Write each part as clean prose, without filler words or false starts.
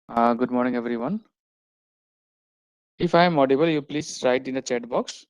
Good morning, everyone. If I am audible, you please write in the chat box.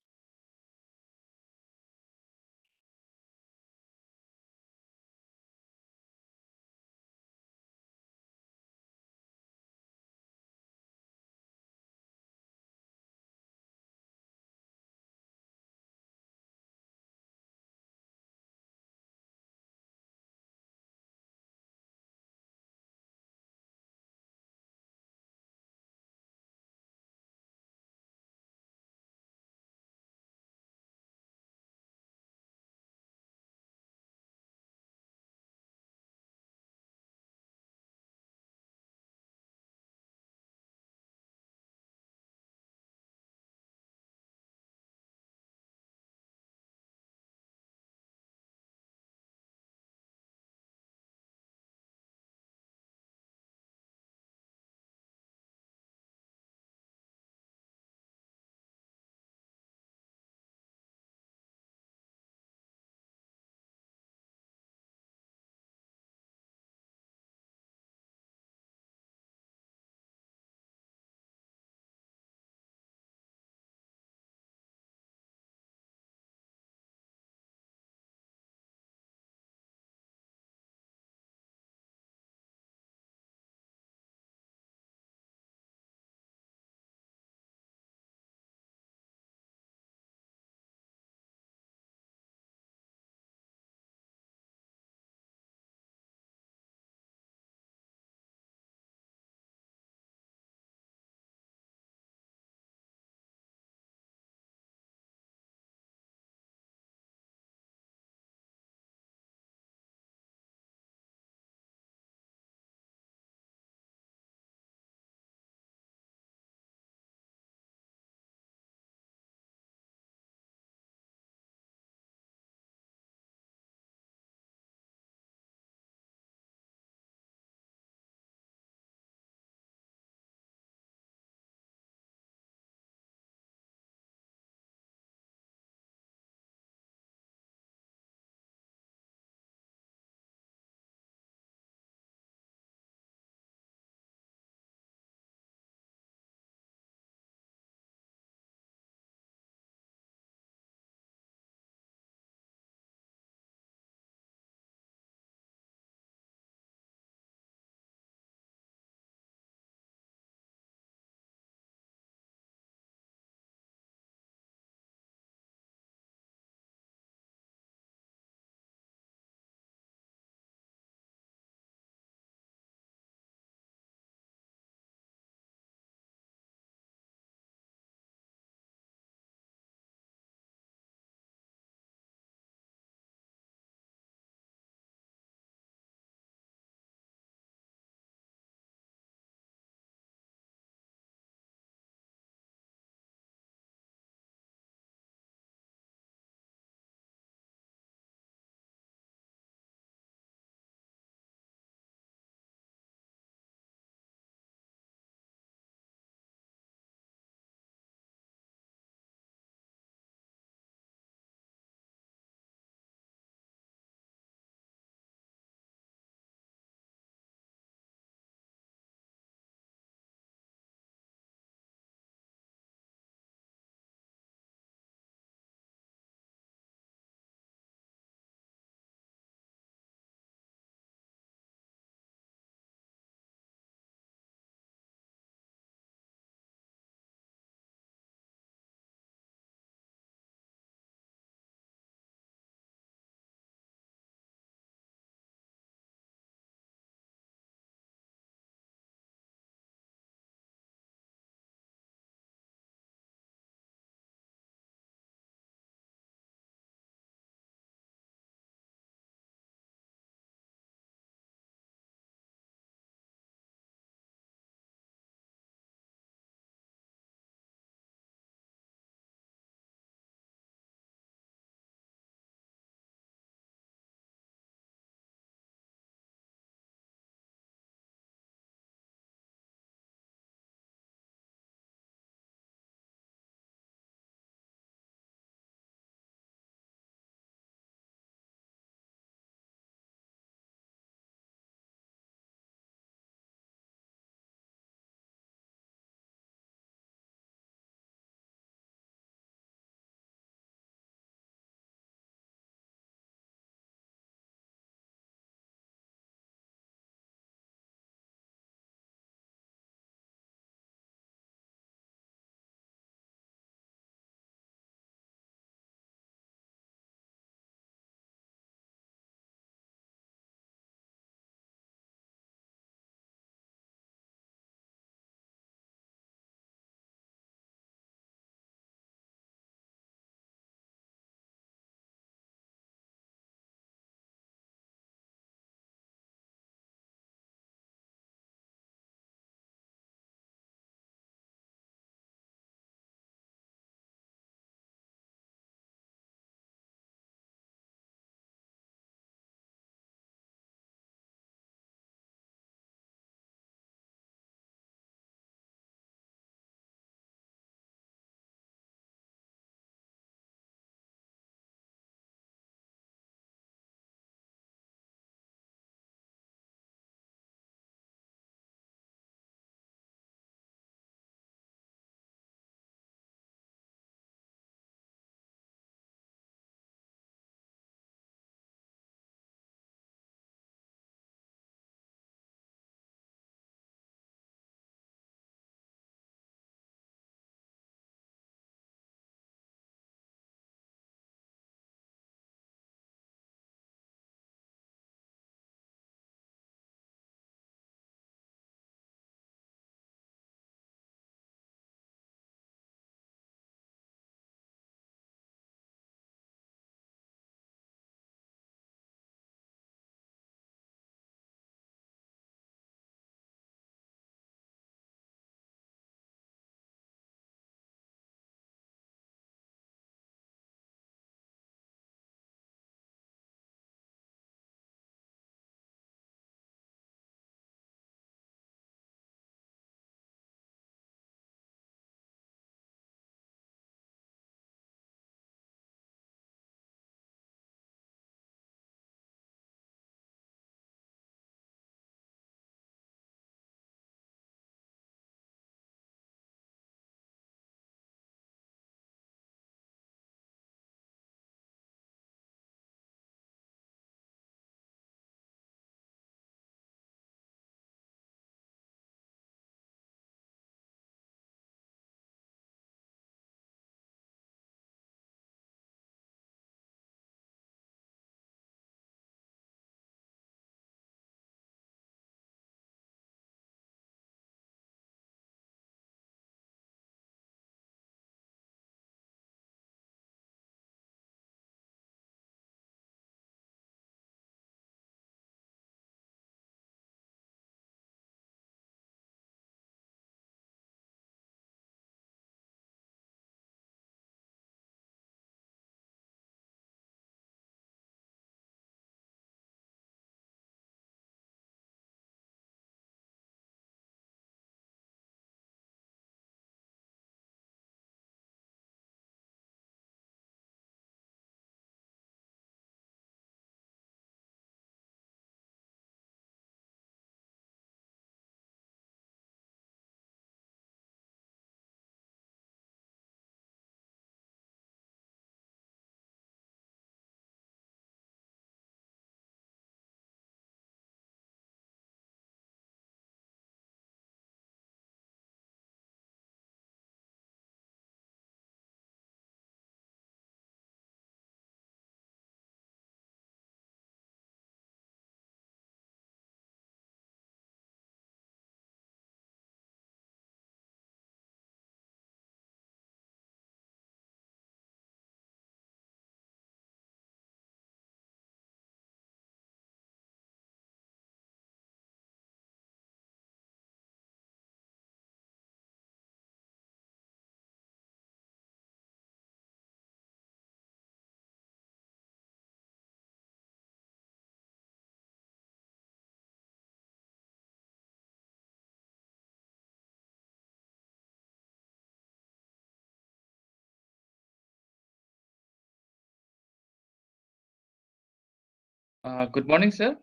Good morning, sir.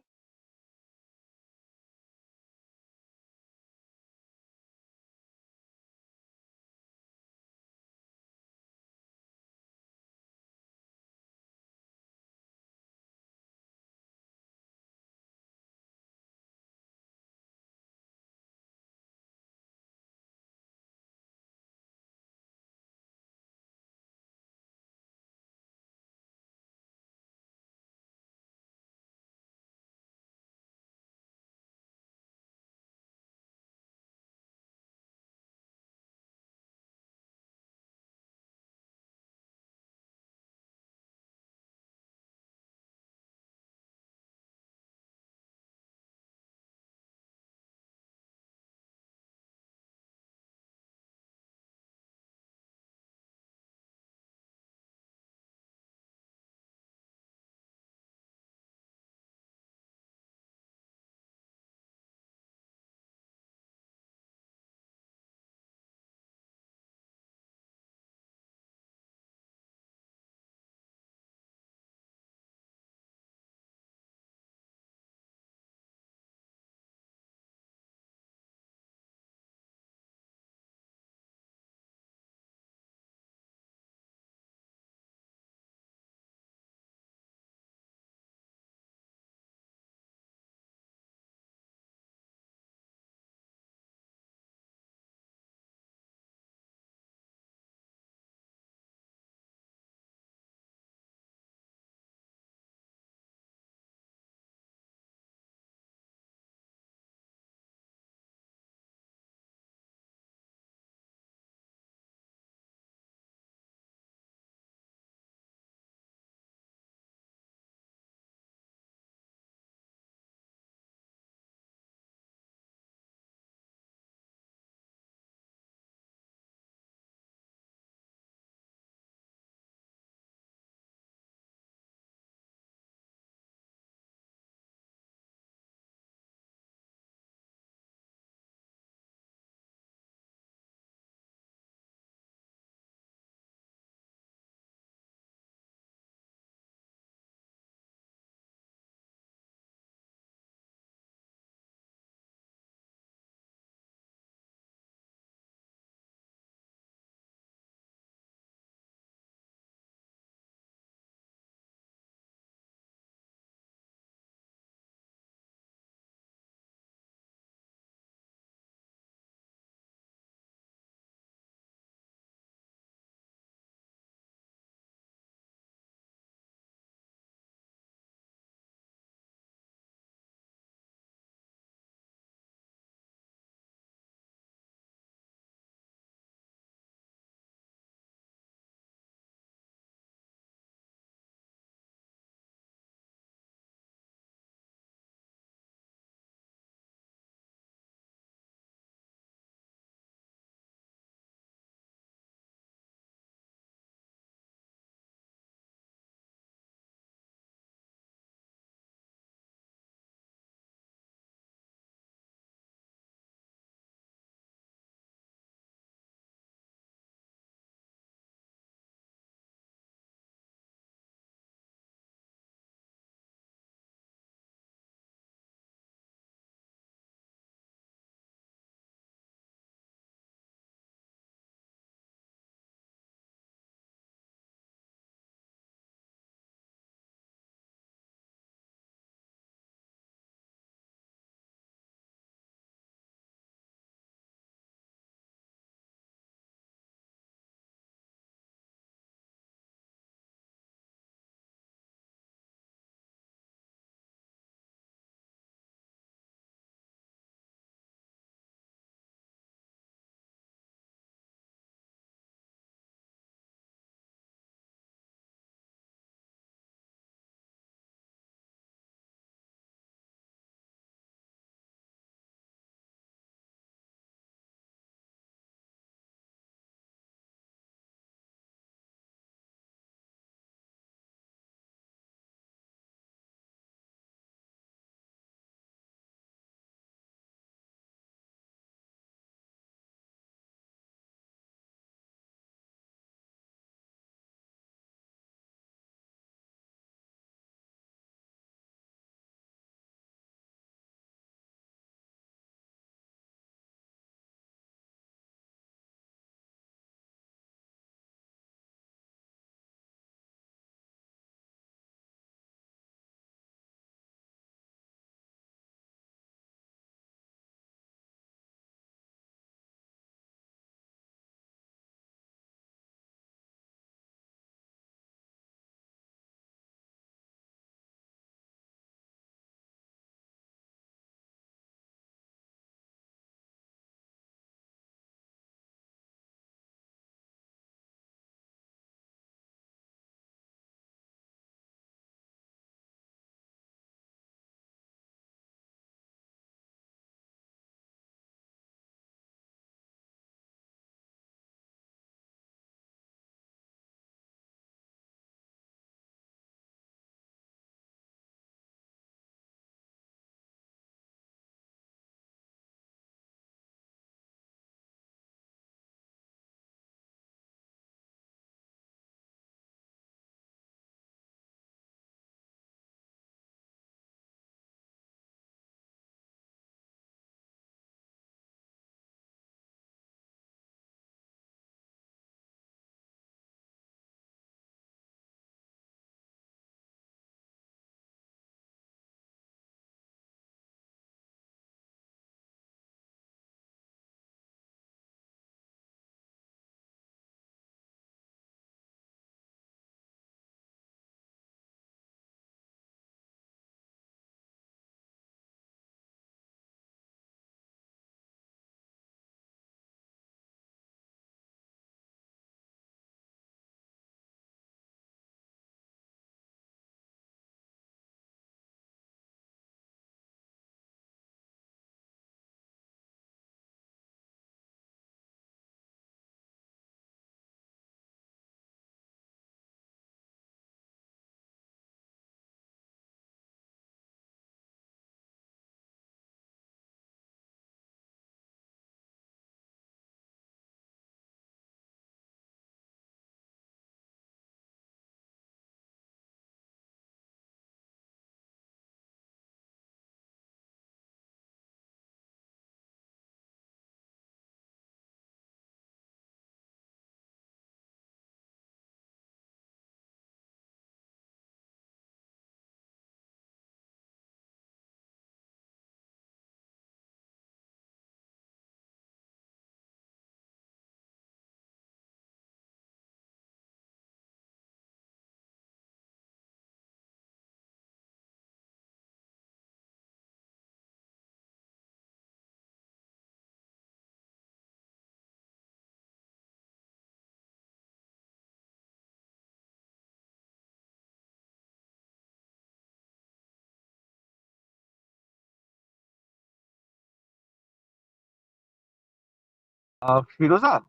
Firoza,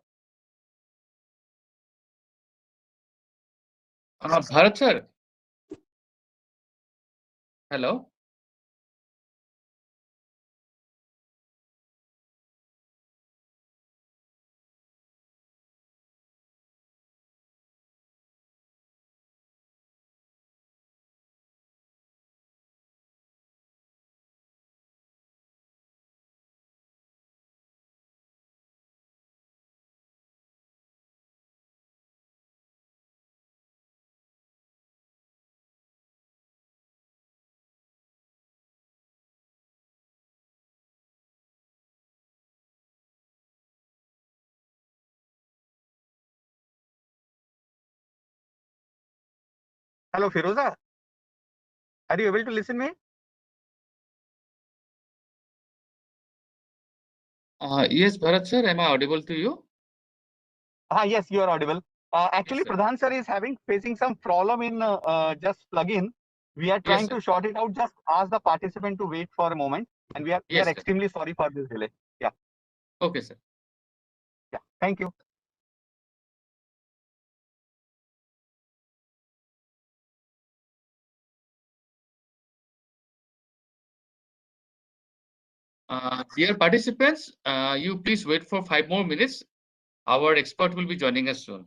Bharat sir, hello. hello Firoza, are you able to listen me? Yes, Bharat sir, am I audible to you? Yes, you are audible. Yes, Actually, sir. Pradhan sir is facing some problem in just plugin. We are Yes, trying sir. to sort it out. Just ask the participant to wait for a moment, and we are Yes, sir. extremely sorry for this delay. Yeah, Okay, sir. yeah. Thank you. Dear participants, you please wait for 5 more minutes. Our expert will be joining us soon.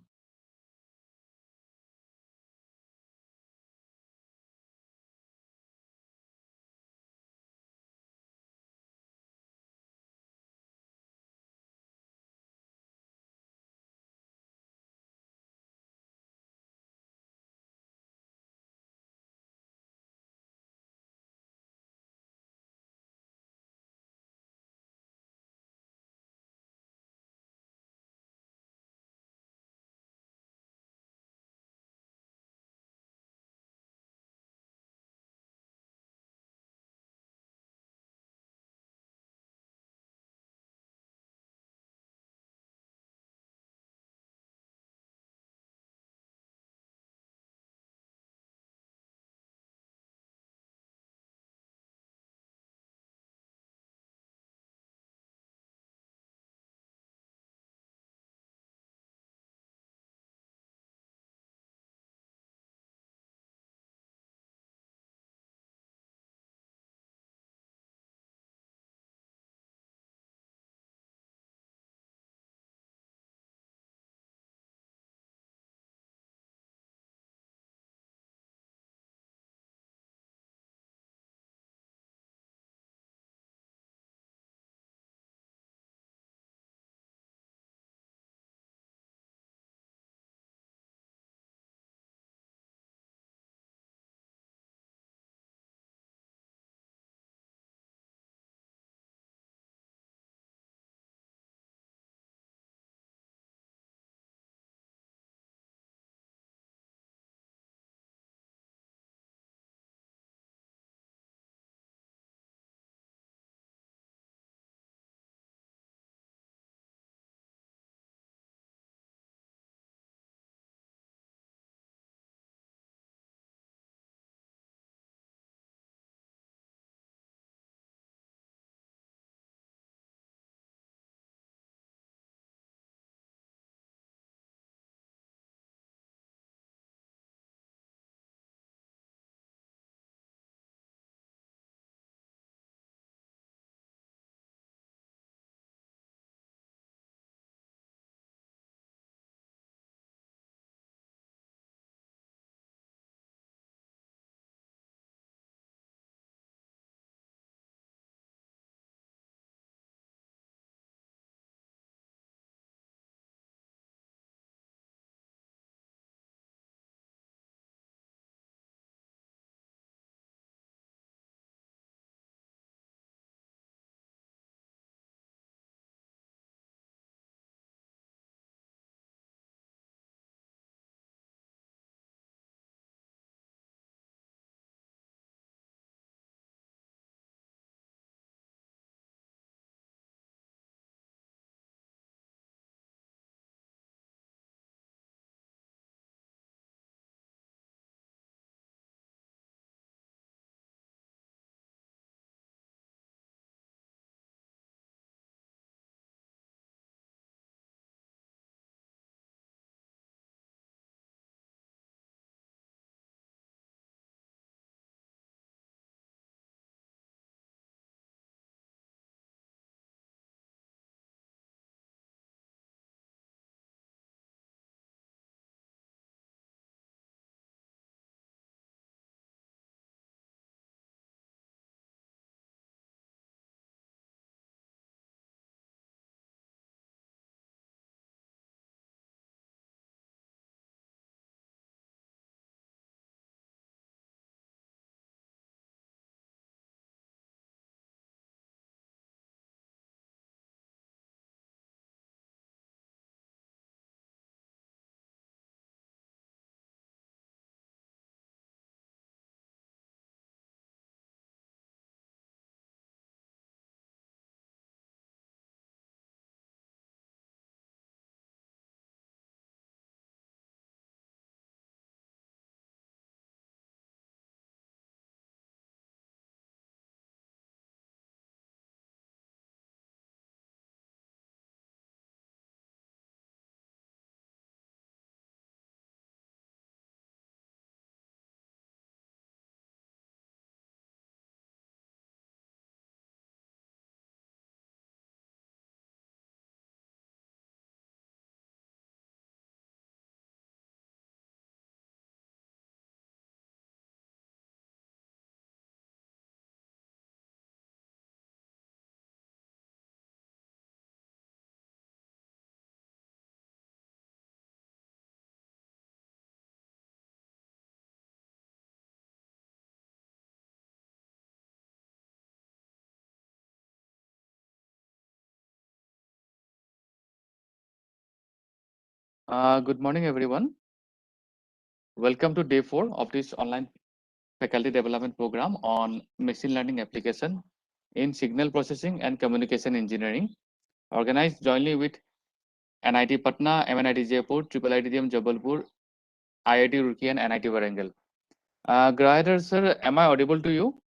Good morning, everyone. Welcome to day 4 of this online faculty development program on machine learning application in signal processing and communication engineering, organized jointly with NIT Patna, MNIT Jaipur, IIT Jabalpur, IIT Roorkee, and NIT Warangal. Grahadar sir, am I audible to you?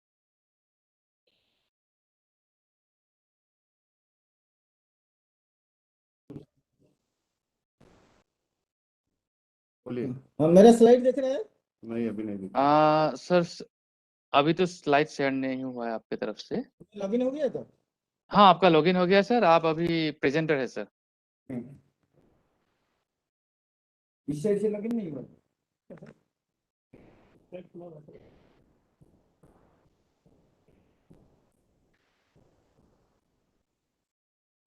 बोलिए। हाँ मेरा slide देख रहे हैं? नहीं अभी नहीं दिखा। सर अभी तो स्लाइड शेयर नहीं हुआ है आपकी तरफ से। लॉगिन हो गया था? हाँ, आपका लॉगिन हो गया सर, आप अभी प्रेजेंटर है सर। इस साइड से लॉगिन नहीं हुआ।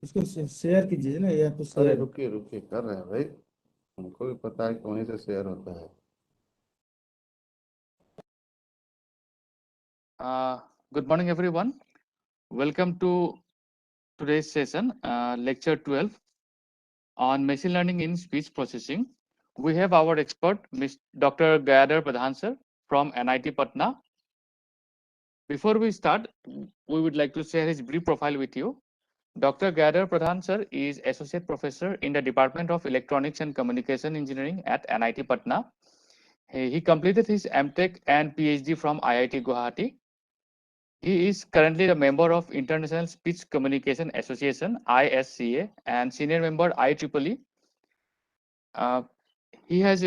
इसको शेयर कीजिए ना, या तो अरे शेयर। रुकिए रुकिए कर रहे हैं भाई, हमको भी पता है कि वहीं से शेयर होता है। Good morning, everyone. Welcome to today's session, lecture 12 on machine learning in speech processing. We have our expert, Dr. Gayadhar Pradhan sir from NIT Patna. Before we start, we would like to share his brief profile with you. Dr. Gayadhar Pradhan sir is Associate Professor in the Department of Electronics and Communication Engineering at NIT Patna. He completed his MTech and PhD from IIT Guwahati. He is currently a member of International Speech Communication Association (ISCA) and senior member IEEE. He has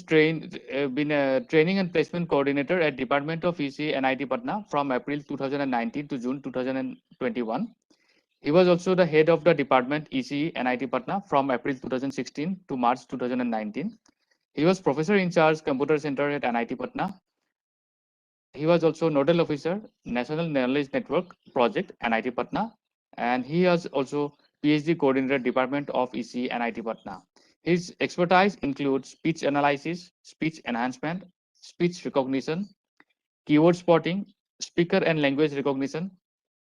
been a training and placement coordinator at Department of EC NIT Patna from April 2019 to June 2021. He was also the head of the department EC NIT Patna from April 2016 to March 2019. He was professor in charge Computer Center at NIT Patna. He was also nodal officer, National Knowledge Network Project, NIT Patna, and he was also PhD coordinator, Department of EC, NIT Patna. His expertise includes speech analysis, speech enhancement, speech recognition, keyword spotting, speaker and language recognition,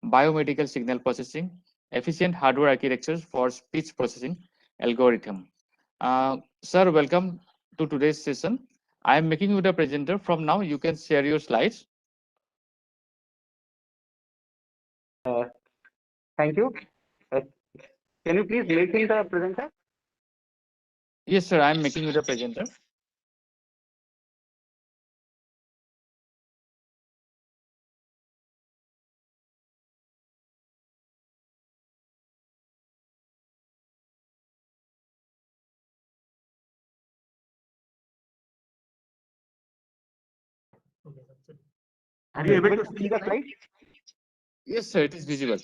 biomedical signal processing, efficient hardware architectures for speech processing algorithm. Sir, welcome to today's session. I am making you the presenter. From now, you can share your slides. Thank you. Can you please make me the presenter? Yes, sir. I am making you the presenter. Are you able to see the slide? Yes, sir. It is visible.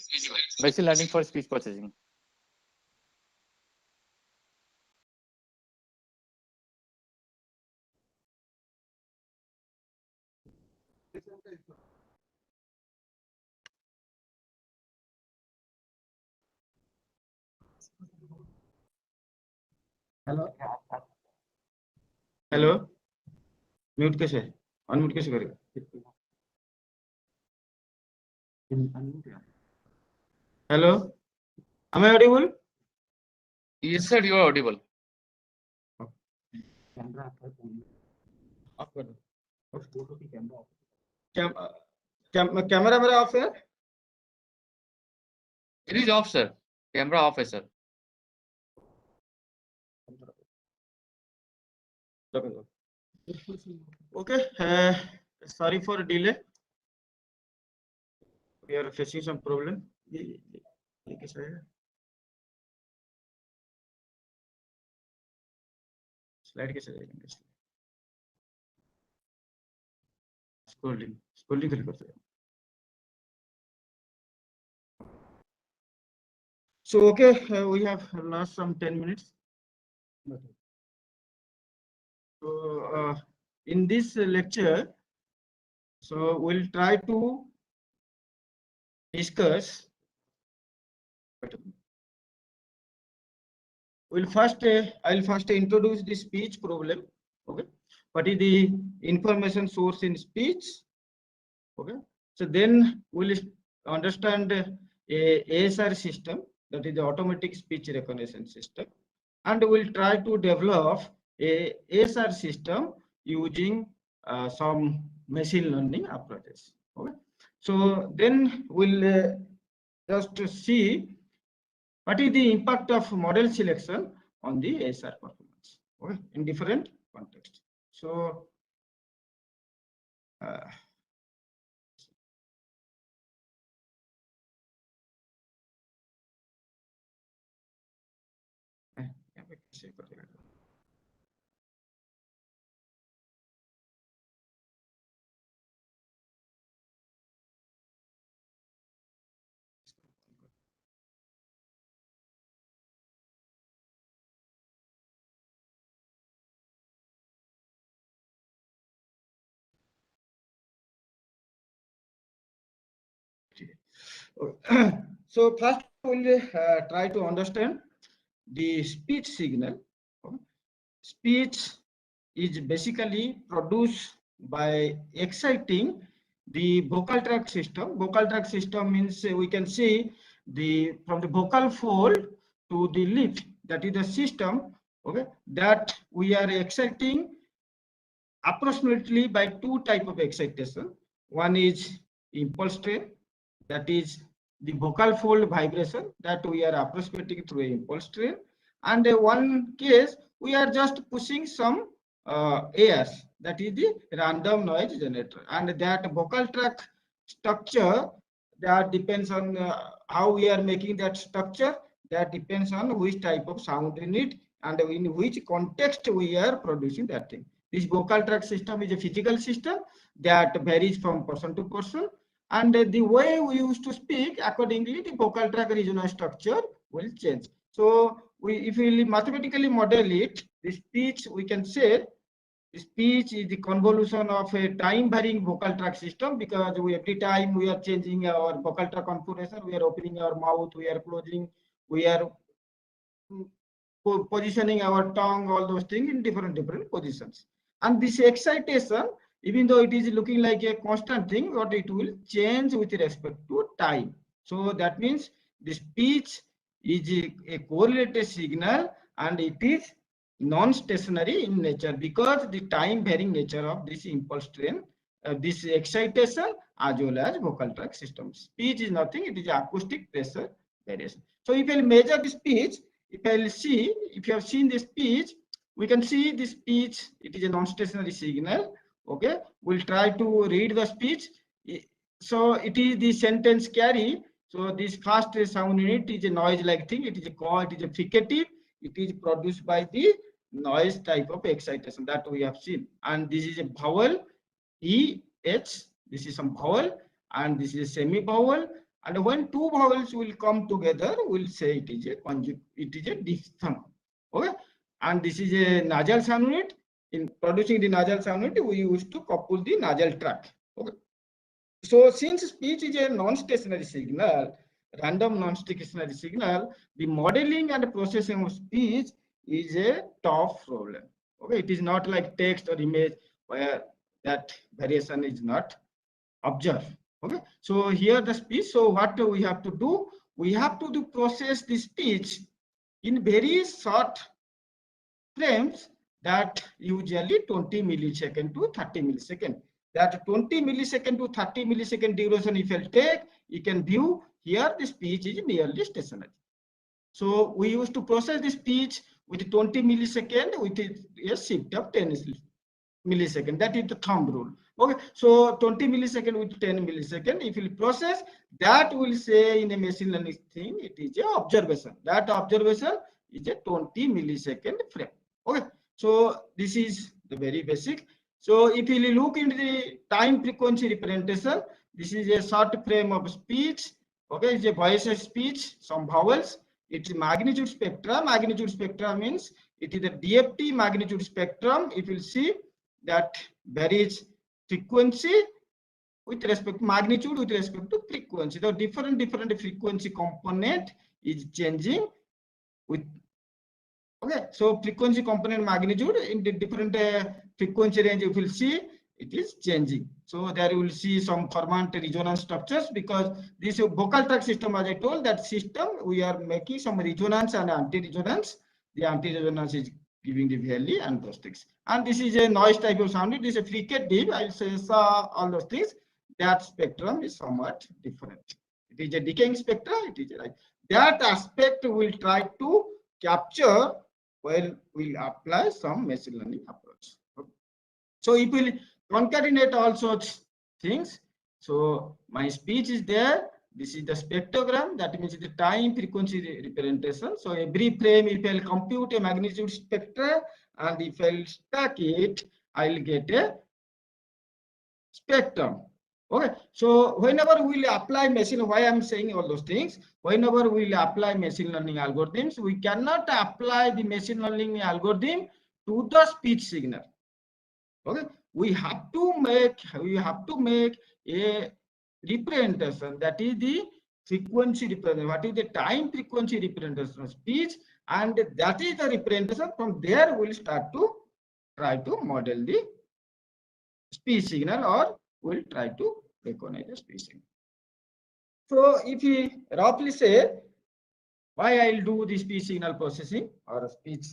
Machine learning for speech processing. Hello hello, mute कैसे, unmute कैसे करेगा? Hello, am I audible? Yes, sir. You are audible. Of कर दो। Camera मेरा of है? It is off, sir. Camera off, है, sir. Okay, sorry for delay. We are facing some problem. ये कैसा है? स्लाइड कैसे देखेंगे? स्क्रोलिंग क्लिक करते हैं। So okay, we have lost some 10 minutes. So in this lecture, so we'll try to discuss. I'll first introduce the speech problem. Okay, what is the information source in speech? Okay, so then we'll understand a ASR system, that is the automatic speech recognition system, and we'll try to develop a ASR system using some machine learning approaches. Okay, so then we'll just see what is the impact of model selection on the ASR performance, okay, in different contexts. So so first we'll try to understand the speech signal. Speech is basically produced by exciting the vocal tract system. Vocal tract system means we can see the from the vocal fold to the lip, that is the system, okay, that we are exciting approximately by two type of excitation. One is impulse train, that is the vocal fold vibration that we are approximating through a impulse train, and one case we are just pushing some airs, that is the random noise generator, and that vocal tract structure that depends on how we are making that structure, that depends on which type of sound in it and in which context we are producing that thing. This vocal tract system is a physical system that varies from person to person, and the way we used to speak, accordingly the vocal tract regional structure will change. So if we mathematically model it, the speech, we can say the speech is the convolution of a time varying vocal tract system, because every time we are changing our vocal tract configuration, we are opening our mouth, we are closing, we are positioning our tongue, all those things in different positions. And this excitation, even though it is looking like a constant thing, but it will change with respect to time. So that means the speech is a correlated signal, and it is non-stationary in nature because the time varying nature of this impulse train, this excitation as well as vocal tract system. Speech is nothing, it is acoustic pressure variation. So if I measure the speech, if I'll see, if you have seen the speech, we can see the speech, it is a non-stationary signal. Okay, we'll try to read the speech. So it is the sentence carry. So this first sound unit is a noise-like thing. It is a call, it is a fricative. It is produced by the noise type of excitation that we have seen. And this is a vowel, E, H. This is some vowel, and this is a semi-vowel. And when two vowels will come together, we'll say it is a conjugate, it is a diphthong. Okay, and this is a nasal sound unit. In producing the nasal sound unit, we used to couple the nasal tract. Okay, so since speech is a non-stationary signal, random non-stationary signal, the modeling and processing of speech is a tough problem. Okay, it is not like text or image where that variation is not observed. Okay, so here the speech. So what we have to do? We have to process the speech in very short frames, that usually 20 millisecond to 30 millisecond. That 20 millisecond to 30 millisecond duration, if you take, you can view here the speech is nearly stationary. So we used to process the speech with 20 millisecond with a shift of 10 millisecond. That is the thumb rule. Okay, so 20 millisecond with 10 millisecond, if you process, that will say in a machine learning thing, it is a observation. That observation is a 20 millisecond frame. Okay, so this is the very basic. So if you look into the time frequency representation, this is a short frame of speech. Okay, it's a voice speech, some vowels. It's magnitude spectra. Magnitude spectra means it is the DFT magnitude spectrum. If you see that varies frequency with respect to magnitude with respect to frequency. The different frequency component is changing with. Okay, so frequency component magnitude in the different frequency range, you will see it is changing. So there you will see some formant resonance structures, because this vocal tract system, as I told, that system we are making some resonance and anti-resonance. The anti-resonance is giving the value and those things. And this is a noise type of sound. It is a fricative. I will say all those things. That spectrum is somewhat different. It is a decaying spectra. It is like that aspect we will try to capture while we'll apply some machine learning approach. So if we'll concatenate all such things, so my speech is there. This is the spectrogram. That means the time frequency representation. So every frame, if I'll compute a magnitude spectra, and if I'll stack it, I'll get a spectrum. Okay, so whenever we'll apply machine, why I'm saying all those things, whenever we'll apply machine learning algorithms, we cannot apply the machine learning algorithm to the speech signal. Okay, we have to make a representation, that is the frequency representation. What is the time frequency representation of speech, and that is the representation. From there, we'll start to try to model the speech signal, or we'll try to recognize the speech signal. So if we roughly say why I'll do the speech signal processing or speech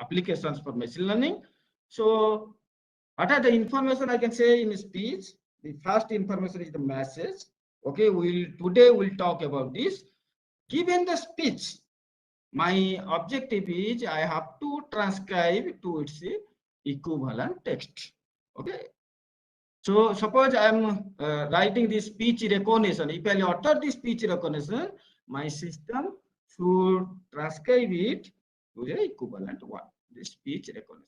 applications for machine learning. So what are the information I can say in speech? The first information is the message. Okay, today we'll talk about this. Given the speech, my objective is I have to transcribe to its equivalent text. Okay. So suppose I am writing this speech recognition. If I utter this speech recognition, my system should transcribe it to the equivalent one, the speech recognition.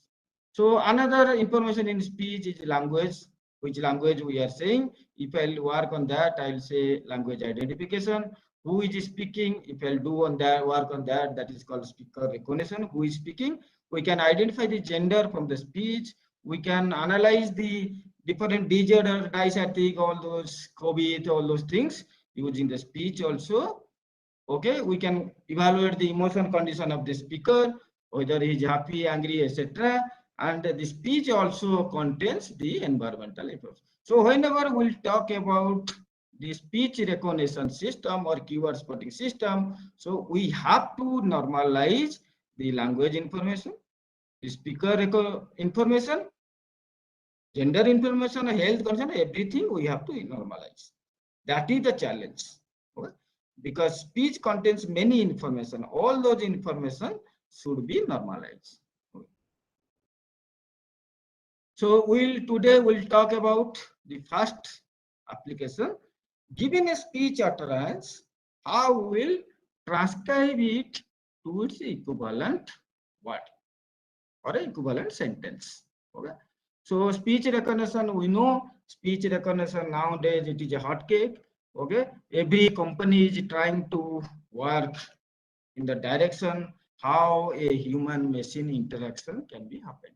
So another information in speech is language, which language we are saying. If I'll work on that, I'll say language identification. Who is speaking? If I'll do on that, work on that, that is called speaker recognition. Who is speaking? We can identify the gender from the speech. We can analyze the different digit, diacritic, all those COVID, all those things using the speech also. Okay, we can evaluate the emotion condition of the speaker, whether he is happy, angry, etc. And the speech also contains the environmental effects. So whenever we'll talk about the speech recognition system or keyword spotting system, so we have to normalize the language information, the speaker information, gender information, health condition, everything we have to normalize. That is the challenge. Okay? Because speech contains many information. All those information should be normalized. Okay. So today we'll talk about the first application. Given a speech utterance, how we'll transcribe it to its equivalent word or equivalent sentence. Okay. So speech recognition, we know speech recognition nowadays, it is a hot cake. Okay. Every company is trying to work in the direction how a human machine interaction can be happened.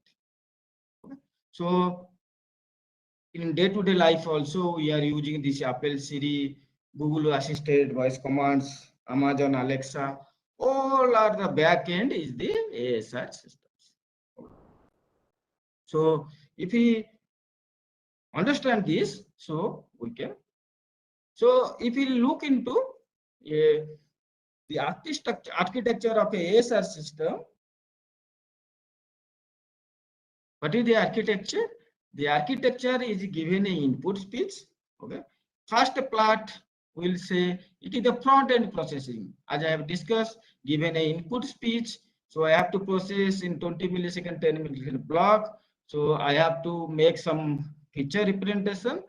Okay. So in day-to-day life also, we are using this Apple Siri, Google assisted voice commands, Amazon Alexa. All are the back end is the ASR systems. So if we understand this, so we can. So if we look into the architecture of a ASR system, what is the architecture? The architecture is given a input speech. Okay. First part will say it is the front end processing. As I have discussed, given a input speech, so I have to process in 20 millisecond, 10 millisecond block. So I have to make some feature representation.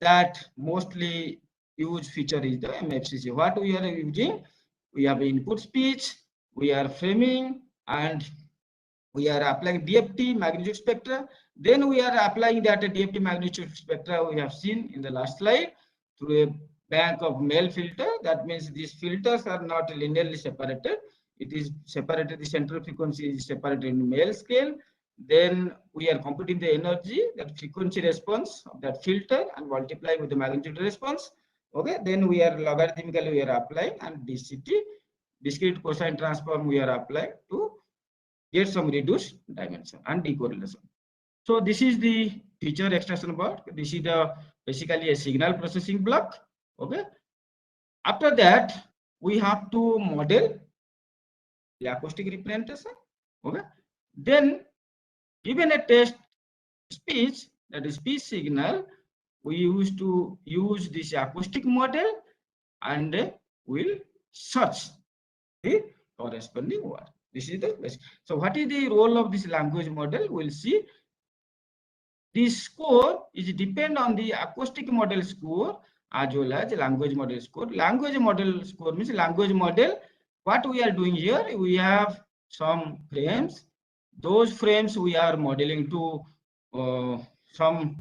That mostly used feature is the MFCC. What we are using? We have input speech, we are framing, and we are applying DFT magnitude spectra. Then we are applying that DFT magnitude spectra we have seen in the last slide through a bank of male filter. That means these filters are not linearly separated. It is separated, the central frequency is separated in male scale. Then we are computing the energy, that frequency response of that filter, and multiplying with the magnitude response. Okay, then we are logarithmically we are applying, and DCT, discrete cosine transform, we are applying to get some reduced dimension and decorrelation. So this is the feature extraction block. This is the basically a signal processing block. Okay. After that, we have to model the acoustic representation. Okay. Then, given a test speech, that is speech signal, we used to use this acoustic model and will search the corresponding word. This is the basic. So what is the role of this language model? We'll see. The score is depend on the acoustic model score as well as language model score. Language model score means language model. What we are doing here, we have some frames. Those frames we are modeling to some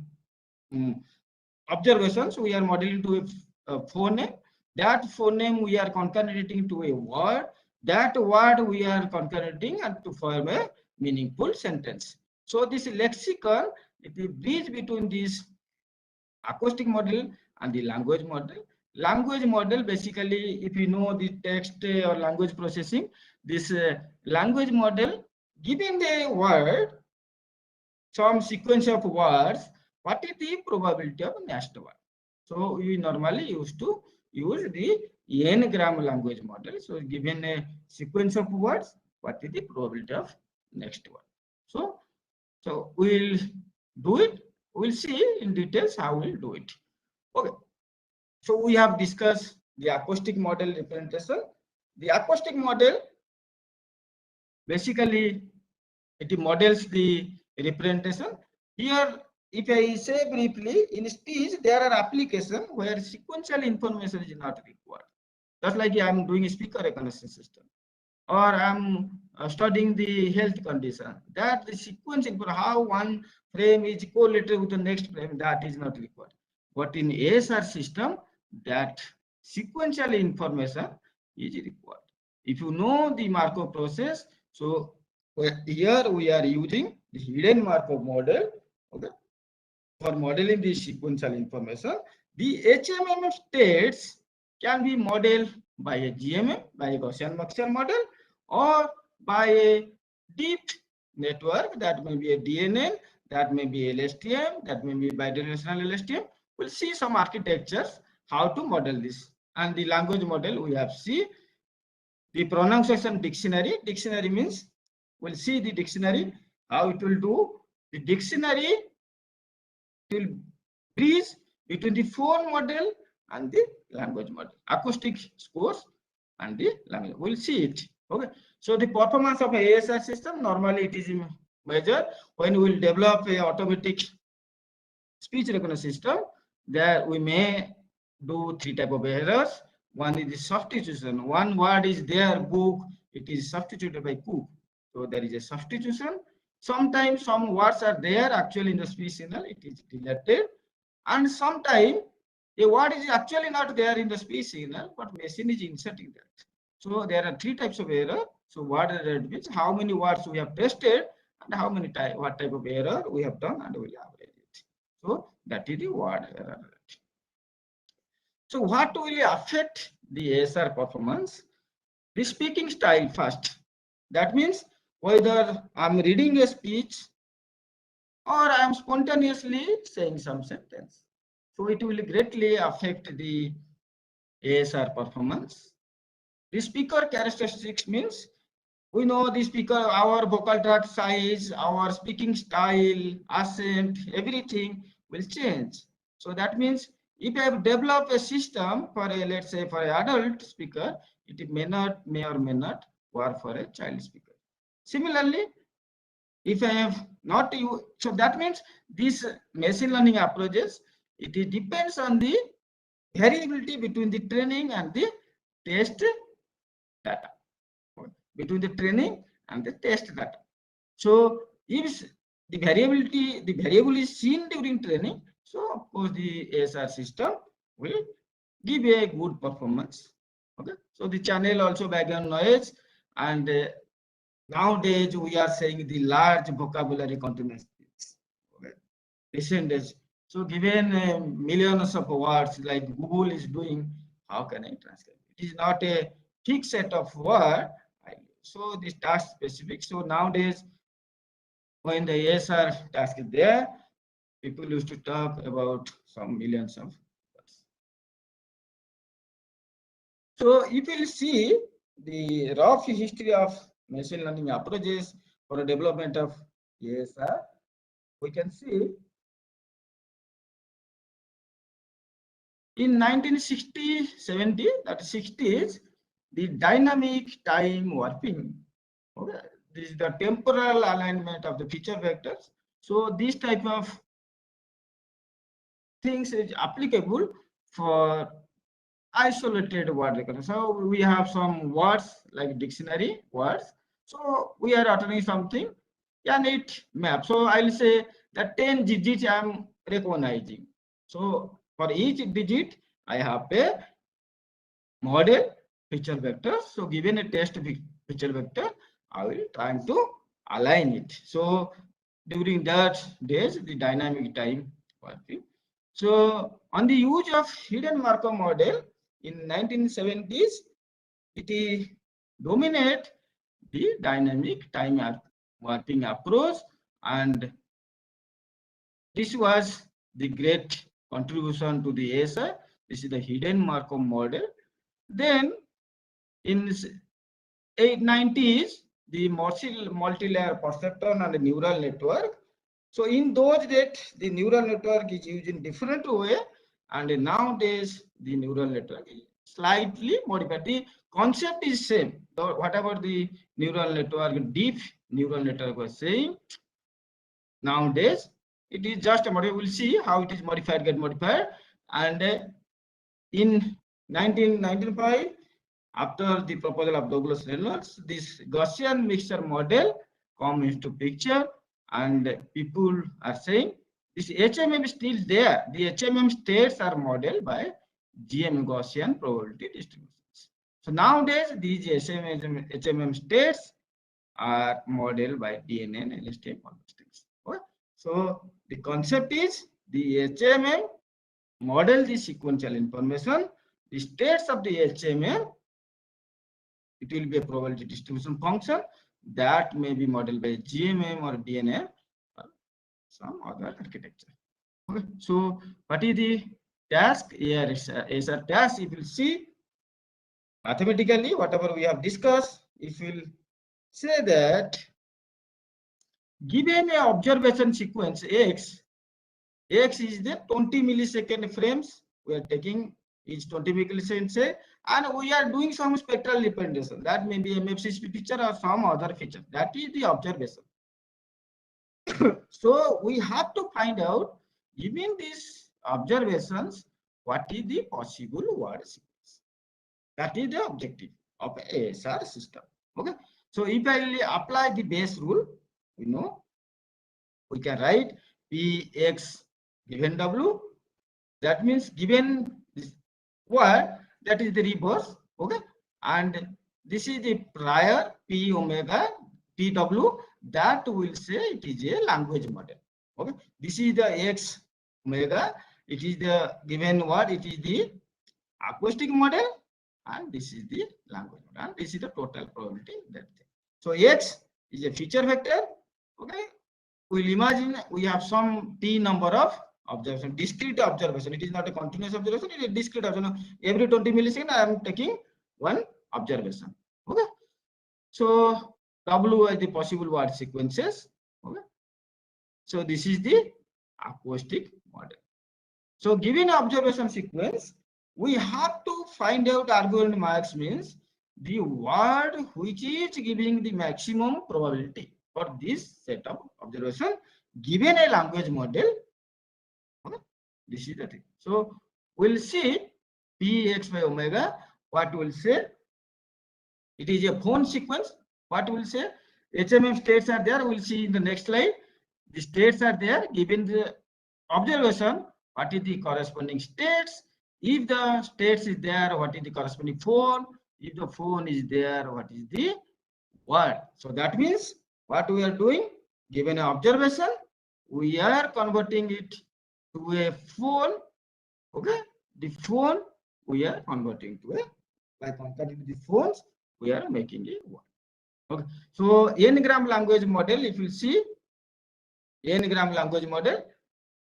observations. We are modeling to a phoneme. That phoneme we are concatenating to a word. That word we are concatenating and to form a meaningful sentence. So this lexicon, it is bridge between this acoustic model and the language model. Language model basically, if you know the text or language processing, this language model, given the word, some sequence of words, what is the probability of next word? So we normally used to use the n-gram language model. So given a sequence of words, what is the probability of next word? So we'll do it. We'll see in details how we'll do it. Okay. So we have discussed the acoustic model representation. The acoustic model basically it models the representation. Here, if I say briefly, in speech there are applications where sequential information is not required. Just like I'm doing a speaker recognition system, or I'm studying the health condition. That the sequence for how one frame is correlated with the next frame, that is not required. But in ASR system, that sequential information is required. If you know the Markov process, so here we are using the hidden Markov model, okay, for modeling the sequential information. The HMM states can be modeled by a GMM, by a Gaussian mixture model, or by a deep network, that may be a DNN, that may be LSTM, that may be bidirectional LSTM. We'll see some architectures how to model this. And the language model we have see the pronunciation dictionary. Dictionary means we'll see the dictionary how it will do. The dictionary will bridge between the phone model and the language model, acoustic scores and the language. We'll see it. Okay. So the performance of a ASR system, normally it is measured when we will develop a automatic speech recognition system. There we may do three type of errors. One is the substitution. One word is there, book, it is substituted by cook. So there is a substitution. Sometimes some words are there actually in the speech signal, it is deleted. And sometimes a word is actually not there in the speech signal, but machine is inserting that. So there are three types of error. So what error means how many words we have tested and how many what type of error we have done and we average it. So that is the word error. So what will affect the ASR performance? The speaking style first. That means whether I'm reading a speech or I'm spontaneously saying some sentence. So it will greatly affect the ASR performance. The speaker characteristics means we know the speaker, our vocal tract size, our speaking style, accent, everything will change. So that means if I have developed a system for a, let's say for an adult speaker, it may or may not work for a child speaker. Similarly, if I have not you, so that means these machine learning approaches, it depends on the variability between the training and the test data. Between the training and the test data. So if the variable is seen during training, so of course the ASR system will give a good performance. Okay. So the channel also background noise, and nowadays we are saying the large vocabulary containment. Okay. Recent days. So given millions of words like Google is doing, how can I translate? It is not a fixed set of words. So this task specific. So nowadays when the ASR task is there, people used to talk about some millions of words. So if you see the rough history of machine learning approaches for the development of ASR, we can see in 1960, 70, that 60s, the dynamic time warping. Okay, this is the temporal alignment of the feature vectors. So this type of things is applicable for isolated word recognition. So we have some words like dictionary words. So we are uttering something and it maps. So I'll say that 10 digits I'm recognizing. So for each digit, I have a model feature vector. So given a test feature vector, I will try to align it. So during that days, the dynamic time working. So on the use of hidden Markov model in 1970s, it dominate the dynamic time warping approach, and this was the great contribution to the ASI. This is the hidden Markov model. Then in 890s, the multi-layer perceptron and the neural network. So in those days, the neural network is used in different way, and nowadays the neural network is slightly modified. The concept is same. So whatever the neural network, deep neural network was saying, nowadays it is just a model. We'll see how it is modified, get modified. And in 1995, after the proposal of Douglas Reynolds, this Gaussian mixture model comes into picture, and people are saying this HMM is still there. The HMM states are modeled by GM Gaussian probability distributions. So nowadays, these HMM states are modeled by DNA and LSTM, all those things. Okay? So the concept is the HMM model the sequential information. The states of the HMM, it will be a probability distribution function that may be modeled by GMM or DNA or some other architecture. Okay. So what is the task? Here is a task. If you see mathematically, whatever we have discussed, if you say that given a observation sequence X is the 20 millisecond frames, we are taking each 20 milliseconds, say, and we are doing some spectral representation. That may be a MFCSP feature or some other feature. That is the observation. So we have to find out, given these observations, what is the possible word sequence. That is the objective of a ASR system. Okay. So if I apply the base rule, we know we can write Px given W. That means given this word, that is the reverse. Okay. And this is the prior P omega PW, that will say it is a language model. Okay. This is the X omega. It is the given word. It is the acoustic model, and this is the language model. And this is the total probability. That thing. So X is a feature vector. Okay. We'll imagine we have some T number of observation, discrete observation. It is not a continuous observation, it is a discrete observation. Every 20 milliseconds, I am taking one observation. Okay. So W is the possible word sequences. Okay. So this is the acoustic model. So given observation sequence, we have to find out argument max, means the word which is giving the maximum probability for this set of observation given a language model. Okay. This is the thing. So we'll see Px by omega. What will say? It is a phone sequence. What will say? HMM states are there. We'll see in the next slide. The states are there. Given the observation, what is the corresponding states? If the states is there, what is the corresponding phone? If the phone is there, what is the word? So that means what we are doing, given an observation, we are converting it to a phone. Okay. The phone we are converting to a, by converting the phones, we are making a word. Okay. So n-gram language model, if you see, n-gram language model.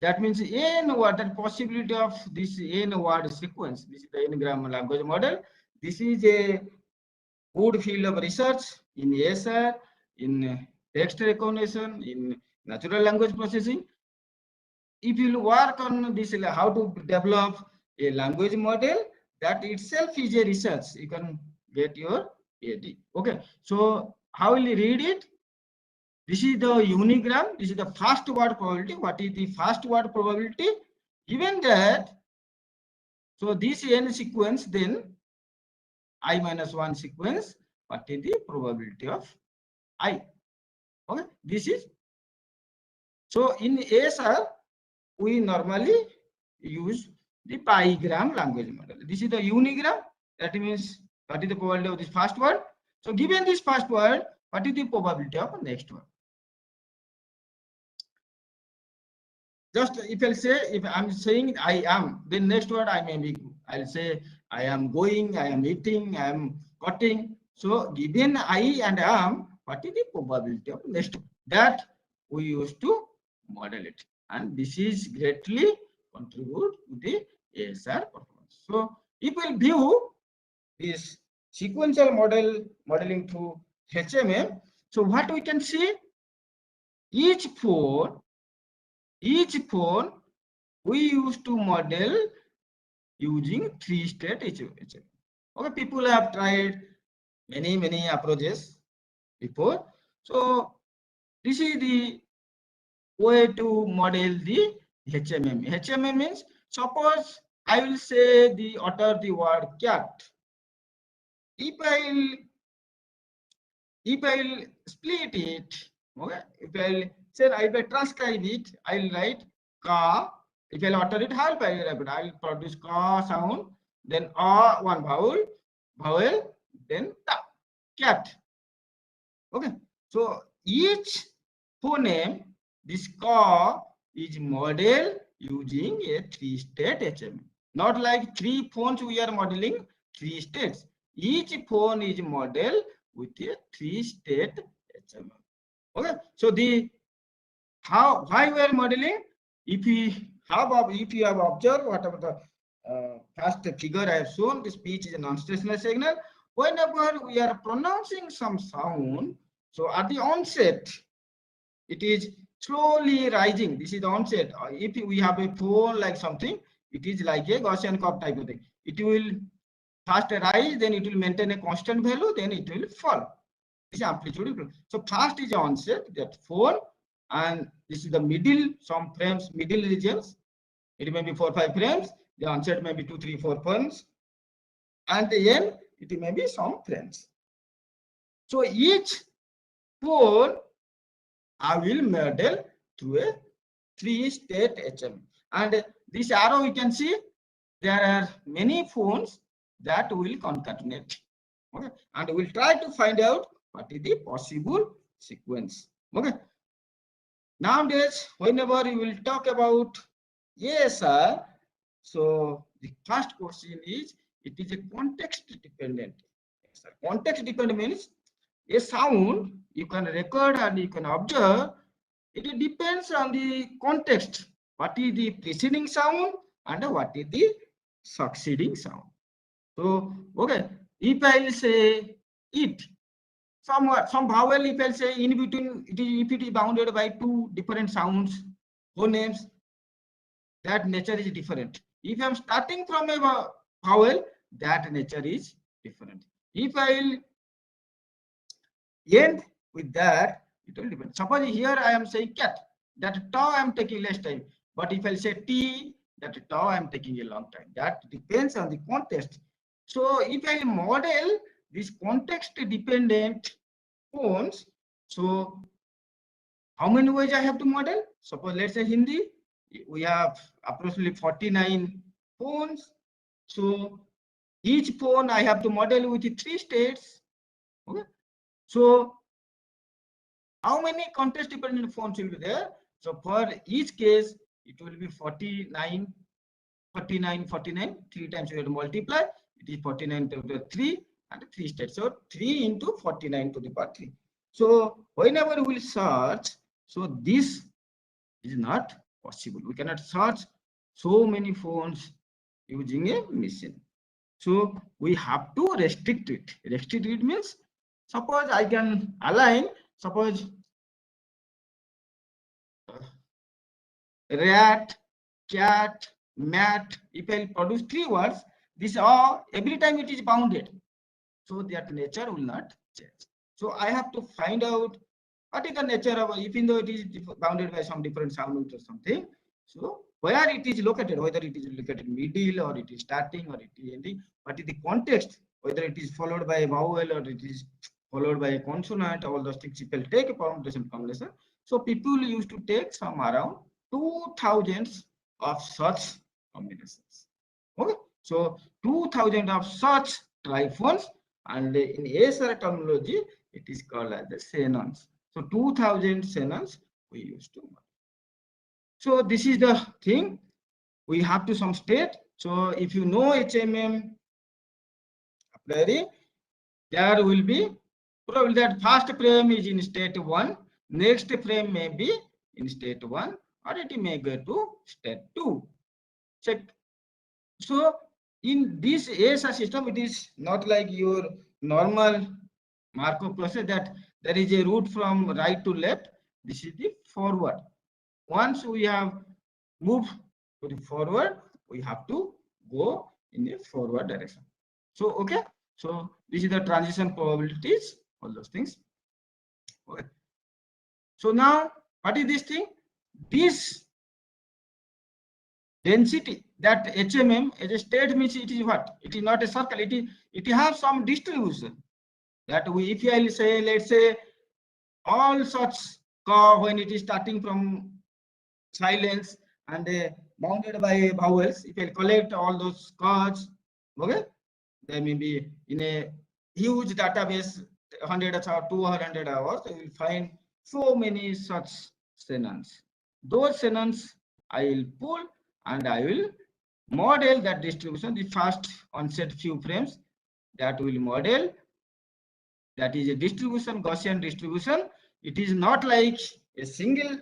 That means n word, that possibility of this n word sequence. This is the n-gram language model. This is a good field of research in ASR, in text recognition, in natural language processing. If you work on this, how to develop a language model, that itself is a research. You can get your AD. Okay. So how will you read it? This is the unigram. This is the first word probability. What is the first word probability? Given that, so this n sequence, then I minus 1 sequence, what is the probability of I? Okay, this is, so in ASR, we normally use the bigram language model. This is the unigram. That means what is the probability of this first word? So given this first word, what is the probability of next word? Just if I'll say, if I'm saying I am, then next word I may be, I'll say I am going, I am eating, I am cutting. So given I and am, what is the probability of next word? That we used to model it. And this is greatly contribute to the ASR performance. So if we'll view this sequential modeling through HMM, so what we can see, each phone we used to model using 3-state HMM. Okay, people have tried many approaches before. So this is the way to model the HMM. HMM means, suppose I will say the utter the word cat. If I'll split it, okay, if I transcribe it, I'll write ka. If I'll utter it, how I'll produce ka sound, then one vowel, then ta, cat. Okay, so each phoneme, this ka is modeled using a 3-state HMM. Not like 3 phones we are modeling 3 states. Each phone is modeled with a 3-state HMM. Okay, so the why we are modeling? If you have observed whatever the first figure I have shown, the speech is a non-stationary signal. Whenever we are pronouncing some sound, so at the onset, it is slowly rising. This is the onset. If we have a phone like something, it is like a Gaussian curve type of thing. It will first rise, then it will maintain a constant value, then it will fall. This is amplitude. So first is onset, that phone, and this is the middle, some frames, middle regions. It may be 4 or 5 frames. The onset may be 2, 3, 4 frames, and the end it may be some frames. So each phone I will model through a 3-state HMM. And this arrow you can see, there are many phones that will concatenate. Okay, and we'll try to find out what is the possible sequence. Okay. Nowadays, whenever you will talk about ASR, so the first question is, it is a context dependent. Context dependent means a sound you can record and you can observe. It depends on the context. What is the preceding sound and what is the succeeding sound. So, okay, if I say it, some vowel, if I say in between, if it is bounded by 2 different sounds, phonemes, that nature is different. If I am starting from a vowel, that nature is different. If I will end with that, it will depend. Suppose here I am saying cat, that tau I am taking less time. But if I say T, that tau I am taking a long time. That depends on the context. So if I model this context dependent phones, so how many ways I have to model? Suppose let's say Hindi, we have approximately 49 phones. So each phone I have to model with 3 states. Okay. So how many context dependent phones will be there? So for each case, it will be 49, 3 times you have to multiply. It is 49 to the 3 and 3 states. So 3 into 49 to the power 3. So whenever we will search, so this It is not possible. We cannot search so many phones using a machine. So we have to restrict it. Restrict it means, suppose I can align, suppose rat, cat, mat. If I produce 3 words, this all every time it is bounded. So that nature will not change. So I have to find out what is the nature of, even though it is bounded by some different sound roots or something. So where it is located, whether it is located middle or it is starting or it is ending, what is the context, whether it is followed by a vowel or it is followed by a consonant, all those things people take a permutation combination. So people used to take some around 2000 of such combinations. Okay, so 2000 of such triphones, and in ASR terminology it is called as the xenons. So 2000 xenons we used to. So this is the thing we have to some state. So if you know HMM query, there will be probably that first frame is in state 1, next frame may be in state 1, or it may go to state 2. Check. So in this ASR system, it is not like your normal Markov process that there is a route from right to left. This is the forward. Once we have moved to the forward, we have to go in a forward direction. So okay, so this is the transition probabilities, all those things. Okay. So now what is this thing? This density, that HMM as a state means it is what? It is not a circle. It has some distribution. That we, if I say, let's say all such curve when it is starting from silence and bounded by vowels, if I collect all those curves, okay, they may be in a huge database, 100 or 200 hours, you will find so many such xenons. Those xenons I will pull and I will model that distribution. The first onset few frames that will model, that is a distribution, Gaussian distribution. It is not like a single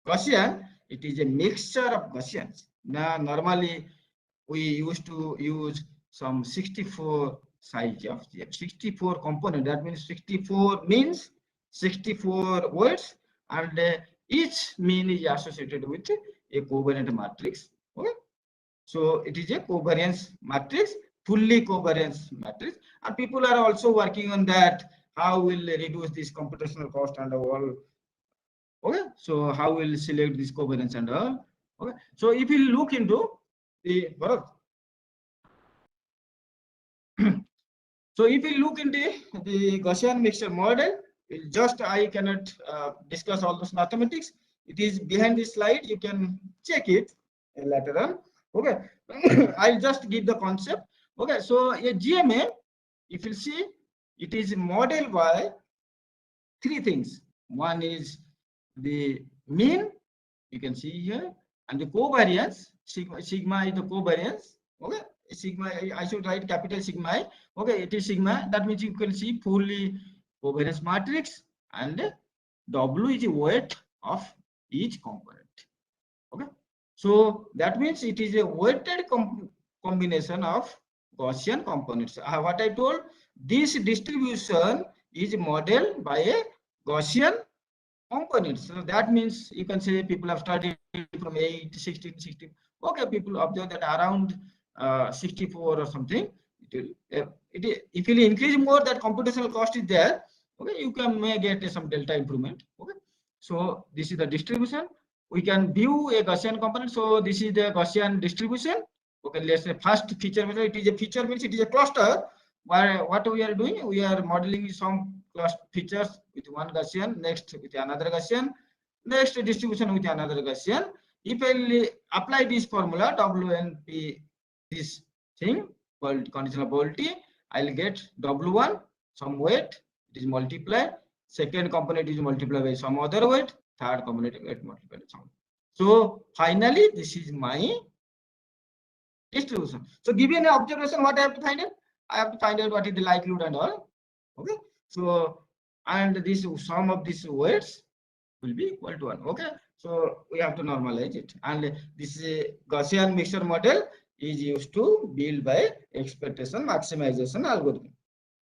Gaussian, it is a mixture of Gaussians. Now normally we used to use some 64 size of 64 component. That means 64 means 64 words, and each mean is associated with a covariant matrix. Okay, so it is a covariance matrix, fully covariance matrix, and people are also working on that. How will reduce this computational cost and all? Okay, so how will select this covariance and all? Okay, so if you look into the so if you look into the Gaussian mixture model, just I cannot discuss all those mathematics. It is behind this slide. You can check it later on. Okay, I'll just give the concept. Okay, so a GMA, if you see, it is modeled by 3 things. One is the mean, you can see here, and the covariance. Sigma is the covariance. Okay, sigma, I should write capital sigma I. Okay, it is sigma. That means you can see fully covariance matrix, and W is the weight of each component. Okay, so that means it is a weighted combination of Gaussian components. What I told, this distribution is modeled by a Gaussian components. So that means you can say people have studied from 8, 16, 16. Okay, people observe that around 64 or something. If you increase more, that computational cost is there. Okay, you may get some delta improvement. Okay, so this is the distribution. We can view a Gaussian component. So this is the Gaussian distribution. Okay, let's say first feature. It is a feature means it is a cluster. Where what we are doing, we are modeling some features with one Gaussian, next with another Gaussian, next distribution with another Gaussian. If I apply this formula WNP, this thing called conditional probability, I'll get W1 some weight, it is multiplied. Second component is multiplied by some other weight. Third component is multiplied by some. So finally, this is my distribution. So given an observation, what I have to find out? I have to find out what is the likelihood and all. Okay. So and this sum of these weights will be equal to 1. Okay. So we have to normalize it. And this Gaussian mixture model is used to build by expectation maximization algorithm.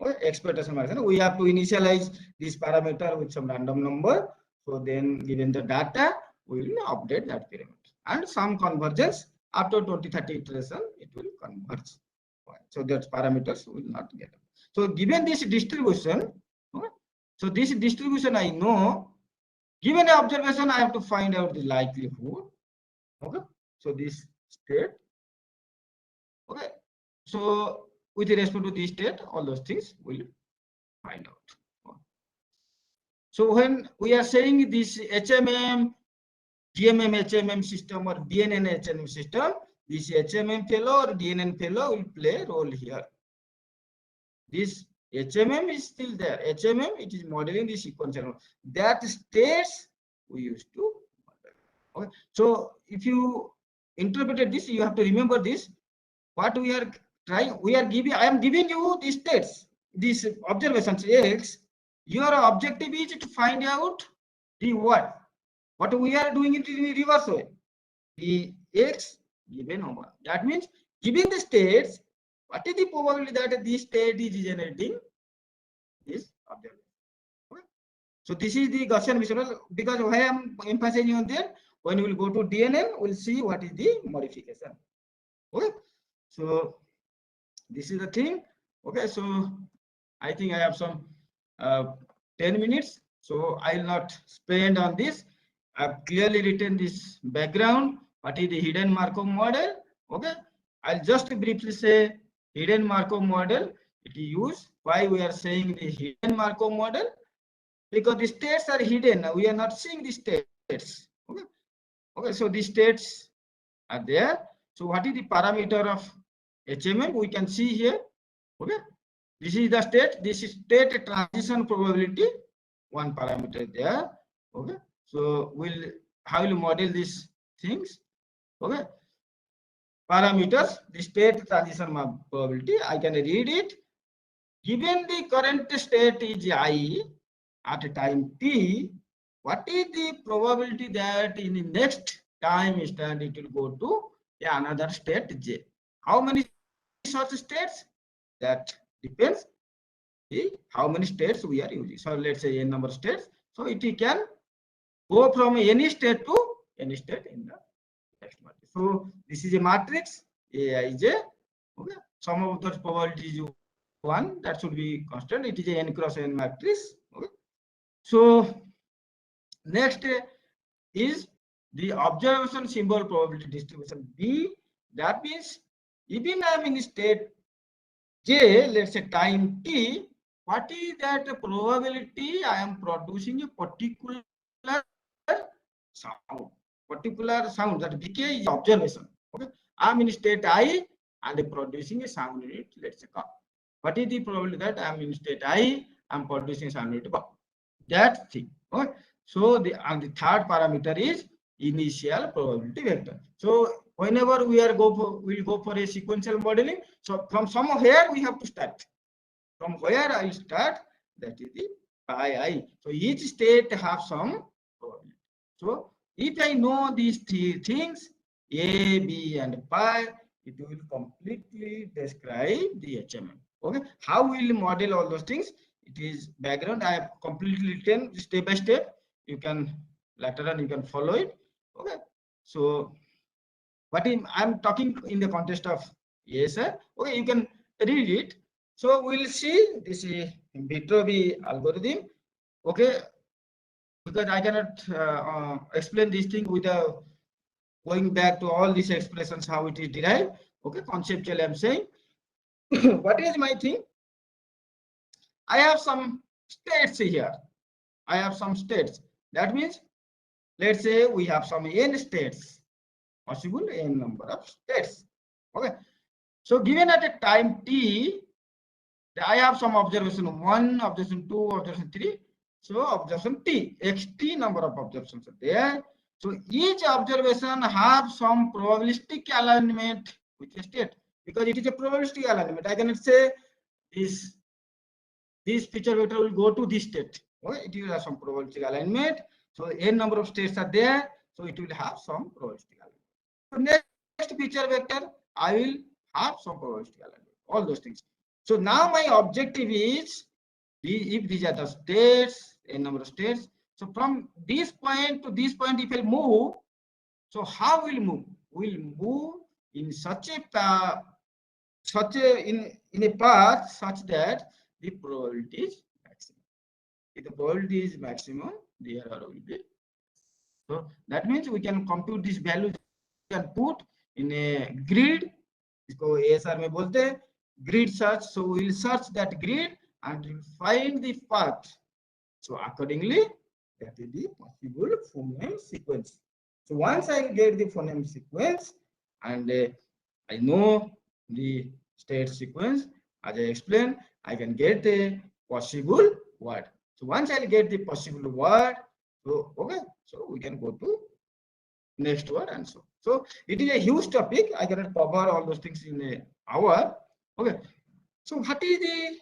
Okay, expectation maximization. We have to initialize this parameter with some random number. So then given the data, we will update that parameter. And some convergence after 20-30 iteration, it will converge. So that parameters will not get. So given this distribution, okay, so this distribution I know, given an observation, I have to find out the likelihood. Okay, so this state. Okay, so with respect to this state, all those things will find out. So when we are saying this HMM, GMM HMM system or DNN HMM system, this HMM fellow or DNN fellow will play a role here. This HMM is still there. HMM, it is modeling the sequential. That states we used to model. Okay. So if you interpreted this, you have to remember this. What we are trying, I am giving you these states, these observations X. Your objective is to find out the what. What we are doing it in reverse way. The X given over. That means given the states, what is the probability that this state is generating this observation? Okay. So this is the Gaussian visual, because why I am emphasizing on there. When we will go to DNN, we'll see what is the modification. Okay. So this is the thing. Okay. So I think I have some 10 minutes. So I will not spend on this. I've clearly written this background. What is the hidden Markov model? Okay. I'll just briefly say hidden Markov model. It is used. Why we are saying the hidden Markov model? Because the states are hidden. We are not seeing the states. Okay. Okay. So the states are there. So what is the parameter of HMM? We can see here. Okay. This is the state. This is state transition probability. One parameter there. Okay. So how will model these things? Okay. Parameters, the state transition probability. I can read it. Given the current state is I at a time t, what is the probability that in the next time instant it will go to another state j? How many such states? That depends how many states we are using. So let's say n number of states. So it can go from any state to any state in the next matrix. So this is a matrix Aij. Okay. Some of those probabilities 1, that should be constant. It is a n cross n matrix. Okay. So next is the observation symbol probability distribution B. That means even I am in state J, let's say time t, what is that probability I am producing a particular sound, that BK is observation. Okay. I am in state I and producing a sound unit, let's say. What is the probability that I am in state I am producing sound unit? That thing. Okay. So the third parameter is initial probability vector. So whenever we'll go for a sequential modeling. So from somewhere we have to start. From where I start, that is the pi I. So each state has some probability. So if I know these three things, A, B, and pi, it will completely describe the HMM. Okay. How will model all those things? It is background. I have completely written step by step. You can later on you can follow it. Okay. So what I'm talking in the context of ASR. Okay, you can read it. So we'll see this in vitro algorithm. Okay, because I cannot explain this thing without going back to all these expressions, how it is derived. Okay, conceptually I'm saying. What is my thing? I have some states here. I have some states. That means, let's say we have some n states, possible n number of states. Okay. So given at a time t, I have some observation 1, observation 2, observation 3. So observation t, xt number of observations are there. So each observation have some probabilistic alignment with a state, because it is a probabilistic alignment. I cannot say this feature vector will go to this state. Okay? It will have some probabilistic alignment. So n number of states are there. So it will have some probabilistic element. So next feature vector, I will have some probabilistic element. All those things. So now my objective is, if these are the states, a number of states. So from this point to this point, if I move, so how will move? We'll move in such a in a path such that the probability is maximum. If the probability is maximum, the error will be. So that means we can compute this value and put in a grid. इसको ASR में बोलते हैं grid search. So we will search that grid and we'll find the path. So accordingly, that is the possible phoneme sequence. So once I get the phoneme sequence and I know the state sequence, as I explained, I can get a possible word. So once I get the possible word, so okay, so we can go to next word and so. So it is a huge topic. I cannot cover all those things in an hour. Okay. So what is the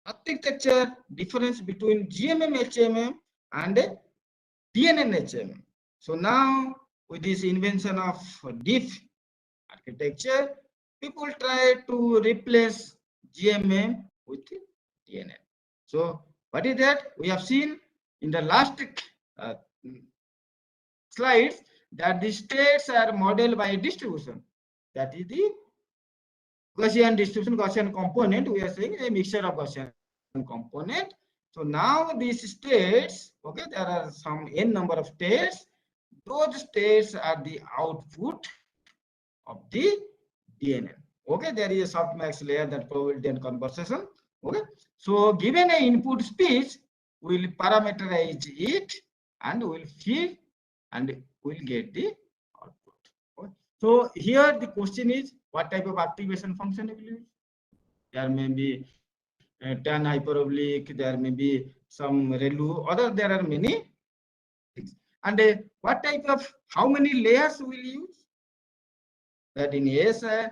architecture difference between GMM HMM and DNN HMM? So now with this invention of deep architecture, people try to replace GMM with DNN. So what is that? We have seen in the last slides that the states are modeled by a distribution. That is the Gaussian distribution, Gaussian component. We are saying a mixture of Gaussian component. So now these states, okay, there are some n number of states. Those states are the output of the DNN. Okay, there is a softmax layer, that probability and conversation. Okay, so given an input speech, we'll parameterize it and we'll feed and we'll get the output. Okay. So here the question is, what type of activation function will use? There may be tan hyperbolic, there may be some ReLU, other there are many things. And what type of, how many layers will use? That in ASI,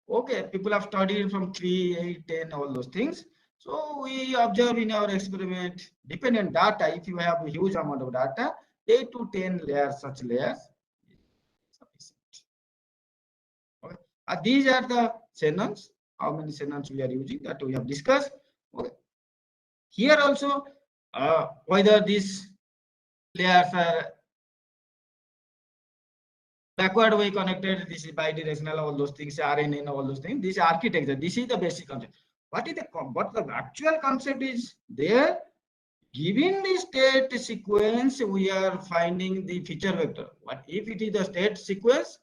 okay, people have studied from 3, 8, 10, all those things. So we observe in our experiment, dependent data, if you have a huge amount of data, 8 to 10 layers, such layers. Okay. These are the Shannons. How many Shannons we are using, that we have discussed. Okay. Here also, whether these layers are backward way connected, this is bidirectional, all those things, RNN, all those things. This architecture, this is the basic concept. What the actual concept is there? Given the state sequence, we are finding the feature vector. What if it is the state sequence?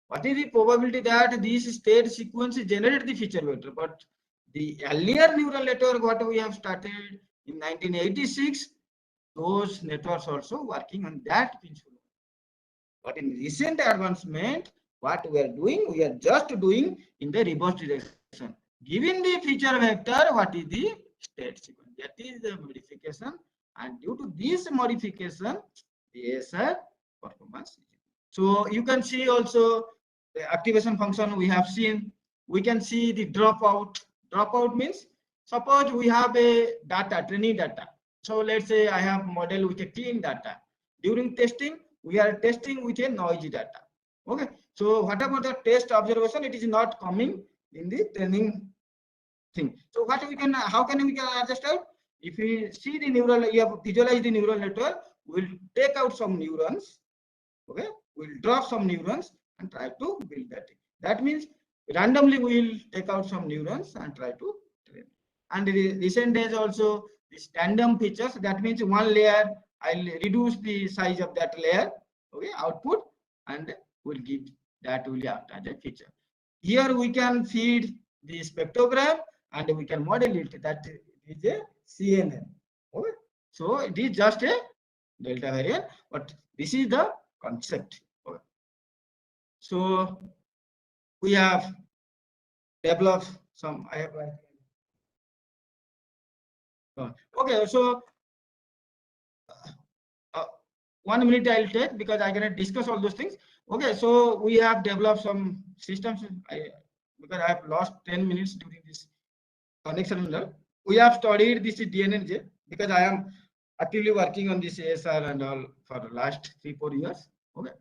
What is the probability that this state sequence generate the feature vector? But the earlier neural network, what we have started in 1986, those networks also working on that principle. But in recent advancement, what we are doing, we are just doing in the reverse direction. Given the feature vector, what is the state sequence? That is the modification, and due to this modification, the ASR performance. So you can see also the activation function we have seen. We can see the dropout. Dropout means, suppose we have a data, training data. So let's say I have model with a clean data. During testing, we are testing with a noisy data. Okay. So what about the test observation? It is not coming in the training thing. So what we can, how can we adjust out? If we see the neural, you have visualized the neural network, we'll take out some neurons. Okay, we'll drop some neurons and try to build that. That means randomly we will take out some neurons and try to train. And in the recent days also, this tandem features, that means one layer, I'll reduce the size of that layer, okay, output, and we'll give that will act as a feature. Here we can feed the spectrogram and we can model it. That is a CNN. Okay, so it is just a delta variant, but this is the concept. Okay. So we have developed some. I have okay. So 1 minute I'll take because I cannot discuss all those things. Okay, so we have developed some systems. Because I have lost 10 minutes during this connection. We have studied this DNNJ because I am actively working on this ASR and all for the last 3-4 years. Okay.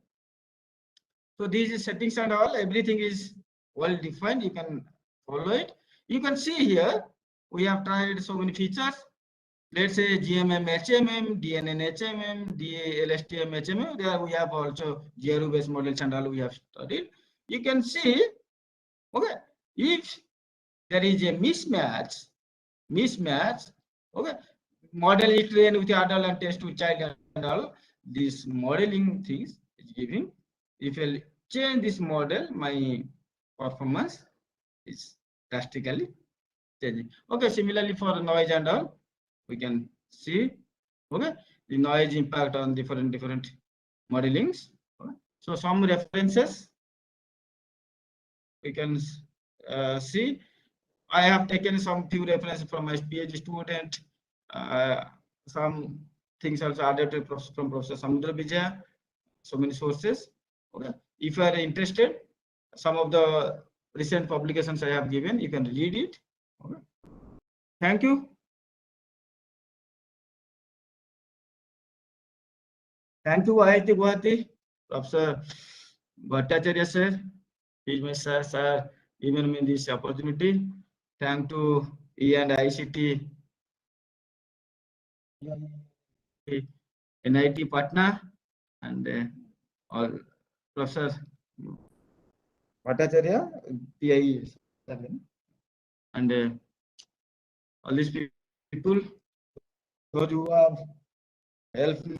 So these settings and all, everything is well defined. You can follow it. You can see here, we have tried so many features. Let's say GMM, HMM, DNN, HMM, DLSTM, HMM. There we have also GRU-based models and all we have studied. You can see, okay, if there is a mismatch, okay, model is trained with adult and test with child and all, this modeling things is giving. If I change this model, my performance is drastically changing. Okay, similarly for noise and all, we can see, okay, the noise impact on different modelings. Okay. So some references we can see. I have taken some few references from my PhD student. Some things also added from Professor Samudra Vijaya. So many sources. Okay. If you are interested, some of the recent publications I have given, you can read it. Okay. Thank you. Thank you, IIT Guwahati, Professor Bhattacharya sir. He's my sir, given me this opportunity. Thank to E and ICT NIT Patna and all Professor Bhattacharya, PI, and all these people, those who have helped me,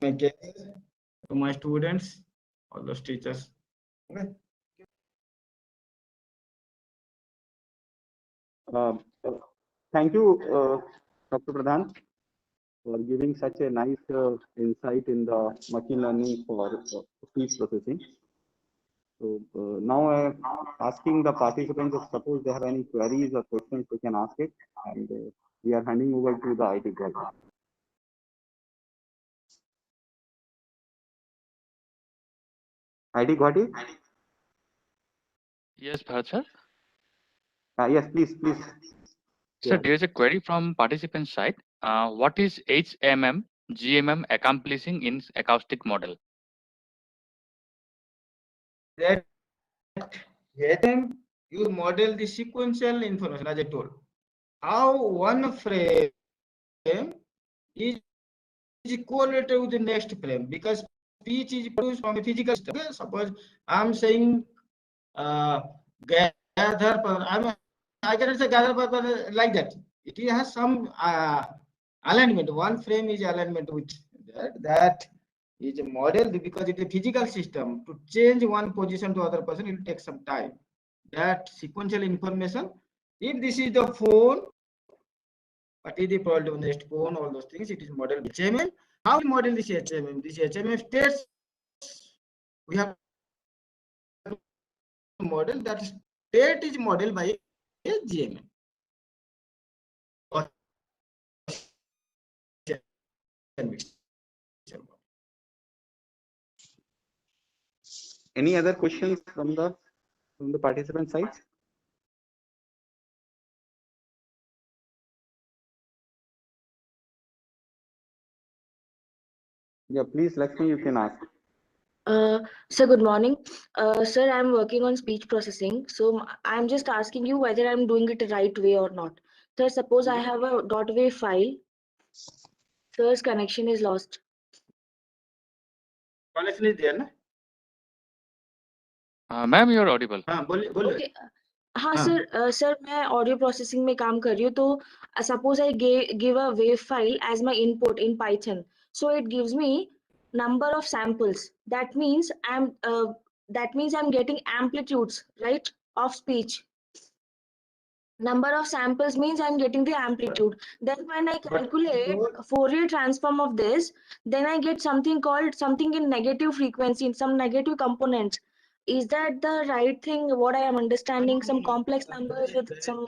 my career, to my students, all those teachers. Okay. Thank you, Dr. Pradhan, for giving such a nice insight in the machine learning for speech processing. So now I'm asking the participants if suppose they have any queries or questions, they can ask it, and we are handing over to the IIT Guwahati. IIT Guwahati? Yes, Bharat sir. Yes, please. Sir, Yeah. there is a query from participant side. What is HMM, GMM accomplishing in acoustic model? That then you model the sequential information, as I told. How one frame is correlated with the next frame, because speech is produced from a physical system. Okay, suppose I'm saying gather, I cannot say gather like that. It has some alignment. One frame is alignment with that. That is a model because it's a physical system. To change one position to other person, it will take some time. That sequential information, if this is the phone, what is the problem next phone, all those things, it is model HMM. How we model this HMM? This HMM states we have model, that state is modeled by a GMM. Any other questions from the participant side? Yeah, please, Lakshmi, you can ask. Sir, good morning. Sir, I'm working on speech processing. So I'm just asking you whether I'm doing it the right way or not. Sir, suppose I have a .wav file. Sir's connection is lost. Connection is there, na? Ma'am, you are audible. बोलिए. Okay. हाँ हाँ. Sir, sir मैं audio processing में काम कर रही हूँ, तो suppose I give a wave file as my input in Python, so it gives me number of samples. That means I'm getting amplitudes, right, of speech. Number of samples means I'm getting the amplitude. Then when I calculate Fourier transform of this, then I get something called something in negative frequency, in some negative components. Is that the right thing? What I am understanding, some complex numbers with some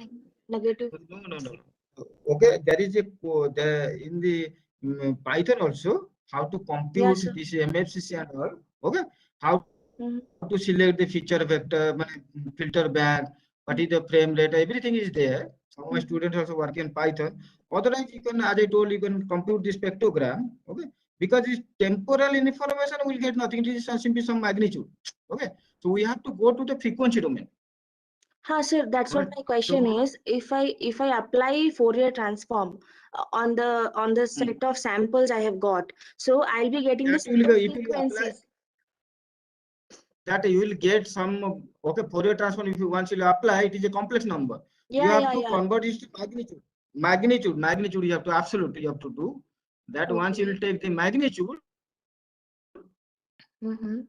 negative. No. Okay, there is a in the Python also how to compute Yes, this MFCC and all. Okay, how Mhm. to select the feature vector, filter bank, what is the frame rate, everything is there. Some of my students also work in Python. Otherwise, you can, as I told, you can compute the spectrogram. Okay, because this temporal information will get nothing. It is simply some magnitude. Okay, so we have to go to the frequency domain. Ha, sir, that's what Right. my question So- is. If I apply Fourier transform on the set of samples I have got, so I'll be getting the That will set go, of if you apply frequencies. that, you will get some, okay, Fourier transform. If you once you apply, it is a complex number. You Yeah, have yeah, to yeah. convert it to magnitude. You have to absolutely you have to do that. Once you Okay. will take the magnitude, Mm-hmm.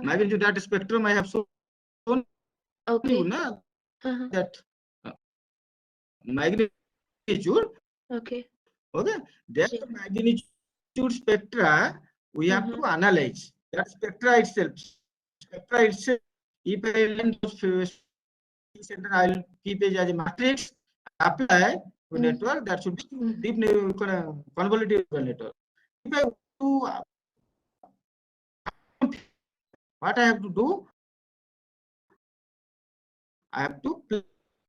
magnitude, that spectrum I have shown you Okay. na, Uh-huh. that magnitude. Okay. Okay, that Yeah. magnitude spectra we have to Mhm. analyze. That spectra itself, if I learn those center, I'll keep it as a matrix, apply to network. That should be deep convoluted neural network. If I do, what I have to do, I have to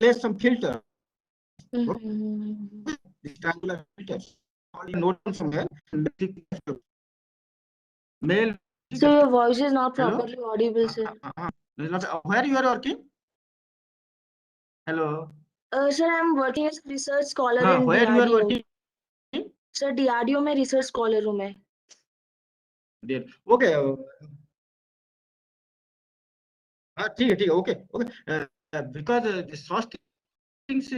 place some filter, Mhm. these triangular filters. Note them somewhere. Mail. So your voice is not Hello? properly audible, sir. Where you are working? Hello. Sir, I'm working as a research scholar in Where you are DRDO. working? Sir, DRDO में research scholar हूँ मैं. There. Okay. ठीक है. Okay. Because the first things,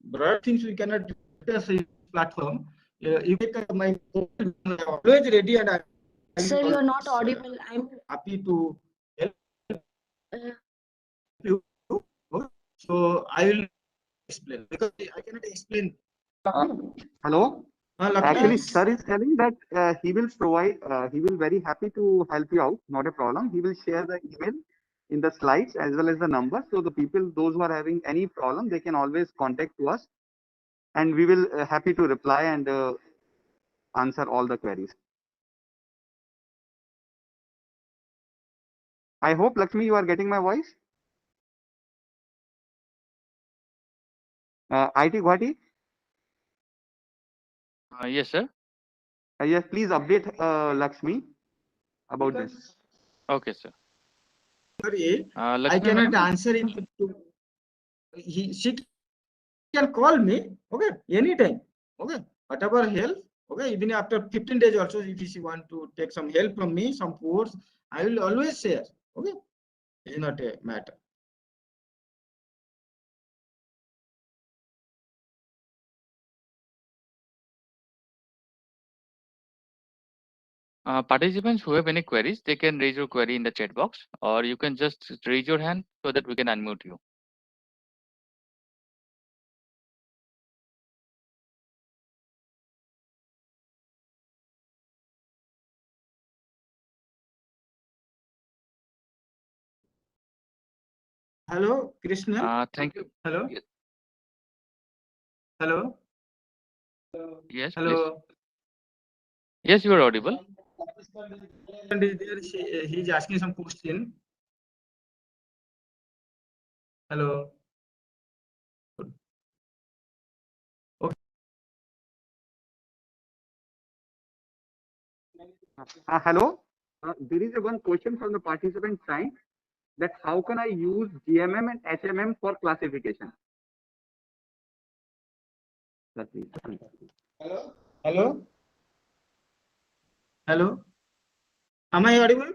broad things we cannot discuss in platform. You take my always ready, and I Sir, will you're not always, audible. I'm. happy to help Uh, you. Okay. So I will explain, because I cannot explain. Hello. Lakshmi. Actually, Yes. sir is telling that he will provide, he will very happy to help you out. Not a problem. He will share the email in the slides as well as the number. So the people, those who are having any problem, they can always contact to us, and we will happy to reply and answer all the queries. I hope, Lakshmi, you are getting my voice. IIT Guwahati. Yes, sir. Yes, please update Lakshmi about this. Okay, sir. Sorry, I Lakshmi cannot madam? answer him. She can call me, okay, anytime, okay, whatever help, okay, even after 15 days also, if she want to take some help from me, some course, I will always share, okay, it's not a matter. Participants who have any queries, they can raise your query in the chat box, or you can just raise your hand so that we can unmute you. Hello, Krishna. Thank you. Hello. Yes. Hello. Yes, please. Hello. Yes, you are audible. And is there, he's asking some question. Hello. Hello. There is one question from the participant side, that how can I use GMM and HMM for classification? Sir, please. Hello. Hello. Hello. Am I audible?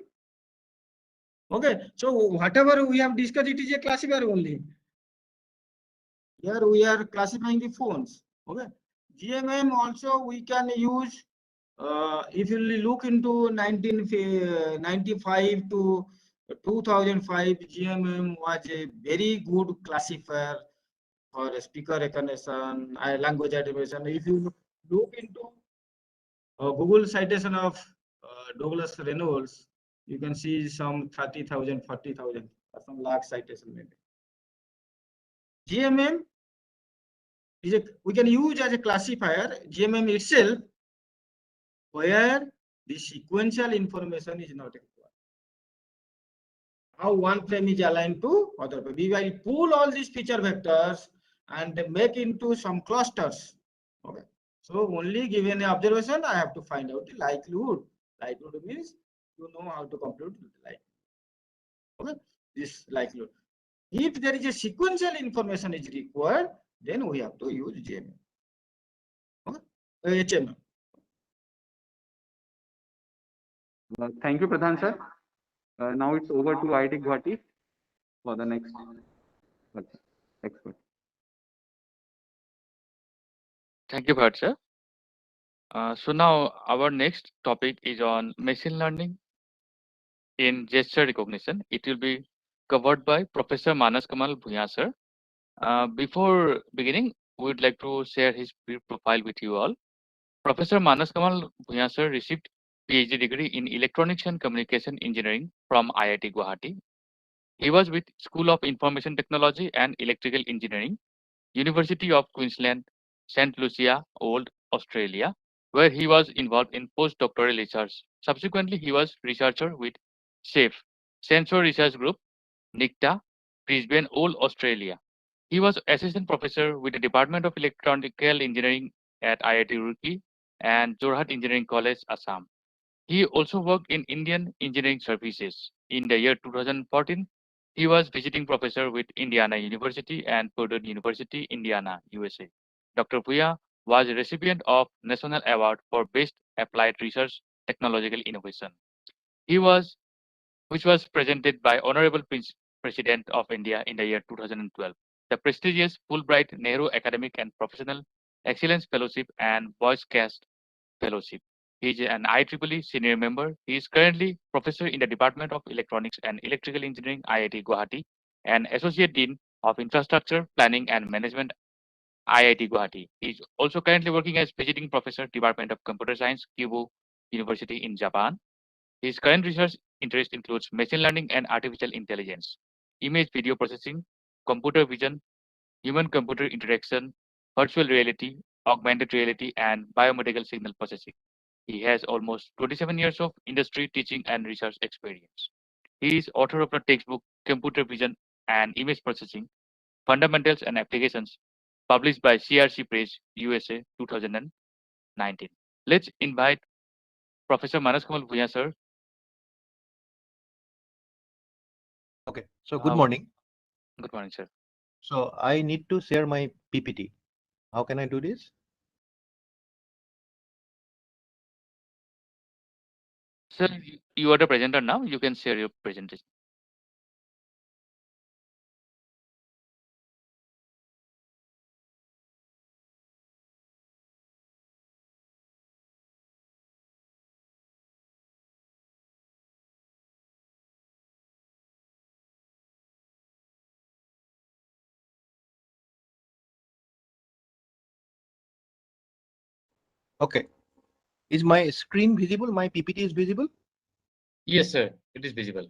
Okay. So whatever we have discussed, it is a classifier only. Here we are classifying the phones. Okay. GMM also we can use. If you look into 1995 to 2005, GMM was a very good classifier for speaker recognition, language identification. If you look into Google citation of Douglas Reynolds, you can see some 30,000, 40,000, or some lakh citation maybe. GMM is we can use as a classifier, GMM itself, where the sequential information is not required. How one frame is aligned to other frame. We will pull all these feature vectors and make into some clusters. Okay. So only given an observation, I have to find out the likelihood. Likelihood means you know how to compute the likelihood. Okay. This likelihood. If there is a sequential information is required, then we have to use GMM. Okay. HMM. Thank you, Pradhan sir. Now it's over to IIT Guwahati for the next expert. Thank you, Bharat sir. So now our next topic is on machine learning in gesture recognition. It will be covered by Professor Manas Kamal Bhuya sir. Before beginning, we would like to share his brief profile with you all. Professor Manas Kamal Bhuya sir received PhD degree in Electronics and Communication Engineering from IIT Guwahati. He was with School of Information Technology and Electrical Engineering, University of Queensland, St. Lucia, Old Australia, where he was involved in postdoctoral research. Subsequently, he was researcher with SAFE, Sensor Research Group, NICTA, Brisbane, Old Australia. He was assistant professor with the Department of Electrical Engineering at IIT Roorkee and Jorhat Engineering College, Assam. He also worked in Indian Engineering Services. In the year 2014, he was visiting professor with Indiana University and Purdue University, Indiana, USA. Dr. Bhuya was a recipient of National Award for Best Applied Research Technological Innovation. He was, which was presented by Honorable President of India in the year 2012. The prestigious Fulbright Nehru Academic and Professional Excellence Fellowship and Voice Cast Fellowship. He is an IEEE senior member. He is currently professor in the Department of Electronics and Electrical Engineering, IIT Guwahati, and associate dean of Infrastructure Planning and Management, IIT Guwahati. He is also currently working as visiting professor, Department of Computer Science, Kyoto University in Japan. His current research interest includes machine learning and artificial intelligence, image video processing, computer vision, human-computer interaction, virtual reality, augmented reality, and biomedical signal processing. He has almost 27 years of industry teaching and research experience. He is author of the textbook Computer Vision and Image Processing, Fundamentals and Applications, published by CRC Press, USA, 2019. Let's invite Professor Manas Kamal Bhuya, sir. Okay, so good Uh, morning. Good morning, sir. So I need to share my PPT. How can I do this? Sir, you are the presenter now. You can share your presentation. Okay, is my screen visible? My PPT is visible? Yes, sir. It is visible.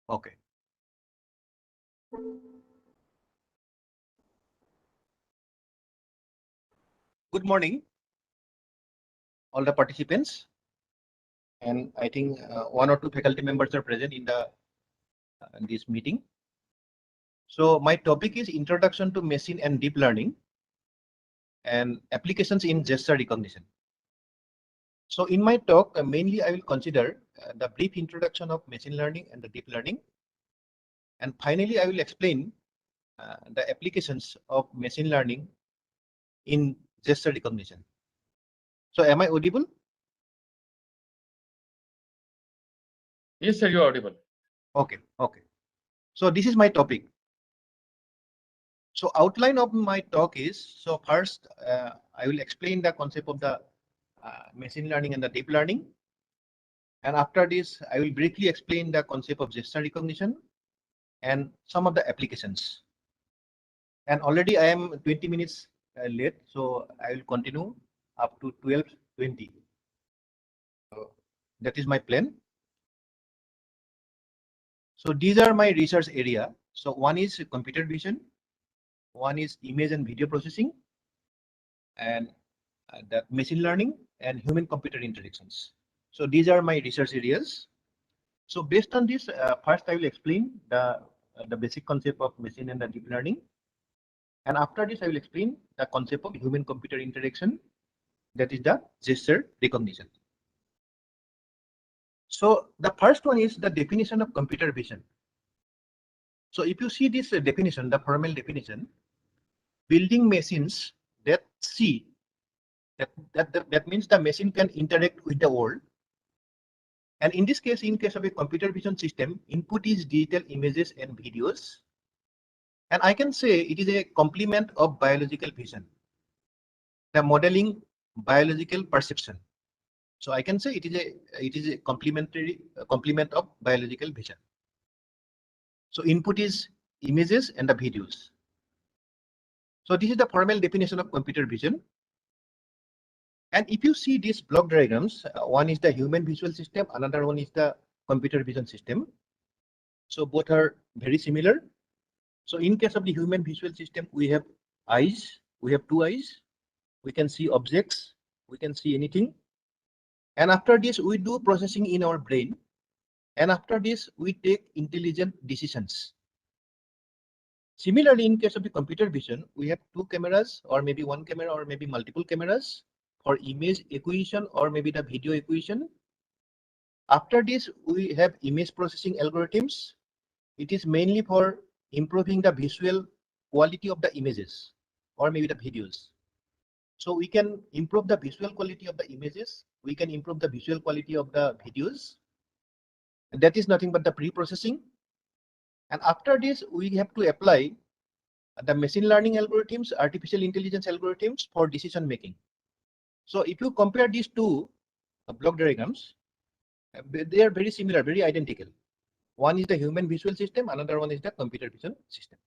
Okay. Good morning, all the participants. And I think one or two faculty members are present in this meeting. So my topic is Introduction to Machine and Deep Learning and Applications in Gesture Recognition. So in my talk, mainly I will consider the brief introduction of machine learning and the deep learning. And finally, I will explain the applications of machine learning in gesture recognition. So am I audible? Yes, sir. You are audible. Okay, okay. So this is my topic. So outline of my talk is, so first I will explain the concept of the machine learning and the deep learning. And after this, I will briefly explain the concept of gesture recognition and some of the applications. And already I am 20 minutes late, so I will continue up to 12:20. So that is my plan. So these are my research area. So one is computer vision, one is image and video processing, and the machine learning and human computer interactions. So these are my research areas. So based on this, first I will explain the basic concept of machine and the deep learning. And after this, I will explain the concept of human-computer interaction, that is the gesture recognition. So the first one is the definition of computer vision. So if you see this definition, the formal definition, building machines that see, that means the machine can interact with the world. And in this case, in case of a computer vision system, input is digital images and videos. And I can say it is a complement of biological vision, the modeling biological perception. So I can say it is a complement of biological vision. So input is images and the videos. So this is the formal definition of computer vision. And if you see these block diagrams, one is the human visual system, another one is the computer vision system. So both are very similar. So in case of the human visual system, we have eyes, we have two eyes, we can see objects, we can see anything. And after this, we do processing in our brain. And after this, we take intelligent decisions. Similarly, in case of the computer vision, we have two cameras or maybe one camera or maybe multiple cameras for image acquisition or maybe the video acquisition. After this, we have image processing algorithms. It is mainly for improving the visual quality of the images or maybe the videos. So we can improve the visual quality of the images. We can improve the visual quality of the videos. And that is nothing but the pre-processing. And after this, we have to apply the machine learning algorithms, artificial intelligence algorithms for decision making. So if you compare these two block diagrams, they are very similar, very identical. One is the human visual system, another one is the computer vision system.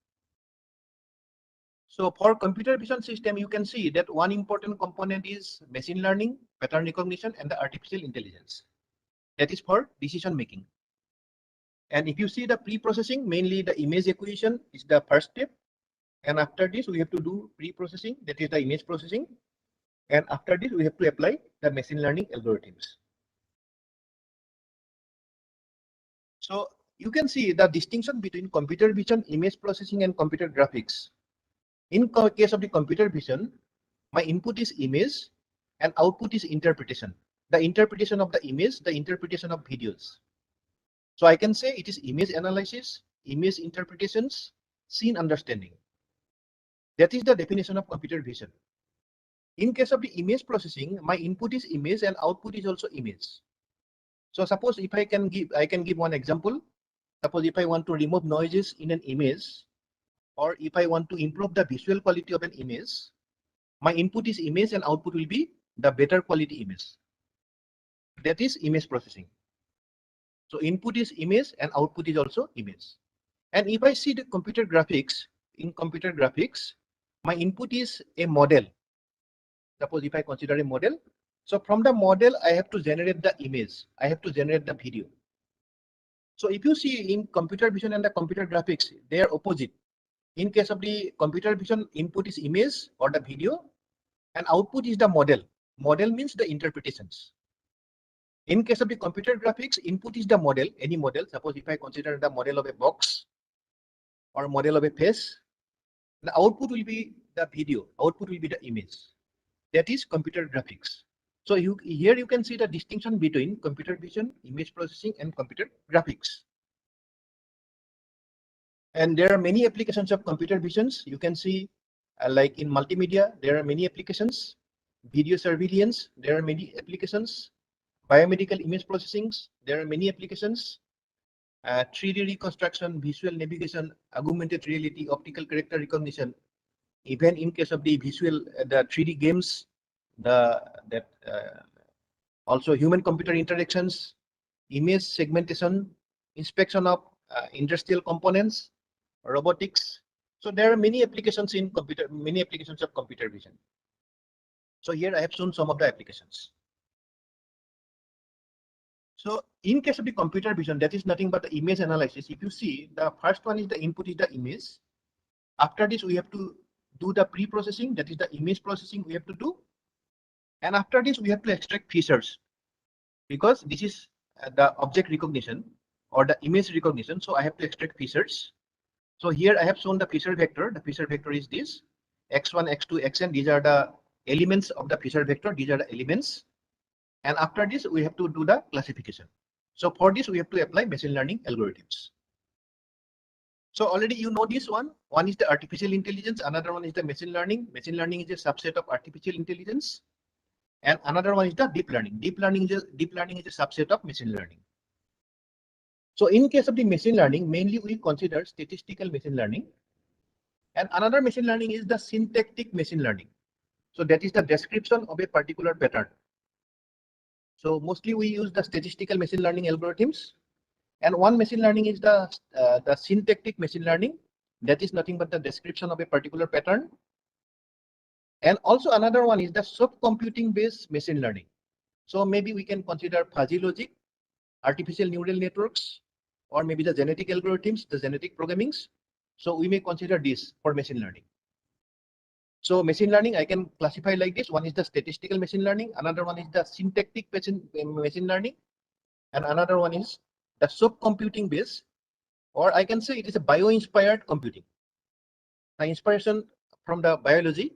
So for computer vision system, you can see that one important component is machine learning, pattern recognition, and the artificial intelligence. That is for decision making. And if you see the pre-processing, mainly the image acquisition is the first step. And after this, we have to do pre-processing, that is the image processing. And after this, we have to apply the machine learning algorithms. So you can see the distinction between computer vision, image processing, and computer graphics. In case of the computer vision, my input is image and output is interpretation. The interpretation of the image, the interpretation of videos. So I can say it is image analysis, image interpretations, scene understanding. That is the definition of computer vision. In case of the image processing, my input is image and output is also image. So suppose if I can give one example. Suppose if I want to remove noises in an image, or if I want to improve the visual quality of an image, my input is image and output will be the better quality image. That is image processing. So input is image and output is also image. And if I see the computer graphics, in computer graphics, my input is a model. Suppose if I consider a model, so from the model, I have to generate the image. I have to generate the video. So if you see in computer vision and the computer graphics, they are opposite. In case of the computer vision, input is image or the video, and output is the model. Model means the interpretations. In case of the computer graphics, input is the model, any model. Suppose if I consider the model of a box or model of a face, the output will be the video, output will be the image. That is computer graphics. So here you can see the distinction between computer vision, image processing, and computer graphics. And there are many applications of computer visions. You can see like in multimedia, there are many applications. Video surveillance, there are many applications. Biomedical image processing, there are many applications. 3D reconstruction, visual navigation, augmented reality, optical character recognition. Even in case of the visual, the 3D games, also human-computer interactions, image segmentation, inspection of industrial components, robotics. So there are many applications in computer, many applications of computer vision. So here I have shown some of the applications. So in case of the computer vision, that is nothing but the image analysis. If you see, the first one is the input is the image. After this, we have to do the pre-processing, that is the image processing we have to do. And after this, we have to extract features, because this is the object recognition or the image recognition. So I have to extract features. So here I have shown the Fisher vector. The Fisher vector is this: x1, x2, xn. These are the elements of the Fisher vector. These are the elements. And after this, we have to do the classification. So for this, we have to apply machine learning algorithms. So already you know this one. One is the artificial intelligence. Another one is the machine learning. Machine learning is a subset of artificial intelligence. And another one is the deep learning. Deep learning is a subset of machine learning. So in case of the machine learning, mainly we consider statistical machine learning. And another machine learning is the syntactic machine learning. So that is the description of a particular pattern. So mostly we use the statistical machine learning algorithms. And one machine learning is the syntactic machine learning. That is nothing but the description of a particular pattern. And also another one is the subcomputing based machine learning. So maybe we can consider fuzzy logic, artificial neural networks, or maybe the genetic algorithms, the genetic programmings. So we may consider this for machine learning. So machine learning, I can classify like this. One is the statistical machine learning. Another one is the syntactic machine learning. And another one is the subcomputing based, or I can say it is a bio-inspired computing. The inspiration from the biology.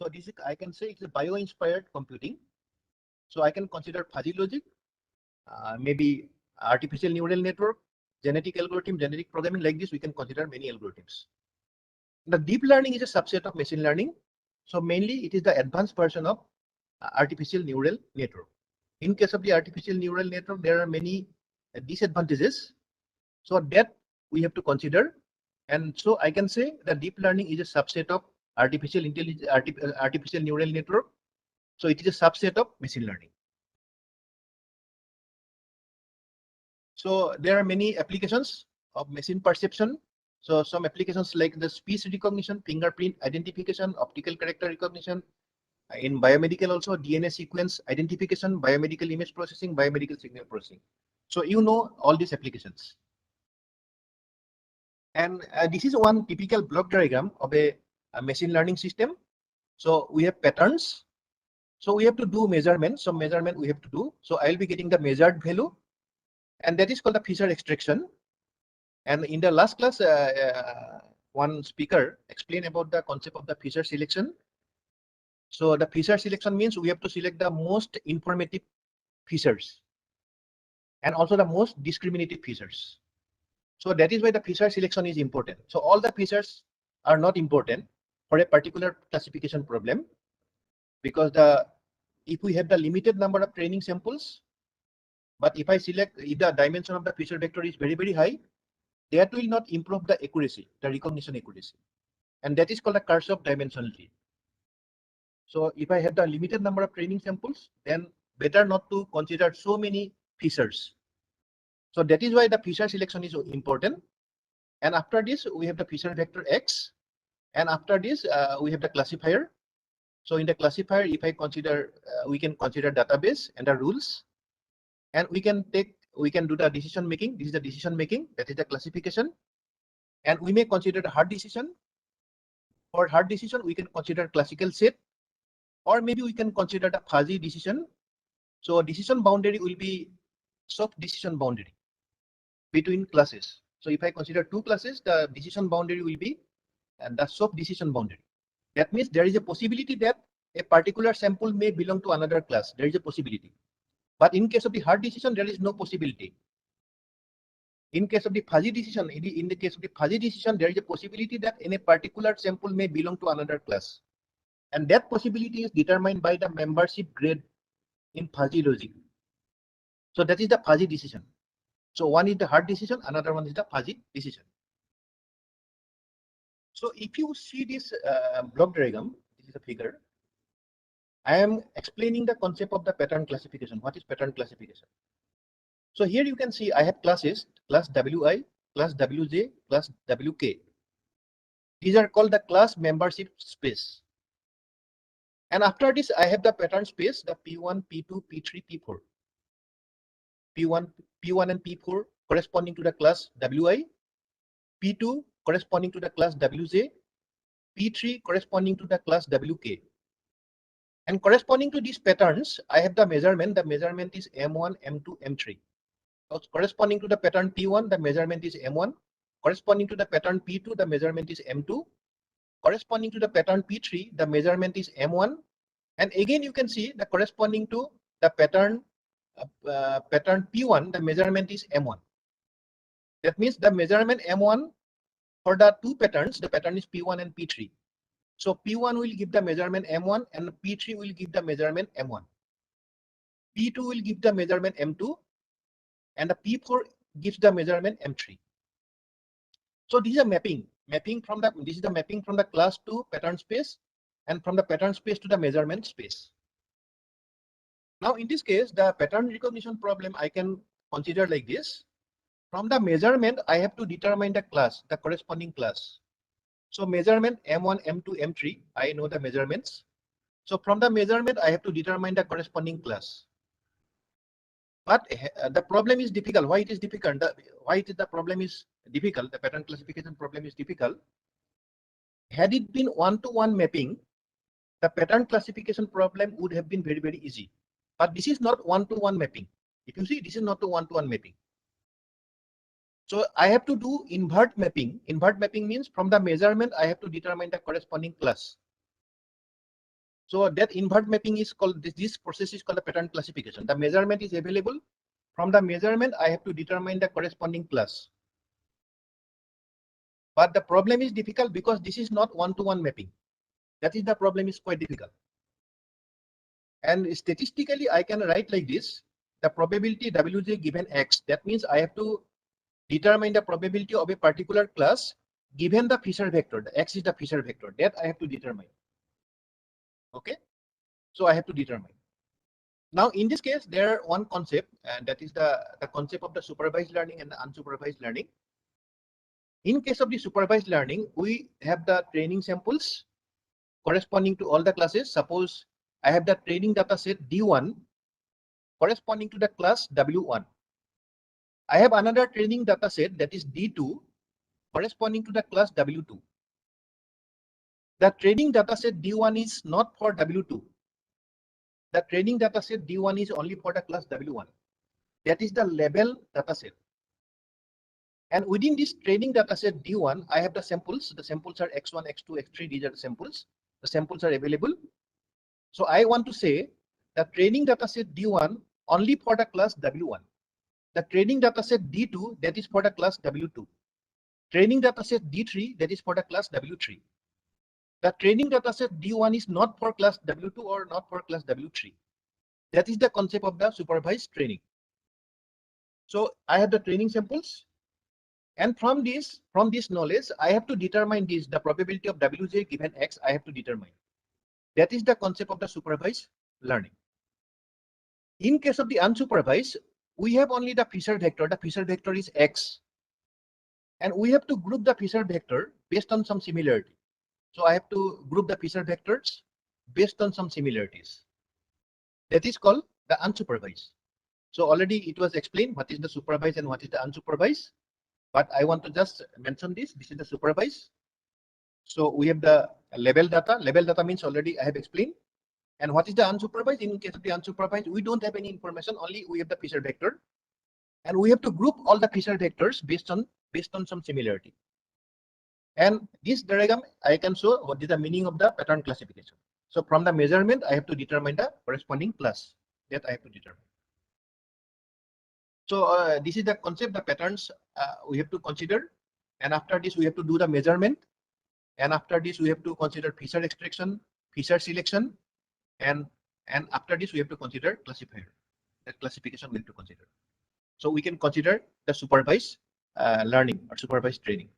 So this is, I can say it's a bio-inspired computing. So I can consider fuzzy logic, maybe artificial neural network, genetic algorithm, genetic programming. Like this, we can consider many algorithms. The deep learning is a subset of machine learning. So mainly it is the advanced version of artificial neural network. In case of the artificial neural network, there are many disadvantages. So that we have to consider. And so I can say that deep learning is a subset of artificial intelligence, artificial neural network. So it is a subset of machine learning. So there are many applications of machine perception. So some applications like the speech recognition, fingerprint identification, optical character recognition, in biomedical also DNA sequence identification, biomedical image processing, biomedical signal processing. So you know all these applications. And this is one typical block diagram of a machine learning system. So we have patterns. So we have to do measurement. Some measurement we have to do. So I'll be getting the measured value, and that is called the Fisher extraction. And in the last class, one speaker explained about the concept of the Fisher selection. So the Fisher selection means we have to select the most informative features and also the most discriminative features. So that is why the Fisher selection is important. So all the features are not important for a particular classification problem, because if we have the limited number of training samples, but if I select, if the dimension of the Fisher vector is very, very high, that will not improve the accuracy, the recognition accuracy. And that is called a curse of dimensionality. So if I have the limited number of training samples, then better not to consider so many features. So that is why the Fisher selection is important. And after this, we have the Fisher vector X. And after this, we have the classifier. So in the classifier, if I consider, we can consider database and the rules. And we can do the decision making. This is the decision making, that is the classification. And we may consider the hard decision. For hard decision, we can consider classical set, or maybe we can consider the fuzzy decision. So decision boundary will be soft decision boundary between classes. So if I consider two classes, the decision boundary will be the soft decision boundary. That means there is a possibility that a particular sample may belong to another class. There is a possibility. But in case of the hard decision, there is no possibility. In case of the fuzzy decision, in the case of the fuzzy decision, there is a possibility that in a particular sample may belong to another class. And that possibility is determined by the membership grade in fuzzy logic. So that is the fuzzy decision. So one is the hard decision, another one is the fuzzy decision. So if you see this block diagram, this is a figure. I am explaining the concept of the pattern classification. What is pattern classification? So here you can see I have classes, class Wi, class Wj, class Wk. These are called the class membership space. And after this, I have the pattern space, the P1, P2, P3, P4. P1 and P4 corresponding to the class Wi, P2 corresponding to the class Wj, P3 corresponding to the class Wk. And corresponding to these patterns, I have the measurement. The measurement is M1, M2, M3. So corresponding to the pattern P1, the measurement is M1. Corresponding to the pattern P2, the measurement is M2. Corresponding to the pattern P3, the measurement is M1. And again, you can see the corresponding to the pattern P1, the measurement is M1. That means the measurement M1 for the two patterns, the pattern is P1 and P3. So P1 will give the measurement M1 and P3 will give the measurement M1. P2 will give the measurement M2 and the P4 gives the measurement M3. So this is a mapping from the, this is the mapping from the class to pattern space and from the pattern space to the measurement space. Now in this case, the pattern recognition problem I can consider like this. From the measurement, I have to determine the class, the corresponding class. So measurement M1, M2, M3, I know the measurements. So from the measurement, I have to determine the corresponding class. But the problem is difficult. Why it is difficult? The problem is difficult? The pattern classification problem is difficult. Had it been one-to-one mapping, the pattern classification problem would have been very, very easy. But this is not one-to-one mapping. If you see, this is not a one-to-one mapping. So I have to do invert mapping. Invert mapping means from the measurement, I have to determine the corresponding class. So that invert mapping is called, this process is called a pattern classification. The measurement is available. From the measurement, I have to determine the corresponding class. But the problem is difficult because this is not one-to-one mapping. That is the problem is quite difficult. And statistically, I can write like this, the probability Wj given X. That means I have to determine the probability of a particular class given the Fisher vector. The X is the Fisher vector that I have to determine. Okay, so I have to determine. Now in this case, there are one concept, and that is the concept of the supervised learning and the unsupervised learning. In case of the supervised learning, we have the training samples corresponding to all the classes. Suppose I have the training data set D1 corresponding to the class W1. I have another training data set that is D2 corresponding to the class W2. The training data set D1 is not for W2. The training data set D1 is only for the class W1. That is the label data set. And within this training data set D1, I have the samples. The samples are X1, X2, X3. These are the samples. The samples are available. So I want to say the training data set D1 only for the class W1. The training data set D2, that is for the class W2. Training data set D3, that is for the class W3. The training data set D1 is not for class W2 or not for class W3. That is the concept of the supervised training. So I have the training samples. And from this knowledge, I have to determine this, the probability of Wj given X, I have to determine. That is the concept of the supervised learning. In case of the unsupervised, we have only the Fisher vector. The Fisher vector is X. And we have to group the Fisher vector based on some similarity. So I have to group the Fisher vectors based on some similarities. That is called the unsupervised. So already it was explained what is the supervised and what is the unsupervised. But I want to just mention this. This is the supervised. So we have the label data. Label data means already I have explained. And what is the unsupervised? In case of the unsupervised, we don't have any information. Only we have the Fisher vector. And we have to group all the Fisher vectors based on some similarity. And this diagram, I can show what is the meaning of the pattern classification. So from the measurement, I have to determine the corresponding class that I have to determine. So this is the concept, the patterns we have to consider. And after this, we have to do the measurement. And after this, we have to consider Fisher extraction, Fisher selection. And after this, we have to consider classifier. That classification we have to consider. So we can consider the supervised learning or supervised training.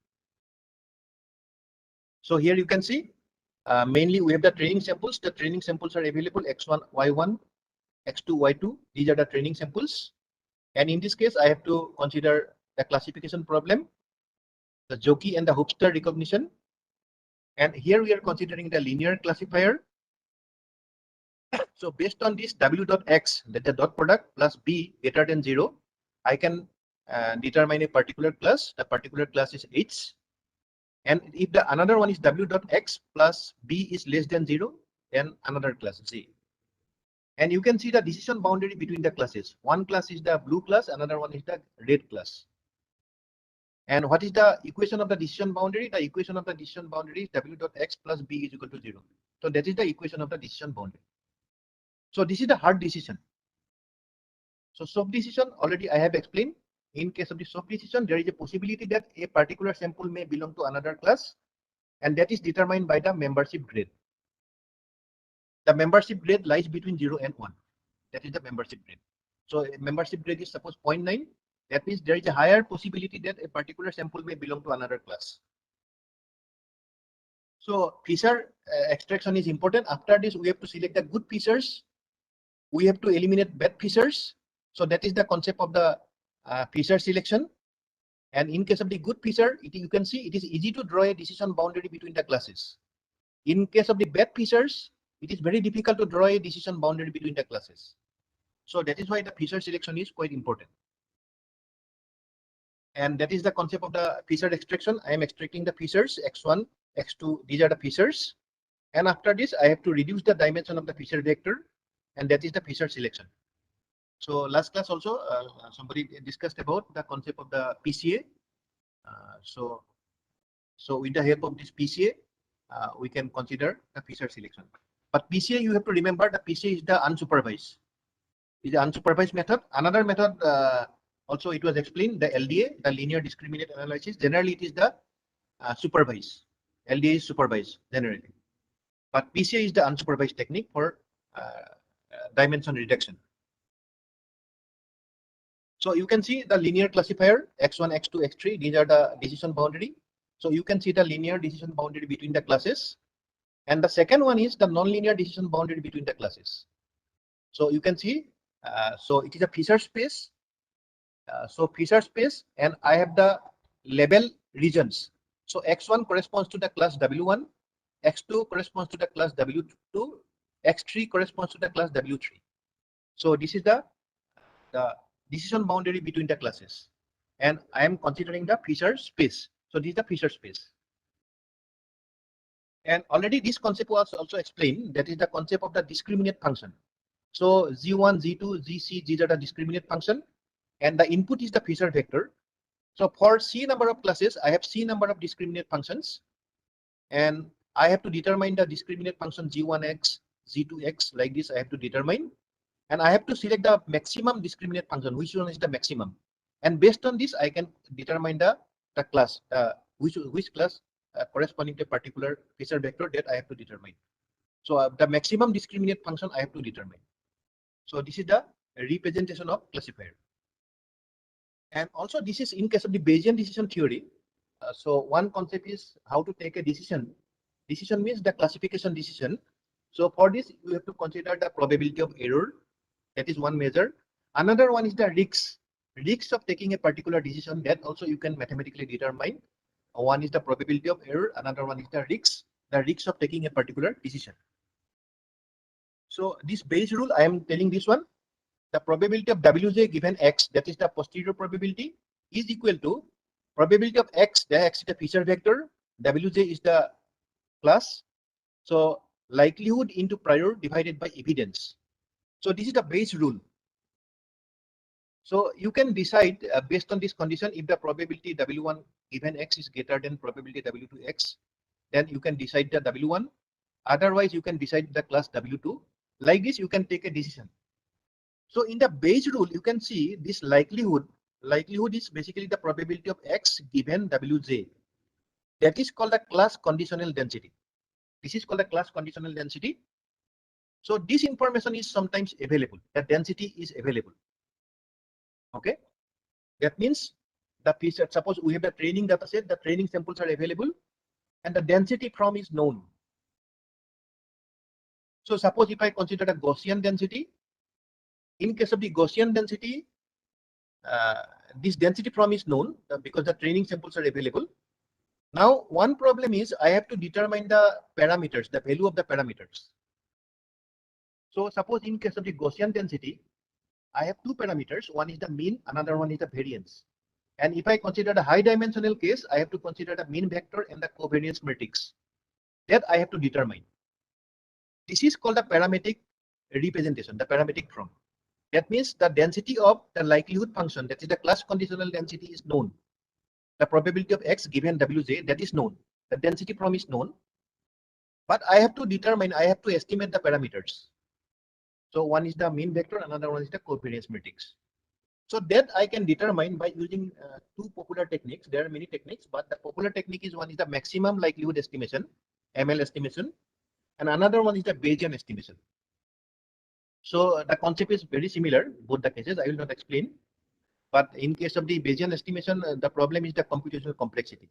So here you can see, mainly we have the training samples. The training samples are available X1, Y1, X2, Y2. These are the training samples. And in this case, I have to consider the classification problem, the jockey and the hoopster recognition. And here we are considering the linear classifier. So based on this W dot X, that the dot product plus B greater than 0, I can determine a particular class. The particular class is H. And if the another one is W dot X plus B is less than 0, then another class Z. And you can see the decision boundary between the classes. One class is the blue class, another one is the red class. And what is the equation of the decision boundary? The equation of the decision boundary is w dot x plus b is equal to 0. So that is the equation of the decision boundary. So this is the hard decision. So soft decision already I have explained. In case of the soft decision, there is a possibility that a particular sample may belong to another class, and that is determined by the membership grade. The membership grade lies between 0 and 1. That is the membership grade. So membership grade is suppose 0.9. That means there is a higher possibility that a particular sample may belong to another class. So feature extraction is important. After this, we have to select the good features. We have to eliminate bad features. So that is the concept of the feature selection. And in case of the good feature, you can see it is easy to draw a decision boundary between the classes. In case of the bad features, it is very difficult to draw a decision boundary between the classes. So that is why the feature selection is quite important. And that is the concept of the feature extraction. I am extracting the features x1, x2, these are the features. And after this, I have to reduce the dimension of the feature vector, and that is the feature selection. So last class also, somebody discussed about the concept of the PCA. So with the help of this PCA, we can consider the feature selection. But PCA, you have to remember that PCA is the unsupervised. Is the unsupervised method. Another method also it was explained, the LDA, the linear discriminant analysis. Generally, it is the supervised. LDA is supervised generally, but PCA is the unsupervised technique for dimension reduction. So you can see the linear classifier x1, x2, x3. These are the decision boundary. So you can see the linear decision boundary between the classes. And the second one is the non-linear decision boundary between the classes. So you can see, so it is a feature space. So feature space, and I have the label regions. So x1 corresponds to the class w1, x2 corresponds to the class w2, x3 corresponds to the class w3. So this is the decision boundary between the classes, and I am considering the feature space. So this is the feature space. And already this concept was also explained. That is the concept of the discriminant function. So z1, z2, zc, these are the discriminant function, and the input is the feature vector. So for C number of classes, I have C number of discriminant functions, and I have to determine the discriminant function g1x, z2x, like this I have to determine. And I have to select the maximum discriminant function, which one is the maximum. And based on this, I can determine the class, which class corresponding to a particular feature vector that I have to determine. So the maximum discriminant function I have to determine. So this is the representation of classifier. And also this is in case of the Bayesian decision theory. So one concept is how to take a decision. Decision means the classification decision. So for this, you have to consider the probability of error. That is one measure. Another one is the risks. Risks of taking a particular decision, that also you can mathematically determine. One is the probability of error. Another one is the risks of taking a particular decision. So this Bayes rule, I am telling this one. The probability of Wj given x, that is the posterior probability, is equal to probability of x, the x is the feature vector, Wj is the class. So likelihood into prior divided by evidence. So this is the Bayes rule. So you can decide based on this condition, if the probability W1 given x is greater than probability W2 x, then you can decide the W1. Otherwise, you can decide the class W2. Like this, you can take a decision. So in the Bayes rule, you can see this likelihood. Likelihood is basically the probability of x given Wj. That is called the class conditional density. This is called the class conditional density. So this information is sometimes available. The density is available. Okay. That means the feature, suppose we have the training data set, the training samples are available, and the density from is known. So suppose if I consider the Gaussian density, in case of the Gaussian density, this density from is known because the training samples are available. Now, one problem is I have to determine the parameters, the value of the parameters. So suppose in case of the Gaussian density, I have two parameters. One is the mean, another one is the variance. And if I consider the high dimensional case, I have to consider the mean vector and the covariance matrix that I have to determine. This is called the parametric representation, the parametric form. That means the density of the likelihood function, that is the class conditional density, is known. the probability of X given Wj, that is known. The density from is known. But I have to determine, I have to estimate the parameters. So one is the mean vector, another one is the covariance matrix. So that I can determine by using two popular techniques. There are many techniques, but the popular technique is one is the maximum likelihood estimation, ML estimation, and another one is the Bayesian estimation. So the concept is very similar, both the cases. I will not explain. But in case of the Bayesian estimation, the problem is the computational complexity.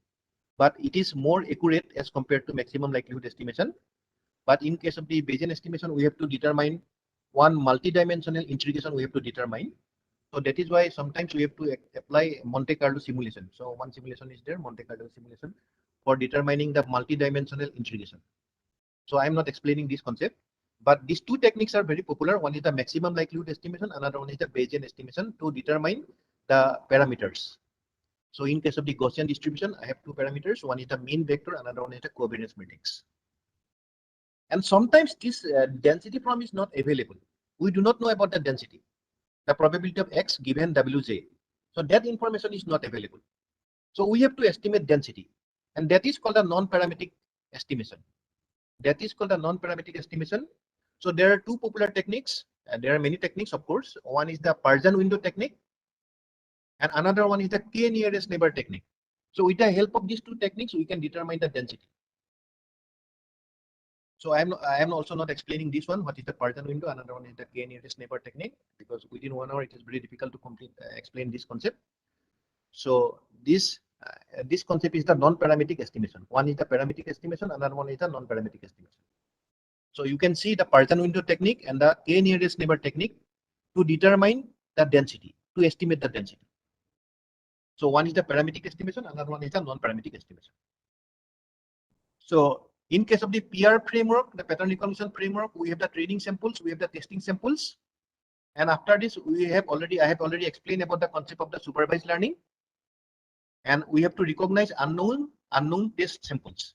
But it is more accurate as compared to maximum likelihood estimation. But in case of the Bayesian estimation, we have to determine one multidimensional integration we have to determine. So that is why sometimes we have to apply Monte Carlo simulation. So one simulation is there, Monte Carlo simulation, for determining the multidimensional integration. So I am not explaining this concept, but these two techniques are very popular. One is the maximum likelihood estimation, another one is the Bayesian estimation to determine the parameters. So in case of the Gaussian distribution, I have two parameters. One is the mean vector, another one is the covariance matrix. And sometimes this density from is not available. We do not know about the density, the probability of X given Wj. So that information is not available. So we have to estimate density, and that is called a non-parametric estimation. That is called a non-parametric estimation. So there are two popular techniques, and there are many techniques, of course. One is the Parjan window technique, and another one is the K nearest neighbor technique. So with the help of these two techniques, we can determine the density. So I am also not explaining this one, what is the Parjan window, another one is the K nearest neighbor technique, because within 1 hour it is very difficult to explain this concept. So this concept is the non-parametric estimation. One is the parametric estimation, another one is the non-parametric estimation. So you can see the Parjan window technique and the K nearest neighbor technique to determine the density, to estimate the density. So one is the parametric estimation, another one is the non-parametric estimation. So in case of the PR framework, the pattern recognition framework, we have the training samples, we have the testing samples. And after this, I have already explained about the concept of the supervised learning. And we have to recognize unknown test samples.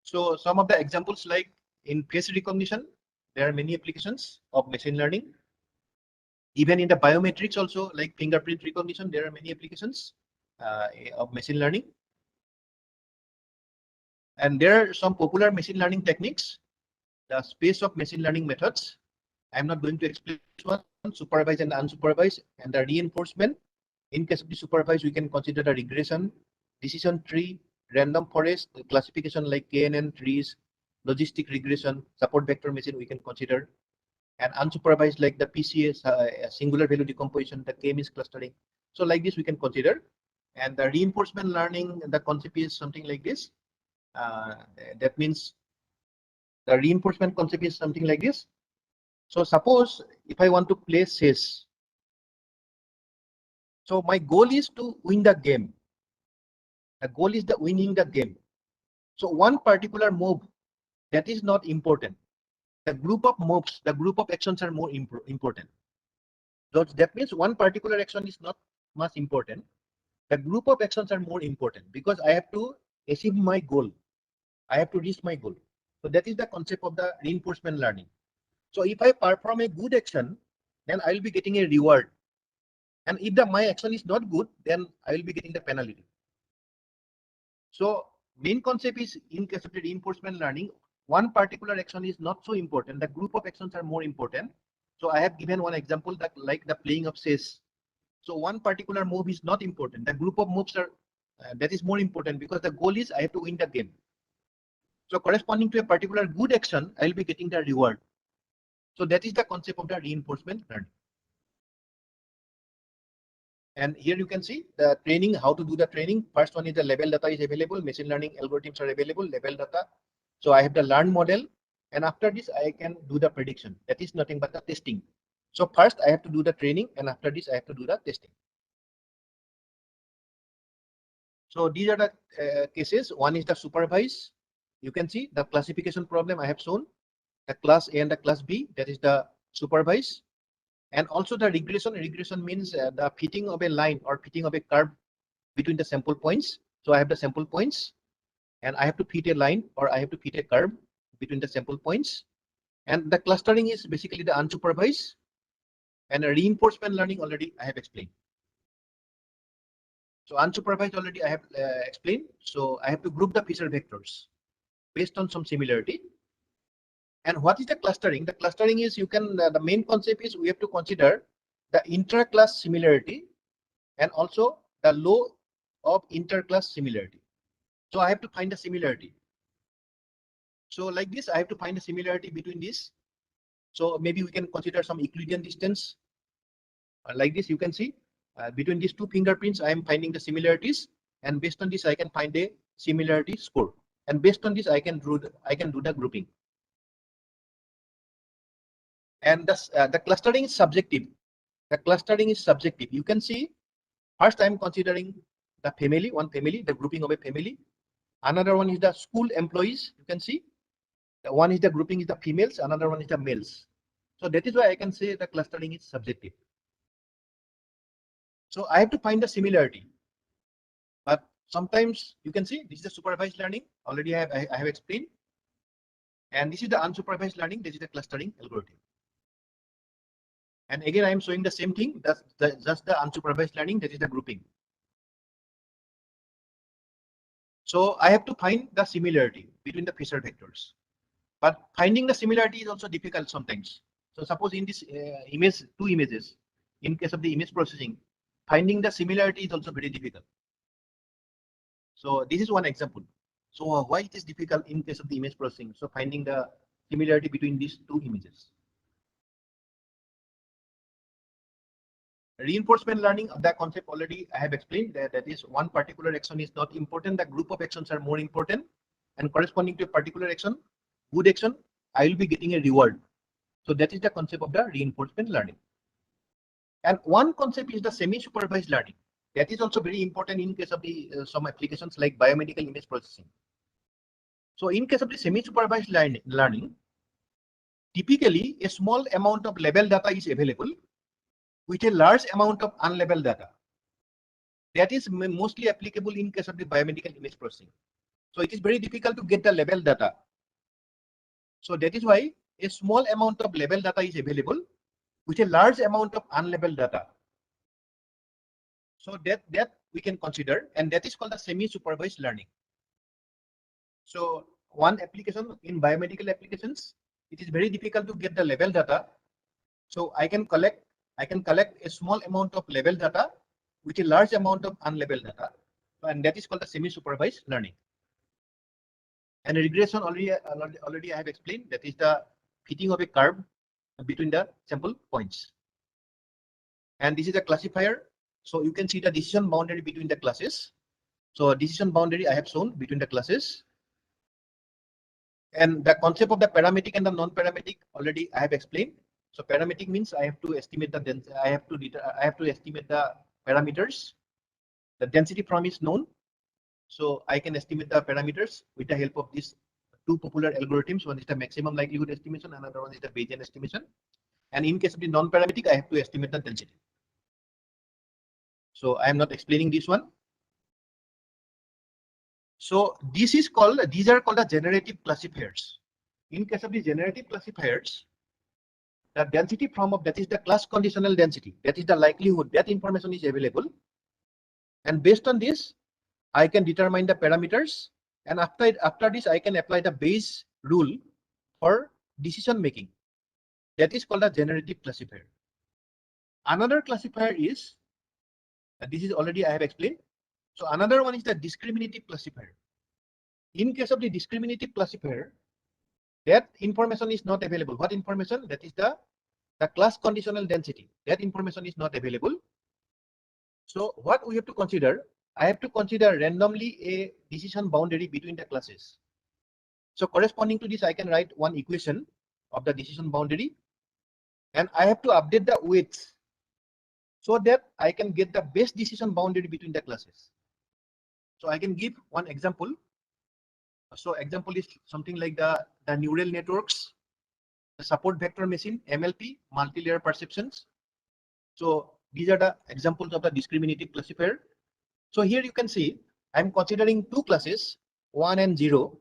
So some of the examples, like in face recognition, there are many applications of machine learning. Even in the biometrics also, like fingerprint recognition, there are many applications of machine learning. And there are some popular machine learning techniques, the space of machine learning methods. I'm not going to explain this one, supervised and unsupervised, and the reinforcement. In case of the supervised, we can consider the regression, decision tree, random forest, classification like KNN trees, logistic regression, support vector machine we can consider, and unsupervised like the PCS, singular value decomposition, the K-means clustering. So like this we can consider. And the reinforcement learning, the concept is something like this. That means the reinforcement concept is something like this. So suppose if I want to play chess, so my goal is to win the game. The goal is the winning the game. So one particular move, that is not important. The group of moves, the group of actions are more important. So that means one particular action is not much important. The group of actions are more important because I have to achieve my goal. I have to reach my goal. So that is the concept of the reinforcement learning. So if I perform a good action, then I will be getting a reward. And if my action is not good, then I will be getting the penalty. So main concept is, in case of the reinforcement learning, one particular action is not so important. The group of actions are more important. So I have given one example that like the playing of chess. So one particular move is not important. The group of moves are that is more important because the goal is I have to win the game. So corresponding to a particular good action, I will be getting the reward. So that is the concept of the reinforcement learning. And here you can see the training, how to do the training. First one is the level data is available, machine learning algorithms are available, level data. So I have the learn model, and after this I can do the prediction. That is nothing but the testing. So first I have to do the training, and after this I have to do the testing. So these are the cases. One is the supervised. You can see the classification problem I have shown, the class A and the class B, that is the supervised. And also the regression. Regression means the fitting of a line or fitting of a curve between the sample points. So I have the sample points, and I have to fit a line or I have to fit a curve between the sample points. And the clustering is basically the unsupervised. And a reinforcement learning already I have explained. So unsupervised already I have explained. So I have to group the feature vectors based on some similarity. And what is the clustering? The clustering is you can, the main concept is we have to consider the inter-class similarity and also the law of inter-class similarity. So I have to find a similarity. So like this, I have to find a similarity between this. So maybe we can consider some Euclidean distance. Like this, you can see between these two fingerprints, I am finding the similarities, and based on this, I can find a similarity score. And based on this, I can do the grouping. And the clustering is subjective. The clustering is subjective. You can see first I am considering the family, one family, the grouping of a family. Another one is the school employees. You can see one is the grouping is the females, another one is the males. So that is why I can say the clustering is subjective. So I have to find the similarity. But sometimes you can see this is the supervised learning. Already I have explained. And this is the unsupervised learning. This is the clustering algorithm. And again, I am showing the same thing. That's just the unsupervised learning. That is the grouping. So I have to find the similarity between the feature vectors. But finding the similarity is also difficult sometimes. So suppose in this image, two images, in case of the image processing, finding the similarity is also very difficult. So this is one example. So why it is difficult in case of the image processing? So finding the similarity between these two images. Reinforcement learning, the concept already I have explained that is one particular action is not important. The group of actions are more important, and corresponding to a particular action, good action, I will be getting a reward. So that is the concept of the reinforcement learning. And one concept is the semi-supervised learning. That is also very important in case of the some applications like biomedical image processing. So in case of the semi-supervised learning, typically a small amount of label data is available with a large amount of unlabeled data. That is mostly applicable in case of the biomedical image processing. So it is very difficult to get the label data. So that is why a small amount of label data is available with a large amount of unlabeled data. So that we can consider, and that is called the semi-supervised learning. So one application in biomedical applications, it is very difficult to get the label data. So I can collect a small amount of label data with a large amount of unlabeled data, and that is called the semi-supervised learning. And regression already I have explained, that is the fitting of a curve between the sample points. And this is a classifier. So you can see the decision boundary between the classes. So decision boundary I have shown between the classes. And the concept of the parametric and the non-parametric already I have explained. So parametric means I have to estimate the density. I have to estimate the parameters. The density from is known, so I can estimate the parameters with the help of these two popular algorithms. One is the maximum likelihood estimation, another one is the Bayesian estimation. And in case of the non-parametric, I have to estimate the density. So I am not explaining this one. So these are called the generative classifiers. In case of the generative classifiers, the density from of that is the class conditional density. That is the likelihood that information is available. And based on this, I can determine the parameters. And after this, I can apply the Bayes rule for decision making. That is called a generative classifier. Another classifier is, this is already I have explained. So another one is the discriminative classifier. In case of the discriminative classifier, that information is not available. What information? That is the class conditional density. That information is not available. So what we have to consider, I have to consider randomly a decision boundary between the classes. So corresponding to this, I can write one equation of the decision boundary, and I have to update the weights so that I can get the best decision boundary between the classes. So I can give one example. So example is something like the neural networks, the support vector machine, MLP, multi-layer perceptions. So these are the examples of the discriminative classifier. So here you can see I'm considering two classes, 1 and 0,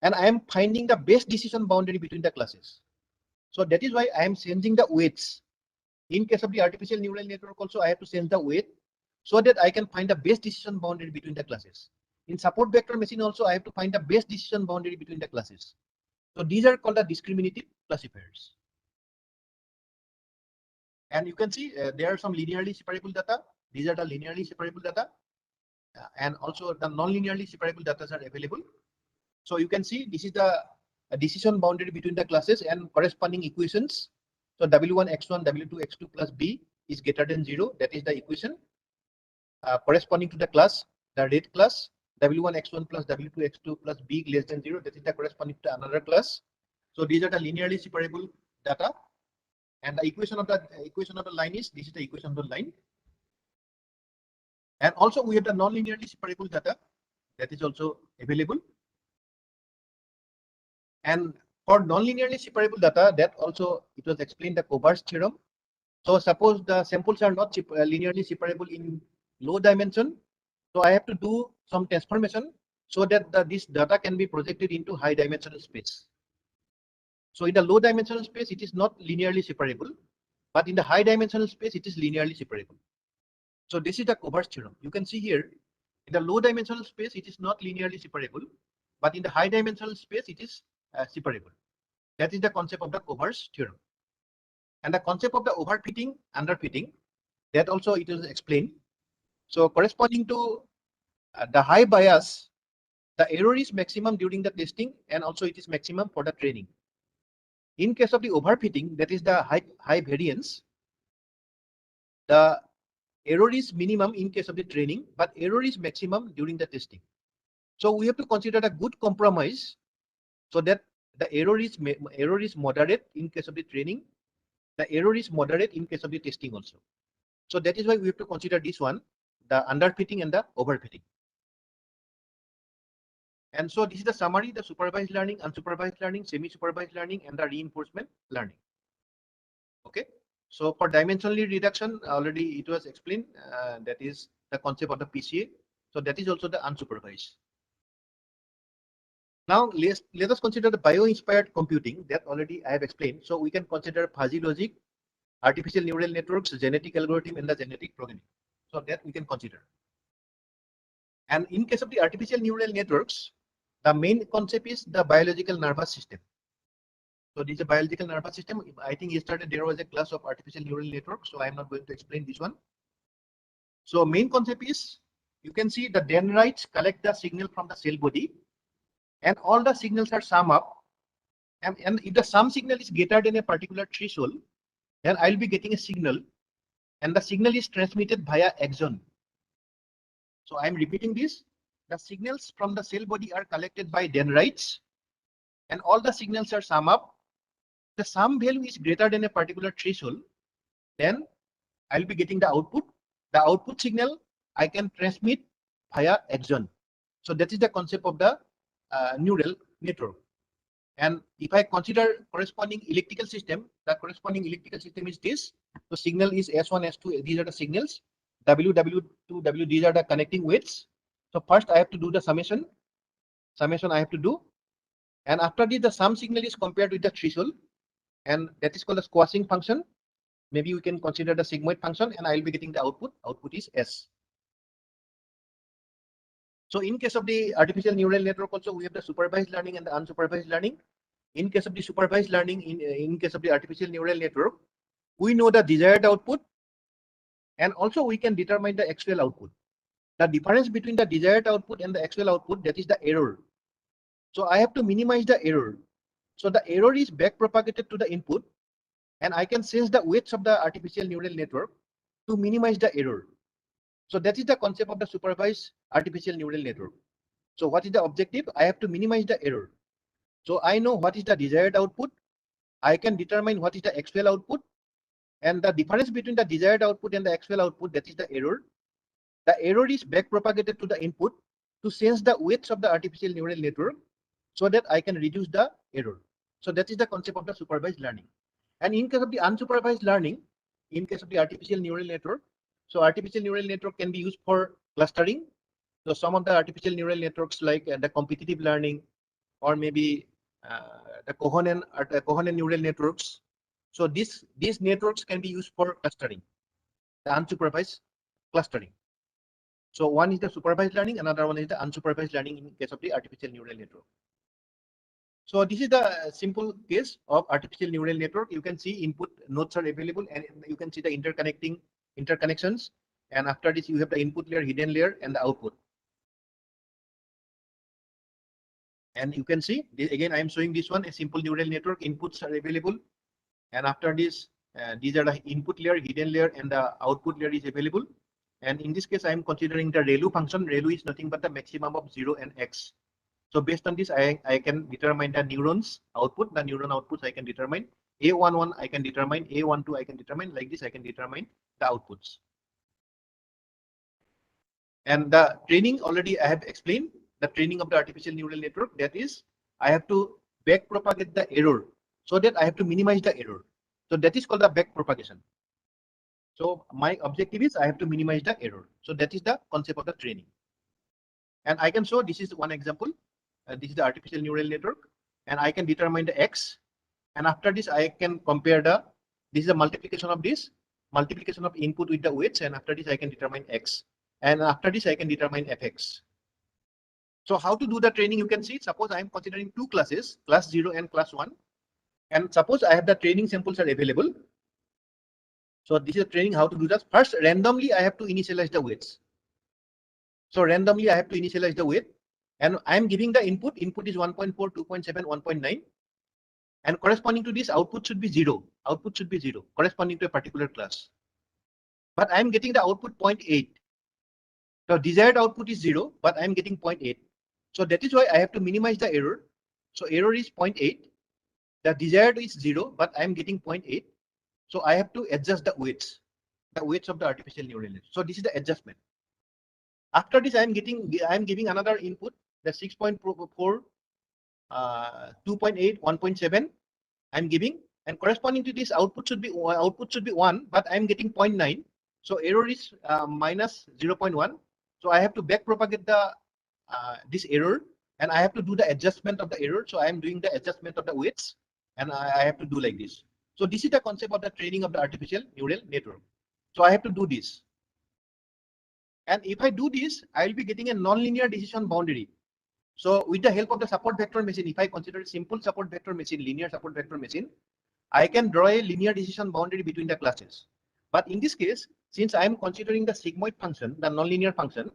and I am finding the best decision boundary between the classes. So that is why I am changing the weights. In case of the artificial neural network also, I have to change the weight. so that I can find the best decision boundary between the classes. In support vector machine also, I have to find the best decision boundary between the classes. So these are called the discriminative classifiers. And you can see there are some linearly separable data. These are the linearly separable data. And also the non-linearly separable data are available. So you can see this is the decision boundary between the classes and corresponding equations. So W1 x1 W2 x2 plus B is greater than 0. That is the equation corresponding to the class, the red class. W1 x1 plus W2 x2 plus B less than 0. That is the corresponding to another class. So these are the linearly separable data. And the equation of the line is, this is the equation of the line. And also we have the non-linearly separable data that is also available. And for non-linearly separable data, that also it was explained the Kovar's theorem. So suppose the samples are not linearly separable in low dimension, so I have to do some transformation so that this data can be projected into high dimensional space. So in the low dimensional space, it is not linearly separable, but in the high dimensional space, it is linearly separable. So this is the Kovar's theorem. You can see here, in the low dimensional space, it is not linearly separable, but in the high dimensional space, it is separable. That is the concept of the Kovar's theorem. And the concept of the overfitting, underfitting, that also it is explained. So corresponding to the high bias, the error is maximum during the testing, and also it is maximum for the training. In case of the overfitting, that is the high variance, the error is minimum in case of the training, but error is maximum during the testing. So we have to consider a good compromise so that the error is moderate in case of the training. The error is moderate in case of the testing also. So that is why we have to consider this one, the underfitting and the overfitting. And so this is the summary, the supervised learning, unsupervised learning, semi-supervised learning, and the reinforcement learning. Okay. So for dimensionally reduction, already it was explained, that is the concept of the PCA. So that is also the unsupervised. Now let us consider the bio-inspired computing that already I have explained. So we can consider fuzzy logic, artificial neural networks, genetic algorithm, and the genetic programming. So that we can consider. And in case of the artificial neural networks, the main concept is the biological nervous system. So this is a biological nervous system. I think yesterday there was a class of artificial neural networks, so I am not going to explain this one. So main concept is, you can see the dendrites collect the signal from the cell body, and all the signals are sum up. And if the sum signal is greater than a particular threshold, then I'll be getting a signal, and the signal is transmitted via axon. So I'm repeating this. The signals from the cell body are collected by dendrites, and all the signals are sum up. The sum value is greater than a particular threshold, then I'll be getting the output. The output signal I can transmit via axon. So that is the concept of the neural network. And if I consider corresponding electrical system, the corresponding electrical system is this. The signal is S1, S2. These are the signals. W, W2, W. These are the connecting weights. So first I have to do the summation. Summation I have to do. And after this, the sum signal is compared with the threshold. And that is called the squashing function. Maybe we can consider the sigmoid function, and I'll be getting the output. Output is S. So in case of the artificial neural network also, we have the supervised learning and the unsupervised learning. In case of the supervised learning, in case of the artificial neural network, we know the desired output, and also we can determine the actual output. The difference between the desired output and the actual output, that is the error. So I have to minimize the error. So the error is back propagated to the input, and I can sense the weights of the artificial neural network to minimize the error. So that is the concept of the supervised artificial neural network. So what is the objective? I have to minimize the error. So I know what is the desired output. I can determine what is the actual output, and the difference between the desired output and the actual output, that is the error. The error is back propagated to the input to sense the weights of the artificial neural network so that I can reduce the error. So that is the concept of the supervised learning. And in case of the unsupervised learning, in case of the artificial neural network, so artificial neural network can be used for clustering. So some of the artificial neural networks like the competitive learning, or maybe the coherent neural networks. So these networks can be used for clustering, the unsupervised clustering. So one is the supervised learning, another one is the unsupervised learning in case of the artificial neural network. So this is the simple case of artificial neural network. You can see input nodes are available, and you can see the interconnections. And after this, you have the input layer, hidden layer, and the output. And you can see this, again, I am showing this one, a simple neural network. Inputs are available, and after this, these are the input layer, hidden layer, and the output layer is available. And in this case, I am considering the ReLU function. ReLU is nothing but the maximum of 0 and x. So based on this, I can determine the neurons output. The neuron outputs I can determine. A11 I can determine, A12 I can determine. Like this, I can determine the outputs. And the training already I have explained. The training of the artificial neural network, that is, I have to back propagate the error so that I have to minimize the error. So that is called the back propagation. So my objective is I have to minimize the error. So that is the concept of the training. And I can show this is one example. This is the artificial neural network, and I can determine the x. And after this, I can compare this is a multiplication of this, multiplication of input with the weights, and after this, I can determine x. And after this, I can determine fx. So how to do the training, you can see, suppose I am considering two classes, class 0 and class 1. And suppose I have the training samples are available. So this is the training, how to do that. First, randomly, I have to initialize the weights. So randomly, I have to initialize the weight. And I am giving the input. Input is 1.4, 2.7, 1.9. And corresponding to this, output should be 0. Output should be 0, corresponding to a particular class. But I am getting the output 0.8. The desired output is 0, but I am getting 0.8. So that is why I have to minimize the error. So error is 0.8. The desired is 0, but I am getting 0.8. So I have to adjust the weights of the artificial neural network. So this is the adjustment. After this, I am giving another input, the 6.4, 2.8, 1.7. I'm giving, and corresponding to this, output should be 1, but I'm getting 0.9. So error is minus 0.1. So I have to back propagate the this error, and I have to do the adjustment of the error. So I am doing the adjustment of the weights, and I have to do like this. So this is the concept of the training of the artificial neural network. So I have to do this. And if I do this, I will be getting a nonlinear decision boundary. So with the help of the support vector machine, if I consider a simple support vector machine, linear support vector machine, I can draw a linear decision boundary between the classes. But in this case, since I am considering the sigmoid function, the nonlinear function,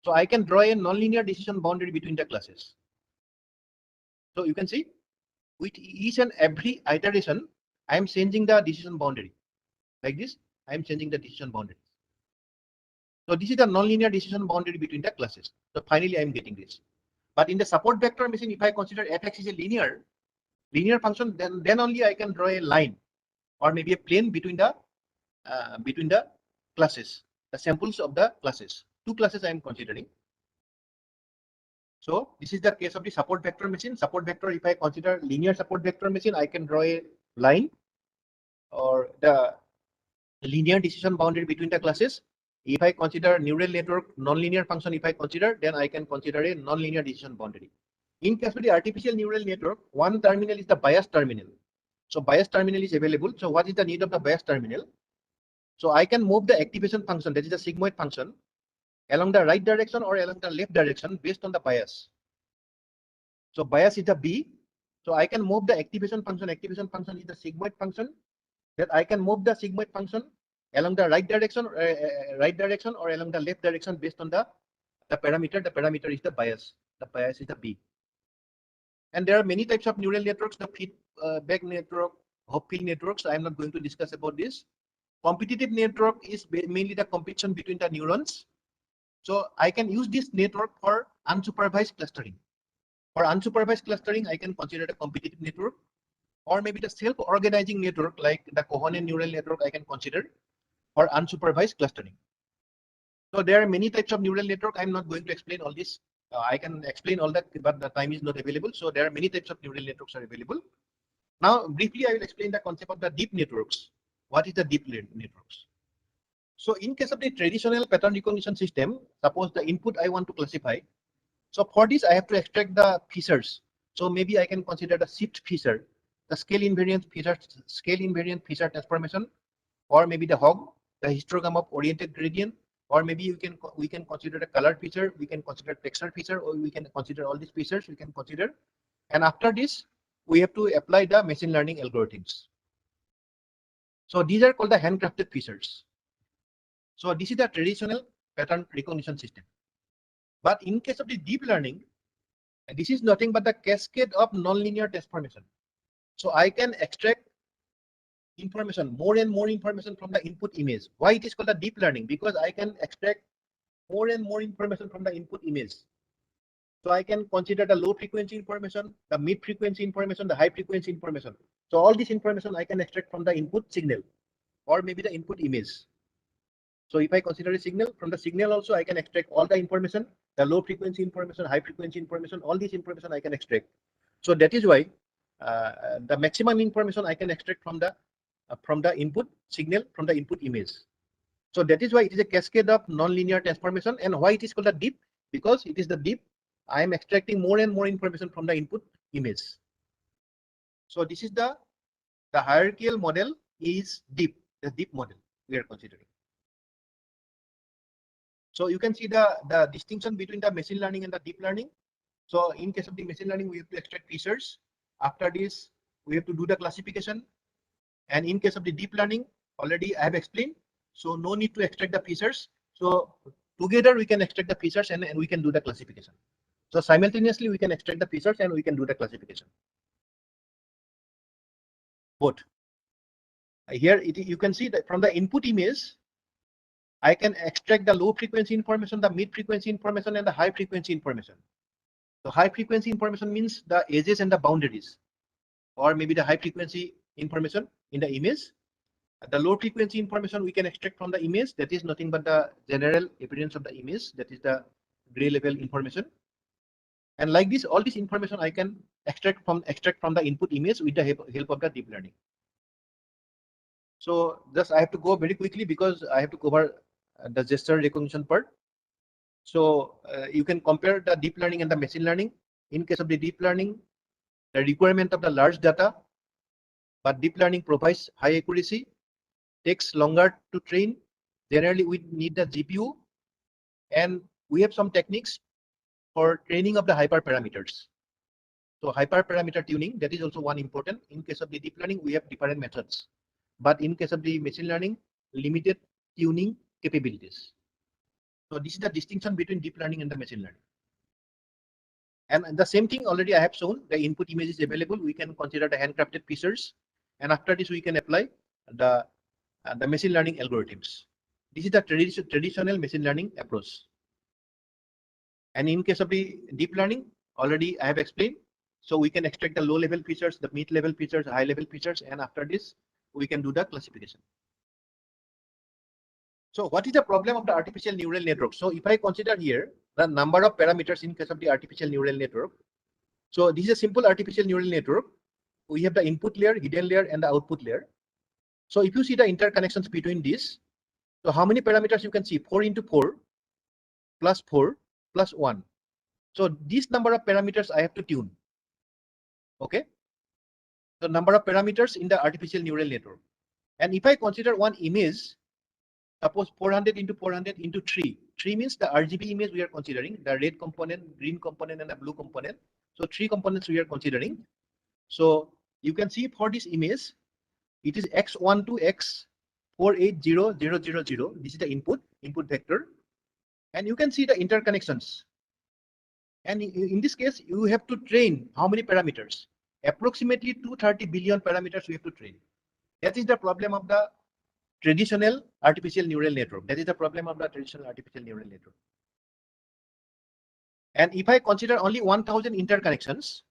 so I can draw a nonlinear decision boundary between the classes. So you can see, with each and every iteration, I am changing the decision boundary. Like this, I am changing the decision boundary. So this is the nonlinear decision boundary between the classes. So finally, I am getting this. But in the support vector machine, if I consider fx is a linear function, then only I can draw a line or maybe a plane between the classes, the samples of the classes. Two classes I am considering. So this is the case of the support vector machine. Support vector, if I consider linear support vector machine, I can draw a line or the linear decision boundary between the classes. If I consider neural network nonlinear function, if I consider, then I can consider a nonlinear decision boundary. In case of the artificial neural network, one terminal is the bias terminal. So bias terminal is available. So what is the need of the bias terminal? So I can move the activation function, that is the sigmoid function, along the right direction or along the left direction based on the bias. So bias is the B. So I can move the activation function. Activation function is the sigmoid function. That I can move the sigmoid function along the right direction or along the left direction based on the parameter. The parameter is the bias. The bias is the B. And there are many types of neural networks, the feedback network, Hopfield networks. I am not going to discuss about this. Competitive network is mainly the competition between the neurons. So I can use this network for unsupervised clustering. For unsupervised clustering, I can consider a competitive network, or maybe the self-organizing network like the Cohen neural network I can consider for unsupervised clustering. So there are many types of neural network. I'm not going to explain all this. I can explain all that, but the time is not available. So there are many types of neural networks are available. Now, briefly, I will explain the concept of the deep networks. What is the deep networks? So in case of the traditional pattern recognition system, suppose the input I want to classify. So for this, I have to extract the features. So maybe I can consider the shift feature, the scale invariant feature transformation, or maybe the HOG, the histogram of oriented gradient, or maybe we can consider a color feature, we can consider texture feature, or we can consider all these features. We can consider, and after this, we have to apply the machine learning algorithms. So these are called the handcrafted features. So this is the traditional pattern recognition system. But in case of the deep learning, this is nothing but the cascade of nonlinear transformation. So I can extract information, more and more information from the input image. Why it is called the deep learning? Because I can extract more and more information from the input image. So I can consider the low frequency information, the mid frequency information, the high frequency information. So all this information I can extract from the input signal or maybe the input image. So if I consider a signal, from the signal also I can extract all the information, the low frequency information, high frequency information, all this information I can extract. So that is why the maximum information I can extract from the input signal, from the input image. So that is why it is a cascade of nonlinear transformation. And why it is called a deep? Because it is the deep. I am extracting more and more information from the input image. So this is the hierarchical model is deep, the deep model we are considering. So you can see the distinction between the machine learning and the deep learning. So in case of the machine learning, we have to extract features. After this, we have to do the classification. And in case of the deep learning, already I have explained. So no need to extract the features. So together we can extract the features and we can do the classification. So simultaneously we can extract the features and we can do the classification. Both. Here you can see that from the input image, I can extract the low frequency information, the mid frequency information, and the high frequency information. So high frequency information means the edges and the boundaries, or maybe the high frequency information in the image. The low frequency information we can extract from the image, that is nothing but the general appearance of the image, that is the gray level information. And like this, all this information I can extract from the input image with the help of the deep learning. So just I have to go very quickly because I have to cover the gesture recognition part. So you can compare the deep learning and the machine learning. In case of the deep learning, the requirement of the large data, but deep learning provides high accuracy, takes longer to train. Generally, we need the GPU, and we have some techniques for training of the hyperparameters. So hyperparameter tuning, that is also one important. In case of the deep learning, we have different methods. But in case of the machine learning, limited tuning capabilities. So this is the distinction between deep learning and the machine learning. And the same thing already I have shown, the input image is available. We can consider the handcrafted features. And after this, we can apply the machine learning algorithms. This is the traditional machine learning approach. And in case of the deep learning, already I have explained. So we can extract the low level features, the mid level features, high level features, and after this, we can do the classification. So what is the problem of the artificial neural network? So if I consider here the number of parameters in case of the artificial neural network. So this is a simple artificial neural network. We have the input layer, hidden layer, and the output layer. So if you see the interconnections between these, so how many parameters you can see? 4 into 4 plus 4 plus 1. So this number of parameters I have to tune. Okay. The number of parameters in the artificial neural network. And if I consider one image, suppose 400 into 400 into 3. 3 means the RGB image we are considering, the red component, green component, and the blue component. So 3 components we are considering. So you can see for this image, it is x1 to x480000. This is the input vector. And you can see the interconnections. And in this case, you have to train how many parameters? Approximately 230 billion parameters we have to train. That is the problem of the traditional artificial neural network. That is the problem of the traditional artificial neural network. And if I consider only 1000 interconnections,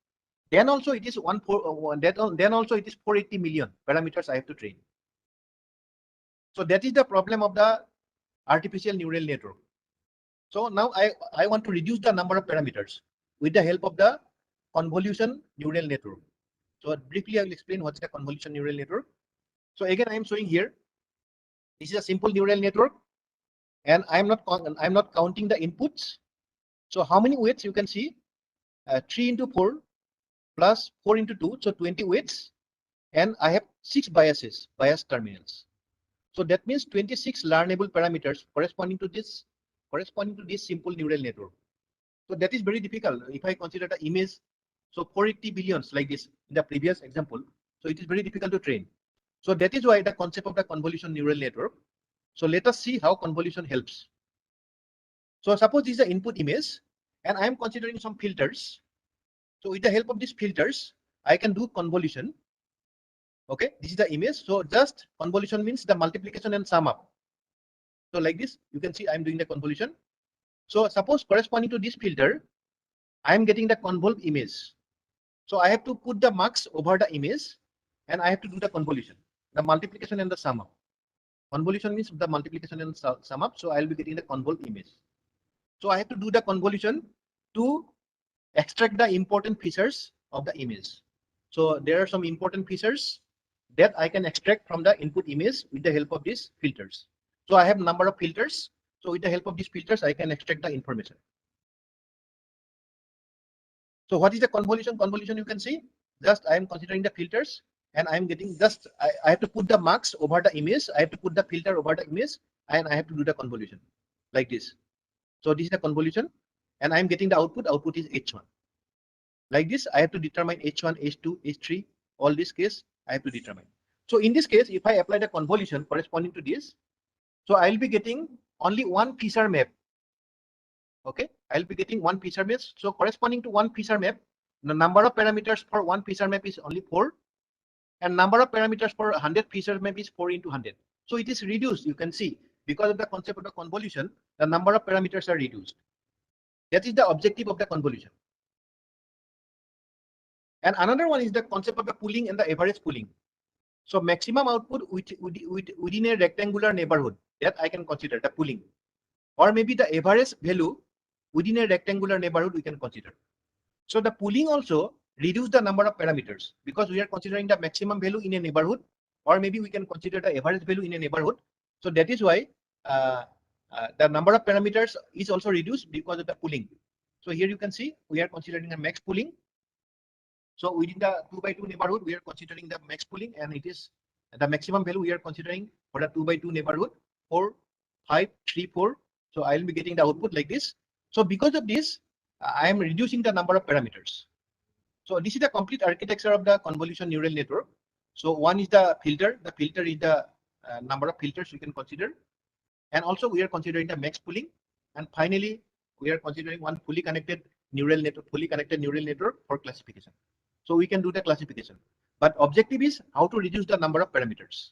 then also it is 480 million parameters I have to train. So that is the problem of the artificial neural network. So now I want to reduce the number of parameters with the help of the convolution neural network. So briefly I will explain what's the convolution neural network. So again I am showing here. This is a simple neural network, and I'm not counting the inputs. So how many weights you can see? 3 into 4 plus 4 into 2, so 20 weights, and I have 6 bias terminals. So that means 26 learnable parameters corresponding to this simple neural network. So that is very difficult. If I consider the image, so 480 billions like this in the previous example, so it is very difficult to train. So that is why the concept of the convolution neural network. So let us see how convolution helps. So suppose this is the input image and I am considering some filters. So with the help of these filters, I can do convolution. Okay, this is the image. So just convolution means the multiplication and sum up. So like this, you can see I'm doing the convolution. So suppose corresponding to this filter, I am getting the convolve image. So I have to put the marks over the image and I have to do the convolution, the multiplication and the sum up. Convolution means the multiplication and sum up. So I'll be getting the convolve image. So I have to do the convolution to extract the important features of the image. So there are some important features that I can extract from the input image with the help of these filters. So I have number of filters. So with the help of these filters, I can extract the information. So what is the convolution? Convolution, you can see, just I am considering the filters and I am getting just, I have to put the marks over the image. I have to put the filter over the image and I have to do the convolution like this. So this is the convolution and I am getting the output. Output is H1. Like this, I have to determine H1, H2, H3, all this case I have to determine. So in this case, if I apply the convolution corresponding to this, so I'll be getting only one feature map. Okay, I'll be getting one feature map. So corresponding to one feature map, the number of parameters for one feature map is only 4, and number of parameters for 100 feature map is 4 into 100. So it is reduced. You can see because of the concept of the convolution, the number of parameters are reduced. That is the objective of the convolution. And another one is the concept of the pooling and the average pooling. So maximum output within a rectangular neighborhood, that I can consider the pooling, or maybe the average value within a rectangular neighborhood we can consider. So the pooling also reduce the number of parameters because we are considering the maximum value in a neighborhood, or maybe we can consider the average value in a neighborhood. So that is why the number of parameters is also reduced because of the pooling. So here you can see we are considering a max pooling. So within the 2x2 neighborhood, we are considering the max pooling, and it is the maximum value we are considering for the 2x2 neighborhood 4, 5, 3, 4. So I'll be getting the output like this. So because of this, I am reducing the number of parameters. So this is the complete architecture of the convolution neural network. So one is the filter. The filter is the number of filters we can consider, and also we are considering the max pooling, and finally we are considering one fully connected neural network for classification. So we can do the classification, but objective is how to reduce the number of parameters.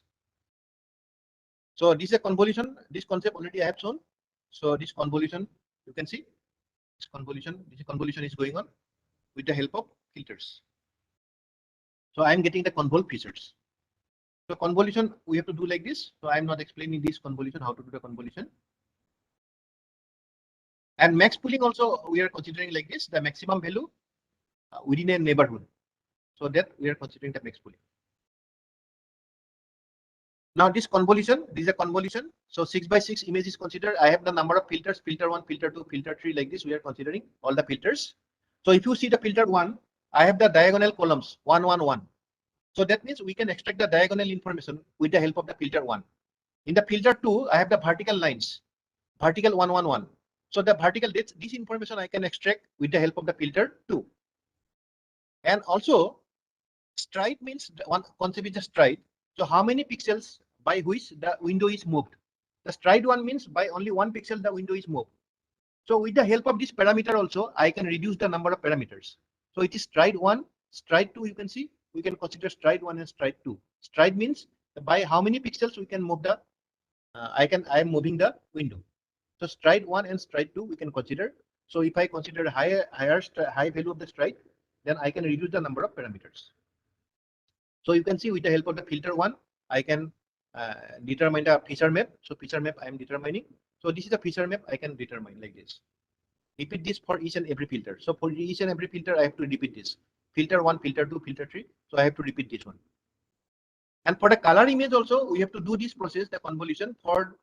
So this is a convolution. This concept already I have shown. So this convolution, you can see this convolution is going on with the help of filters. So I am getting the convolve features. So convolution we have to do like this. So I am not explaining this convolution, how to do the convolution. And max pooling also we are considering like this, the maximum value within a neighborhood. So that we are considering the max pooling. Now this convolution, this is a convolution. So 6x6 image is considered. I have the number of filters, filter 1, filter 2, filter 3, like this. We are considering all the filters. So if you see the filter 1, I have the diagonal columns 1, 1, 1. So that means we can extract the diagonal information with the help of the filter 1. In the filter 2, I have the vertical lines, vertical 1, 1, 1. So the vertical, this information I can extract with the help of the filter 2. And also stride means one concept is the stride. So how many pixels by which the window is moved? The stride 1 means by only 1 pixel the window is moved. So with the help of this parameter also, I can reduce the number of parameters. So it is stride 1, stride 2, you can see, we can consider stride 1 and stride 2. Stride means by how many pixels we can move the, I am moving the window. So stride 1 and stride 2 we can consider. So if I consider high value of the stride, then I can reduce the number of parameters. So you can see with the help of the filter 1, I can determine the feature map. So feature map I am determining. So this is the feature map I can determine like this. Repeat this for each and every filter. So for each and every filter, I have to repeat this. Filter 1, filter 2, filter 3. So I have to repeat this one. And for the color image also, we have to do this process, the convolution for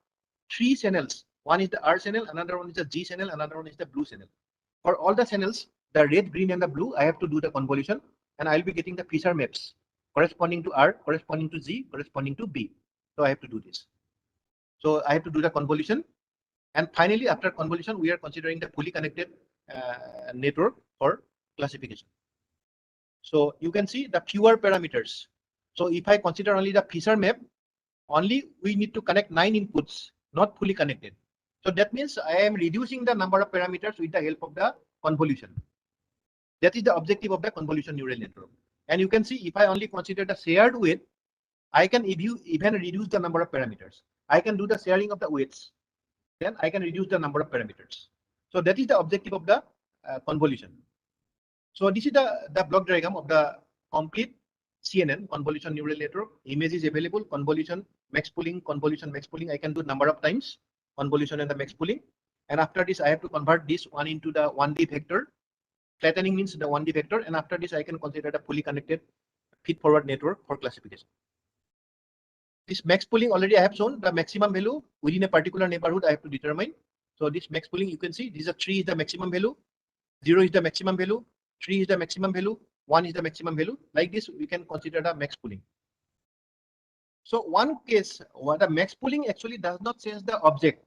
3 channels. One is the R channel, another one is the G channel, another one is the blue channel. For all the channels, the red, green, and the blue, I have to do the convolution, and I'll be getting the feature maps corresponding to R, corresponding to G, corresponding to B. So I have to do this. So I have to do the convolution. And finally, after convolution, we are considering the fully connected network for classification. So you can see the fewer parameters. So if I consider only the Fisher map, only we need to connect 9 inputs, not fully connected. So that means I am reducing the number of parameters with the help of the convolution. That is the objective of the convolution neural network. And you can see if I only consider the shared weight, I can even reduce the number of parameters. I can do the sharing of the weights. Then I can reduce the number of parameters. So that is the objective of the convolution. So this is the block diagram of the complete CNN, convolution neural network. Image is available, convolution, max pooling, convolution, max pooling. I can do number of times, convolution and the max pooling. And after this, I have to convert this one into the 1D vector. Flattening means the 1D vector. And after this, I can consider the fully connected feed-forward network for classification. This max pooling already I have shown the maximum value within a particular neighborhood I have to determine. So this max pooling, you can see this is a 3 is the maximum value, 0 is the maximum value, 3 is the maximum value, 1 is the maximum value. Like this, we can consider the max pooling. So one case where the max pooling actually does not change the object.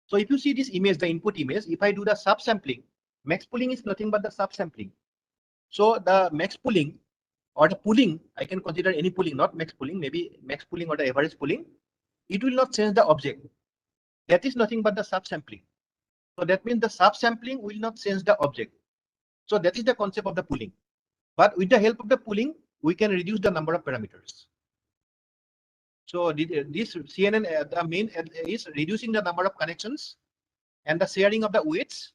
So if you see this image, the input image, if I do the subsampling, max pooling is nothing but the subsampling. So the max pooling or the pooling, I can consider any pooling, not max pooling, maybe max pooling or the average pooling. It will not change the object. That is nothing but the subsampling. So that means the subsampling will not change the object. So that is the concept of the pooling. But with the help of the pooling, we can reduce the number of parameters. So this CNN, the main is reducing the number of connections and the sharing of the weights.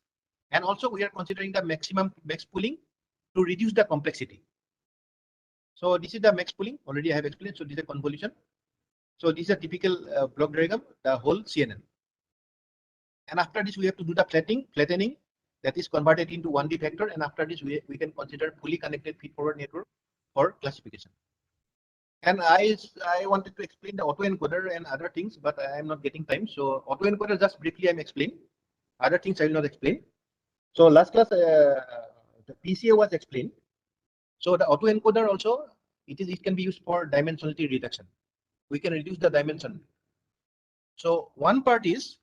And also we are considering the maximum max pooling to reduce the complexity. So this is the max pooling, already I have explained. So this is a convolution. So this is a typical block diagram, the whole CNN. And after this, we have to do the flattening that is converted into 1D vector. And after this, we can consider fully connected feed-forward network for classification. And I wanted to explain the autoencoder and other things, but I am not getting time. So autoencoder, just briefly, I'm explaining. Other things I will not explain. So last class, the PCA was explained. So the autoencoder also, it can be used for dimensionality reduction. We can reduce the dimension. So one part is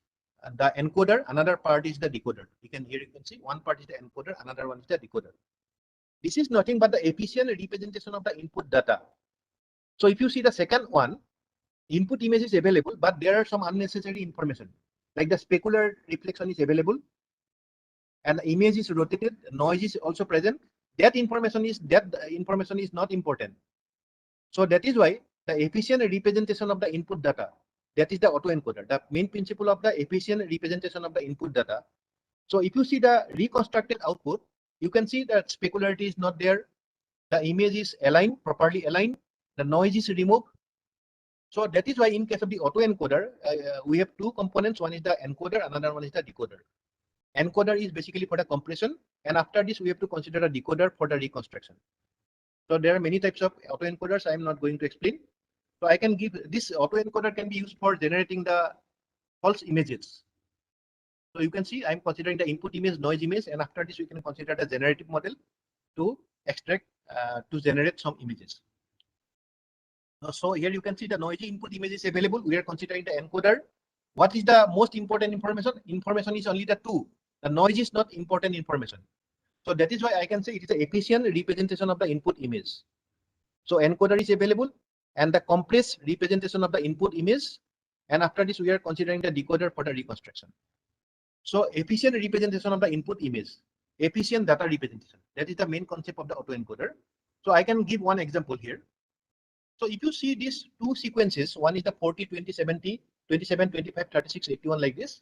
the encoder, another part is the decoder. You can see one part is the encoder, another one is the decoder. This is nothing but the efficient representation of the input data. So if you see the second one, input image is available, but there are some unnecessary information, like the specular reflection is available, and the image is rotated, noise is also present. That information is not important. So that is why the efficient representation of the input data, that is the autoencoder, the main principle of the efficient representation of the input data. So if you see the reconstructed output, you can see that specularity is not there. The image is aligned, properly aligned. The noise is removed. So that is why in case of the autoencoder, we have two components. One is the encoder, another one is the decoder. Encoder is basically for the compression. And after this, we have to consider a decoder for the reconstruction. So there are many types of autoencoders. I am not going to explain. So I can give this autoencoder can be used for generating the false images. So you can see I'm considering the input image, noise image, and after this we can consider the generative model to extract, to generate some images. So here you can see the noisy input image is available. We are considering the encoder. What is the most important information? Information is only the two. The noise is not important information. So that is why I can say it is an efficient representation of the input image. So encoder is available and the compressed representation of the input image. And after this, we are considering the decoder for the reconstruction. So efficient representation of the input image, efficient data representation. That is the main concept of the autoencoder. So I can give one example here. So if you see these two sequences, one is the 40, 20, 70, 27, 25, 36, 81 like this.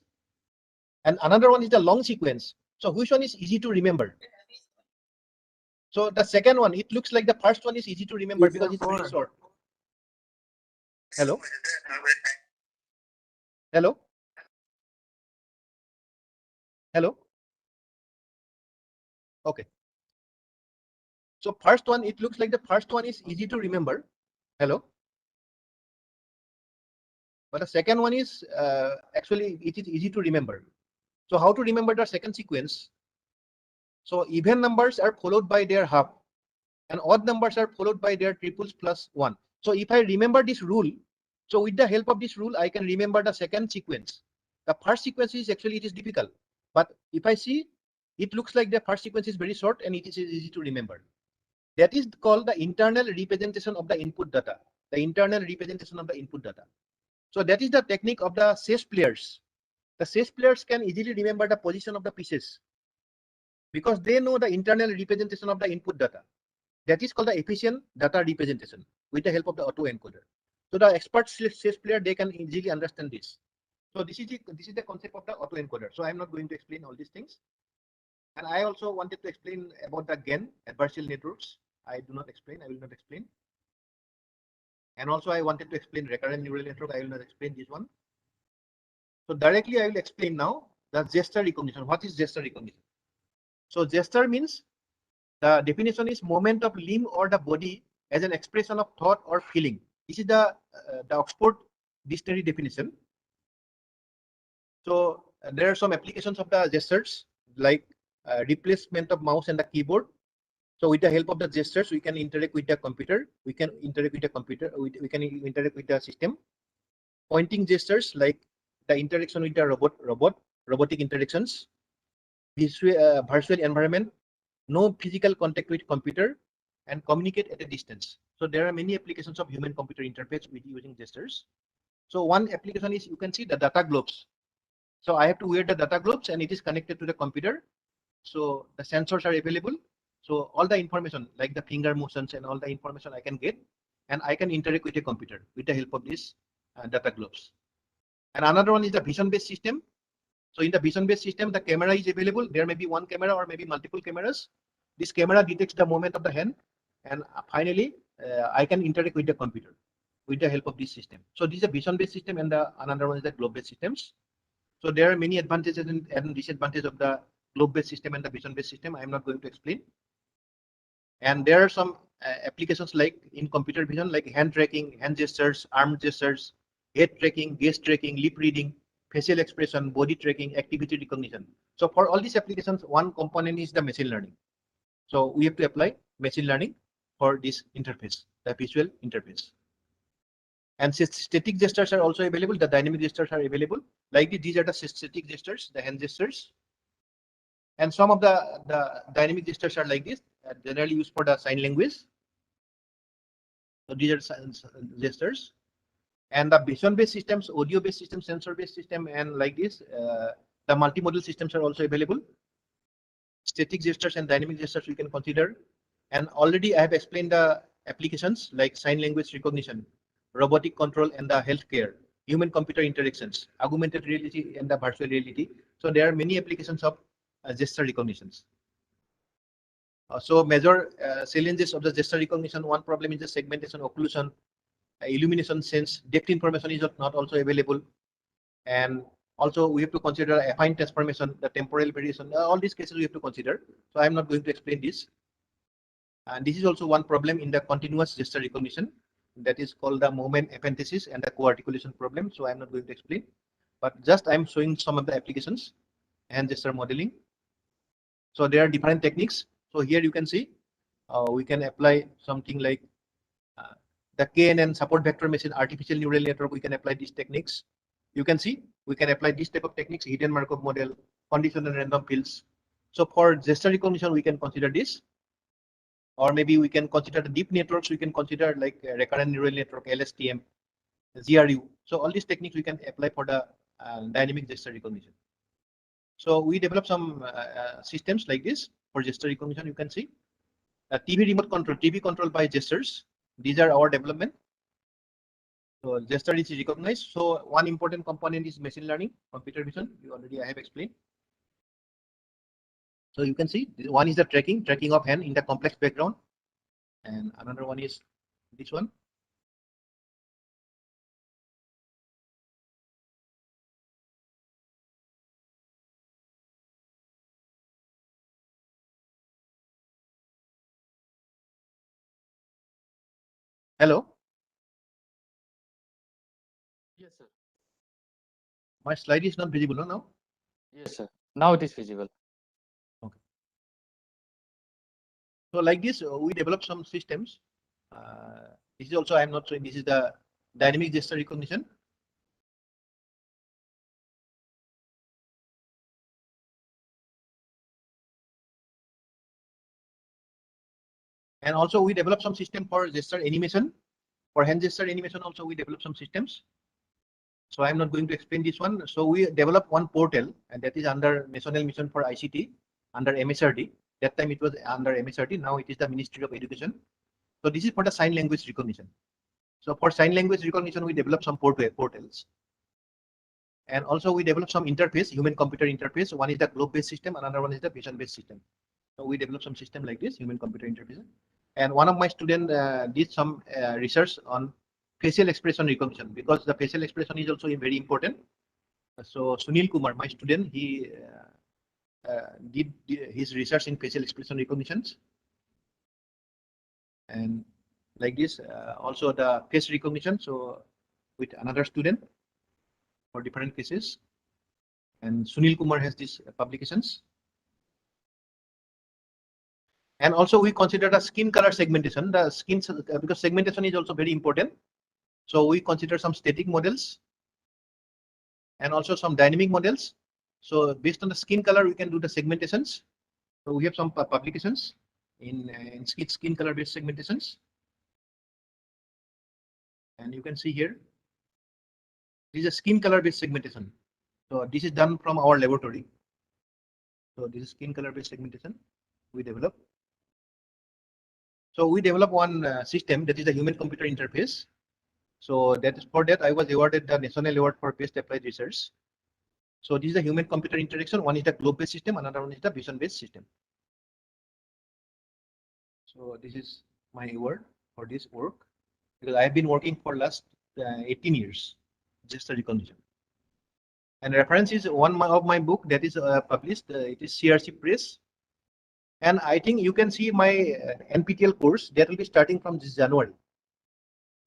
And another one is the long sequence. So which one is easy to remember? So the second one, it looks like the first one is easy to remember because it's very short. Hello? Hello? Hello? Okay. So first one, it looks like the first one is easy to remember. Hello? But the second one is actually it is easy to remember. So how to remember the second sequence? So even numbers are followed by their half and odd numbers are followed by their triples plus 1. So if I remember this rule, So with the help of this rule, I can remember the second sequence. The first sequence is actually, it is difficult. But if I see, it looks like the first sequence is very short and it is easy to remember. That is called the internal representation of the input data. The internal representation of the input data. So that is the technique of the chess players. The chess players can easily remember the position of the pieces because they know the internal representation of the input data. That is called the efficient data representation with the help of the autoencoder. So the expert chess player, they can easily understand this. So this is the concept of the autoencoder. So I'm not going to explain all these things. And I also wanted to explain about the GAN, adversarial networks. I will not explain. And also I wanted to explain recurrent neural network. I will not explain this one. So directly I will explain now the gesture recognition. What is gesture recognition? So gesture means, the definition is movement of limb or the body as an expression of thought or feeling. This is the Oxford Dictionary definition. So there are some applications of the gestures like replacement of mouse and the keyboard. So with the help of the gestures, we can interact with the computer. We can interact with the computer. We can interact with the system. Pointing gestures like the interaction with the robotic interactions. Virtual environment, no physical contact with computer, and communicate at a distance. So there are many applications of human-computer interface with using gestures. So one application is, you can see the data globes. So I have to wear the data globes and it is connected to the computer. So the sensors are available. So all the information like the finger motions and all the information I can get, and I can interact with a computer with the help of these data globes. And another one is the vision-based system. So in the vision-based system, the camera is available. There may be one camera or maybe multiple cameras. This camera detects the movement of the hand, and finally, I can interact with the computer with the help of this system. So this is a vision-based system, and another one is the globe-based systems. So there are many advantages and disadvantages of the globe-based system and the vision-based system. I am not going to explain. And there are some applications like in computer vision, like hand tracking, hand gestures, arm gestures, head tracking, gaze tracking, lip reading, facial expression, body tracking, activity recognition. So for all these applications, one component is the machine learning. So we have to apply machine learning for this interface, the visual interface. And static gestures are also available. The dynamic gestures are available. Like these are the static gestures, the hand gestures. And some of the dynamic gestures are like this, generally used for the sign language. So these are gestures. And the vision-based systems, audio-based systems, sensor-based system, and like this, the multimodal systems are also available. Static gestures and dynamic gestures we can consider. And already I have explained the applications like sign language recognition, robotic control, and the healthcare, human-computer interactions, augmented reality, and the virtual reality. So there are many applications of gesture recognitions. So major challenges of the gesture recognition, one problem is the segmentation, occlusion, illumination, sense, depth information is not also available. And also we have to consider affine transformation, the temporal variation, all these cases we have to consider. So I'm not going to explain this. And this is also one problem in the continuous gesture recognition, that is called the moment epenthesis and the co-articulation problem. So I'm not going to explain, but just I'm showing some of the applications and gesture modeling. So there are different techniques. So here you can see we can apply something like the KNN support vector machine, artificial neural network. We can apply these techniques. You can see we can apply this type of techniques, hidden Markov model, conditional random fields. So for gesture recognition, we can consider this. Or maybe we can consider the deep networks. We can consider like recurrent neural network, LSTM, GRU. So all these techniques we can apply for the dynamic gesture recognition. So we develop some systems like this for gesture recognition. You can see TV remote control, TV control by gestures. These are our development. So gesture is recognized. So one important component is machine learning, computer vision. I have explained. So you can see one is the tracking of hand in the complex background, and another one is this one. Hello. Yes, sir. My slide is not visible now. Yes, sir. Now it is visible. Okay. So like this, we develop some systems. This is also, I am not showing, this is the dynamic gesture recognition. And also we develop some system for gesture animation. For hand gesture animation also we develop some systems. So I'm not going to explain this one. So we developed one portal, and that is under National Mission for ICT, under MSRD. That time it was under MSRD, now it is the Ministry of Education. So this is for the sign language recognition. So for sign language recognition, we developed some portals. And also we developed some interface, human-computer interface. One is the globe-based system, another one is the vision-based system. So we developed some system like this, human-computer interface. And one of my students did some research on facial expression recognition, because the facial expression is also very important. So Sunil Kumar, my student, he did his research in facial expression recognitions. And like this, also the face recognition. So with another student for different cases. And Sunil Kumar has these publications. And also we consider the skin color segmentation, because segmentation is also very important. So we consider some static models and also some dynamic models. So based on the skin color, we can do the segmentations. So we have some publications in skin color based segmentations. And you can see here, this is a skin color based segmentation. So this is done from our laboratory. So this is skin color based segmentation we develop. So we develop one system, that is the human computer interface. So that is, for that I was awarded the National Award for Best Applied Research. So this is the human computer interaction. One is the globe based system, another one is the vision based system. So this is my award for this work, because I have been working for last 18 years, gesture recognition. And reference is one of my book that is published. It is CRC Press. And I think you can see my NPTEL course that will be starting from this January.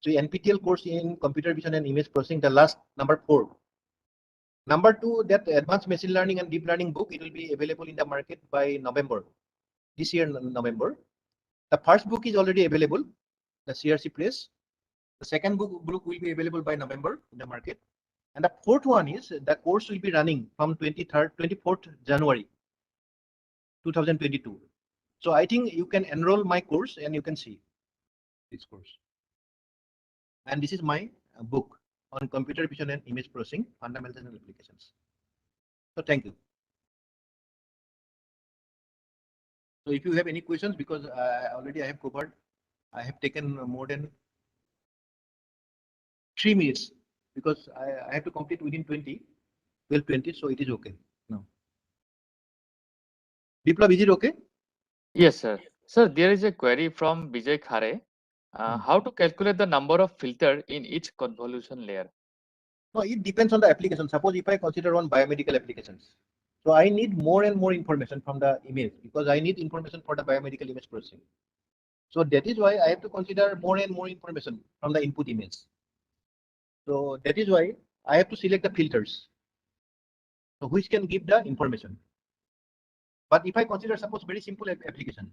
So NPTEL course in computer vision and image processing, the last number 4. Number 2, that advanced machine learning and deep learning book, it will be available in the market by November, this year November. The first book is already available, the CRC Press. The second book will be available by November in the market. And the fourth one is the course will be running from 24th January 2022. So I think you can enroll my course and you can see this course. And this is my book on computer vision and image processing, fundamentals and applications. So thank you. So if you have any questions, because already I have covered, I have taken more than 3 minutes, because I have to complete within 12:20, so it is okay now. Biplav, is it okay? Yes, sir. Sir, there is a query from Vijay Khare. How to calculate the number of filter in each convolution layer? No, it depends on the application. Suppose if I consider on biomedical applications, so I need more and more information from the image, because I need information for the biomedical image processing. So that is why I have to consider more and more information from the input image. So that is why I have to select the filters, so which can give the information. But if I consider, suppose, very simple application,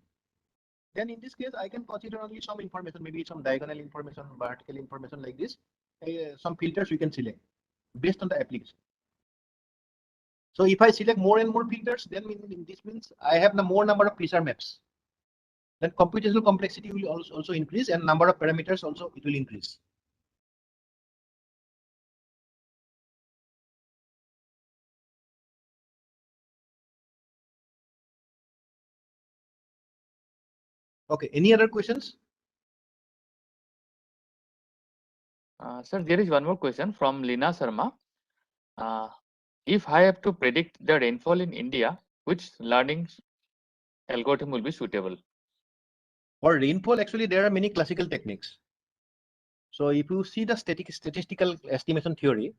then in this case I can consider only some information, maybe some diagonal information, vertical information like this. Some filters we can select based on the application. So if I select more and more filters, then this means I have the more number of feature maps. Then computational complexity will also increase, and number of parameters also it will increase. Okay, any other questions? Sir, there is one more question from Lina Sharma. If I have to predict the rainfall in India, which learning algorithm will be suitable? For rainfall, actually, there are many classical techniques. So if you see the statistical estimation theory,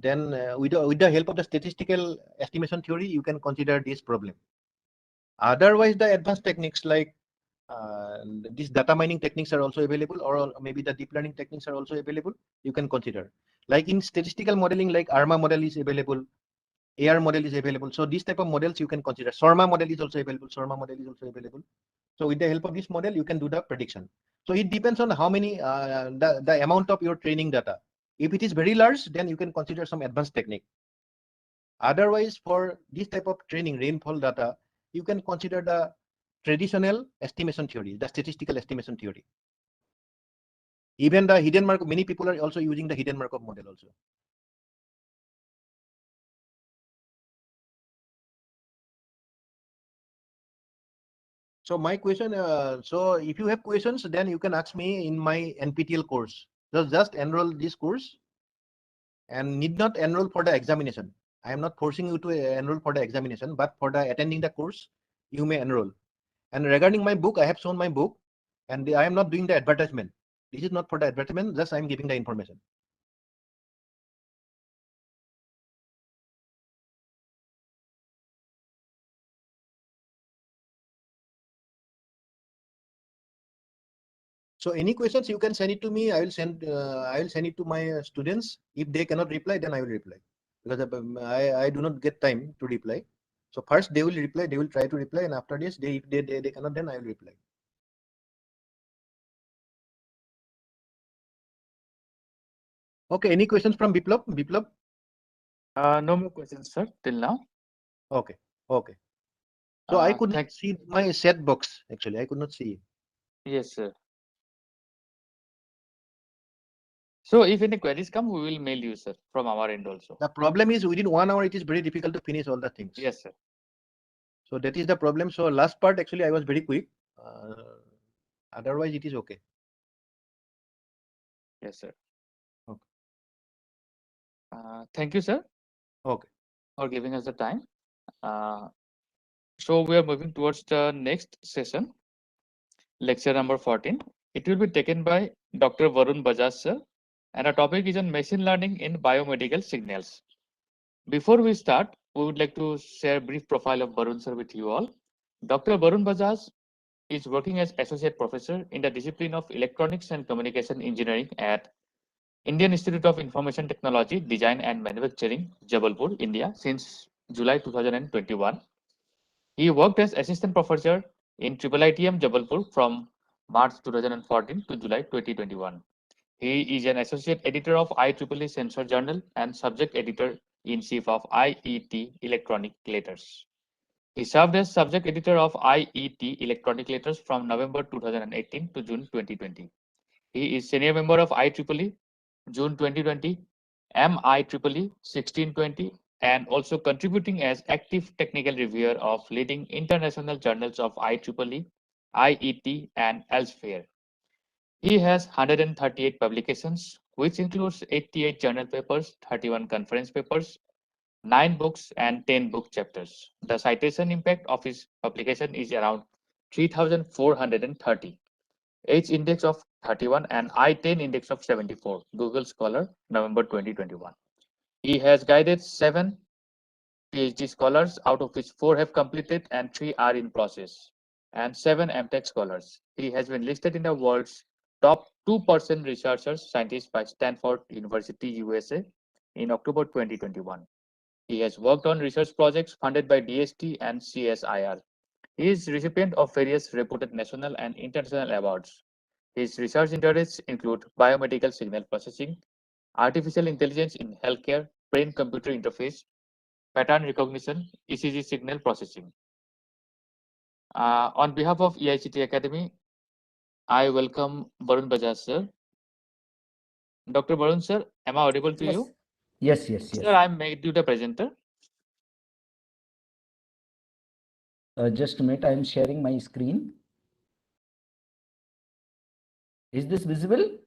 then with the help of the statistical estimation theory, you can consider this problem. Otherwise, the advanced techniques like these data mining techniques are also available, or maybe the deep learning techniques are also available. You can consider, like in statistical modeling, like ARMA model is available, AR model is available. So these type of models you can consider. SORMA model is also available. SORMA model is also available. So with the help of this model, you can do the prediction. So it depends on how many, the amount of your training data. If it is very large, then you can consider some advanced technique. Otherwise, for this type of training, rainfall data, you can consider the traditional estimation theory, the statistical estimation theory. Even the hidden Markov, many people are also using the hidden Markov model also. So my question, so if you have questions, then you can ask me in my NPTEL course. Just enroll this course and need not enroll for the examination. I am not forcing you to enroll for the examination, but for the attending the course, you may enroll. And regarding my book, I have shown my book, and I am not doing the advertisement. This is not for the advertisement, just I am giving the information. So any questions you can send it to me. I will send it to my students. If they cannot reply, then I will reply, because I do not get time to reply. So first they will reply, they will try to reply, and after this, if they cannot, then I will reply. Okay, any questions from Biplab? Biplab? No more questions, sir, till now. Okay, okay. So I could not Thanks. see my set box, actually. I could not see. Yes, sir. So if any queries come, we will mail you, sir, from our end also. The problem is within 1 hour, it is very difficult to finish all the things. Yes, sir. So that is the problem. So last part, actually, I was very quick. Otherwise, it is okay. Yes, sir. Okay. Thank you, sir. Okay. For giving us the time. So we are moving towards the next session, lecture number 14. It will be taken by Dr. Varun Bajaj, sir, and our topic is on machine learning in biomedical signals. Before we start, we would like to share a brief profile of Varun, sir, with you all. Dr. Varun Bajaj is working as associate professor in the discipline of electronics and communication engineering at Indian Institute of Information Technology, Design and Manufacturing, Jabalpur, India, since July 2021. He worked as assistant professor in IIITM Jabalpur from March 2014 to July 2021. He is an associate editor of IEEE Sensor Journal and subject editor in chief of IET Electronic Letters. He served as subject editor of IET Electronic Letters from November 2018 to June 2020. He is senior member of IEEE June 2020, MIEEE 1620, and also contributing as active technical reviewer of leading international journals of IEEE, IET, and elsewhere. He has 138 publications, which includes 88 journal papers, 31 conference papers, 9 books, and 10 book chapters. The citation impact of his publication is around 3,430. H index of 31 and I-10 index of 74. Google Scholar, November 2021. He has guided 7 PhD scholars, out of which 4 have completed and 3 are in process, and 7 MTech scholars. He has been listed in the world's top 2% researchers scientists by Stanford University, USA in October 2021. He has worked on research projects funded by DST and CSIR. He is recipient of various reputed national and international awards. His research interests include biomedical signal processing, artificial intelligence in healthcare, brain-computer interface, pattern recognition, ECG signal processing. On behalf of IICT Academy, I welcome Varun Bajaj, sir. Dr. Varun, sir, am I audible to you? Yes, Sir, I made you the presenter. Just a minute, I am sharing my screen. Is this visible?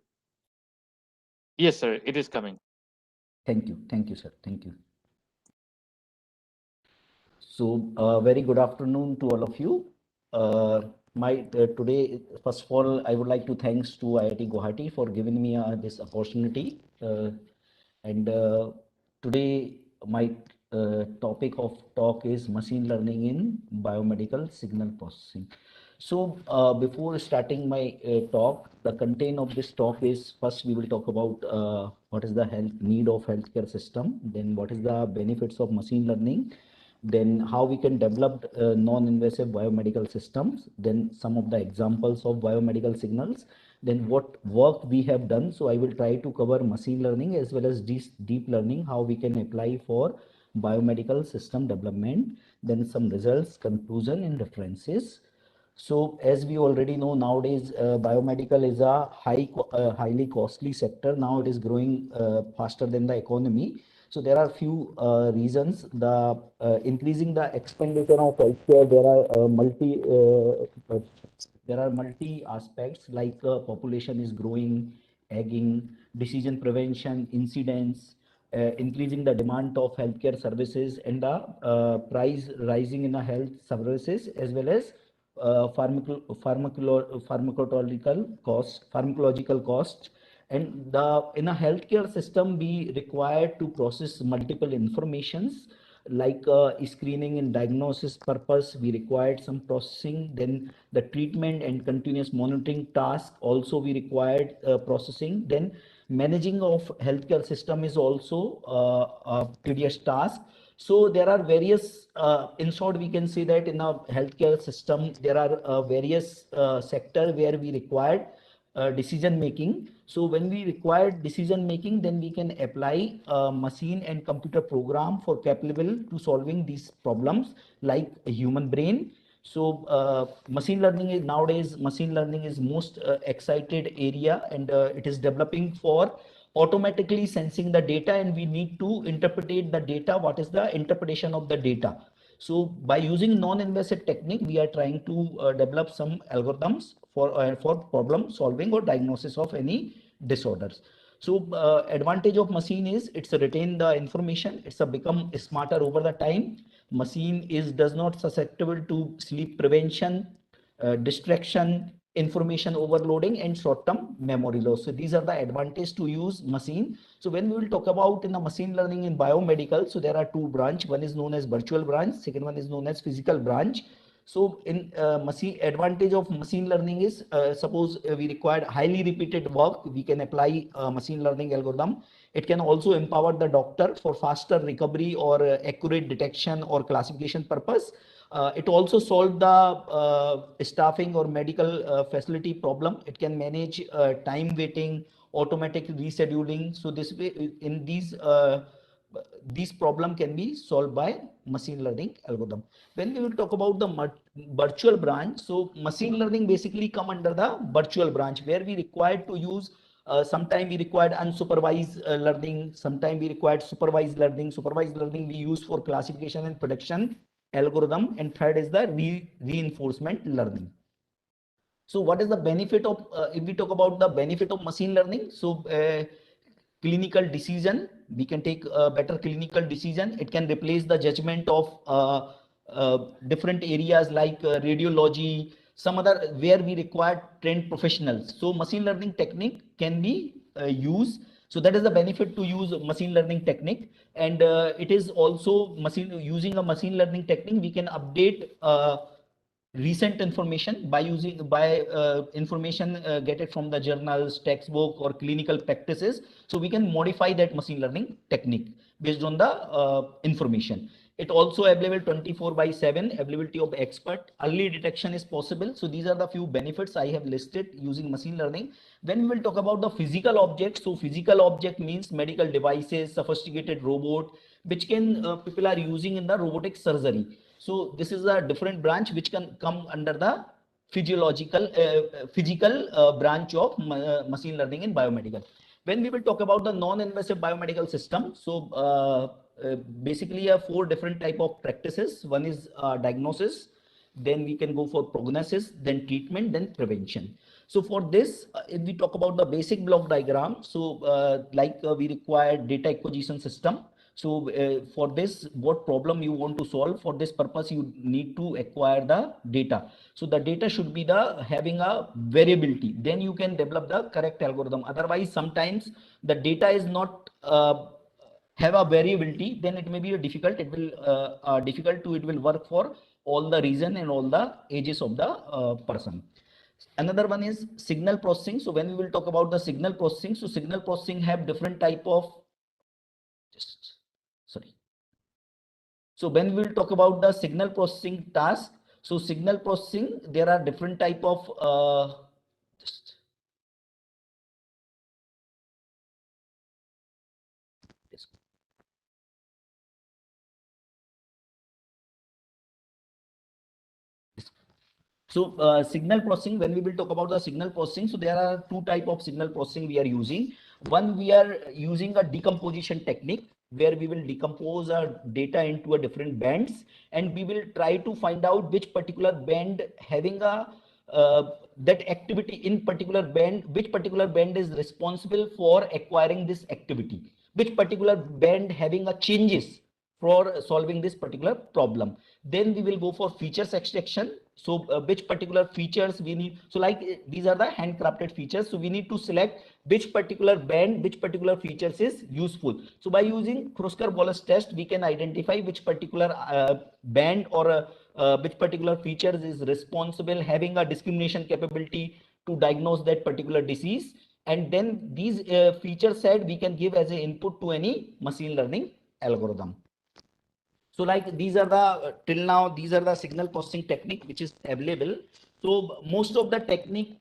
Yes, sir, it is coming. Thank you, sir. Thank you. So, very good afternoon to all of you. Today, first of all, I would like to thanks to IIT Guwahati for giving me this opportunity. Today, my topic of talk is machine learning in biomedical signal processing. So before starting my talk, the content of this talk is, first we will talk about what is the health need of healthcare system, then what is the benefits of machine learning, then how we can develop non-invasive biomedical systems, then some of the examples of biomedical signals, then what work we have done. So I will try to cover machine learning as well as deep learning, how we can apply for biomedical system development, then some results, conclusion and references. So as we already know, nowadays biomedical is a highly costly sector. Now it is growing faster than the economy. So there are few reasons. The increasing the expenditure of healthcare. There are multi aspects like population is growing, aging, decision prevention, incidence, increasing the demand of healthcare services, and the price rising in the health services, as well as pharmacological cost. And in a healthcare system, we required to process multiple informations like screening and diagnosis purpose. We required some processing. Then the treatment and continuous monitoring task also we required processing. Then managing of healthcare system is also a tedious task. So there are various, in short, we can say that in a healthcare system, there are various sector where we required decision making. So when we require decision making, then we can apply machine and computer program for capable to solving these problems like a human brain. So machine learning is nowadays, machine learning is most excited area, and it is developing for automatically sensing the data, and we need to interpret the data. What is the interpretation of the data? So by using non-invasive technique, we are trying to develop some algorithms for problem solving or diagnosis of any disorders. So advantage of machine is it's a retain the information, it's a become smarter over the time. Machine is does not susceptible to sleep prevention, distraction, information overloading, and short-term memory loss. So these are the advantages to use machine. So when we will talk about in the machine learning in biomedical, so there are two branch. One is known as virtual branch, second one is known as physical branch. So in machine advantage of machine learning is suppose we require highly repeated work, we can apply machine learning algorithm. It can also empower the doctor for faster recovery or accurate detection or classification purpose. It also solved the staffing or medical facility problem. It can manage time waiting, automatic rescheduling. So this way, in these problem can be solved by machine learning algorithm. When we will talk about the virtual branch, so machine learning basically come under the virtual branch, where we required to use sometime we required unsupervised learning, sometime we required supervised learning. Supervised learning we use for classification and prediction algorithm, and third is the reinforcement learning. So what is the benefit of if we talk about the benefit of machine learning? So clinical decision, we can take a better clinical decision. It can replace the judgment of different areas like radiology, some other where we require trained professionals. So machine learning technique can be used. So that is the benefit to use machine learning technique. And it is also using a machine learning technique, we can update recent information by using information get it from the journals, textbook or clinical practices. So we can modify that machine learning technique based on the information. It also available 24/7 availability of expert, early detection is possible. So these are the few benefits I have listed using machine learning. Then we will talk about the physical object. So physical object means medical devices, sophisticated robot, which can people are using in the robotic surgery. So this is a different branch which can come under the physical branch of machine learning in biomedical. When we will talk about the non-invasive biomedical system, so basically 4 different type of practices. One is diagnosis, then we can go for prognosis, then treatment, then prevention. So for this, if we talk about the basic block diagram, so we require data acquisition system. So for this, what problem you want to solve, for this purpose you need to acquire the data. So the data should be having a variability, then you can develop the correct algorithm. Otherwise sometimes the data is not have a variability, then it may be difficult. It will it will work for all the region and all the ages of the person. Another one is signal processing. So when we will talk about the signal processing, so signal processing have different type of So when we'll talk about the signal processing task, so signal processing, there are different type of So signal processing, when we will talk about the signal processing, so there are two type of signal processing we are using. One, we are using a decomposition technique where we will decompose our data into a different bands, and we will try to find out which particular band having a that activity in particular band, which particular band is responsible for acquiring this activity, which particular band having a changes for solving this particular problem. Then we will go for features extraction. So which particular features we need. So like these are the handcrafted features. So we need to select which particular band, which particular features is useful. So by using Kruskal-Wallis test, we can identify which particular band or which particular features is responsible, having a discrimination capability to diagnose that particular disease. And then these feature set we can give as an input to any machine learning algorithm. So like these are the till now these are the signal processing technique which is available. So most of the technique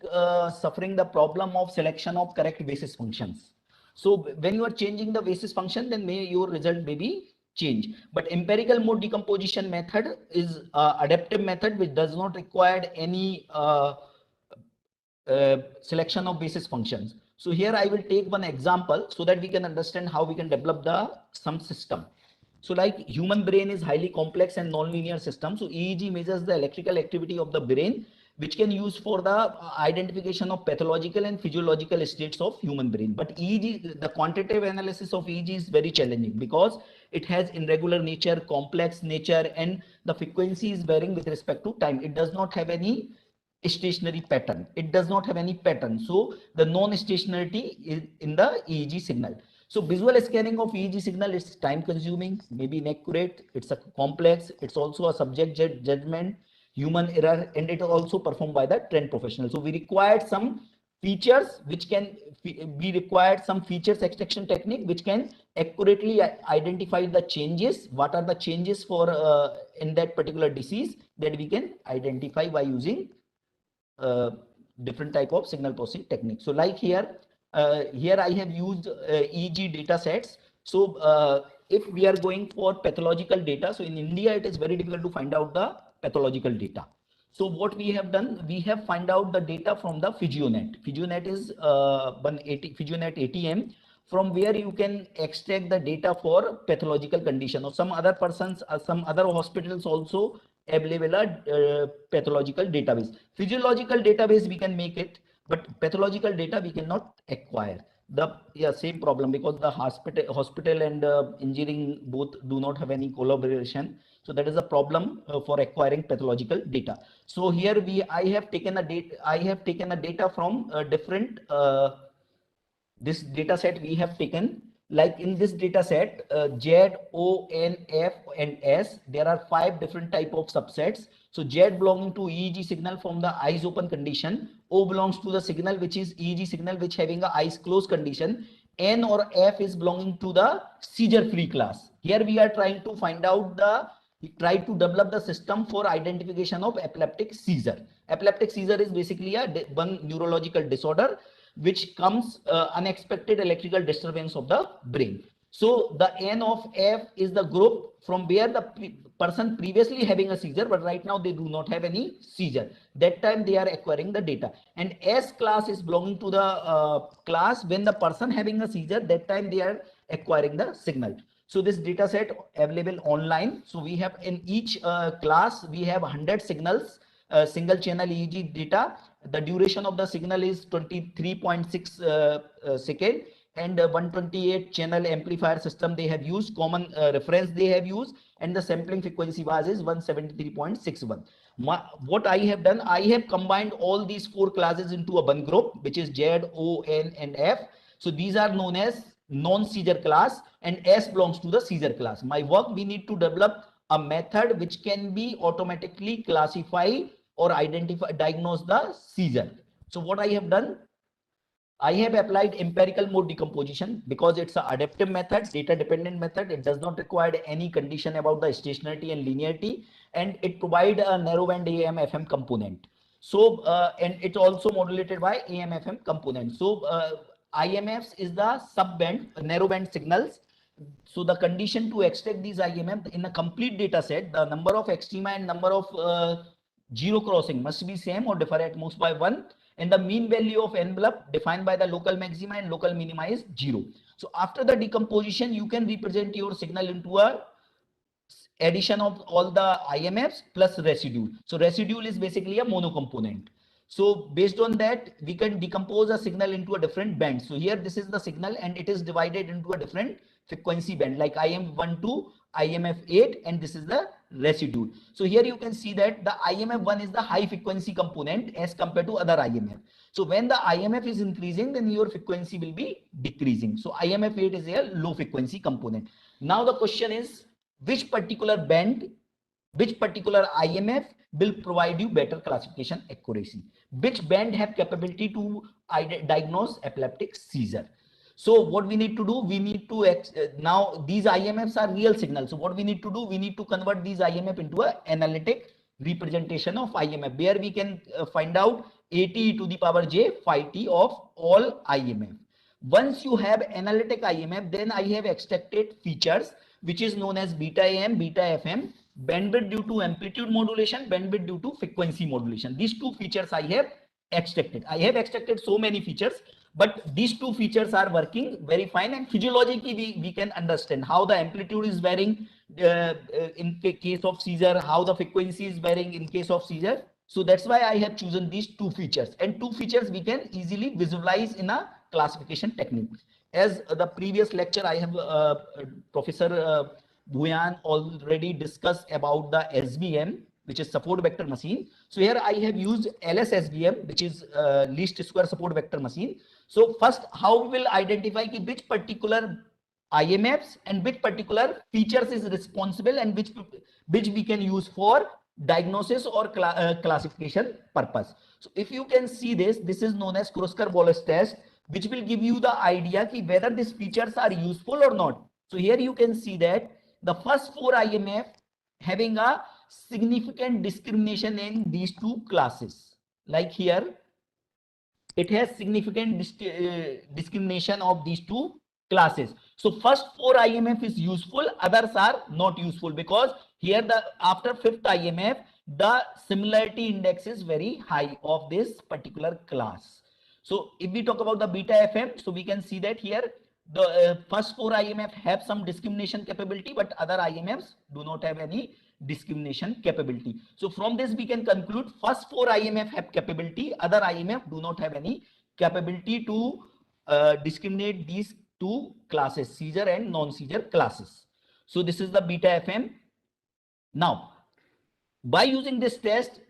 suffering the problem of selection of correct basis functions. So when you are changing the basis function, then your result may be change. But empirical mode decomposition method is adaptive method which does not require any selection of basis functions. So here I will take one example so that we can understand how we can develop some system. So like human brain is highly complex and non-linear system. So EEG measures the electrical activity of the brain, which can use for the identification of pathological and physiological states of human brain. But EEG, the quantitative analysis of EEG is very challenging because it has irregular nature, complex nature, and the frequency is varying with respect to time. It does not have any stationary pattern. It does not have any pattern. So the non-stationarity is in the EEG signal. So visual scanning of EEG signal is time consuming, maybe inaccurate, it's a complex, it's also a subject judgment, human error, and it is also performed by the trained professional. So we required some features which can be required some features extraction technique which can accurately identify the changes, what are the changes for in that particular disease that we can identify by using different type of signal processing technique. So like here I have used EEG data sets. So if we are going for pathological data, so in India it is very difficult to find out the pathological data. So what we have done, we have find out the data from the PhysioNet. PhysioNet is PhysioNet ATM, from where you can extract the data for pathological condition, or some other persons, some other hospitals also available a pathological database. Physiological database we can make it, but pathological data we cannot acquire. The same problem, because the hospital and engineering both do not have any collaboration. So that is a problem for acquiring pathological data. So here I have taken a data from different this data set we have taken. Like in this data set, Z, O, N, F, and S, there are 5 different type of subsets. So Z belonging to EEG signal from the eyes open condition. O belongs to the signal which is EEG signal which having a eyes closed condition. N or F is belonging to the seizure free class. Here we are trying to find out try to develop the system for identification of epileptic seizure. Epileptic seizure is basically one neurological disorder which comes unexpected electrical disturbance of the brain. So the N of F is the group from where the person previously having a seizure, but right now they do not have any seizure. That time they are acquiring the data. And S class is belonging to the class when the person having a seizure, that time they are acquiring the signal. So this data set available online. So we have in each class, we have 100 signals, single channel EEG data. The duration of the signal is 23.6 second, and 128 channel amplifier system they have used, common reference they have used, and the sampling frequency was is 173.61. What I have done, I have combined all these 4 classes into a one group, which is Z, O, N, and F. So these are known as non-seizure class, and S belongs to the seizure class. My work, we need to develop a method which can be automatically classify or diagnose the seizure. So what I have done, I have applied empirical mode decomposition because it's an adaptive method, data dependent method. It does not require any condition about the stationarity and linearity, and it provides a narrowband AM/FM component. So, and it's also modulated by AM/FM component. So, IMFs is the subband, narrowband signals. So the condition to extract these IMF in a complete data set, the number of extrema and number of zero crossing must be same or differ at most by 1, and the mean value of envelope defined by the local maxima and local minima is 0. So after the decomposition, you can represent your signal into a addition of all the IMFs plus residue. So residue is basically a mono component. So based on that, we can decompose a signal into a different band. So here this is the signal and it is divided into a different frequency band like IM1 to IMF8, and this is the residue. So here you can see that the IMF1 is the high frequency component as compared to other IMF. So when the IMF is increasing, then your frequency will be decreasing. So IMF8 is a low frequency component. Now the question is, which particular band, which particular IMF will provide you better classification accuracy? Which band have capability to diagnose epileptic seizure? So what we need to do, we need to, now these IMFs are real signals. So what we need to do, we need to convert these IMF into an analytic representation of IMF, where we can find out AT⁵ of all IMF. Once you have analytic IMF, then I have extracted features which is known as beta AM, beta FM, bandwidth due to amplitude modulation, bandwidth due to frequency modulation. These two features I have extracted. I have extracted so many features, but these two features are working very fine, and physiologically we can understand how the amplitude is varying in case of seizure, how the frequency is varying in case of seizure. So that's why I have chosen these two features, and two features we can easily visualize in a classification technique. As the previous lecture, I have Professor Bhuyan already discussed about the SVM, which is support vector machine. So here I have used LSSVM, which is least square support vector machine. So first, how we will identify which particular IMFs and which particular features is responsible and which we can use for diagnosis or classification purpose. So if you can see this, this is known as Kruskal-Wallis test, which will give you the idea whether these features are useful or not. So here you can see that the first 4 IMF having a significant discrimination in these two classes. Like here, it has significant discrimination of these two classes. So first 4 IMF is useful, others are not useful, because here after 5th IMF, the similarity index is very high of this particular class. So if we talk about the beta FM, so we can see that here the first 4 IMF have some discrimination capability, but other IMFs do not have any discrimination capability. So from this we can conclude first 4 IMF have capability, other IMF do not have any capability to discriminate these two classes, seizure and non-seizure classes. So this is the beta FM. Now, by using this test,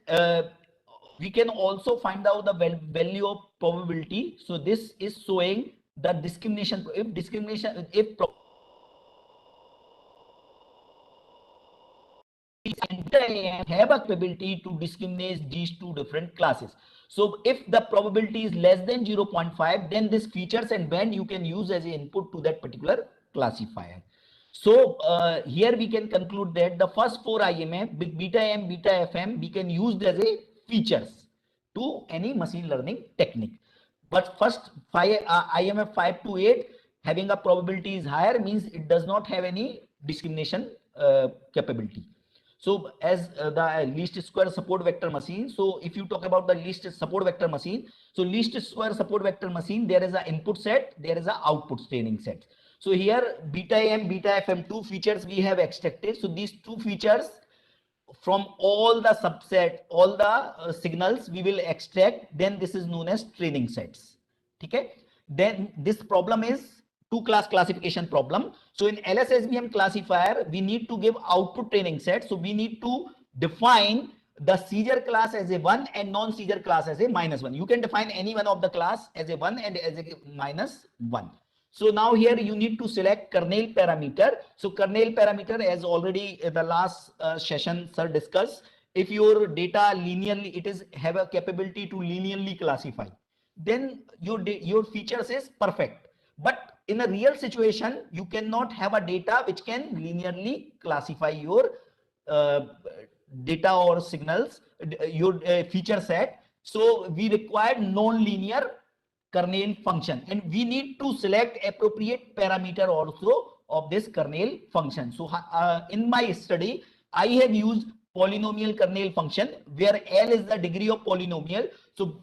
we can also find out the value of probability. So this is showing the discrimination. If have a capability to discriminate these two different classes. So if the probability is less than 0.5, then this features and band you can use as an input to that particular classifier. So here we can conclude that the first 4 IMF, beta AM, beta FM, we can use as a features to any machine learning technique. But first IMF 5 to 8 having a probability is higher, means it does not have any discrimination capability. So as the least square support vector machine, so if you talk about the least support vector machine, so least square support vector machine, there is an input set, there is an output training set. So here beta AM, beta FM, two features we have extracted. So these two features from all the subset, all the signals we will extract, then this is known as training sets. Okay. Then this problem is 2-class classification problem. So in LSSVM classifier, we need to give output training set. So we need to define the seizure class as a 1 and non-seizure class as a -1. You can define any one of the class as a 1 and as a -1. So now here you need to select kernel parameter. So kernel parameter, as already the last session sir discussed, if your data linearly, it is have a capability to linearly classify. then your features is perfect. But in a real situation, you cannot have a data which can linearly classify your data or signals, your feature set. So we require non-linear kernel function, and we need to select appropriate parameter also of this kernel function. So in my study, I have used polynomial kernel function, where L is the degree of polynomial. So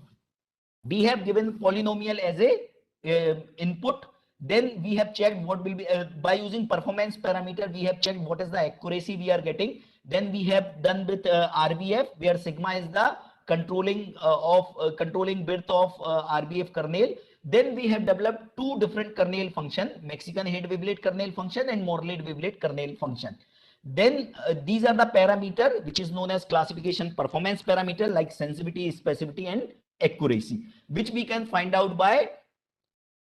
we have given polynomial as a input. Then we have checked what will be by using performance parameter. We have checked what is the accuracy we are getting. Then we have done with RBF, where sigma is the controlling bit of RBF kernel. Then we have developed two different kernel function: Mexican head wavelet kernel function and Morley wavelet kernel function. Then these are the parameter which is known as classification performance parameter, like sensitivity, specificity, and accuracy, which we can find out by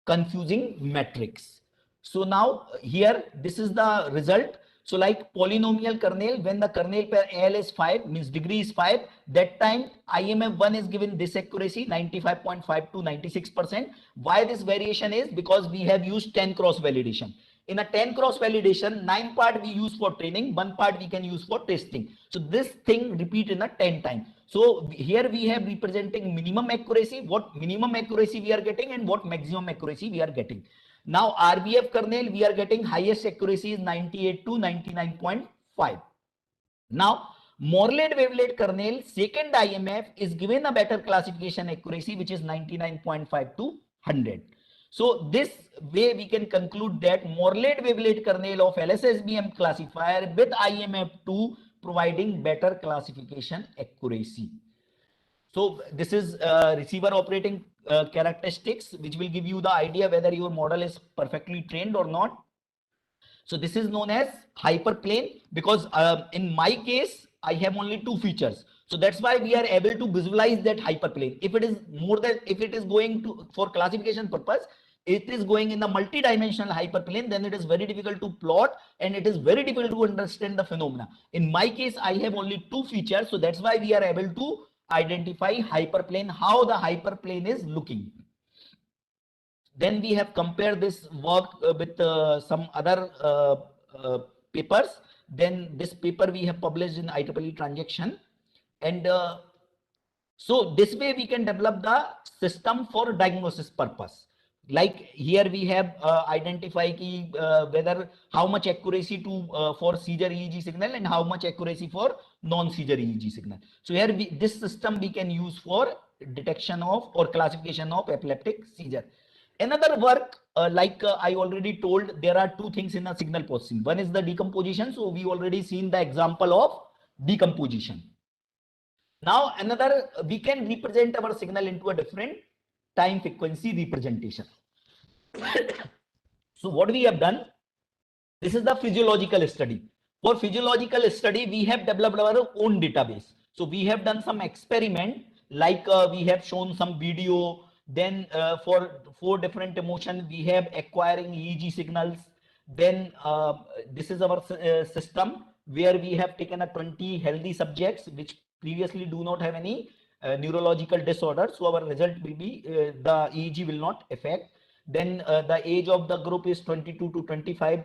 confusing matrix. So now here, this is the result. So like polynomial kernel, when the kernel pair L is 5, means degree is 5, that time IMF1 is given this accuracy 95.5 to 96%. Why this variation is? Because we have used 10 cross validation. In a 10 cross validation, 9 part we use for training, 1 part we can use for testing. So this thing repeat in a 10 time. So here we have representing minimum accuracy, what minimum accuracy we are getting and what maximum accuracy we are getting. Now RBF kernel, we are getting highest accuracy is 98 to 99.5. Now Morley wavelet kernel, second IMF, is given a better classification accuracy, which is 99.5 to 100. So this way we can conclude that Morley wavelet kernel of LSSBM classifier with IMF2 providing better classification accuracy. So this is receiver operating characteristics, which will give you the idea whether your model is perfectly trained or not. So this is known as hyperplane, because in my case, I have only two features. So that's why we are able to visualize that hyperplane. If it is more than, if it is going to, for classification purpose, it is going in the multi-dimensional hyperplane, then it is very difficult to plot and it is very difficult to understand the phenomena. In my case, I have only two features. So that's why we are able to identify hyperplane, how the hyperplane is looking. Then we have compared this work with some other papers. Then this paper we have published in IEEE Transaction. And so this way we can develop the system for diagnosis purpose. Like here we have identify whether how much accuracy to for seizure EEG signal and how much accuracy for non-seizure EEG signal. So here this system we can use for detection of or classification of epileptic seizure. Another work, I already told, there are two things in a signal processing. One is the decomposition. So we already seen the example of decomposition. Now another, we can represent our signal into a different time frequency representation. So what we have done, this is the physiological study. For physiological study, we have developed our own database. So we have done some experiment, like we have shown some video. Then for 4 different emotion, we have acquiring EEG signals. Then this is our system where we have taken a 20 healthy subjects which previously do not have any neurological disorder. So our result will be the EEG will not affect. Then the age of the group is 22 to 25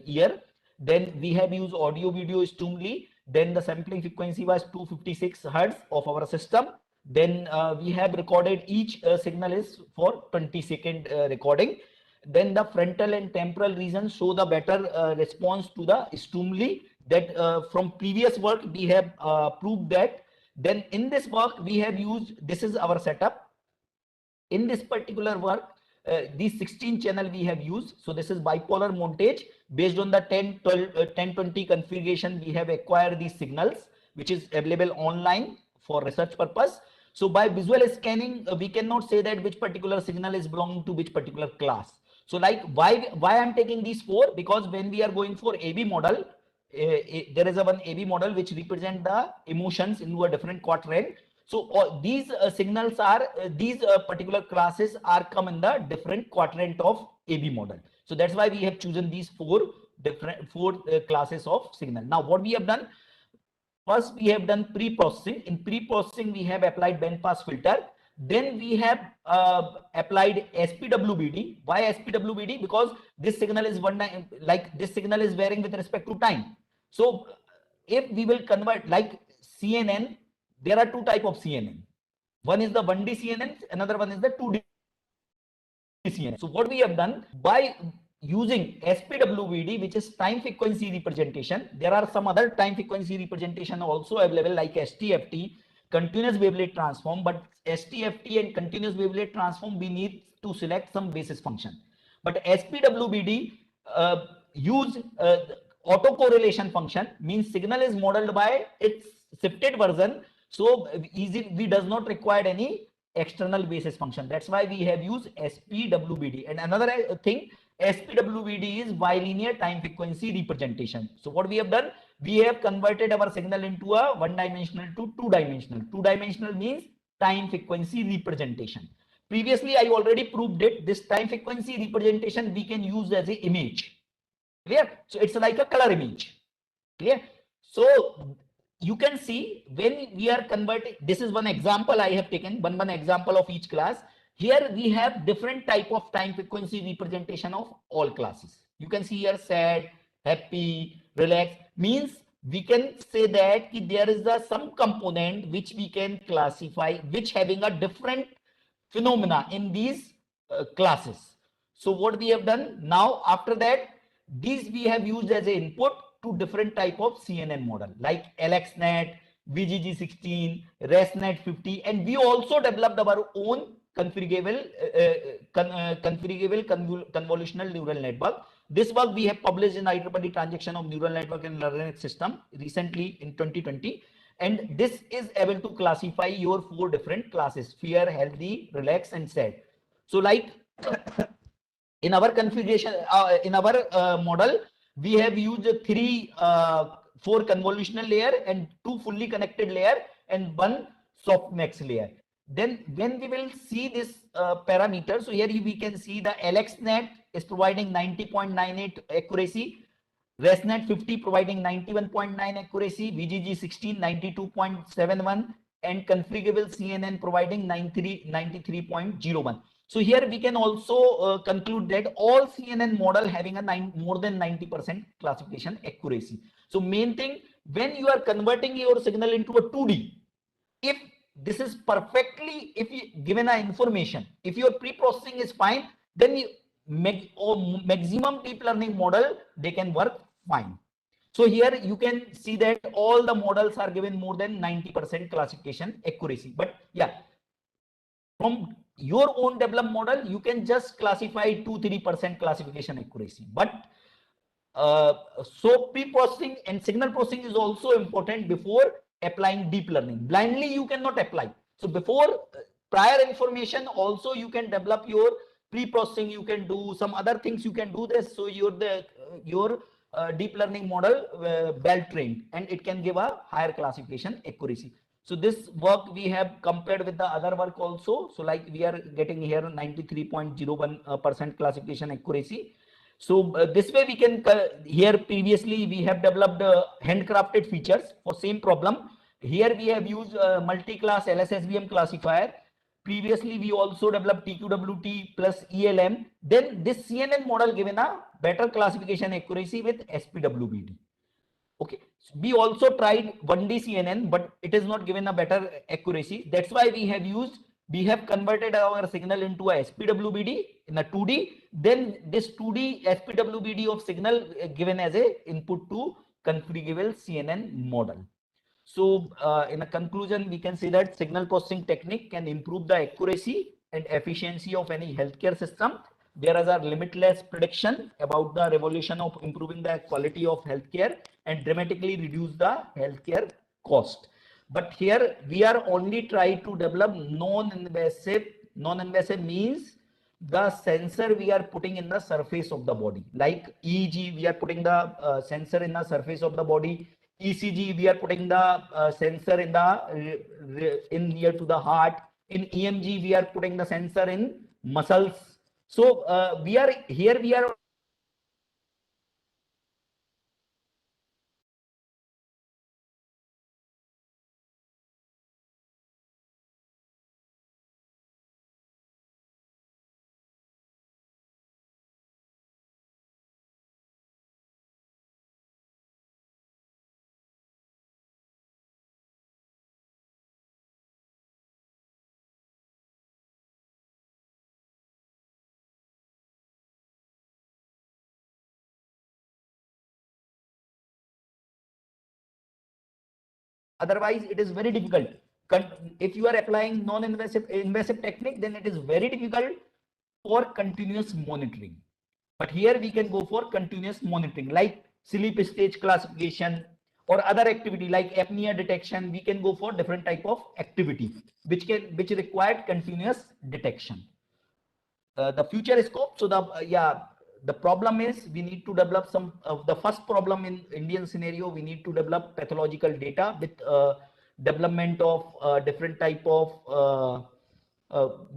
year. Then we have used audio video stimuli. Then the sampling frequency was 256 hertz of our system. Then we have recorded each signal is for 20-second recording. Then the frontal and temporal regions show the better response to the stimuli. That from previous work we have proved that. Then in this work we have used, this is our setup. In this particular work, these 16 channel we have used. So this is bipolar montage based on the 10-20 configuration. We have acquired these signals, which is available online for research purpose. So by visual scanning, we cannot say that which particular signal is belonging to which particular class. So like why I'm taking these 4? Because when we are going for AB model, there is a one AB model which represent the emotions into a different quadrant. So these signals are these particular classes are come in the different quadrant of AB model. So that's why we have chosen these 4 different classes of signal. Now what we have done, first we have done pre-processing. In pre-processing we have applied band pass filter. Then we have applied SPWBD. Why SPWBD? Because this signal is this signal is varying with respect to time. So if we will convert like CNN, there are two type of CNN. One is the 1D CNN, another one is the 2D CNN. So what we have done by using SPWBD, which is time frequency representation, there are some other time frequency representation also available like STFT, continuous wavelet transform, but STFT and continuous wavelet transform, we need to select some basis function. But SPWBD use autocorrelation function, means signal is modeled by its shifted version, so we does not require any external basis function. That's why we have used SPWBD. And another thing, SPWBD is bilinear time frequency representation. So what we have done, we have converted our signal into a one-dimensional to two-dimensional. Two-dimensional means time frequency representation. Previously, I already proved it. This time frequency representation we can use as an image. Clear? So it's like a color image. Clear? So you can see when we are converting, this is one example I have taken, one example of each class. Here we have different type of time frequency representation of all classes. You can see here sad, happy, relaxed, means we can say that there is some component which we can classify, which having a different phenomena in these classes. So what we have done now, after that, these we have used as an input to different type of CNN model like LXNet, VGG16, ResNet50, and we also developed our own configurable convolutional neural network. This work we have published in IEEE Transaction of Neural Network and Learning System recently in 2020. And this is able to classify your 4 different classes: fear, healthy, relax, and sad. So like in our configuration, in our model, we have used 4 convolutional layer and 2 fully connected layer and 1 softmax layer. Then when we will see this parameter, so here we can see the LXNet is providing 90.98 accuracy, ResNet50 providing 91.9 accuracy, VGG16 92.71, and configurable CNN providing 93.01. So here we can also conclude that all CNN model having a more than 90% classification accuracy. So main thing, when you are converting your signal into a 2D, if this is perfectly, if you given a information, if your pre-processing is fine, then you maximum deep learning model, they can work fine. So here you can see that all the models are given more than 90% classification accuracy. But yeah, from your own developed model, you can just classify 2-3% classification accuracy. But so pre-processing and signal processing is also important before applying deep learning. Blindly you cannot apply. So before prior information also you can develop your pre-processing, you can do some other things, you can do this. So your deep learning model well trained, and it can give a higher classification accuracy. So this work we have compared with the other work also. So like we are getting here 93.01% classification accuracy. So this way we can, here previously we have developed handcrafted features for same problem. Here we have used multi-class LSSBM classifier. Previously we also developed TQWT plus ELM. Then this CNN model given a better classification accuracy with SPWBD. Okay, we also tried 1D CNN, but it is not given a better accuracy. That's why we have converted our signal into a SPWBD in a 2D. Then this 2D SPWBD of signal given as a input to configurable CNN model. So in a conclusion, we can say that signal processing technique can improve the accuracy and efficiency of any healthcare system. There is a limitless prediction about the revolution of improving the quality of healthcare and dramatically reduce the healthcare cost. But here we are only trying to develop non-invasive. Non-invasive means the sensor we are putting in the surface of the body. Like EEG, we are putting the sensor in the surface of the body. ECG, we are putting the sensor in near to the heart. In EMG, we are putting the sensor in muscles. So we are Otherwise, it is very difficult. If you are applying invasive technique, then it is very difficult for continuous monitoring. But here we can go for continuous monitoring, like sleep stage classification or other activity like apnea detection. We can go for different type of activity which required continuous detection. The future scope. So the problem is we need to develop some the first problem in Indian scenario. We need to develop pathological data with development of different type of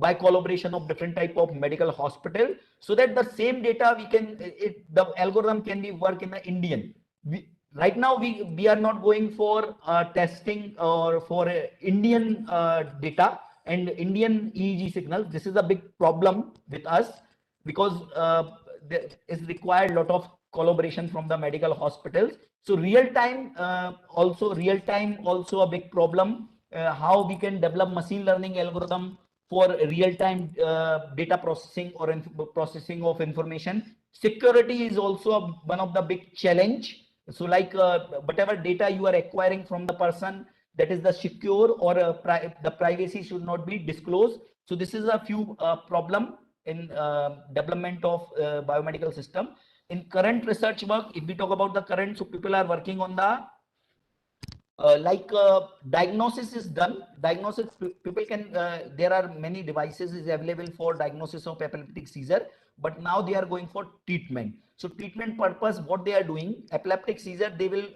by collaboration of different type of medical hospital, so that the same data we can the algorithm can be work in the Indian. Right now we are not going for testing or for Indian data and Indian EEG signals. This is a big problem with us because there is required a lot of collaboration from the medical hospitals. So real time also a big problem. How we can develop machine learning algorithm for real time data processing or processing of information. Security is also one of the big challenge. So like whatever data you are acquiring from the person, that is the secure or the privacy should not be disclosed. So this is a few problem in development of biomedical system. In current research work, if we talk about the current, so people are working on the diagnosis is done. Diagnosis, people can there are many devices is available for diagnosis of epileptic seizure, but now they are going for treatment. So treatment purpose, what they are doing, epileptic seizure, they will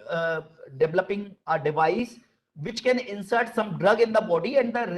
developing a device which can insert some drug in the body and that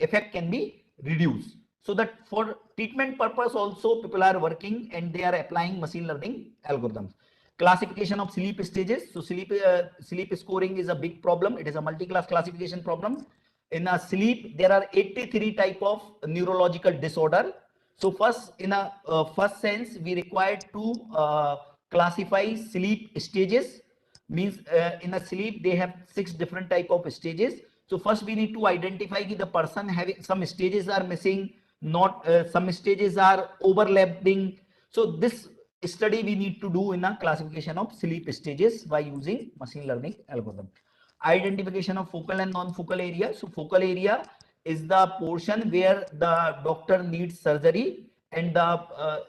effect can be reduced. So that for treatment purpose also people are working and they are applying machine learning algorithms. Classification of sleep stages. So sleep scoring is a big problem. It is a multi-class classification problem. In a sleep, there are 83 type of neurological disorder. So first, in a first sense, we require to classify sleep stages. Means in a sleep, they have 6 different type of stages. So first, we need to identify the person having some stages are missing, not some stages are overlapping. So this study we need to do in a classification of sleep stages by using machine learning algorithm. Identification of focal and non-focal area. So focal area is the portion where the doctor needs surgery, and the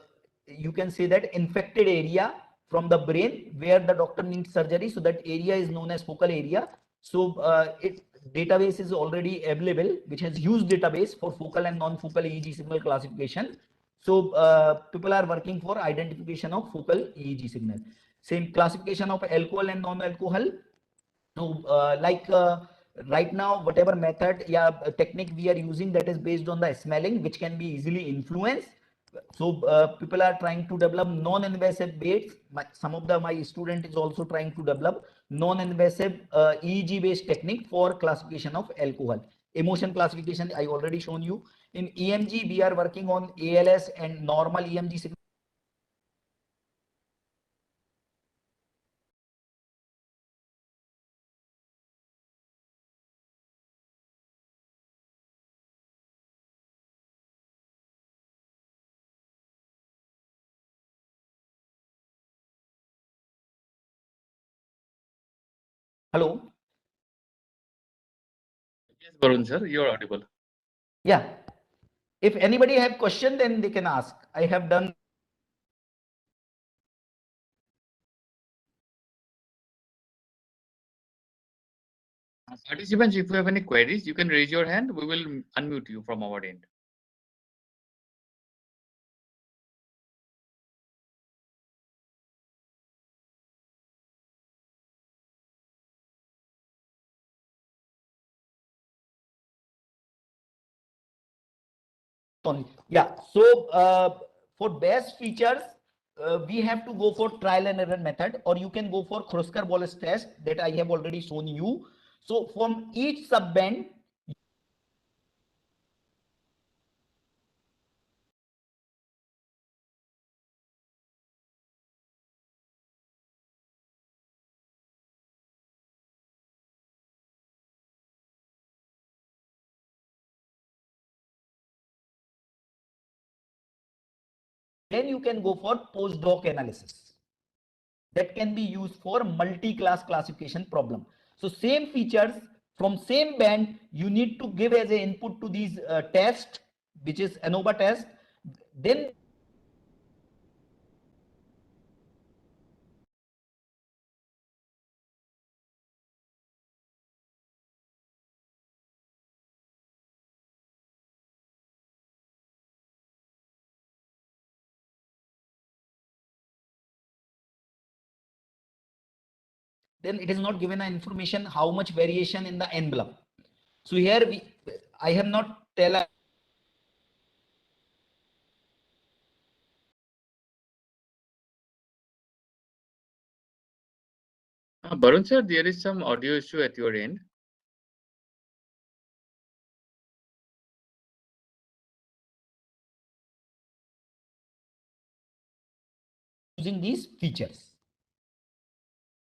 you can say that infected area from the brain where the doctor needs surgery. So that area is known as focal area. So database is already available, which has huge database for focal and non-focal EEG signal classification. So people are working for identification of focal EEG signal. Same classification of alcohol and non-alcohol. So right now, whatever method technique we are using, that is based on the smelling, which can be easily influenced. So people are trying to develop non-invasive weights. Some of my student is also trying to develop non-invasive EEG based technique for classification of alcohol. Emotion classification I already shown you. In EMG, we are working on ALS and normal EMG signal. Hello. Yes, Varun sir, you're audible. Yeah. If anybody have question, then they can ask. I have done. Participants, if you have any queries, you can raise your hand. We will unmute you from our end. Yeah. So for best features, we have to go for trial and error method, or you can go for Kruskal-Wallis test that I have already shown you. So from each subband, then you can go for post-hoc analysis. That can be used for multi-class classification problem. So same features from same band, you need to give as an input to these test, which is ANOVA test. Then it is not given an information how much variation in the envelope. So here I have not tell Barun sir, there is some audio issue at your end. using these features.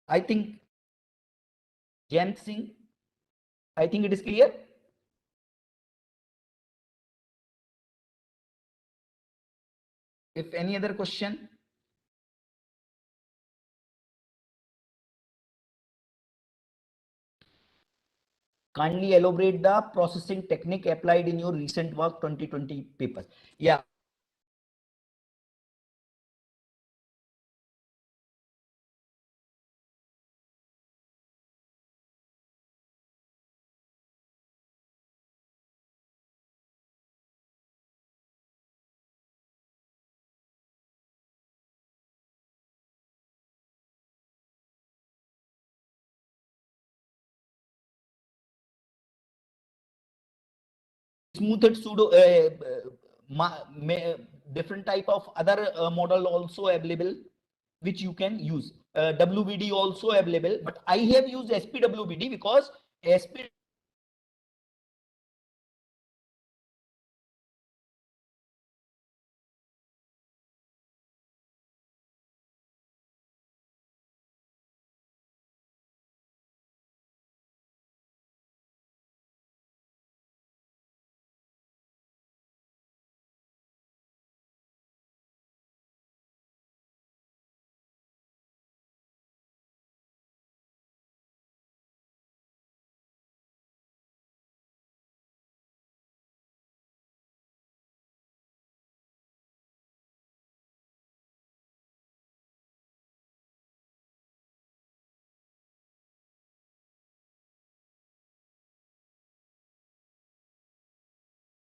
I think Jan Singh, I think it is clear. If any other question, kindly elaborate the processing technique applied in your recent work 2020 paper. Yeah. Smoothed pseudo different type of other model also available which you can use. WBD also available, but I have used SPWBD because SP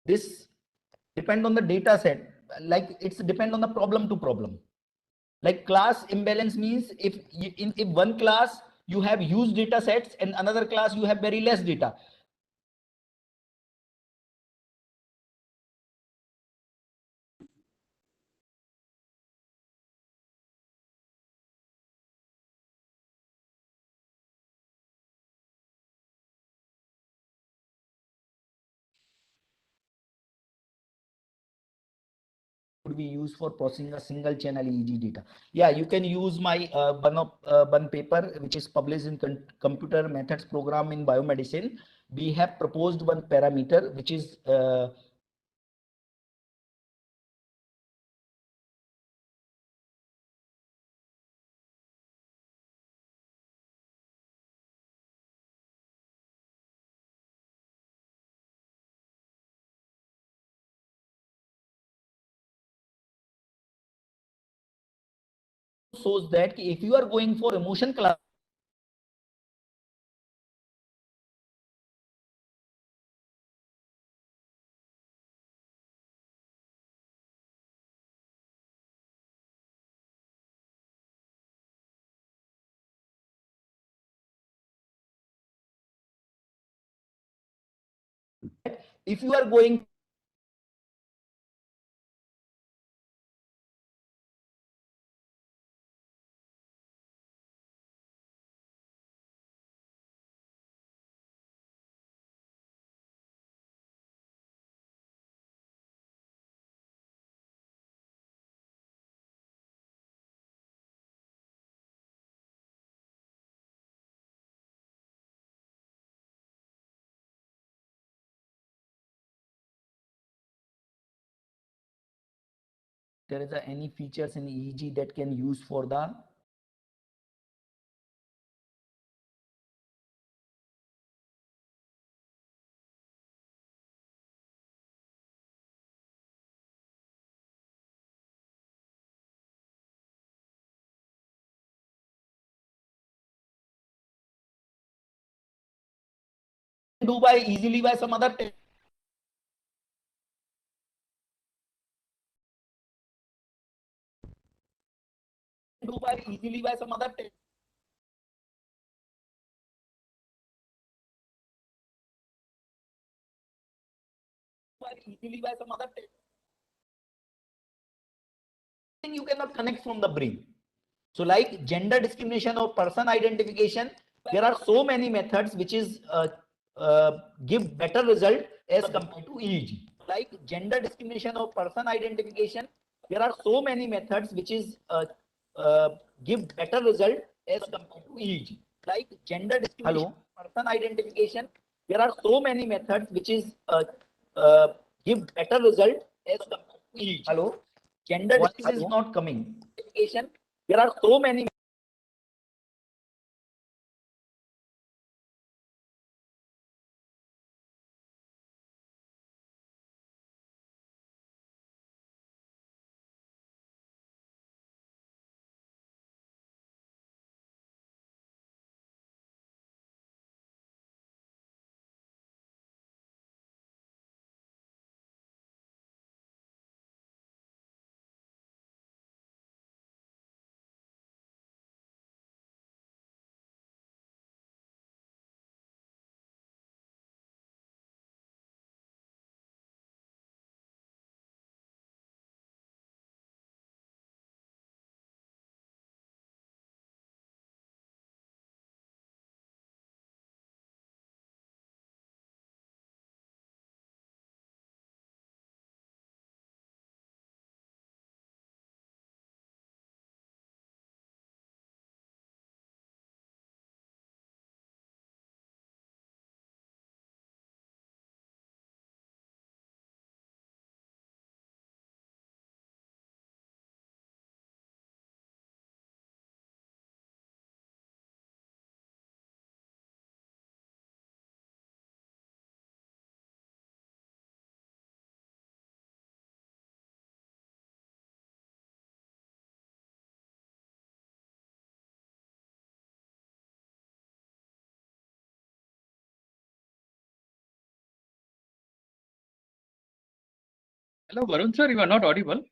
this depend on the data set, like it's depend on the problem to problem. Like class imbalance means if if one class you have huge data sets and another class you have very less data. Could be used for processing a single channel EEG data. Yeah, you can use my one paper which is published in computer methods program in biomedicine. We have proposed one parameter which is shows that if you are going for emotion class, if you are going there is any features in EEG that can use for the do by easily by some other do by easily by some other easily by some other thing you cannot connect from the brain. So like gender discrimination or person identification, there are so many methods which is give better result as compared to EEG. Like gender discrimination or person identification, there are so many methods which is give better result as compared to EEG. Like gender discrimination, person identification, there are so many methods which is give better result as compared to EEG. Hello, gender discrimination is not coming. There are so many. Hello, Varun sir, you are not audible.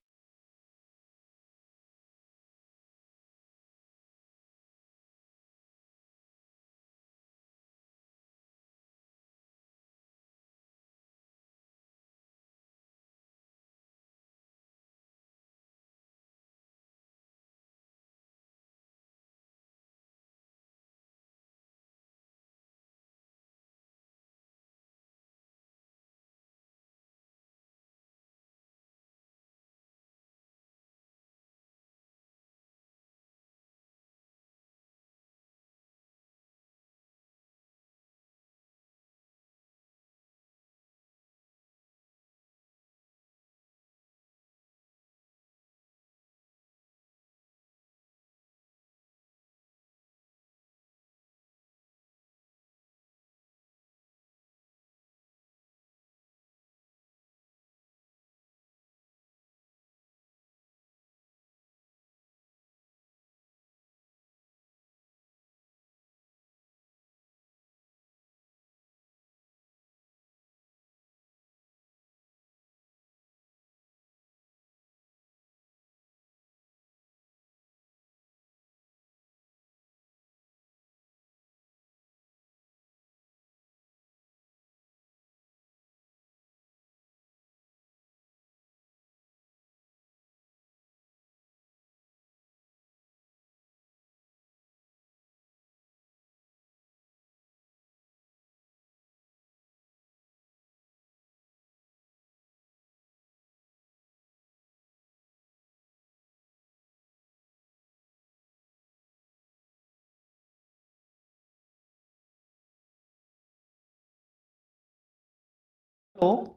Hello.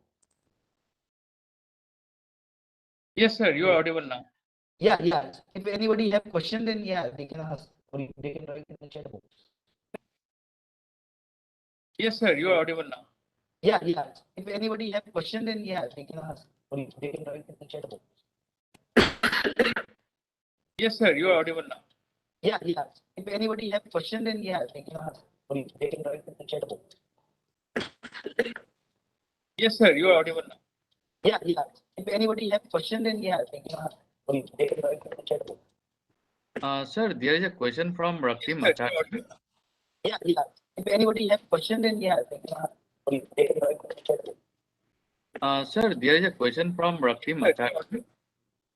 Yes, sir, you are audible now. Yeah, yeah. If anybody have question, then yeah, they can ask or they can write in the chat box. Yes, sir, you are audible now. Yeah, yeah. If anybody have question, then yeah, they can ask or they can write in the chat box. Yes, sir, you are audible now. Yeah, yeah. If anybody have question, then yeah, they can ask or they can write in the chat box. Yes, sir, you are audible now. Yeah, yeah. If anybody have question, then yeah, they can ask. They can write in the chat box. Sir, there is a question from Raktim Acharya. Yeah, yeah. If anybody have question, then yeah, they can ask. They can write in the chat box. Sir, there is a question from Raktim Acharya.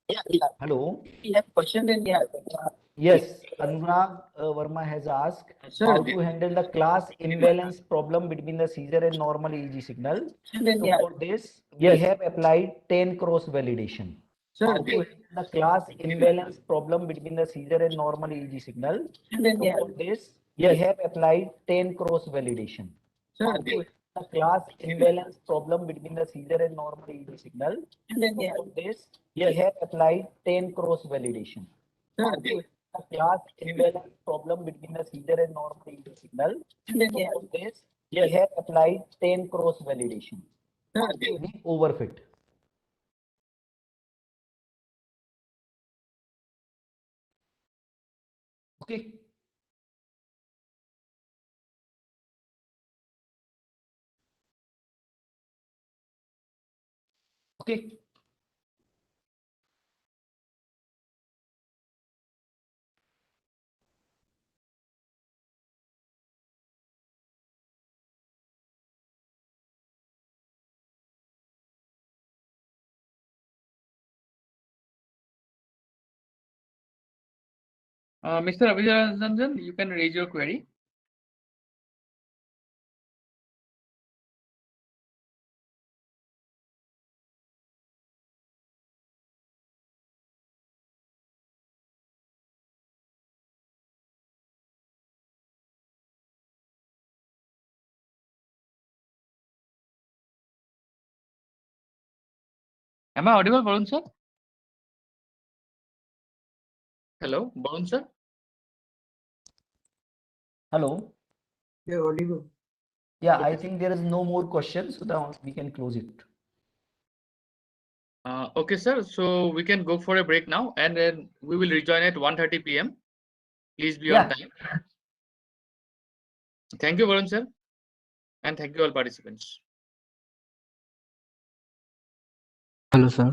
Yeah, yeah. Hello. If you have question, then yeah, they can ask. Yes, Anurag Verma has asked Sir, how to handle the class imbalance problem between the seizure and normal EEG signal. So for this, we have applied 10 cross validation. Sir, How to handle the class imbalance problem between the seizure and normal EEG signal. So for this, we have applied 10 cross validation. Sir, How to handle the class imbalance problem between the seizure and normal EEG signal. So for this, we have applied 10 cross validation. Sir, How to handle the class imbalance problem between the seizure and normal EEG signal. So for this, we have applied 10 cross validation. How to handle overfit. Okay. Okay. Mr. Abhijanjan, you can raise your query. Am I audible, Varun sir? Hello, Varun sir? Hello. Yeah, audible. Yeah, I think there is no more questions, so now we can close it. Okay, sir. So we can go for a break now, and then we will rejoin at 1:30 p.m. Please be on Yeah. time. Thank you, Varun sir, and thank you all participants. Hello, sir.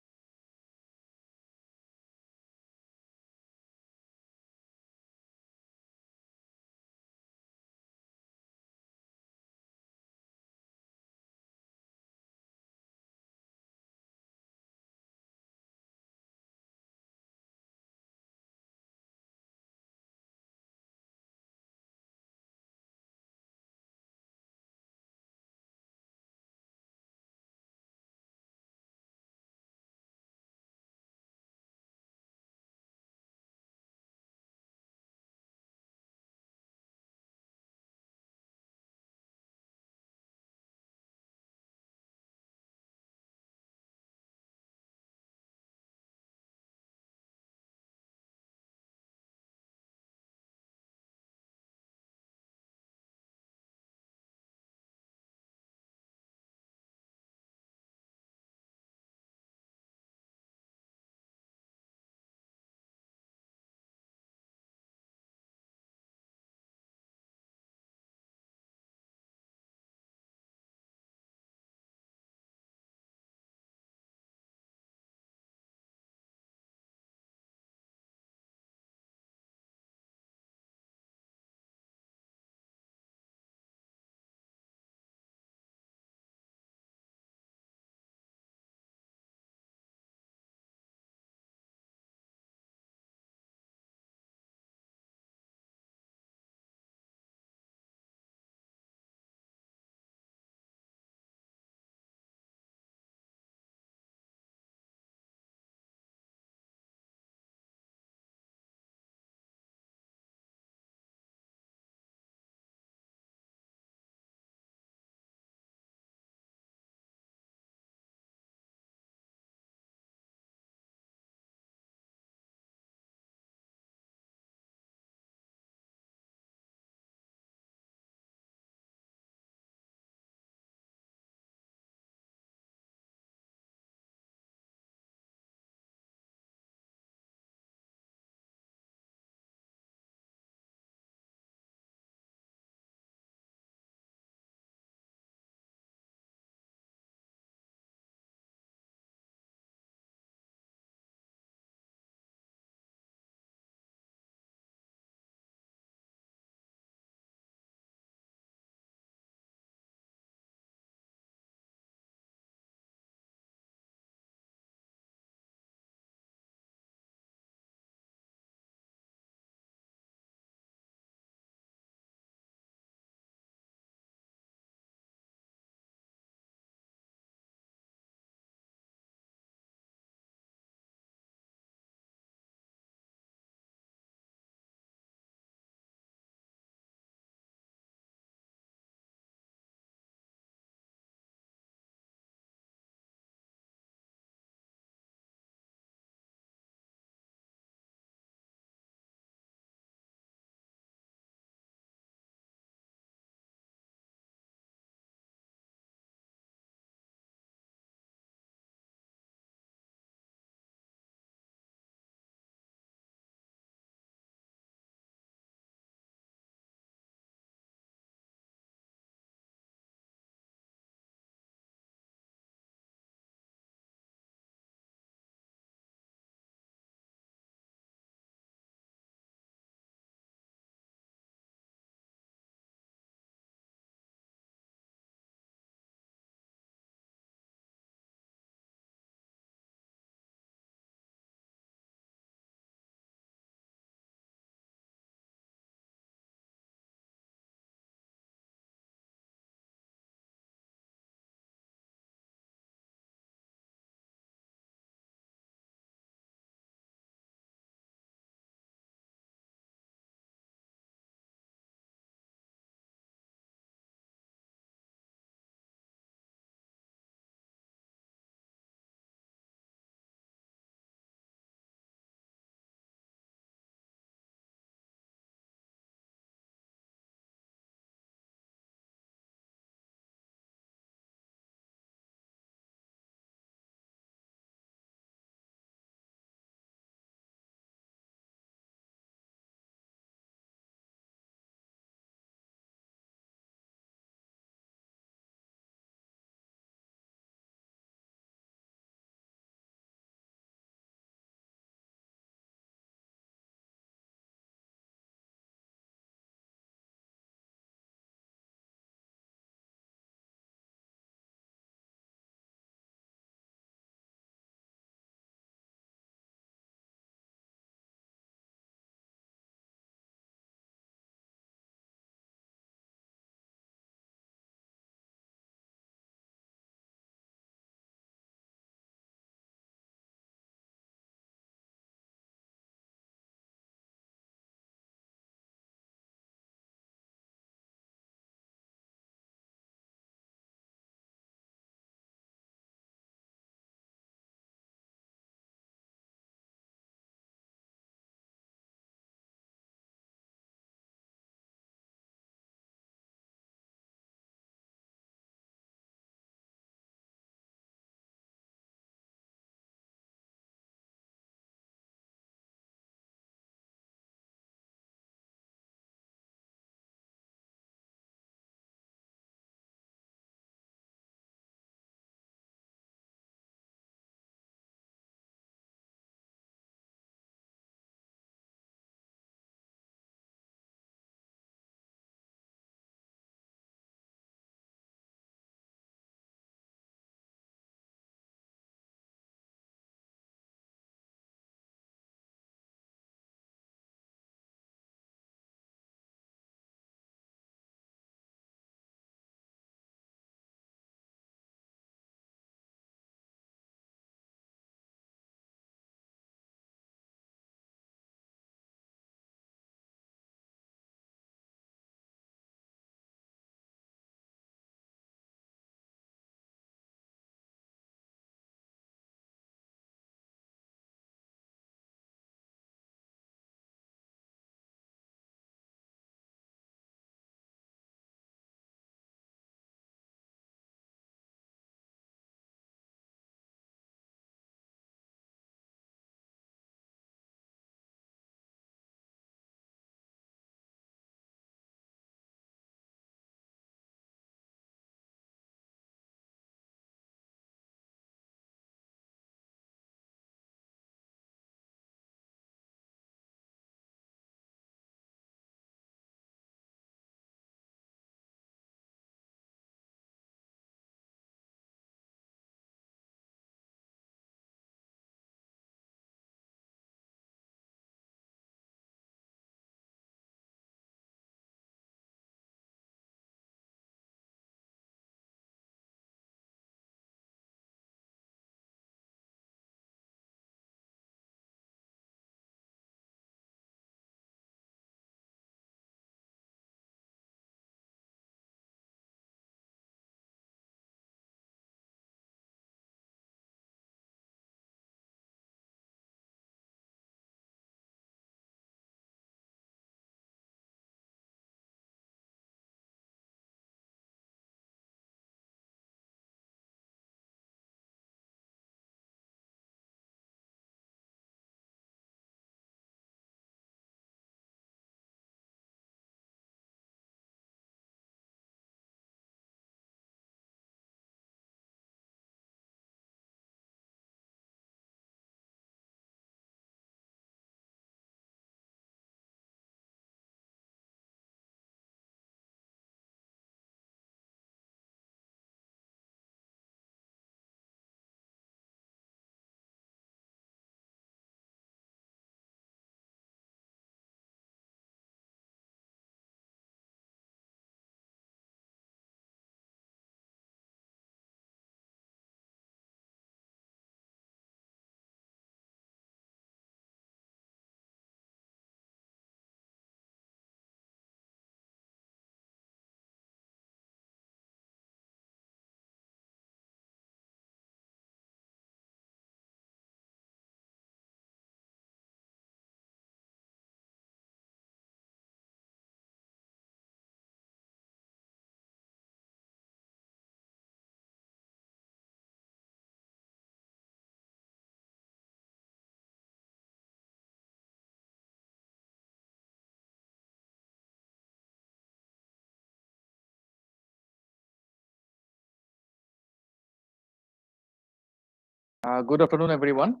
Good afternoon, everyone.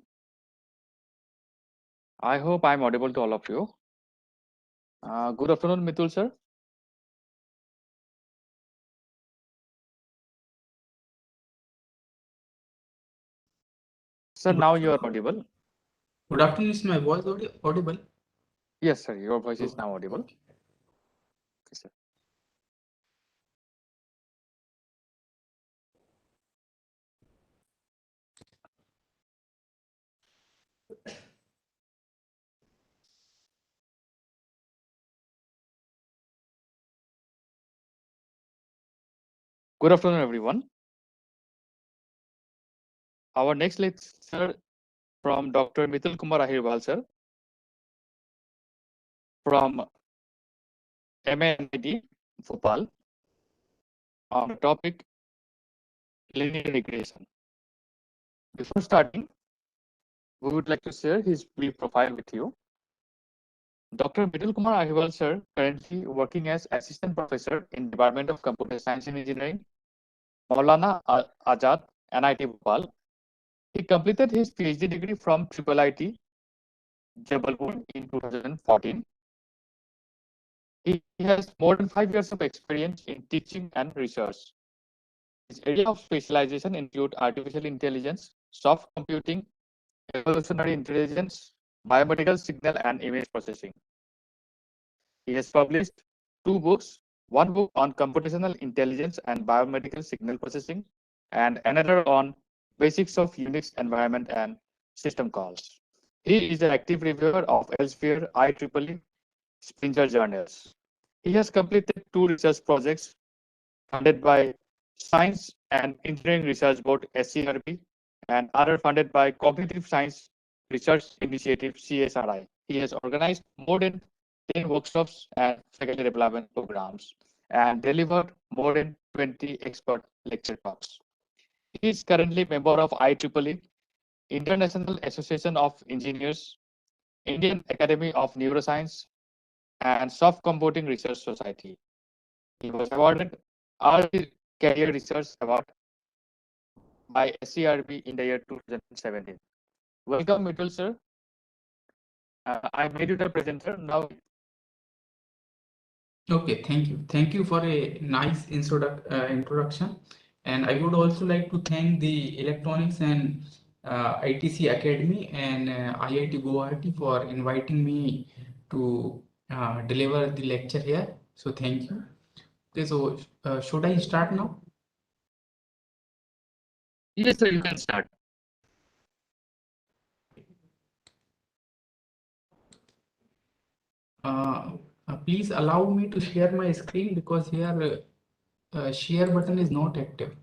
I hope I'm audible to all of you. Good afternoon, Mitul sir. Sir, now you are audible. Good afternoon. Is my voice audible? Yes, sir. Your voice is now audible. Okay. Okay, sir. Good afternoon, everyone. Our next lecture from Dr. Mitul Kumar Ahirwal sir from MNIT Bhopal on the topic linear regression. Before starting, we would like to share his brief profile with you. Dr. Mitul Kumar Ahirwal sir, currently working as Assistant Professor in Department of Computer Science and Engineering, Maulana Azad, NIT Bhopal. He completed his PhD degree from IIT Jabalpur in 2014. He has more than 5 years of experience in teaching and research. His area of specialization include artificial intelligence, soft computing, evolutionary intelligence, biomedical signal and image processing. He has published 2 books, one book on computational intelligence and biomedical signal processing, and another on basics of Unix environment and system calls. He is an active reviewer of Elsevier, IEEE, Springer journals. He has completed 2 research projects funded by Science and Engineering Research Board SCRB and other funded by Cognitive Science Research Initiative CSRI. He has organized more than 10 workshops and faculty development programs and delivered more than 20 expert lecture talks. He is currently member of IEEE, International Association of Engineers, Indian Academy of Neuroscience, and Soft Computing Research Society. He was awarded Early Career Research Award by SCRB in the year 2017. Welcome, Mitul sir. I made you the presenter. Now, Okay, thank you. Thank you for a nice introduction. And I would also like to thank the Electronics and ITC Academy and IIT Guwahati for inviting me to deliver the lecture here. So thank you. Okay, so should I start now? yes, sir, you can start. Please allow me to share my screen because here share button is not active.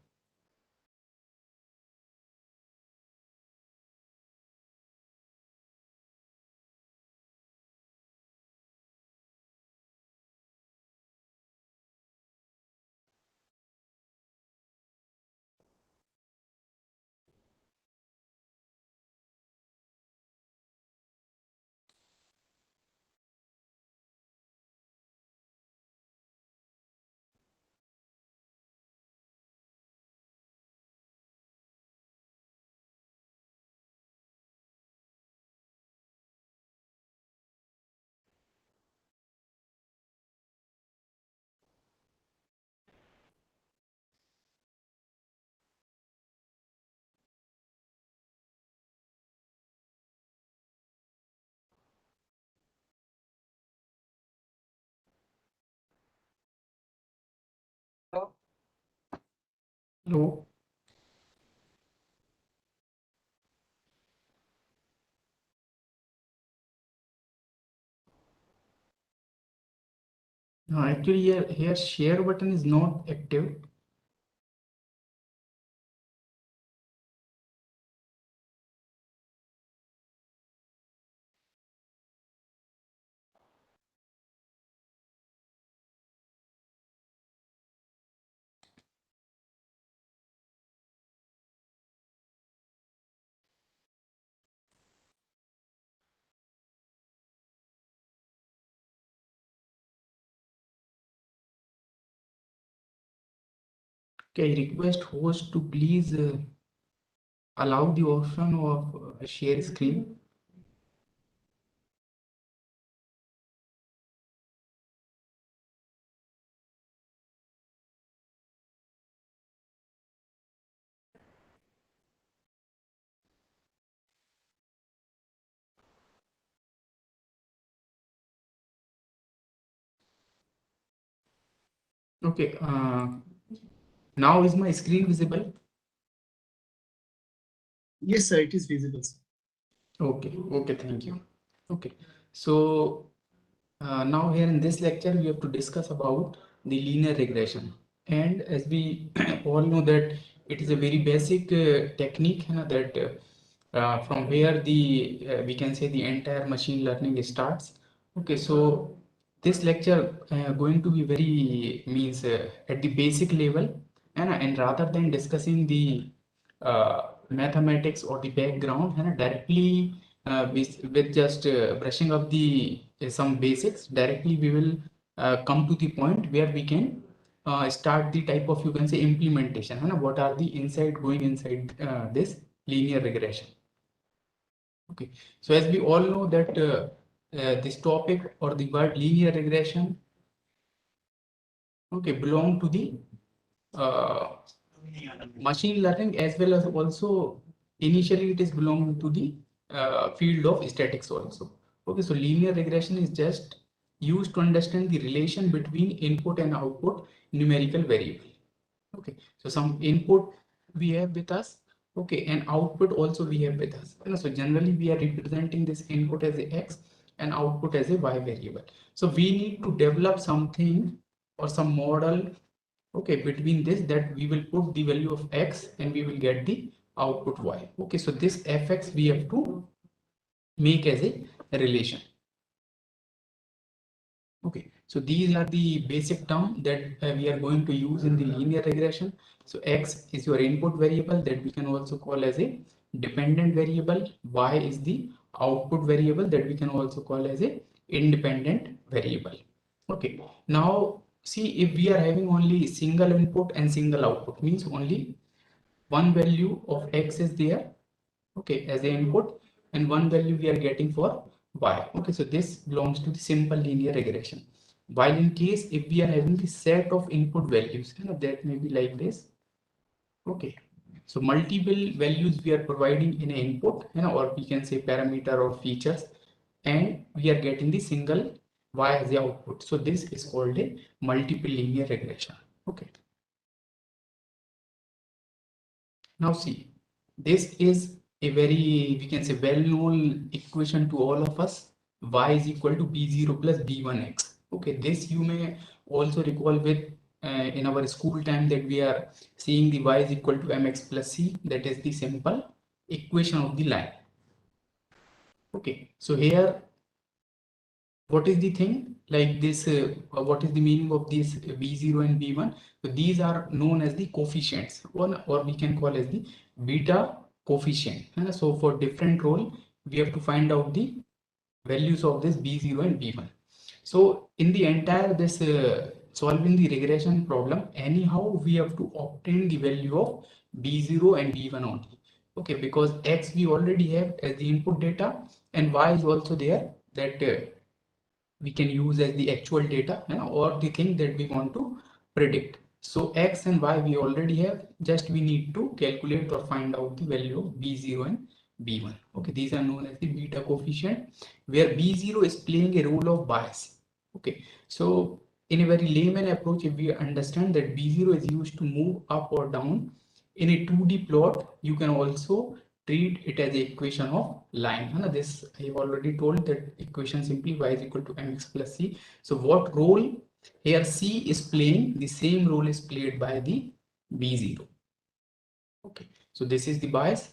Hello. No, actually here share button is not active. Okay, I request host to please allow the option of share screen. Okay, now is my screen visible? Yes, sir, it is visible, sir. Okay, thank you. Okay, so now here in this lecture, we have to discuss about the linear regression. And as we all know that it is a very basic technique that from where the we can say the entire machine learning starts. Okay, so this lecture going to be very means at the basic level, and rather than discussing the mathematics or the background directly with just brushing up the some basics, directly we will come to the point where we can start the type of, you can say, implementation. What are the inside going inside this linear regression? Okay, so as we all know that this topic or the word linear regression, okay, belong to the uh, machine learning, as well as also initially it is belonging to the field of statistics also. Okay, so linear regression is just used to understand the relation between input and output numerical variable. Okay, so some input we have with us, okay, and output also we have with us. So generally we are representing this input as a x and output as a y variable. So we need to develop something or some model, okay, between this, that we will put the value of x and we will get the output y. Okay, so this fx we have to make as a relation. Okay, so these are the basic terms that we are going to use in the linear regression. So x is your input variable that we can also call as a dependent variable. Y is the output variable that we can also call as a independent variable. Okay, now see, if we are having only single input and single output, means only one value of x is there, okay, as the input, and one value we are getting for y. Okay, so this belongs to the simple linear regression. While in case if we are having the set of input values, that may be like this. Okay, so multiple values we are providing in an input, or we can say parameter or features, and we are getting the single y as the output. So this is called a multiple linear regression. Okay, now see, this is a very, we can say, well-known equation to all of us. Y is equal to b0 plus b1x. Okay, this you may also recall with in our school time, that we are seeing the y is equal to mx plus c. That is the simple equation of the line. Okay, so here, what is the thing like this? What is the meaning of this b0 and b1? So these are known as the coefficients, or we can call as the beta coefficient. So for different role, we have to find out the values of this b0 and b1. So in the entire this solving the regression problem, anyhow we have to obtain the value of b0 and b1 only. Okay, because x we already have as the input data, and y is also there, that we can use as the actual data, or the thing that we want to predict. So x and y we already have, just we need to calculate or find out the value of b0 and b1. Okay, these are known as the beta coefficient, where b0 is playing a role of bias. Okay, so in a very layman approach, if we understand that b0 is used to move up or down in a 2D plot, you can also treat it as the equation of line. This I have already told, that equation simply y is equal to mx plus c. So what role here c is playing, the same role is played by the b0. Okay, so this is the bias,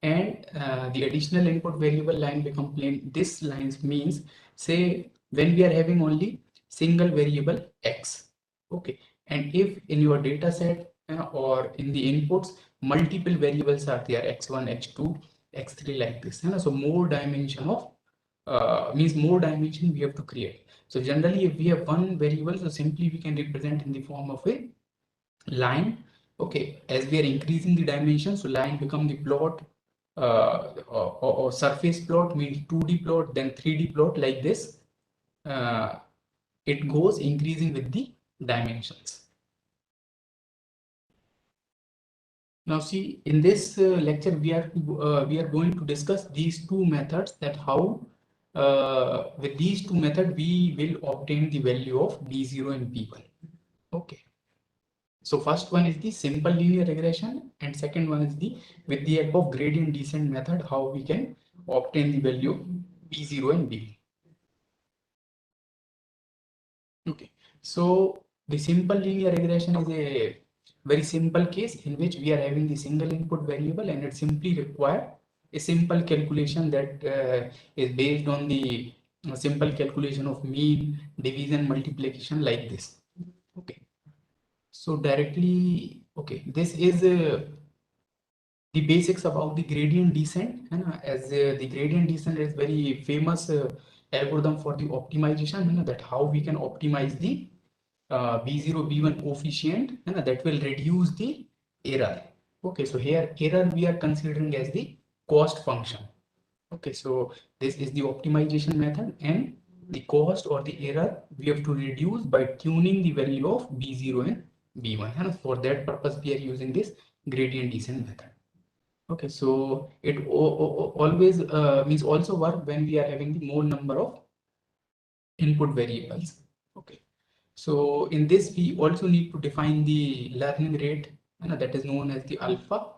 and the additional input variable line become plain. This lines means, say, when we are having only single variable x. Okay, and if in your data set or in the inputs multiple variables are there, x1, x2, x3, like this. So more dimension of means more dimension we have to create. So generally, if we have one variable, so simply we can represent in the form of a line, Okay, as we are increasing the dimension, so line become the plot, or surface plot means 2D plot, then 3D plot, like this. It goes increasing with the dimensions. Now see, in this lecture, we are going to discuss these two methods, that how with these two methods we will obtain the value of B0 and B1. Okay. So first one is the simple linear regression, and second one is the with the help of gradient descent method, how we can obtain the value B0 and B1. Okay. So the simple linear regression is a very simple case in which we are having the single input variable, and it simply require a simple calculation that is based on the simple calculation of mean, division, multiplication, like this. Okay. So directly, okay, this is the basics about the gradient descent, as the gradient descent is very famous algorithm for the optimization, that how we can optimize the B0, B1 coefficient, that will reduce the error. Okay, so here error we are considering as the cost function. Okay, so this is the optimization method, and the cost or the error we have to reduce by tuning the value of B0 and B1. And for that purpose, we are using this gradient descent method. Okay, so it always means also work when we are having the more number of input variables. Okay, so in this we also need to define the learning rate, that is known as the alpha.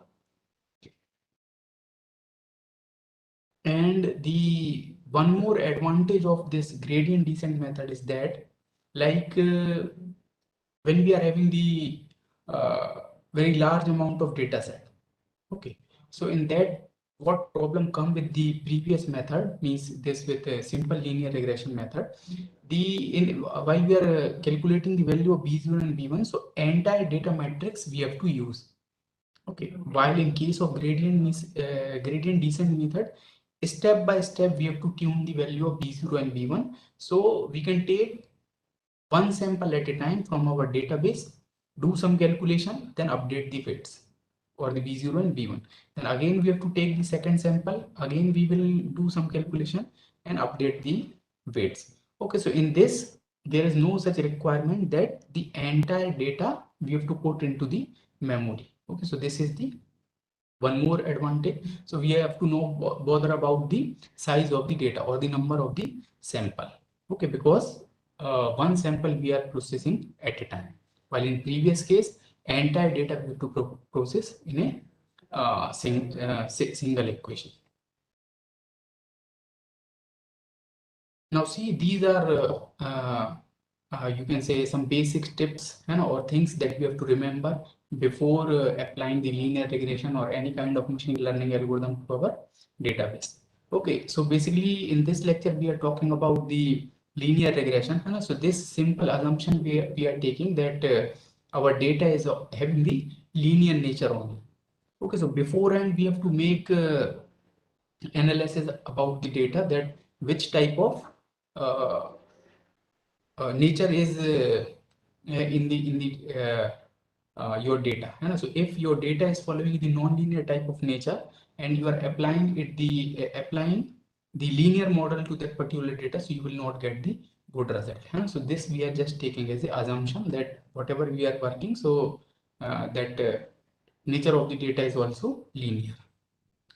And the one more advantage of this gradient descent method is that, like when we are having the very large amount of data set. Okay, so in that, what problem come with the previous method, means this with a simple linear regression method, while we are calculating the value of B0 and B1, so entire data matrix we have to use. Okay, while in case of gradient descent method, step by step we have to tune the value of B0 and B1, so we can take one sample at a time from our database, do some calculation, then update the weights or the B0 and B1. Then again we have to take the second sample, again we will do some calculation and update the weights. Okay, so in this there is no such requirement that the entire data we have to put into the memory. Okay, so this is the one more advantage. So we have to know bother about the size of the data or the number of the sample. Okay, because one sample we are processing at a time, while in previous case entire data we have to process in a single equation. Now see, these are you can say some basic tips or things that we have to remember before applying the linear regression or any kind of machine learning algorithm to our database. Okay, so basically in this lecture we are talking about the linear regression. So this simple assumption we are taking that our data is having the linear nature only. Okay, so beforehand we have to make analysis about the data, that which type of nature is in the your data. So if your data is following the non-linear type of nature and you are applying the linear model to that particular data, so you will not get the good result. So this we are just taking as the assumption that whatever we are working, so that nature of the data is also linear.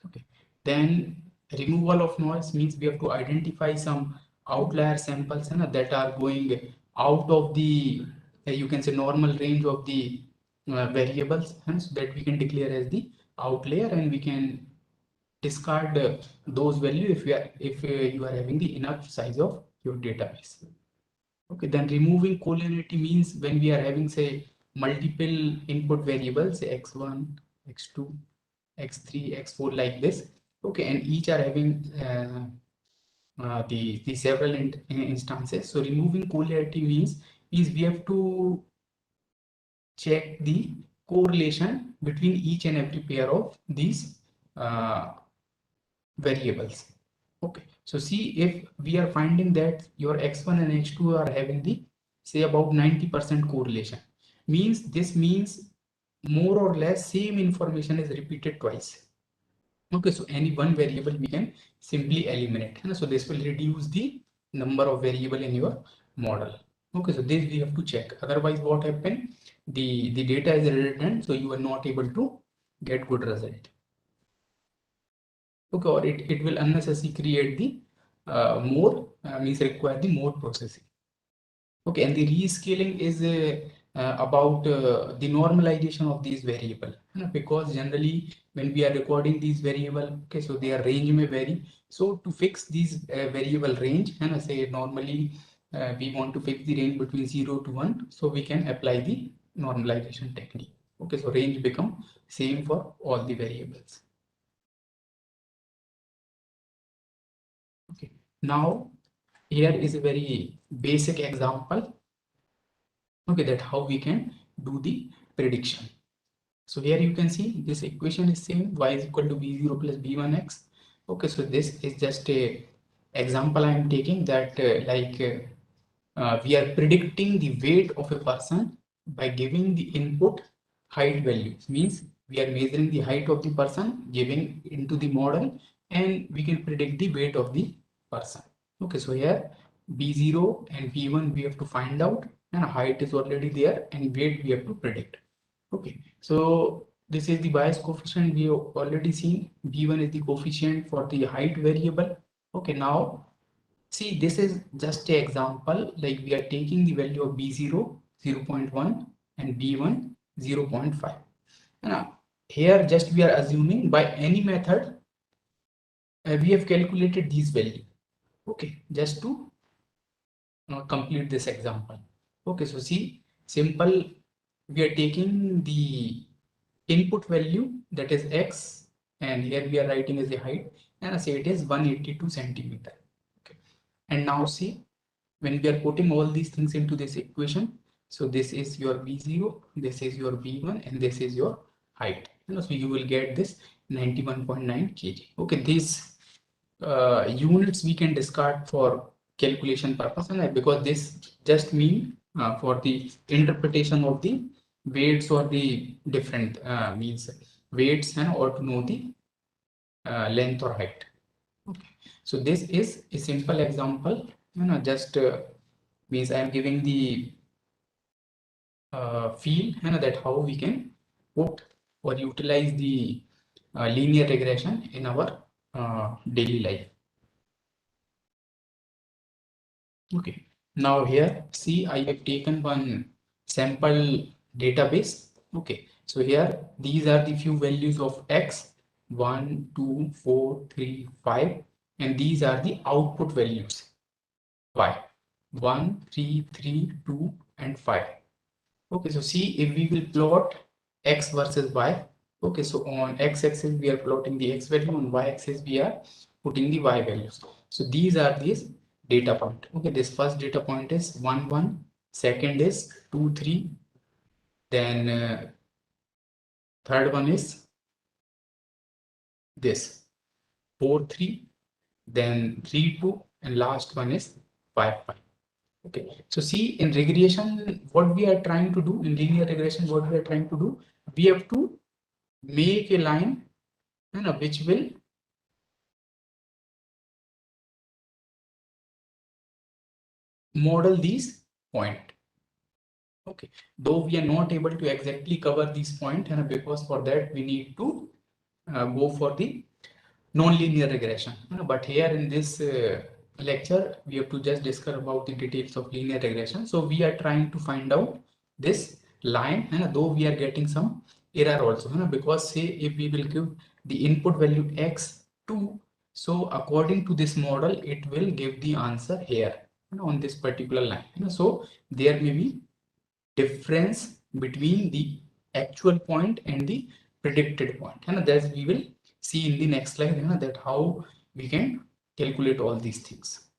Okay, then removal of noise means we have to identify some outlier samples that are going out of the you can say normal range of the variables, so that we can declare as the outlier, and we can discard those values if you are having the enough size of your database. Okay, then removing collinearity means when we are having, say, multiple input variables, say x1, x2, x3, x4, like this. Okay, and each are having the several instances. So removing collinearity means we have to check the correlation between each and every pair of these variables. Okay, so see, if we are finding that your x1 and x2 are having the, say, about 90% correlation, means more or less same information is repeated twice. Okay, so any one variable we can simply eliminate. So this will reduce the number of variable in your model. Okay, so this we have to check. Otherwise, what happen? The data is redundant, so you are not able to get good result. Okay, or it will unnecessarily create the means require the more processing. Okay, and the rescaling is about the normalization of these variable, because generally when we are recording these variable, okay, so their range may vary. So to fix these variable range, and say normally we want to fix the range between 0 to 1, so we can apply the normalization technique. Okay, so range become same for all the variables. Okay, now here is a very basic example, okay, that how we can do the prediction. So here you can see this equation is same, y is equal to b0 plus b1x. Okay, so this is just a example I am taking, that we are predicting the weight of a person by giving the input height values. Means we are measuring the height of the person, giving into the model, and we can predict the weight of the person. Okay, so here b0 and b1 we have to find out, and height is already there, and weight we have to predict. Okay, so this is the bias coefficient we have already seen. b1 is the coefficient for the height variable. Okay, now see, this is just an example, like we are taking the value of b0 0.1 and b1 0.5. Now here just we are assuming by any method we have calculated these values. Okay, just to complete this example. Okay, so see, simple, we are taking the input value, that is x, and here we are writing as the height, and say it is 182 centimeter. Okay, and now see, when we are putting all these things into this equation, so this is your b0, this is your b1, and this is your height. So you will get this 91.9 kg. Okay, these units we can discard for calculation purpose, and because this just mean for the interpretation of the weights or the different means weights, and or to know the length or height. Okay, so this is a simple example, just means I am giving the feel, that how we can put or utilize the linear regression in our daily life. Okay, now here see, I have taken one sample database. Okay, so here these are the few values of x, 1, 2, 4, 3, 5, and these are the output values y, 1, 3, 3, 2, and 5. Okay, so see, if we will plot x versus y. Okay, so on x-axis we are plotting the x value, on y-axis we are putting the y values. So these are these data point. Okay, this first data point is 1, 1, second is 2, 3, then third one is this 4, 3, then 3, 2, and last one is 5, 5. Okay, so see, in regression, what we are trying to do, in linear regression, what we are trying to do, we have to make a line, which will model these point. Okay, though we are not able to exactly cover these point, and because for that we need to go for the non-linear regression. But here in this lecture, we have to just discuss about the details of linear regression. So we are trying to find out this line, though we are getting some error also, because say if we will give the input value x2, so according to this model, it will give the answer here on this particular line. So there may be difference between the actual point and the predicted point, and that we will see in the next slide, that how we can calculate all these things.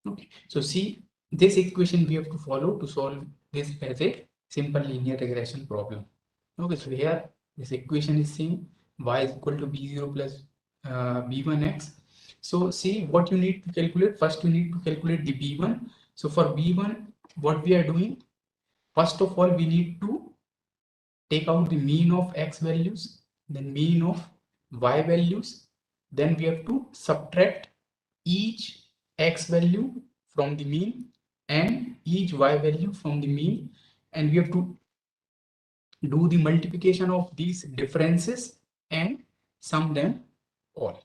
Okay, so see, this equation we have to follow to solve this as a simple linear regression problem. Okay, so here this equation is same, y is equal to b0 plus b1x. So see, what you need to calculate, first you need to calculate the b1. So for b1, what we are doing, first of all, we need to take out the mean of x values, then mean of y values. Then we have to subtract each x value from the mean and each y value from the mean, and we have to do the multiplication of these differences and sum them all.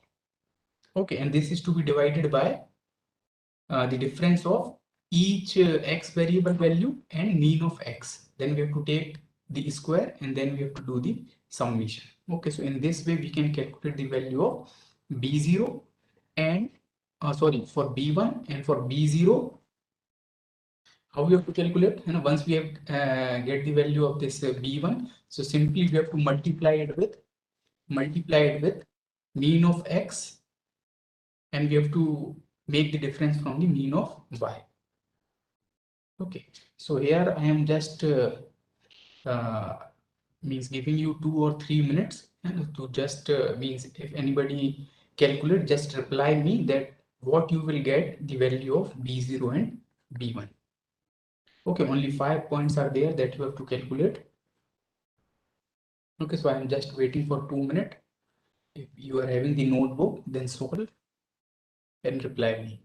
Okay, and this is to be divided by the difference of each x variable value and mean of x. Then we have to take the square and then we have to do the summation. Okay, so in this way we can calculate the value of b0 and sorry, for b1 and for b0. How we have to calculate? And once we have get the value of this b1, so simply we have to multiply it with mean of x, and we have to make the difference from the mean of y. Okay, so here I am just means giving you 2 or 3 minutes and to just means if anybody calculate, just reply me that what you will get the value of b0 and b1. Okay, only 5 points are there that you have to calculate. Okay, so I am just waiting for 2 minutes. If you are having the notebook, then solve and reply me.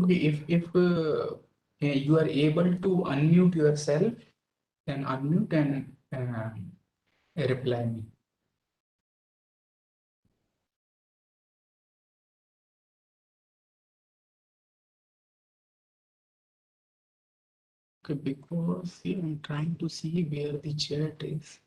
Okay, if you are able to unmute yourself, then unmute and reply me. Okay, because see, I'm trying to see where the chat is.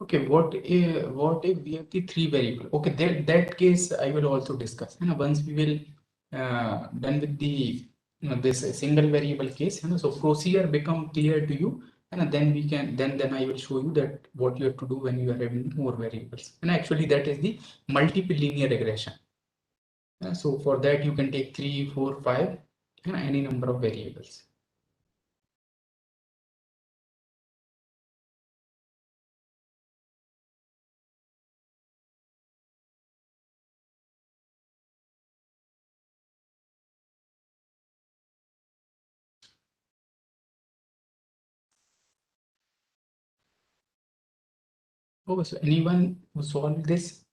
Okay, what if we have the 3 variable? Okay, that case I will also discuss. And once we will done with the this single variable case, so procedure become clear to you, and then we can then I will show you that what you have to do when you are having more variables. And actually that is the multiple linear regression. So for that you can take 3, 4, 5, any number of variables. Okay, so anyone who solved this?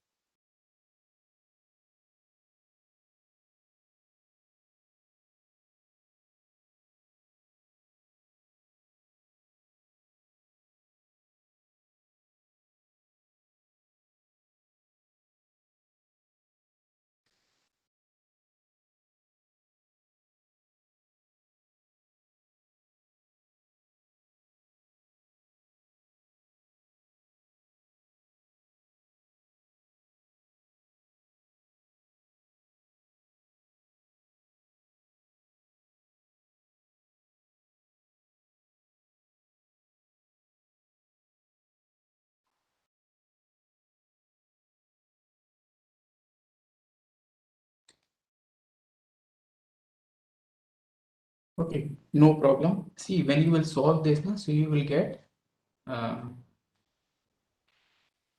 Okay, no problem. See, when you will solve this, so you will get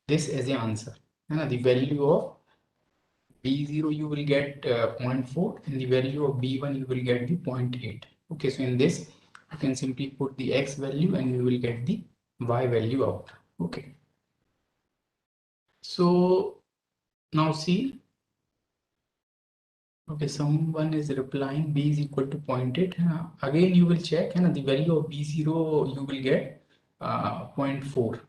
this as the answer. And the value of B0 you will get 0.4, and the value of B1 you will get the 0.8. Okay, so in this you can simply put the X value and you will get the Y value out. Okay. So now see. Okay, someone is replying B is equal to 0.8. Again, you will check and the value of B0 you will get 0.4.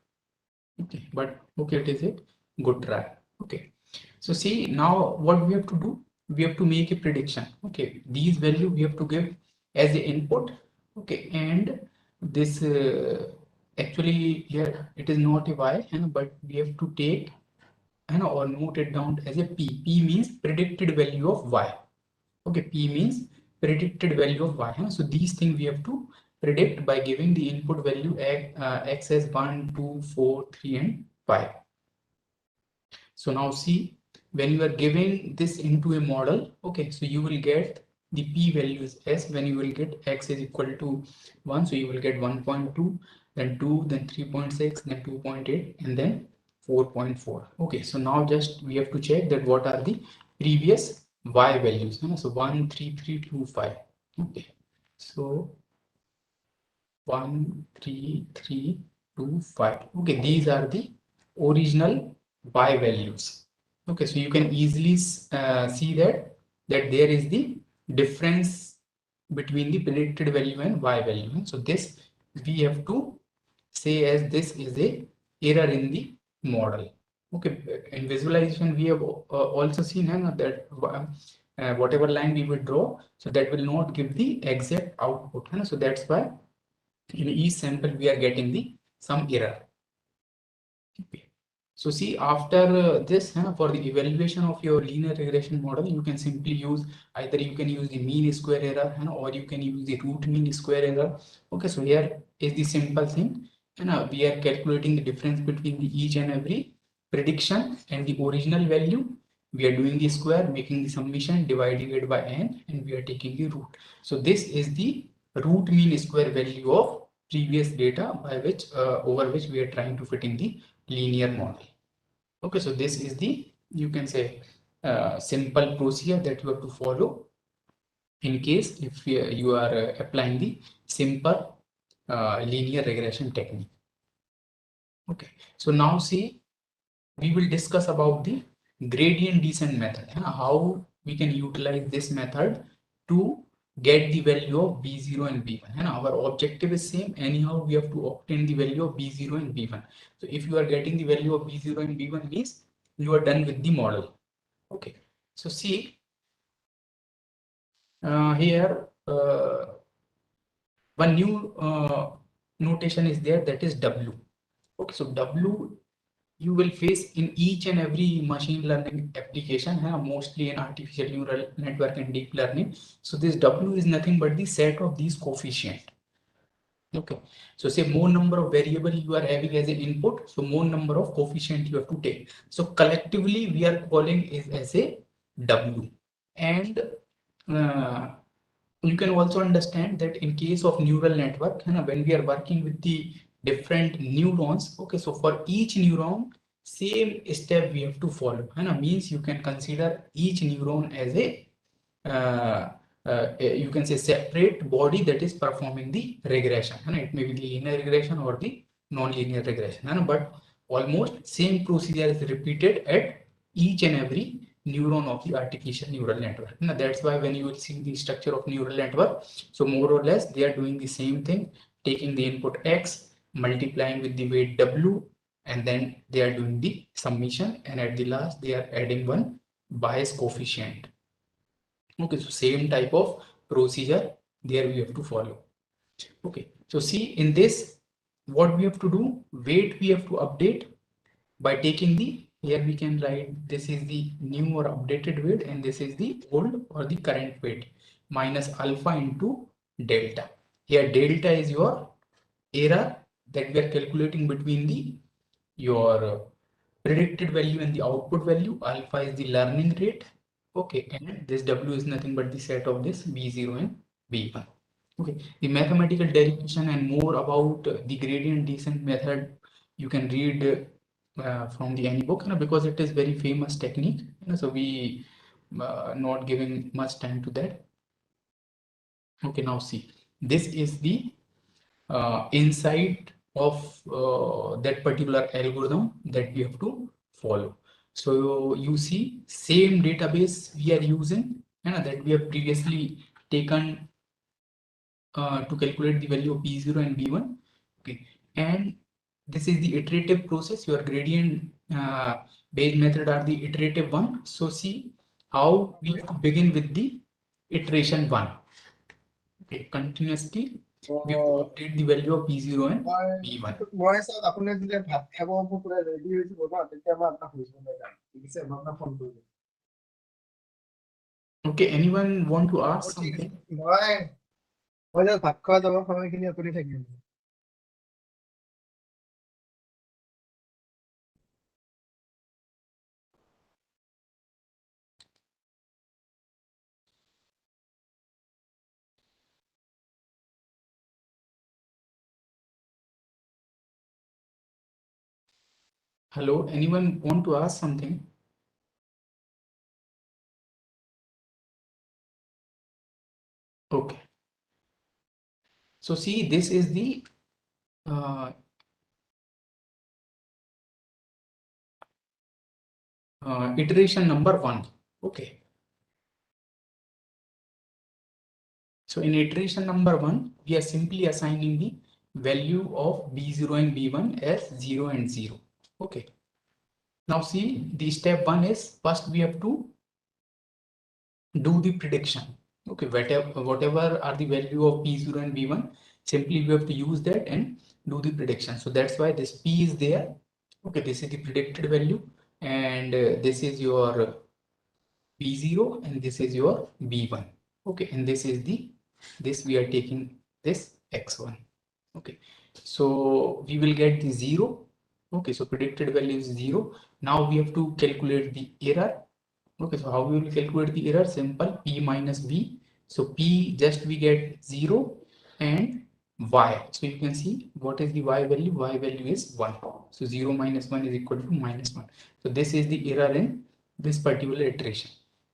Okay, but okay, it is a good try. Okay, so see now what we have to do, we have to make a prediction. Okay, these value we have to give as the input. Okay, and this actually here it is not a y, but we have to take or note it down as a p. P means predicted value of y. Okay, p means predicted value of y. So these things we have to predict by giving the input value x as 1, 2, 4, 3, and 5. So now see, when you are giving this into a model, okay, so you will get the p values s when you will get x is equal to 1. So you will get 1.2, then 2, then 3.6, then 2.8, and then 4.4. Okay, so now just we have to check that what are the previous y values. So 1, 3, 3, 2, 5. Okay, so 1, 3, 3, 2, 5. Okay, these are the original y values. Okay, so you can easily see that there is the difference between the predicted value and y value. So this we have to say as this is a error in the model. Okay, in visualization we have also seen that whatever line we will draw, so that will not give the exact output. So that's why in each sample we are getting the some error. Okay. So see, after this, for the evaluation of your linear regression model, you can simply use either you can use the mean square error, or you can use the root mean square error. Okay, so here is the simple thing, and we are calculating the difference between the each and every prediction and the original value. We are doing the square, making the summation, dividing it by n, and we are taking the root. So this is the root mean square value of previous data by which over which we are trying to fit in the linear model. Okay, so this is the, you can say, simple procedure that you have to follow in case if you are applying the simple linear regression technique. Okay, so now see, we will discuss about the gradient descent method and how we can utilize this method to get the value of B0 and B1. And our objective is same. Anyhow, we have to obtain the value of B0 and B1. So if you are getting the value of B0 and B1 means you are done with the model. Okay. So see here one new notation is there, that is W. Okay. So W you will face in each and every machine learning application, mostly in artificial neural network and deep learning. So this W is nothing but the set of these coefficient. Okay, so say more number of variable you are having as an input, so more number of coefficient you have to take. So collectively we are calling is as a W. And you can also understand that in case of neural network, when we are working with the different neurons, okay, so for each neuron, same step we have to follow. Means you can consider each neuron as a you can say separate body that is performing the regression. It may be the linear regression or the non-linear regression, but almost same procedure is repeated at each and every neuron of the artificial neural network. That's why when you will see the structure of neural network, so more or less they are doing the same thing, taking the input X, multiplying with the weight W, and then they are doing the summation, and at the last they are adding one bias coefficient. Okay, so same type of procedure there we have to follow. Okay, so see in this, what we have to do, weight we have to update by taking the, here we can write this is the new or updated weight and this is the old or the current weight, minus alpha into delta. Here delta is your error that we are calculating between the your predicted value and the output value. Alpha is the learning rate. Okay, and this W is nothing but the set of this B0 and B1. Okay, the mathematical derivation and more about the gradient descent method you can read from the any book, because it is very famous technique. So we not giving much time to that. Okay, now see, this is the inside of that particular algorithm that we have to follow. So you see, same database we are using that we have previously taken to calculate the value of B0 and B1. Okay, and this is the iterative process. Your gradient based method are the iterative one. So see how we have to begin with the iteration 1. Okay, continuously we have to update the value of B0 and B1. মই চাওক আপুনি যেতিয়া ভাত খাব পুৰা ready হৈ যাব ন তেতিয়া মই আপোনাক সুধিবলৈ যাম ঠিক আছে মই আপোনাক phone Karim Okay, anyone want to ask something? মই যে ভাত খোৱা যাব সময়খিনি আপুনি থাকিব Hello, anyone want to ask something? Okay. So see, this is the iteration number 1. Okay. So in iteration number 1, we are simply assigning the value of B0 and B1 as 0 and 0. Okay. Now see, the step 1 is first we have to do the prediction. Okay, whatever are the value of B0 and B1, simply we have to use that and do the prediction. So that's why this P is there. Okay, this is the predicted value, and this is your B0 and this is your B1. Okay, and this is this we are taking this X1. Okay, so we will get the 0. Okay, so predicted value is 0. Now we have to calculate the error. Okay, so how we will calculate the error? Simple, P minus V. So P just we get 0 and Y. So you can see what is the Y value? Y value is 1. So 0 minus 1 is equal to minus 1. So this is the error in this particular iteration.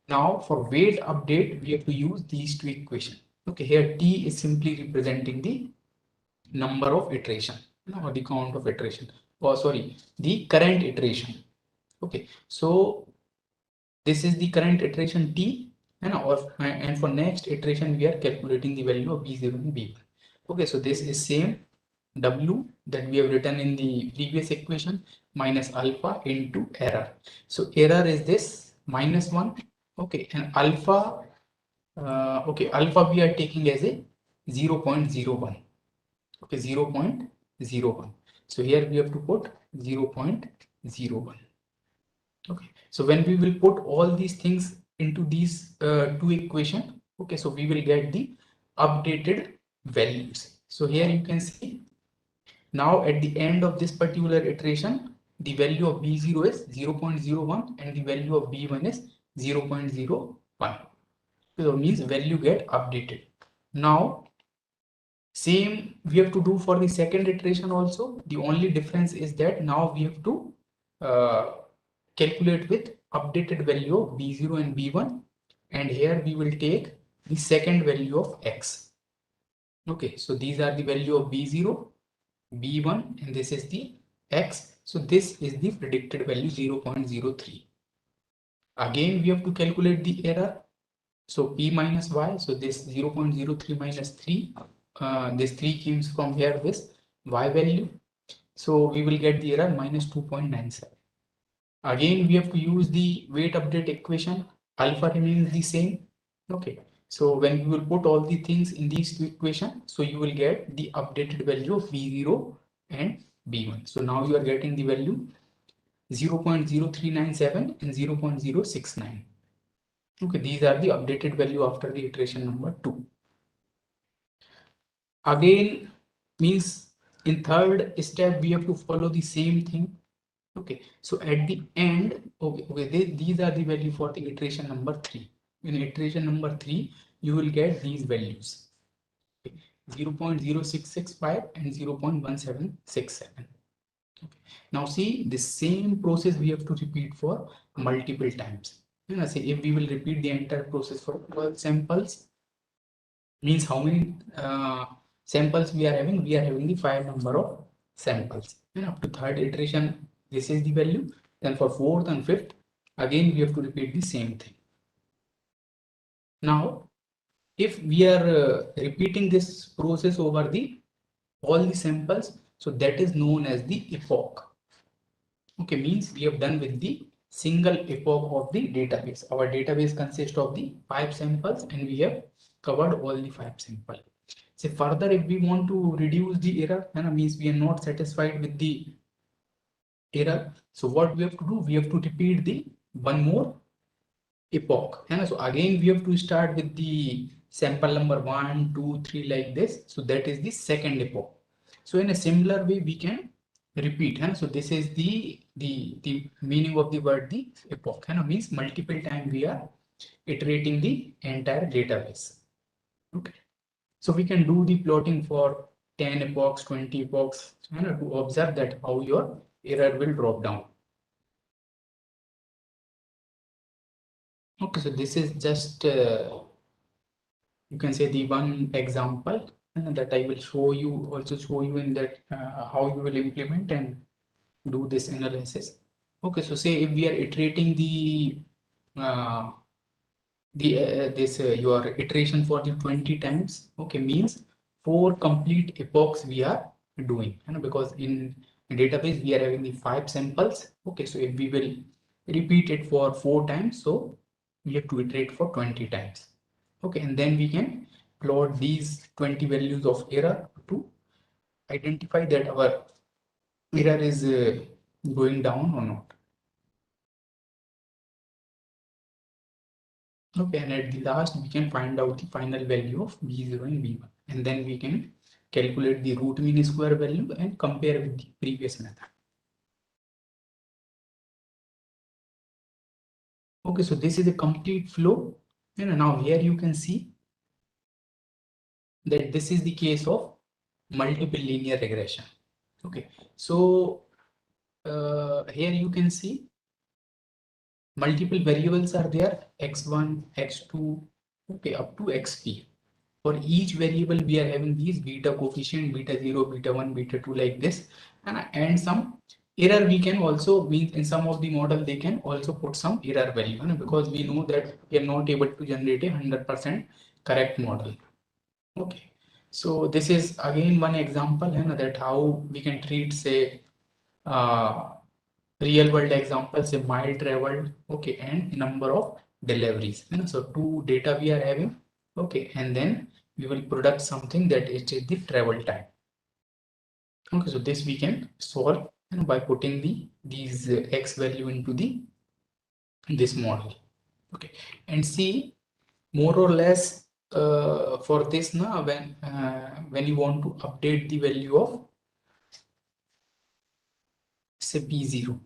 Now for weight update, we have to use these two equations. Okay, here T is simply representing the number of iteration or the count of iteration. Oh, sorry, the current iteration. Okay, so this is the current iteration T, and for next iteration we are calculating the value of B0 and B1. Okay, so this is same W that we have written in the previous equation minus alpha into error. So error is this minus 1. Okay, and alpha, okay, alpha we are taking as a 0.01. Okay, 0.01. So here we have to put 0.01. Okay, so when we will put all these things into these two equations, okay, so we will get the updated values. So here you can see now at the end of this particular iteration, the value of B0 is 0.01 and the value of B1 is 0.01. So it means value get updated. Now same we have to do for the second iteration also. The only difference is that now we have to calculate with updated value of B0 and B1, and here we will take the second value of X. Okay, so these are the value of B0, B1, and this is the X. So this is the predicted value 0.03. Again we have to calculate the error. So P minus Y, so this 0.03 minus 3, this 3 comes from here, this Y value. So we will get the error minus 2.97. Again, we have to use the weight update equation. Alpha remains the same. Okay, so when we will put all the things in these two equations, so you will get the updated value of B0 and B1. So now you are getting the value 0.0397 and 0.069. Okay, these are the updated value after the iteration number 2. Again, means in third step we have to follow the same thing. Okay, so at the end, these are the value for the iteration number 3. In iteration number 3, you will get these values, okay, 0.0665 and 0.1767. Okay. Now see, the same process we have to repeat for multiple times. Say if we will repeat the entire process for 12 samples, means how many samples we are having? We are having the 5 number of samples. And up to third iteration, this is the value. Then for fourth and fifth, again we have to repeat the same thing. Now, if we are repeating this process over the all the samples, so that is known as the epoch. Okay, means we have done with the single epoch of the database. Our database consists of the 5 samples and we have covered all the 5 samples. So further, if we want to reduce the error, means we are not satisfied with the error. So what we have to do, we have to repeat the one more epoch. So again, we have to start with the sample number 1, 2, 3 like this. So that is the second epoch. So in a similar way, we can repeat. So this is the meaning of the word the epoch. Means multiple time we are iterating the entire database. Okay. So we can do the plotting for 10 epochs, 20 epochs, to observe that how your error will drop down. Okay, so this is just you can say the one example that I will show you, also show you in that how you will implement and do this analysis. Okay, so say if we are iterating the your iteration for the 20 times, okay, means 4 complete epochs we are doing, because in database we are having the 5 samples. Okay, so if we will repeat it for 4 times, so we have to iterate for 20 times. Okay, and then we can plot these 20 values of error to identify that our error is going down or not. Okay, and at the last we can find out the final value of B0 and B1, and then we can calculate the root mean square value and compare with the previous method. Okay, so this is a complete flow, and now here you can see that this is the case of multiple linear regression. Okay, so here you can see multiple variables are there, x1, x2, okay, up to xp. For each variable, we are having these beta coefficient, beta 0, beta 1, beta 2 like this, and some error we can also, mean in some of the model, they can also put some error value, because we know that we are not able to generate a 100% correct model. Okay, so this is again one example, that how we can treat, say, real world examples, say mile traveled, okay, and number of deliveries. So 2 data we are having, okay, and then we will product something that is the travel time. Okay, so this we can solve by putting these x value into this model. Okay, and see more or less for this now, when you want to update the value of, say, b0.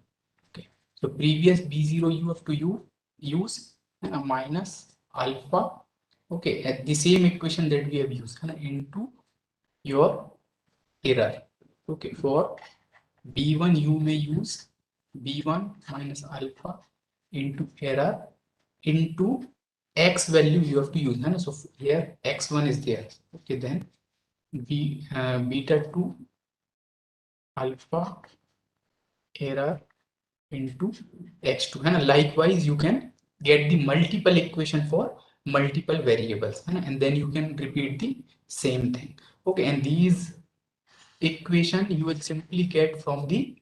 Okay, so previous b0 you have to use minus alpha, okay, at the same equation that we have used, into your error. Okay, for b1 you may use b1 minus alpha into error into x value you have to use. So here x1 is there. Okay, then beta 2 alpha error into x2, and likewise you can get the multiple equation for multiple variables, and then you can repeat the same thing. Okay, and these equation you will simply get from the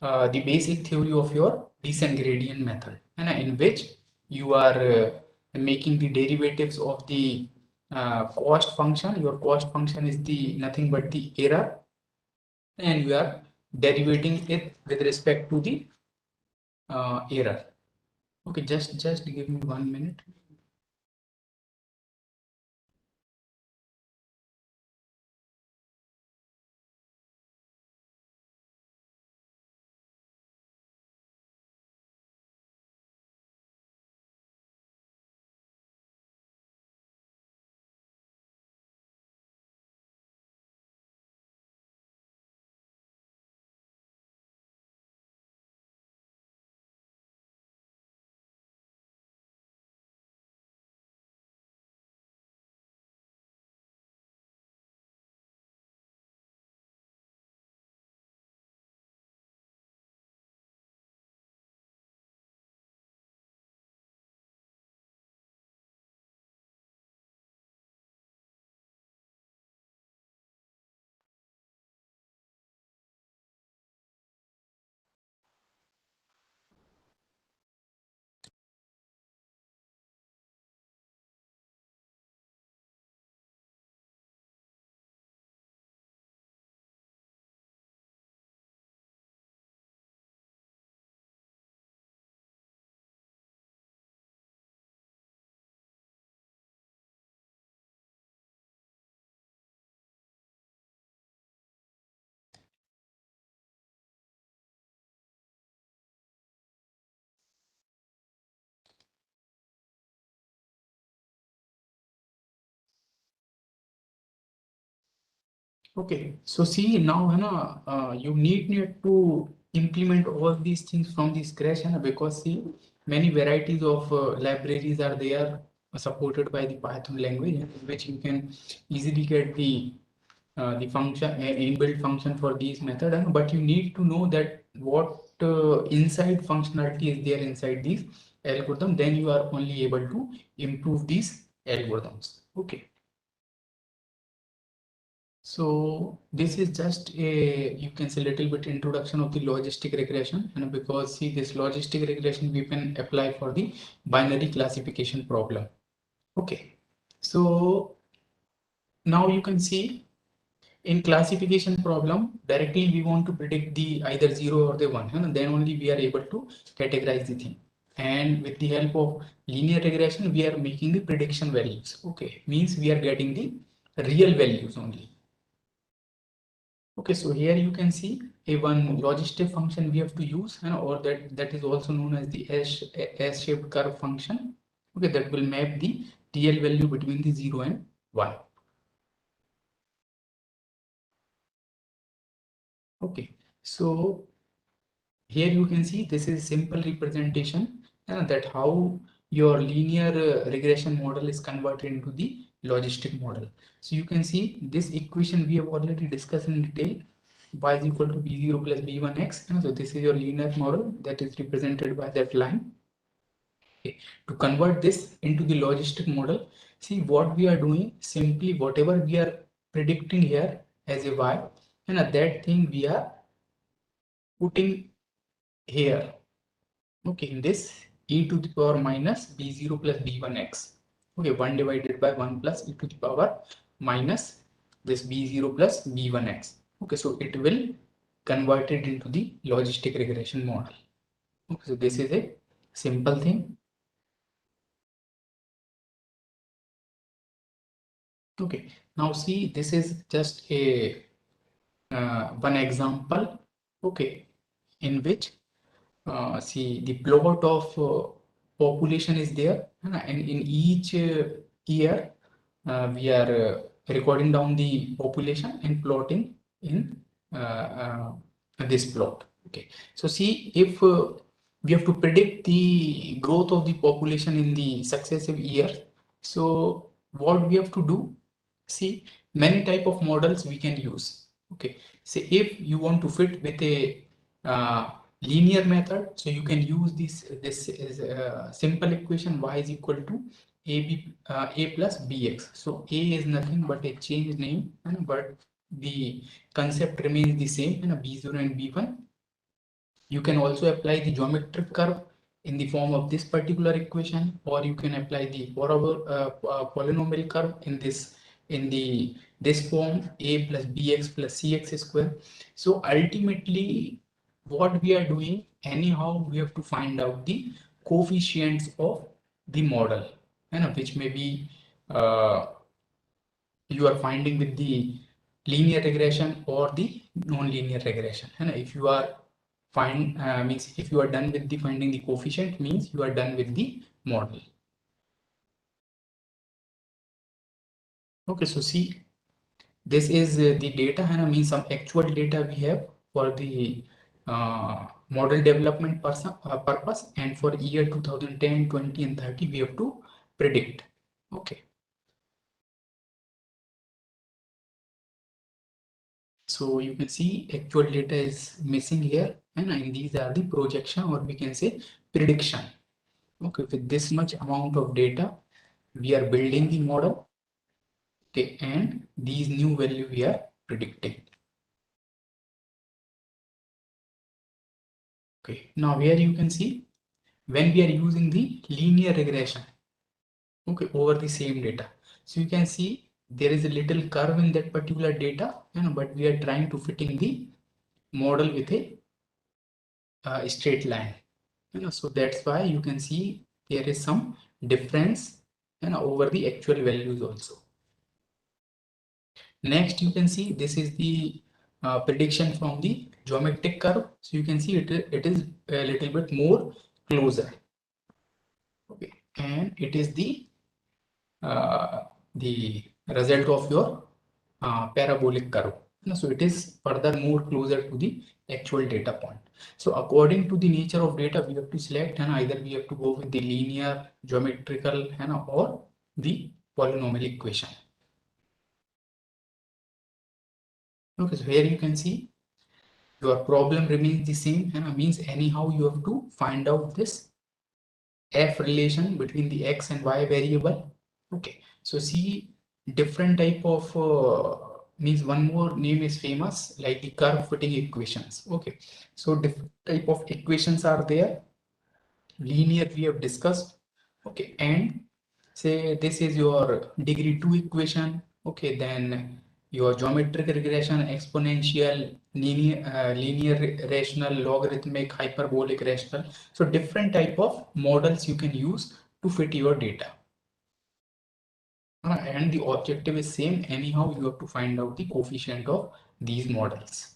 basic theory of your descent gradient method, and in which you are making the derivatives of the cost function. Your cost function is the nothing but the error, and you are derivating it with respect to the error. Okay, just give me 1 minute. Okay, so see now, you need to implement all these things from the scratch, because see many varieties of libraries are there supported by the Python language, which you can easily get the function inbuilt function for these method, but you need to know that what inside functionality is there inside these algorithm, then you are only able to improve these algorithms. Okay. So this is just a, you can say, little bit introduction of the logistic regression, and because see this logistic regression we can apply for the binary classification problem. Okay, so now you can see in classification problem directly we want to predict the either 0 or the 1, and then only we are able to categorize the thing. And with the help of linear regression we are making the prediction values. Okay, means we are getting the real values only. Okay, so here you can see a one logistic function we have to use, or that is also known as the S-shaped curve function. Okay, that will map the real value between the 0 and 1. Okay, so here you can see this is simple representation that how your linear regression model is converted into the logistic model. So you can see this equation we have already discussed in detail. Y is equal to b0 plus b1x. So this is your linear model that is represented by that line. Okay. To convert this into the logistic model, see what we are doing, simply whatever we are predicting here as a y, and that thing we are putting here. Okay, in this e to the power minus b0 plus b1x. Okay, 1 divided by 1 plus e to the power minus this b0 plus b1x. Okay, so it will convert it into the logistic regression model. Okay, so this is a simple thing. Okay, now see, this is just a one example. Okay, in which see the plot of population is there, and in each year we are recording down the population and plotting in this plot. Okay, so see if we have to predict the growth of the population in the successive years, so what we have to do, see many type of models we can use. Okay, so if you want to fit with a linear method, so you can use this is a simple equation, y is equal to a plus bx. So a is nothing but a change name, but the concept remains the same, b0 and b1. You can also apply the geometric curve in the form of this particular equation, or you can apply the polynomial curve in this form, a plus bx plus cx square. So ultimately what we are doing, anyhow we have to find out the coefficients of the model, which may be you are finding with the linear regression or the non-linear regression. And if you are means if you are done with the finding the coefficient, means you are done with the model. Okay, so see, this is the data, and means some actual data we have for the model development purpose, and for year 2010, 20, and 30 we have to predict. Okay. So you can see actual data is missing here, and these are the projection, or we can say prediction. Okay, with this much amount of data, we are building the model. Okay, and these new value we are predicting. Okay, now here you can see when we are using the linear regression, okay, over the same data. So you can see there is a little curve in that particular data, but we are trying to fit in the model with a straight line. So that's why you can see there is some difference over the actual values also. Next, you can see this is the prediction from the geometric curve. So you can see it is a little bit more closer. Okay, and it is the result of your parabolic curve. So it is further more closer to the actual data point. So according to the nature of data, we have to select, and either we have to go with the linear, geometrical, or the polynomial equation. Okay, so here you can see your problem remains the same, and means anyhow you have to find out this f relation between the x and y variable. Okay, so see different type of means one more name is famous, like the curve fitting equations. Okay, so different type of equations are there. Linear we have discussed. Okay, and say this is your degree 2 equation. Okay, then your geometric regression, exponential, linear rational, logarithmic, hyperbolic rational. So different type of models you can use to fit your data. And the objective is same. Anyhow, you have to find out the coefficient of these models.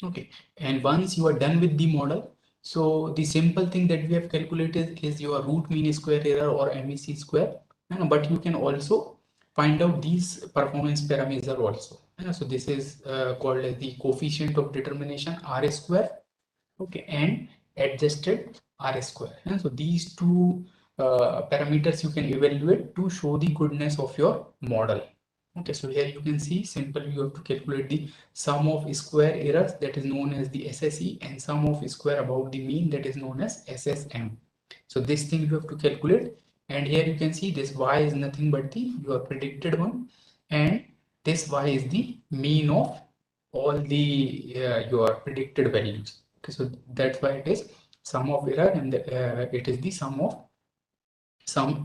Okay, and once you are done with the model, so the simple thing that we have calculated is your root mean square error or MEC square. But you can also find out these performance parameter also. So this is called as the coefficient of determination R square. Okay, and adjusted R square. So these two parameters you can evaluate to show the goodness of your model. Okay, so here you can see simple, you have to calculate the sum of square errors, that is known as the SSE, and sum of square about the mean, that is known as SSM. So this thing you have to calculate, and here you can see this y is nothing but the your predicted one, and this y is the mean of all the your predicted values. Okay, so that's why it is sum of error, and it is the sum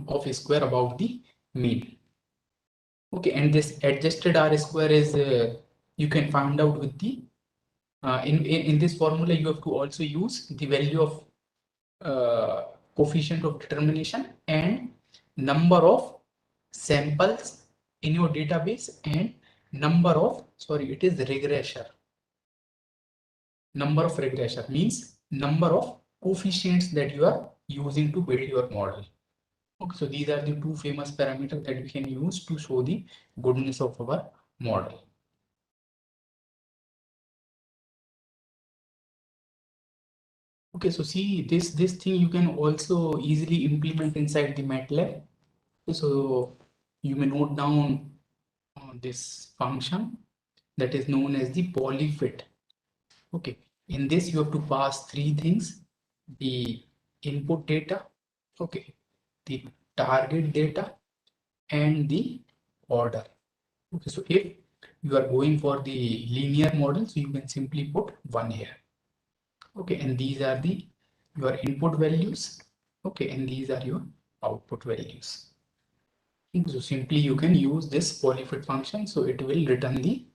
of square about the mean. Okay, and this adjusted R square is you can find out with the in this formula. You have to also use the value of coefficient of determination and number of samples in your database and number of, sorry, it is regressor. Number of regressor means number of coefficients that you are using to build your model. Okay, so these are the two famous parameters that we can use to show the goodness of our model. Okay, so see this thing you can also easily implement inside the MATLAB. So you may note down this function that is known as the polyfit. Okay, in this you have to pass three things: the input data, okay, the target data, and the order. Okay, so if you are going for the linear model, so you can simply put 1 here. Okay, and these are the your input values. Okay, and these are your output values. So simply you can use this polyfit function, so it will return the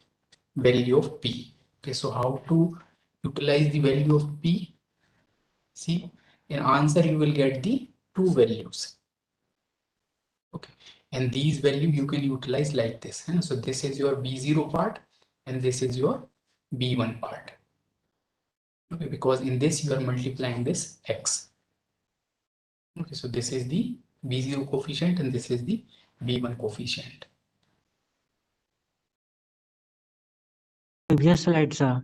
value of p. Okay, so how to utilize the value of p? See, in answer you will get the two values. Okay, and these value you can utilize like this. So this is your b0 part, and this is your b1 part. Okay, because in this you are multiplying this x. Okay, so this is the b0 coefficient, and this is the b1 coefficient. Previous slide, sir.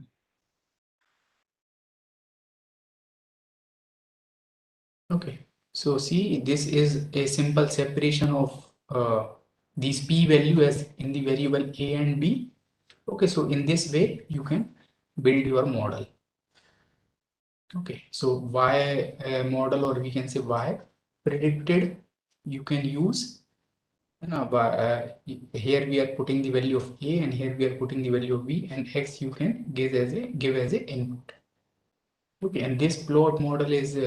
Okay, so see, this is a simple separation of these p value as in the variable a and b. Okay, so in this way you can build your model. Okay, so y model, or we can say y predicted, you can use. Here we are putting the value of a, and here we are putting the value of b, and x you can give as a input. Okay, and this plot model is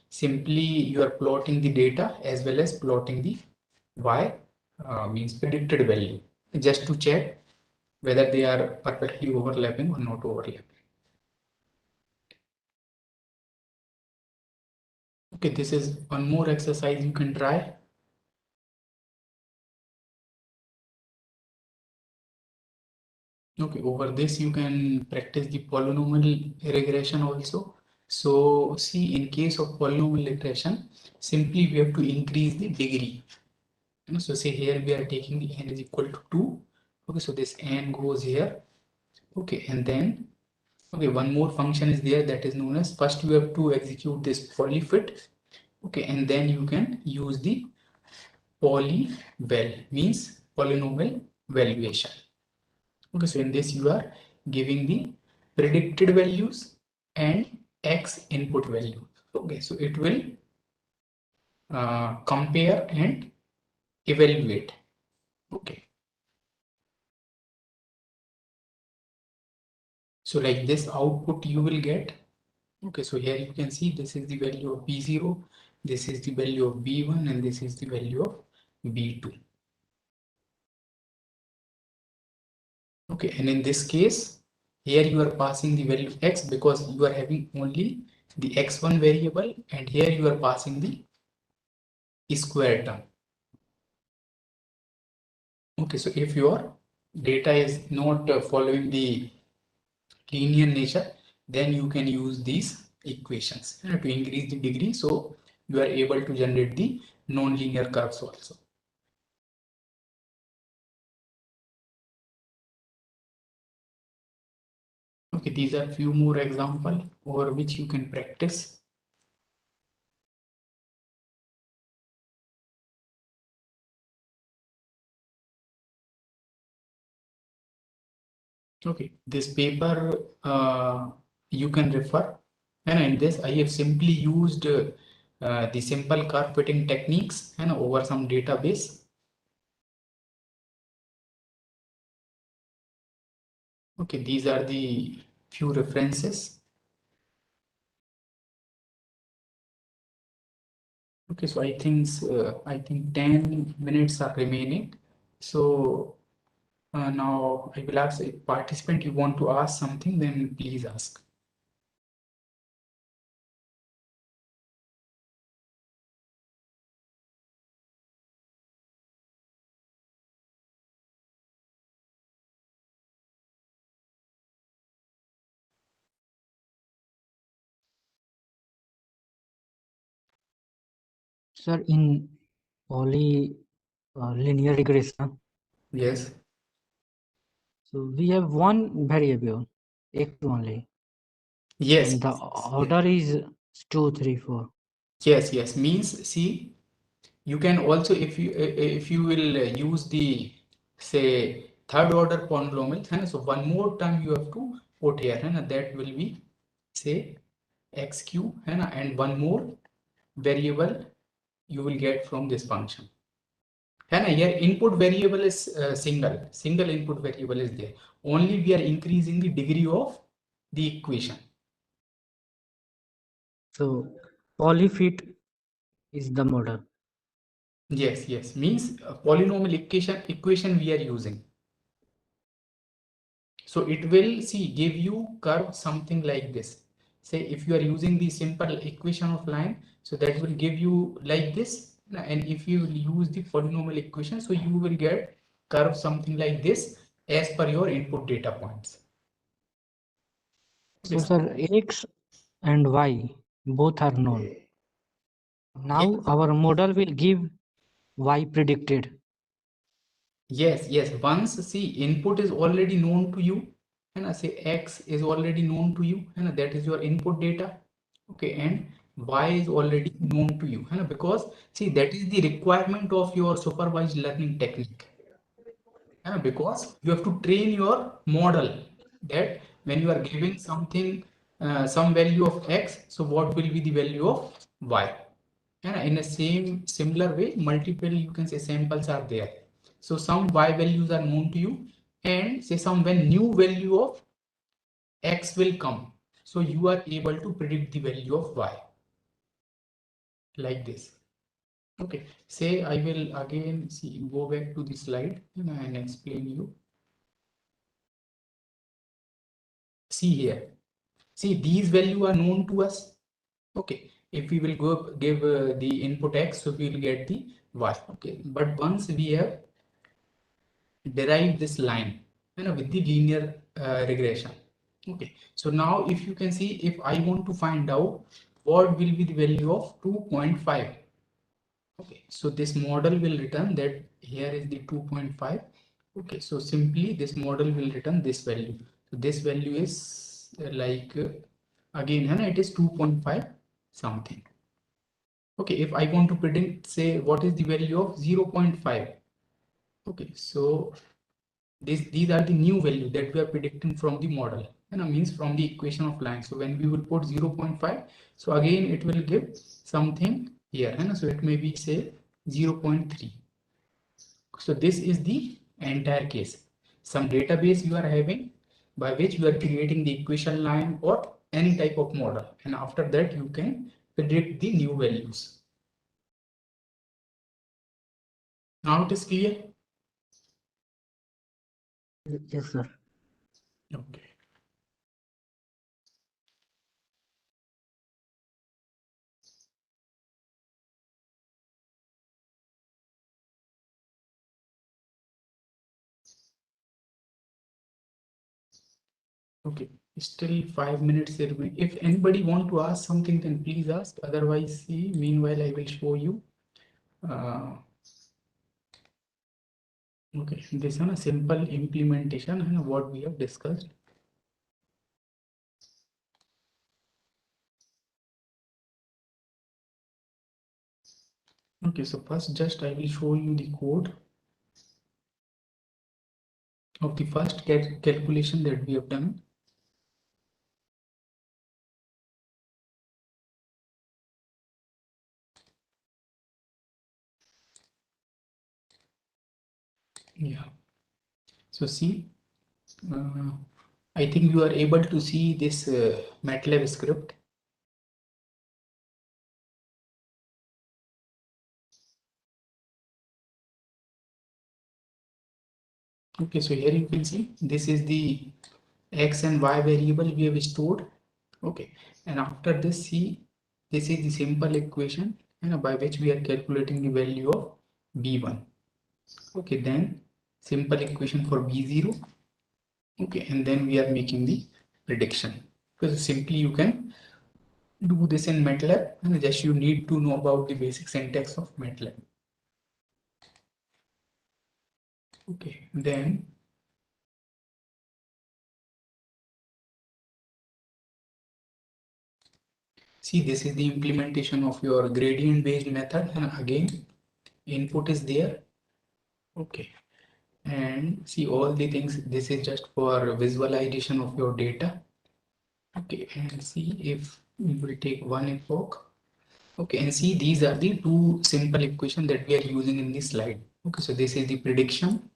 simply you are plotting the data as well as plotting the y means predicted value, just to check whether they are perfectly overlapping or not overlapping. Okay, this is one more exercise you can try. Okay, over this you can practice the polynomial regression also. So see, in case of polynomial regression, simply we have to increase the degree. So say here we are taking the n is equal to 2. Okay, so this n goes here. Okay, and then okay, one more function is there that is known as, first you have to execute this polyfit. Okay, and then you can use the polyval, means polynomial valuation. Okay, so in this you are giving the predicted values and x input value. Okay, so it will compare and evaluate. Okay, so like this output you will get. Okay, so here you can see this is the value of B0, this is the value of B1, and this is the value of B2. Okay, and in this case, here you are passing the value x because you are having only the x1 variable, and here you are passing the square term. Okay, so if your data is not following the linear nature, then you can use these equations to increase the degree, so you are able to generate the non-linear curves also. Okay, these are few more examples over which you can practice. Okay, this paper you can refer, and in this I have simply used the simple curve fitting techniques and over some database. Okay, these are the few references. Okay, so I think 10 minutes are remaining. So now I will ask a participant, you want to ask something, then please ask. Sir, in linear regression, Yes. so we have one variable, x only, Yes. and the order is 2, 3, 4. Yes. Means, see, you can also, if you will use the, say, third order polynomial, so one more term you have to put here, and that will be, say, x cube, and one more variable you will get from this function. And here input variable is single input variable is there. Only we are increasing the degree of the equation. So polyfit is the model. Yes. Means polynomial equation we are using. So it will give you curve something like this. Say if you are using the simple equation of line, so that will give you like this. And if you use the polynomial equation, so you will get curve something like this as per your input data points. So sir, x and y both are known. Now our model will give y predicted. Yes. Once input is already known to you, and I say x is already known to you, and that is your input data. Okay, and y is already known to you, and because that is the requirement of your supervised learning technique. Because you have to train your model that when you are giving something, some value of x, so what will be the value of y. And in the similar way, multiple, you can say, samples are there. So some y values are known to you, and say some when new value of x will come, so you are able to predict the value of y like this. Okay, say I will again go back to the slide and explain you. See here, these value are known to us. Okay, if we will go give the input x, so we will get the y. Okay, but once we have derive this line with the linear regression. Okay, so now if you can see, if I want to find out what will be the value of 2.5, Okay, so this model will return that here is the 2.5. Okay, so simply this model will return this value. So this value is like again, it is 2.5 something. Okay, if I want to predict, say, what is the value of 0.5? Okay, so these are the new value that we are predicting from the model, means from the equation of line. So when we will put 0.5, so again it will give something here, so it may be say 0.3. So this is the entire case. Some database you are having by which you are creating the equation line or any type of model, and after that you can predict the new values. Now it is clear? Yes, sir. Okay. Okay, still 5 minutes here. If anybody want to ask something, then please ask. Otherwise, see, meanwhile, I will show you. Okay, this is a simple implementation and what we have discussed. Okay, so first just I will show you the code of the first calculation that we have done. Yeah. So see, I think you are able to see this MATLAB script. Okay, so here you can see this is the X and Y variable we have stored. Okay, and after this, see, this is the simple equation by which we are calculating the value of B1. Okay, then simple equation for B0. Okay, and then we are making the prediction. Because simply you can do this in MATLAB, and just you need to know about the basic syntax of MATLAB. Okay, then see, this is the implementation of your gradient based method, and again input is there. Okay, and see all the things. This is just for visualization of your data. Okay, and see if we will take one epoch. Okay, and see these are the two simple equations that we are using in this slide. Okay, so this is the prediction.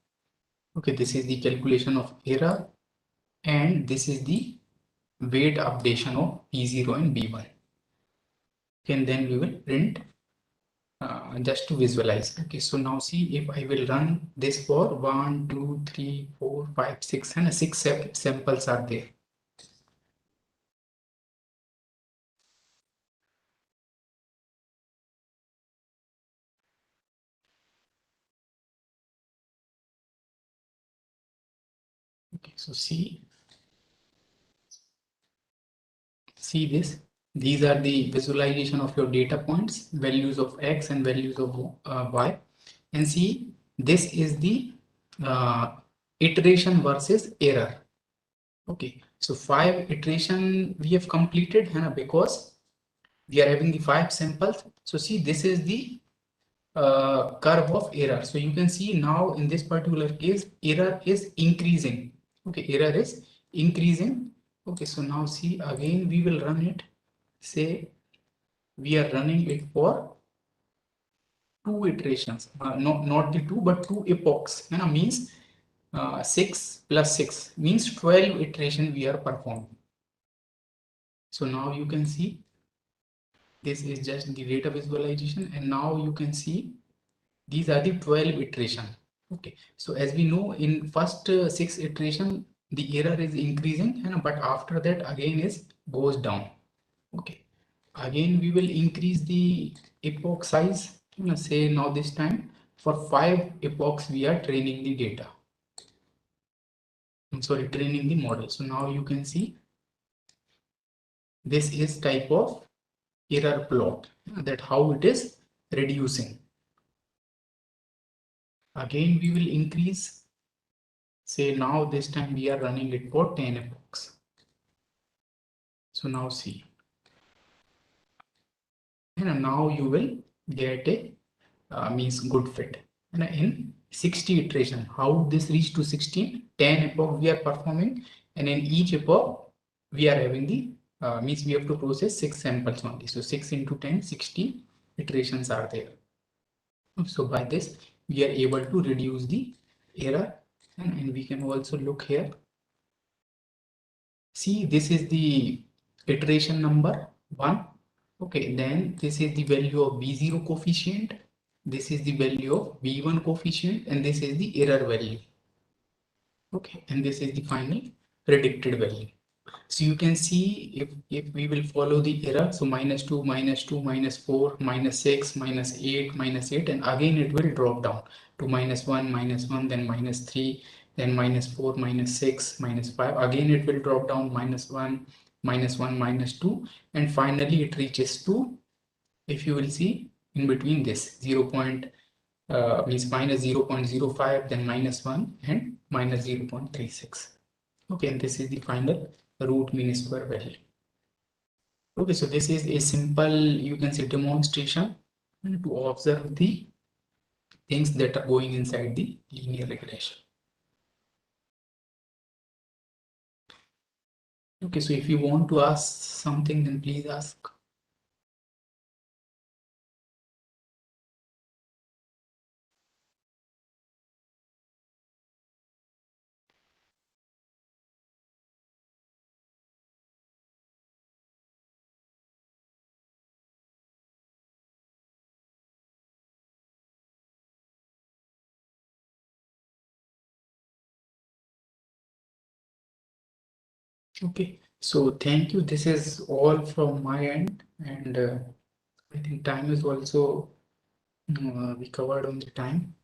Okay, this is the calculation of error, and this is the weight updation of B0 and B1. Okay, and then we will print just to visualize. Okay, so now see if I will run this for 1, 2, 3, 4, 5, 6, and 6 samples are there. Okay, so see this. These are the visualization of your data points, values of X and values of Y. And see, this is the iteration versus error. Okay, so 5 iteration we have completed because we are having the 5 samples. So see, this is the curve of error. So you can see now in this particular case, error is increasing. Okay, error is increasing. Okay, so now see again, we will run it. Say we are running it for 2 iterations, not the 2, but 2 epochs. Means 6 plus 6 means 12 iteration we are performing. So now you can see this is just the data visualization, and now you can see these are the 12 iteration. Okay, so as we know, in first 6 iteration the error is increasing, but after that again is goes down. Okay, again we will increase the epoch size. Say now this time for 5 epochs we are training the data. I'm sorry, training the model. So now you can see this is type of error plot, that how it is reducing. Again, we will increase. Say now this time we are running it for 10 epochs. So now see. And now you will get a means good fit. And in 60 iteration, how this reach to 16? 10 epoch we are performing, and in each epoch we are having the means we have to process 6 samples only. So 6 into 10, 60 iterations are there. So by this we are able to reduce the error, and we can also look here. See, this is the iteration number 1. Okay, then this is the value of B0 coefficient. This is the value of B1 coefficient, and this is the error value. Okay, and this is the final predicted value. So you can see if we will follow the error, so -2, -2, -4, -6, -8, -8, and again it will drop down to -1, -1, then -3, then -4, -6, -5. Again it will drop down -1, -1, -2, and finally it reaches to, if you will see in between this 0. Means -0.05, then -1, and -0.36. Okay, and this is the final root mean square value. Okay, so this is a simple, you can say, demonstration to observe the things that are going inside the linear regression. Okay, so if you want to ask something, then please ask. Okay, so thank you. This is all from my end, and I think time is also we covered on the time.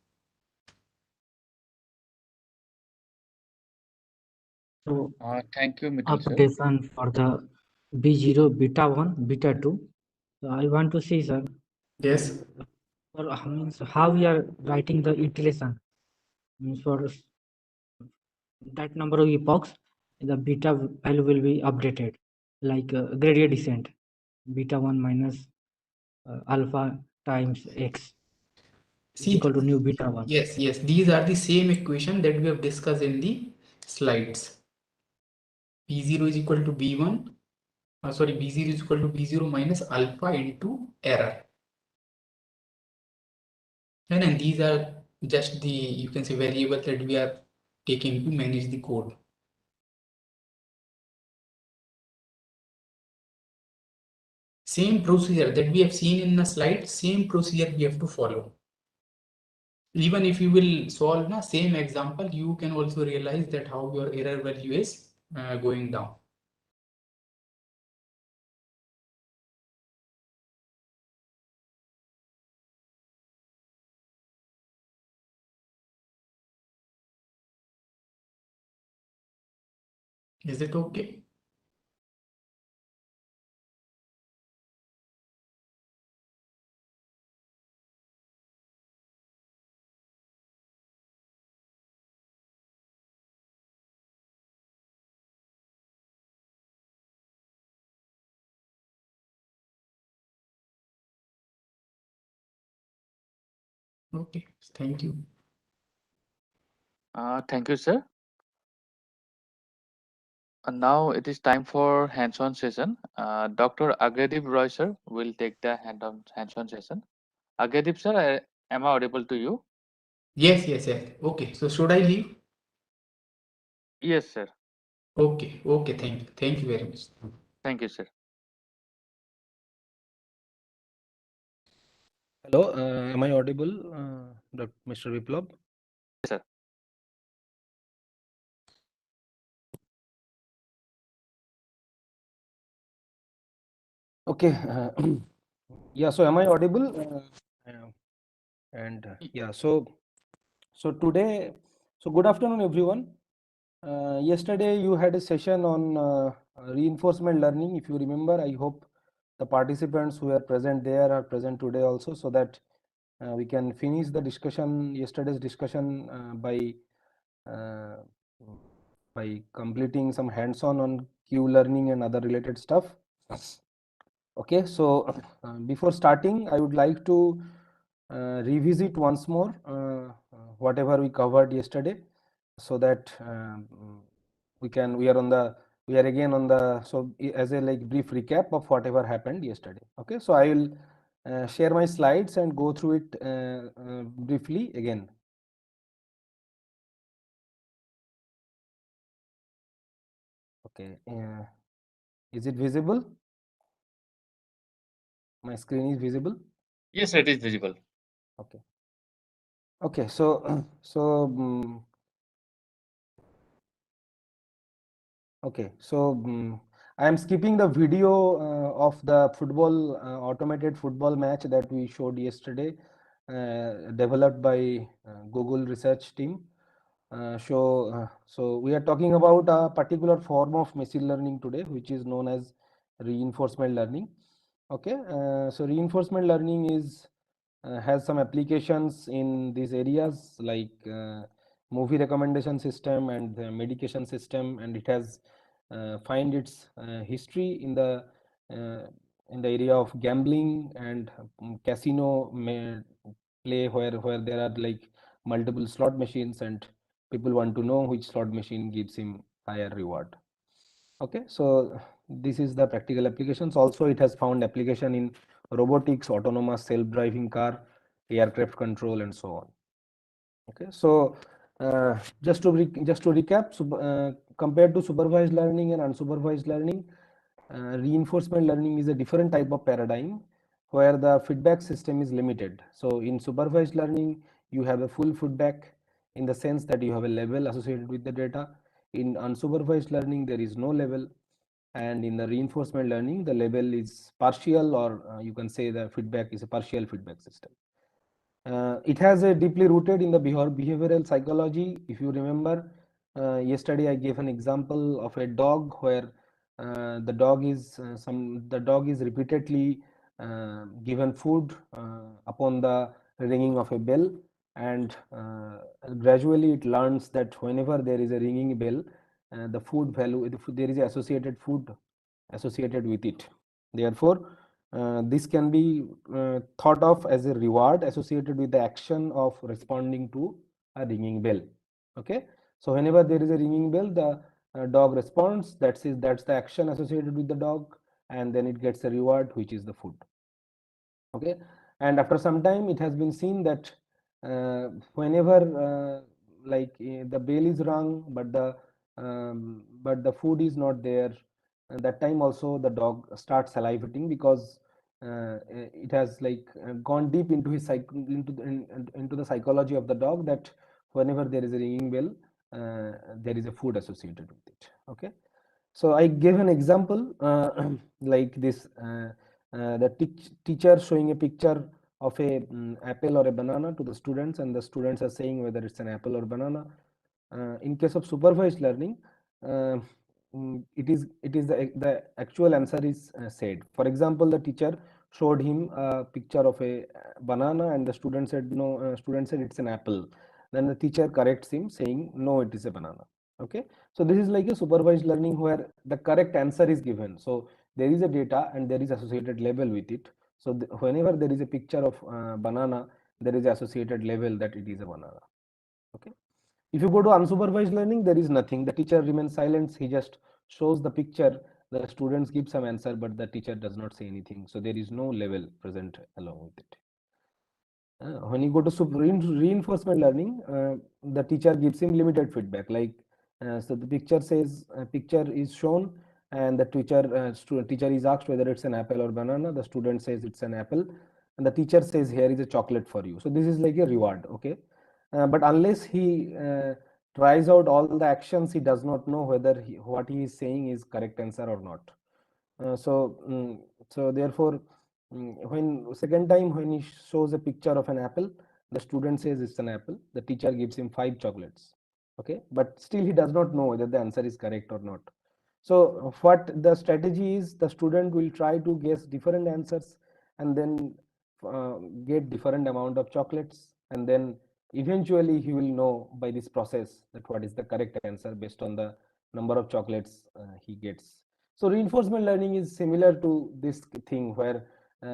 So Thank you, Mitul sir. updation for the B0, beta 1, beta 2. So I want to see, sir. Yes. For means how we are writing the iteration. Means for that number of epochs, the beta value will be updated, like gradient descent, beta 1 minus alpha times x is See, equal to new beta 1. yes, these are the same equation that we have discussed in the slides. B0 is equal to B1, B0 is equal to B0 minus alpha into error. And then these are just the, you can say, variables that we are taking to manage the code. Same procedure that we have seen in the slide, same procedure we have to follow. Even if you will solve the same example, you can also realize that how your error value is going down. Is it okay? Okay, thank you. Thank you, sir. And now it is time for hands-on session. Dr. Agredip Roy sir will take the hands-on session. Agredip sir, am I audible to you? Yes. Okay, so should I leave? Yes, sir. Okay, thank you very much. Thank you, sir. Hello, am I audible, Mr. Viplab? Yes, sir. Okay. Yeah. So, am I audible? Yeah. So today. So good afternoon, everyone. Yesterday you had a session on reinforcement learning. If you remember, I hope the participants who are present there are present today also, so that we can finish the discussion, yesterday's discussion, by completing some hands-on on Q learning and other related stuff. Okay, so before starting, I would like to revisit once more whatever we covered yesterday, so that we are again on the, so as a like brief recap of whatever happened yesterday. Okay, so I will share my slides and go through it briefly again. Okay, is it visible? My screen is visible? Yes, it is visible. Okay. Okay, so okay, so I am skipping the video of the football automated football match that we showed yesterday, developed by Google research team. So we are talking about a particular form of machine learning today, which is known as reinforcement learning. Okay, so reinforcement learning is has some applications in these areas like movie recommendation system and the medication system, and it has find its history in the area of gambling and casino play, where there are like multiple slot machines and people want to know which slot machine gives him higher reward. Okay, so this is the practical applications. Also, it has found application in robotics, autonomous self-driving car, aircraft control, and so on. Okay, so just to recap, compared to supervised learning and unsupervised learning, reinforcement learning is a different type of paradigm where the feedback system is limited. So in supervised learning, you have a full feedback in the sense that you have a level associated with the data. In unsupervised learning, there is no level, and in the reinforcement learning, the level is partial, or you can say the feedback is a partial feedback system. It has a deeply rooted in the behavioral psychology. If you remember, yesterday I gave an example of a dog where the dog is repeatedly given food upon the ringing of a bell, and gradually it learns that whenever there is a ringing bell, the food value, there is associated food associated with it. Therefore, this can be thought of as a reward associated with the action of responding to a ringing bell. Okay, so whenever there is a ringing bell, the dog responds. That's the action associated with the dog, and then it gets a reward, which is the food. Okay, and after some time, it has been seen that whenever the bell is rung, but the food is not there, and that time also the dog starts salivating, because it has gone deep into his into the psychology of the dog, that whenever there is a ringing bell, there is a food associated with it. Okay, so I gave an example like this. The teacher showing a picture of a apple or a banana to the students, and the students are saying whether it's an apple or banana. In case of supervised learning, it is the actual answer is said. For example, the teacher showed him a picture of a banana, and the student said no. Student said it's an apple. Then the teacher corrects him, saying no, it is a banana. Okay, so this is like a supervised learning where the correct answer is given. So there is a data and there is associated label with it. So whenever there is a picture of banana, there is associated label that it is a banana. Okay, if you go to unsupervised learning, there is nothing. The teacher remains silent. He just shows the picture. The students give some answer, but the teacher does not say anything. So there is no label present along with it. When you go to reinforcement learning, the teacher gives him limited feedback. So the picture says picture is shown, and the teacher is asked whether it's an apple or banana. The student says it's an apple, and the teacher says here is a chocolate for you. So this is like a reward. Okay, but unless he tries out all the actions, he does not know whether what he is saying is correct answer or not. So therefore, when second time when he shows a picture of an apple, the student says it's an apple. The teacher gives him 5 chocolates. Okay, but still he does not know whether the answer is correct or not. So what the strategy is, the student will try to guess different answers, and then get different amount of chocolates, and then eventually he will know by this process that what is the correct answer based on the number of chocolates he gets. So reinforcement learning is similar to this thing where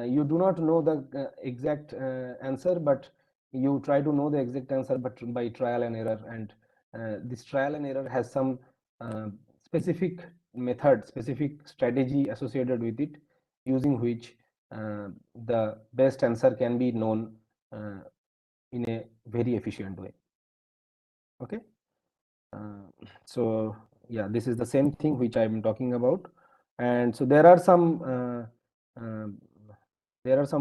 you do not know the exact answer, but you try to know the exact answer but by trial and error, and this trial and error has some specific method, specific strategy associated with it, using which the best answer can be known in a very efficient way. Okay, so yeah, this is the same thing which I am talking about, and so there are some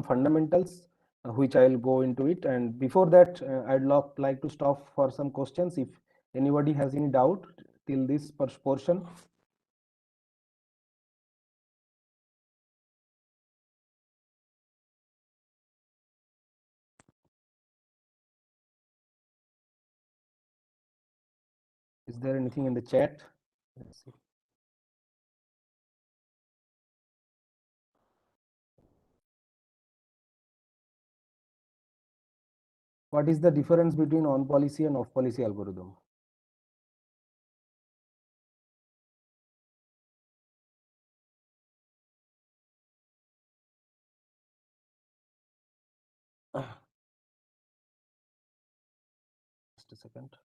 fundamentals which I will go into it, and before that I'd like to stop for some questions if anybody has any doubt till this portion. Is there anything in the chat? Let's see. What is the difference between on policy and off policy algorithm? Just a second.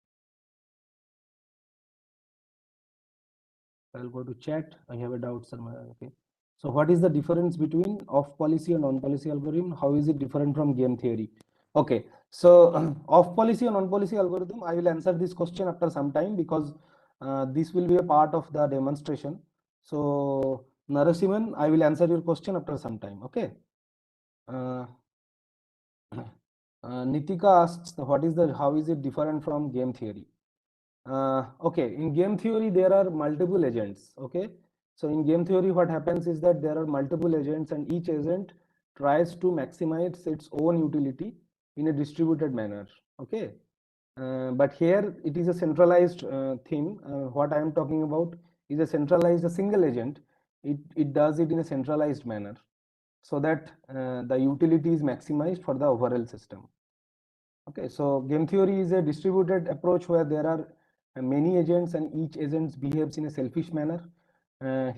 I'll go to chat. I have a doubt, sir. Okay. So what is the difference between off policy and on policy algorithm? How is it different from game theory? Okay. So off policy and on policy algorithm, I will answer this question after some time because this will be a part of the demonstration. So Narasimhan, I will answer your question after some time. Okay. Nitika asks, how is it different from game theory? Okay, in game theory there are multiple agents. Okay, so in game theory what happens is that there are multiple agents and each agent tries to maximize its own utility in a distributed manner. Okay, but here it is a centralized thing. What I am talking about is a single agent. It does it in a centralized manner so that the utility is maximized for the overall system. Okay, so game theory is a distributed approach where there are many agents and each agent behaves in a selfish manner.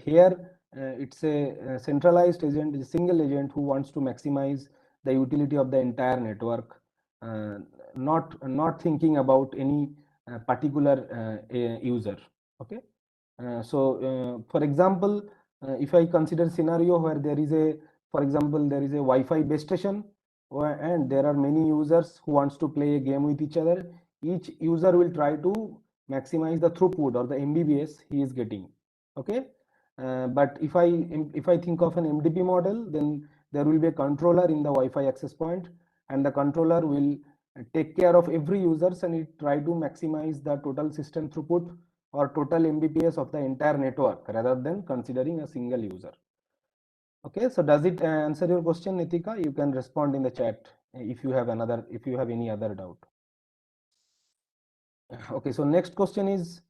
Here it's a centralized agent, a single agent who wants to maximize the utility of the entire network, not thinking about any particular user. Okay, so for example, if I consider scenario where there is a, for example, there is a Wi-Fi base station and there are many users who wants to play a game with each other. Each user will try to maximize the throughput or the MBPS he is getting. Okay, but if I think of an MDP model, then there will be a controller in the Wi-Fi access point, and the controller will take care of every users and it try to maximize the total system throughput or total MBPS of the entire network rather than considering a single user. Okay, so does it answer your question, Nitika? You can respond in the chat if you have any other doubt. Okay, so next question is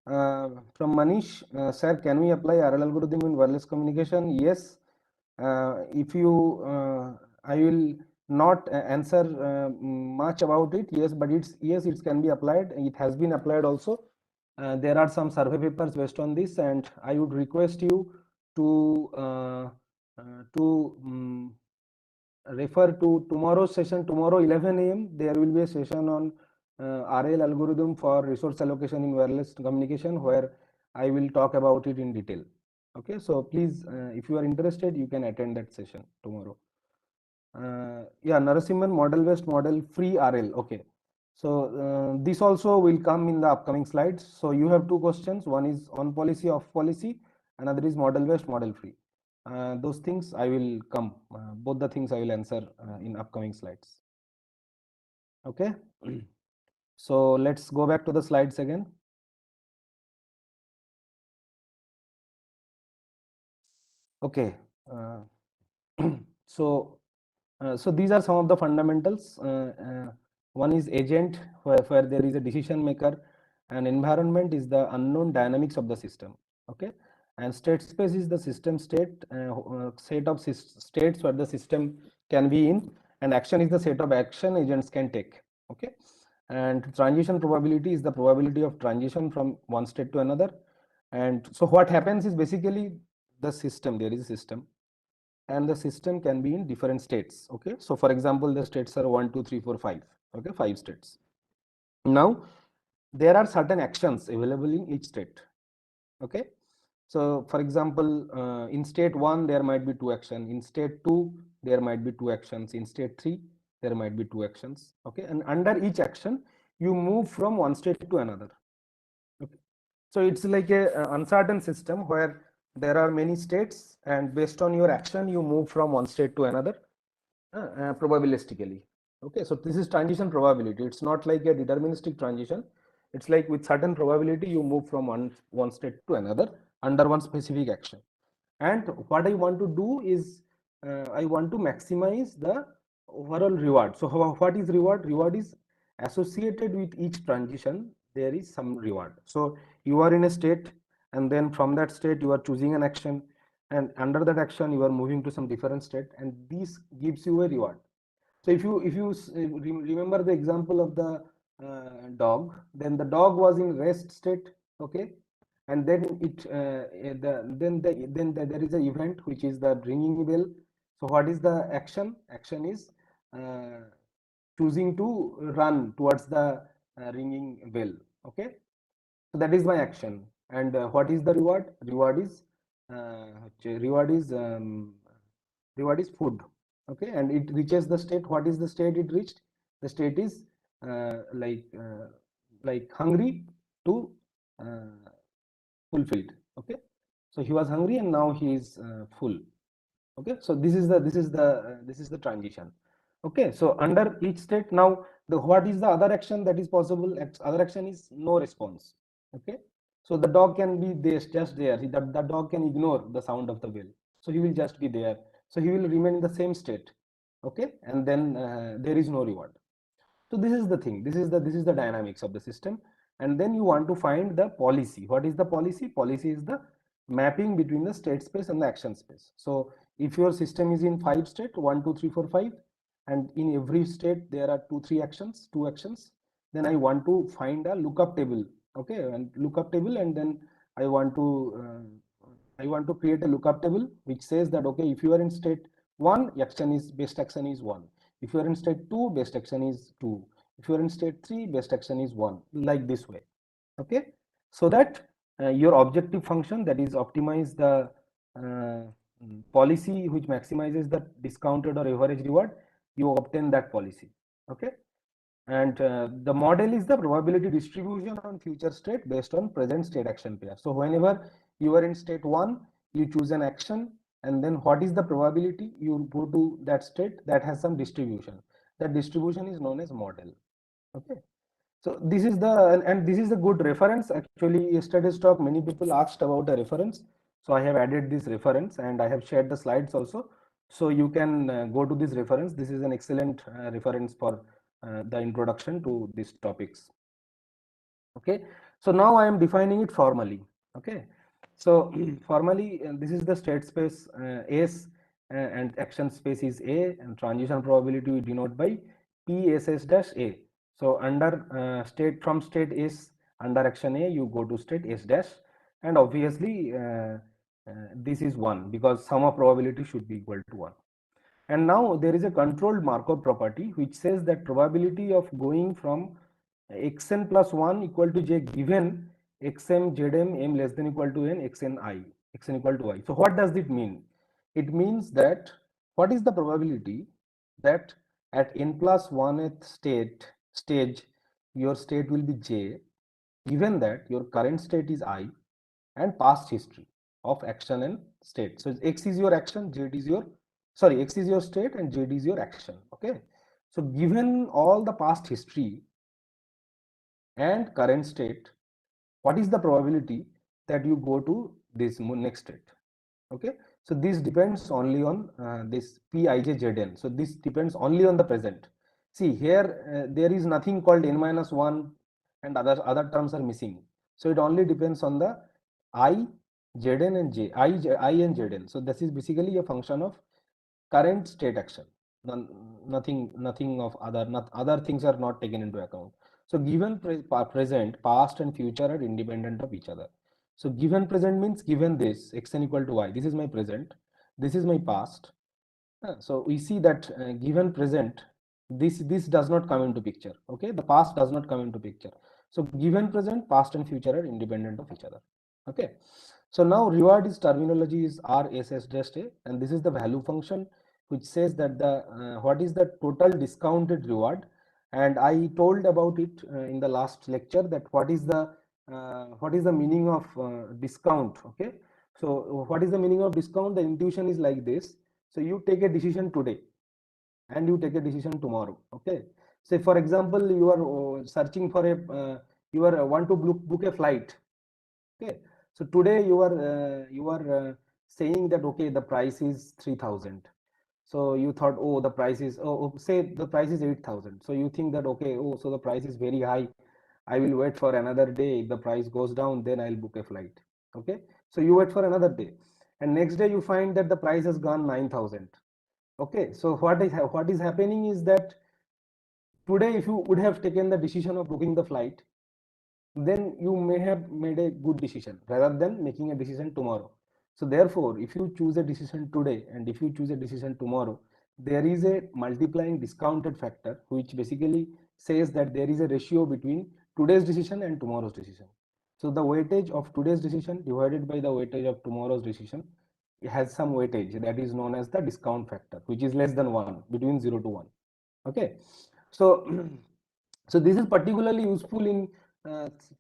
from Manish. Sir, can we apply RL algorithm in wireless communication? Yes. If you, I will not answer much about it. Yes, but it can be applied. It has been applied also. There are some survey papers based on this, and I would request you to refer to tomorrow's session. Tomorrow 11 AM there will be a session on RL algorithm for resource allocation in wireless communication where I will talk about it in detail. Okay, so please, if you are interested, you can attend that session tomorrow. Yeah, Narasimhan, model based model free RL. Okay, so this also will come in the upcoming slides. So you have two questions. One is on policy, off policy. Another is model based, model free. Those things I will come. Both the things I will answer in upcoming slides. Okay. So let's go back to the slides again. Okay. So these are some of the fundamentals. One is agent, where there is a decision maker, and environment is the unknown dynamics of the system. Okay, and state space is the system state, set of states where the system can be in, and action is the set of action agents can take. Okay, and transition probability is the probability of transition from one state to another. And so what happens is basically the system, there is a system, and the system can be in different states. Okay, so for example, the states are 1, 2, 3, 4, 5. Okay, 5 states. Now there are certain actions available in each state. Okay, so for example, in state 1 there might be 2 actions, in state 2 there might be 2 actions, in state 3 there might be 2 actions. Okay, and under each action you move from one state to another. Okay, so it's like a uncertain system where there are many states, and based on your action you move from one state to another probabilistically. Okay, so this is transition probability. It's not like a deterministic transition. It's like with certain probability you move from one state to another under one specific action. And what I want to do is I want to maximize the overall reward. So what is reward? Reward is associated with each transition. There is some reward. So you are in a state, and then from that state you are choosing an action, and under that action you are moving to some different state, and this gives you a reward. So if you remember the example of the dog, then the dog was in rest state. Okay, and then there is an event which is the ringing bell. So what is the action? Action is choosing to run towards the ringing bell. Okay, so that is my action. And what is the reward? Reward is food. Okay, and it reaches the state. What is the state it reached? The state is like hungry to fulfilled. Okay, so he was hungry and now he is full. Okay, so this is the transition. Okay, so under each state, now what is the other action that is possible? Other action is no response. Okay, so the dog can be there, just there. The dog can ignore the sound of the bell, so he will just be there. So he will remain in the same state. Okay, and then there is no reward. So this is the thing. This is the dynamics of the system. And then you want to find the policy. What is the policy? Policy is the mapping between the state space and the action space. So if your system is in 5 states, 1, 2, 3, 4, 5, and in every state there are 2 actions, then I want to find a lookup table. Okay, and lookup table, and then I want to create a lookup table which says that, okay, if you are in state 1, best action is 1. If you are in state 2, best action is 2. If you are in state 3, best action is 1, like this way. Okay, so that your objective function, that is optimize the policy which maximizes the discounted or average reward, you obtain that policy. Okay, and the model is the probability distribution on future state based on present state action pair. So whenever you are in state 1, you choose an action, and then what is the probability? You go to that state that has some distribution. That distribution is known as model. Okay, so this is this is a good reference. Actually, yesterday's talk, many people asked about a reference, so I have added this reference, and I have shared the slides also, so you can go to this reference. This is an excellent reference for the introduction to these topics. Okay, so now I am defining it formally. Okay, so formally, this is the state space S, and action space is A, and transition probability we denote by PSS-A. So under from state S, under action A, you go to state S dash, and obviously this is 1 because sum of probability should be equal to 1. And now there is a controlled Markov property which says that probability of going from xn plus 1 equal to j given xm zm m less than equal to n xn equal to I. So what does it mean? It means that what is the probability that at n plus 1th stage your state will be j, given that your current state is I and past history of action and state. So x is your action, z is your x is your state, and z is your action. Okay, so given all the past history and current state, what is the probability that you go to this next state? Okay, so this depends only on this Pijzn. So this depends only on the present. See here, there is nothing called n minus 1 and other terms are missing. So it only depends on the I, Zn and J, I and Zn. So this is basically a function of current state action. nothing of other things are not taken into account. So given present, past and future are independent of each other. So given present means given this xn equal to y, this is my present, this is my past. So we see that given present, this does not come into picture. Okay, the past does not come into picture. So given present, past and future are independent of each other. Okay, so now reward is terminology is RSS dash A, and this is the value function which says that the what is the total discounted reward. And I told about it in the last lecture that what is the meaning of discount. Okay, so what is the meaning of discount? The intuition is like this. So you take a decision today and you take a decision tomorrow. Okay, say for example you are searching for a you are want to book a flight. Okay, so today you are saying that okay, the price is 3,000. So you thought, oh, the price is say the price is 8,000. So you think that okay, oh, so the price is very high, I will wait for another day. If the price goes down, then I'll book a flight. Okay, so you wait for another day, and next day you find that the price has gone 9,000. Okay, so what is happening is that today if you would have taken the decision of booking the flight, then you may have made a good decision rather than making a decision tomorrow. So therefore, if you choose a decision today and if you choose a decision tomorrow, there is a multiplying discounted factor which basically says that there is a ratio between today's decision and tomorrow's decision. So the weightage of today's decision divided by the weightage of tomorrow's decision has some weightage that is known as the discount factor, which is less than 1, between 0 to 1. Okay, so so this is particularly useful in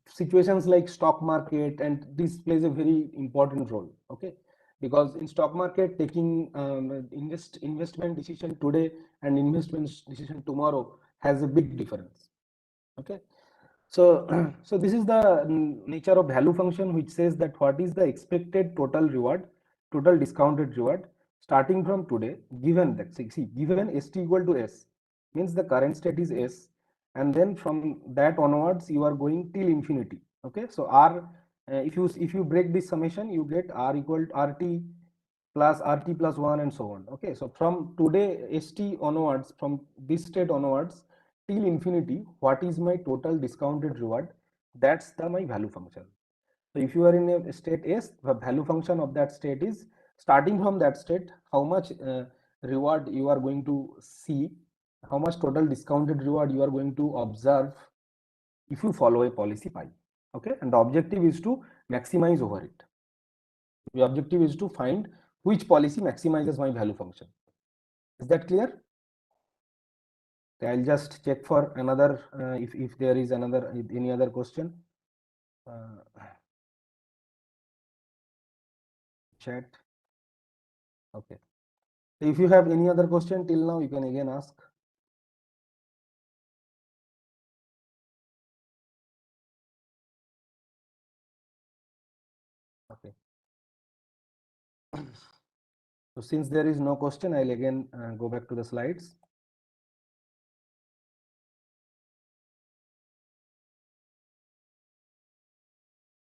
situations like stock market, and this plays a very important role. Okay, because in stock market, taking investment decision today and investment decision tomorrow has a big difference. Okay, so so this is the nature of value function, which says that what is the expected total reward, total discounted reward starting from today, given that see given st equal to s, means the current state is s, and then from that onwards you are going till infinity. Okay, so r if you break this summation, you get r equal to rt plus 1 and so on. Okay, so from today st onwards, from this state onwards till infinity, what is my total discounted reward? That's my value function. So if you are in a state s, the value function of that state is starting from that state, how much reward you are going to see, how much total discounted reward you are going to observe if you follow a policy pi. Okay, and the objective is to maximize over it. The objective is to find which policy maximizes my value function. Is that clear? I'll just check for another if there is another any other question. Chat. Okay. If you have any other question till now, you can again ask. Okay. So since there is no question, I'll again go back to the slides.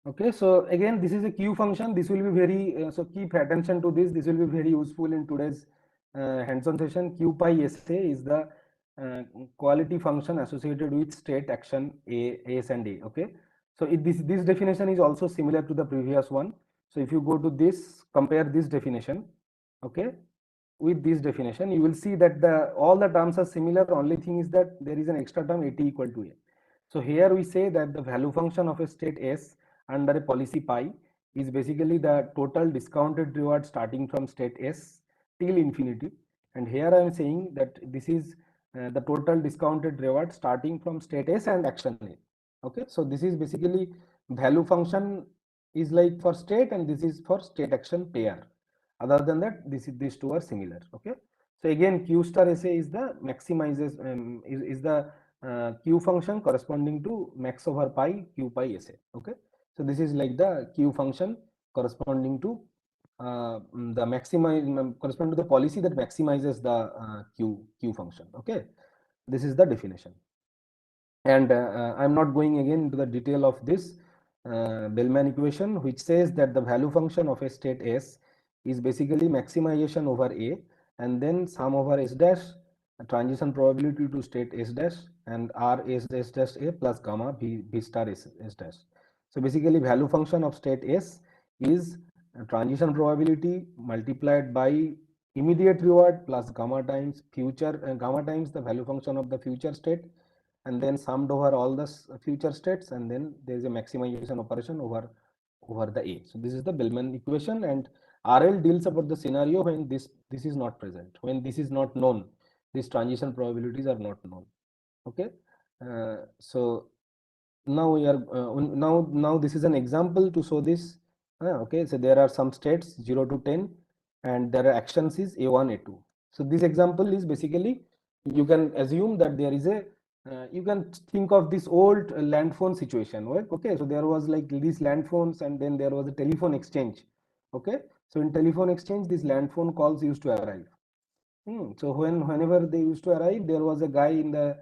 Okay, so again, this is a Q function. This will be very, so keep attention to this. This will be very useful in today's hands-on session. Q pi SA is the quality function associated with state action A, S and A. Okay, so this definition is also similar to the previous one. So if you go to this, compare this definition, okay, with this definition, you will see that all the terms are similar. Only thing is that there is an extra term AT equal to A. So here we say that the value function of a state S under a policy pi is basically the total discounted reward starting from state S till infinity. And here I am saying that this is the total discounted reward starting from state S and action A. Okay, so this is basically value function is like for state, and this is for state action pair. Other than that, these two are similar. Okay, so again, Q star SA is the maximizes is the Q function corresponding to max over pi Q pi SA. Okay, so this is like the Q function corresponding to the corresponding to the policy that maximizes the Q function. Okay, this is the definition, and I'm not going again into the detail of this Bellman equation, which says that the value function of a state S is basically maximization over A and then sum over S dash transition probability to state S dash, and R S dash A plus gamma V star S dash. So basically value function of state S is transition probability multiplied by immediate reward plus gamma times future gamma times the value function of the future state, and then summed over all the future states, and then there is a maximization operation over the A. So this is the Bellman equation, and RL deals about the scenario when this is not present, when this is not known, these transition probabilities are not known. Okay, so now we are now this is an example to show this. Okay, so there are some states 0 to 10, and there are actions is A1 A2. So this example is basically, you can assume that there is a you can think of this old land phone situation, right? Okay, so there was like these land phones, and then there was a telephone exchange. Okay, so in telephone exchange, these land phone calls used to arrive. So whenever they used to arrive, there was a guy in the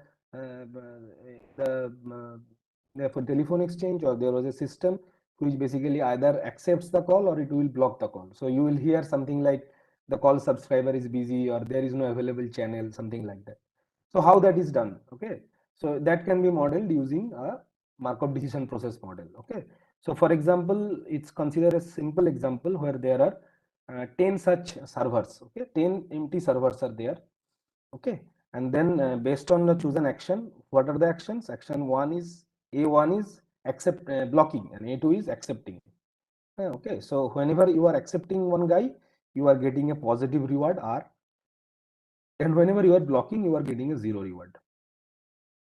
for telephone exchange, or there was a system which basically either accepts the call or it will block the call. So you will hear something like the call subscriber is busy, or there is no available channel, something like that. So how that is done? Okay, so that can be modeled using a Markov decision process model. Okay, so for example, it's considered a simple example where there are 10 such servers. Okay, 10 empty servers are there. Okay, and then based on the chosen action, what are the actions? Action 1 is A1 is accept blocking, and A2 is accepting. Okay, so whenever you are accepting one guy, you are getting a positive reward R, and whenever you are blocking, you are getting a 0 reward.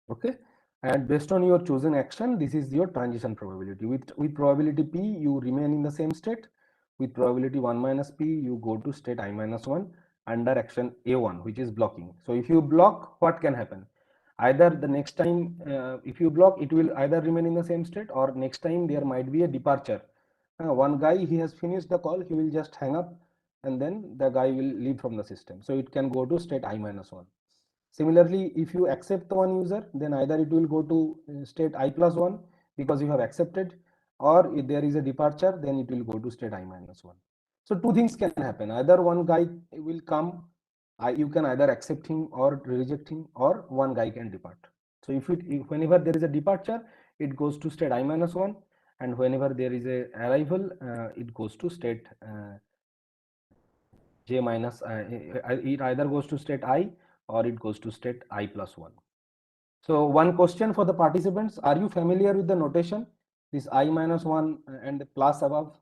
Okay, and based on your chosen action, this is your transition probability. With probability P, you remain in the same state. With probability 1 minus P, you go to state I minus 1 under action A1, which is blocking. So if you block, what can happen? Either the next time, if you block, it will either remain in the same state, or next time there might be a departure. One guy, he has finished the call, he will just hang up, and then the guy will leave from the system. So it can go to state I minus 1. Similarly, if you accept the one user, then either it will go to state I plus 1 because you have accepted, or if there is a departure, then it will go to state I minus 1. So two things can happen. Either one guy will come, you can either accept him or reject him, or one guy can depart. So if whenever there is a departure, it goes to state I minus 1, and whenever there is a arrival, it goes to state J minus, it either goes to state I or it goes to state I plus 1. So one question for the participants, are you familiar with the notation, this I minus 1 and the plus above?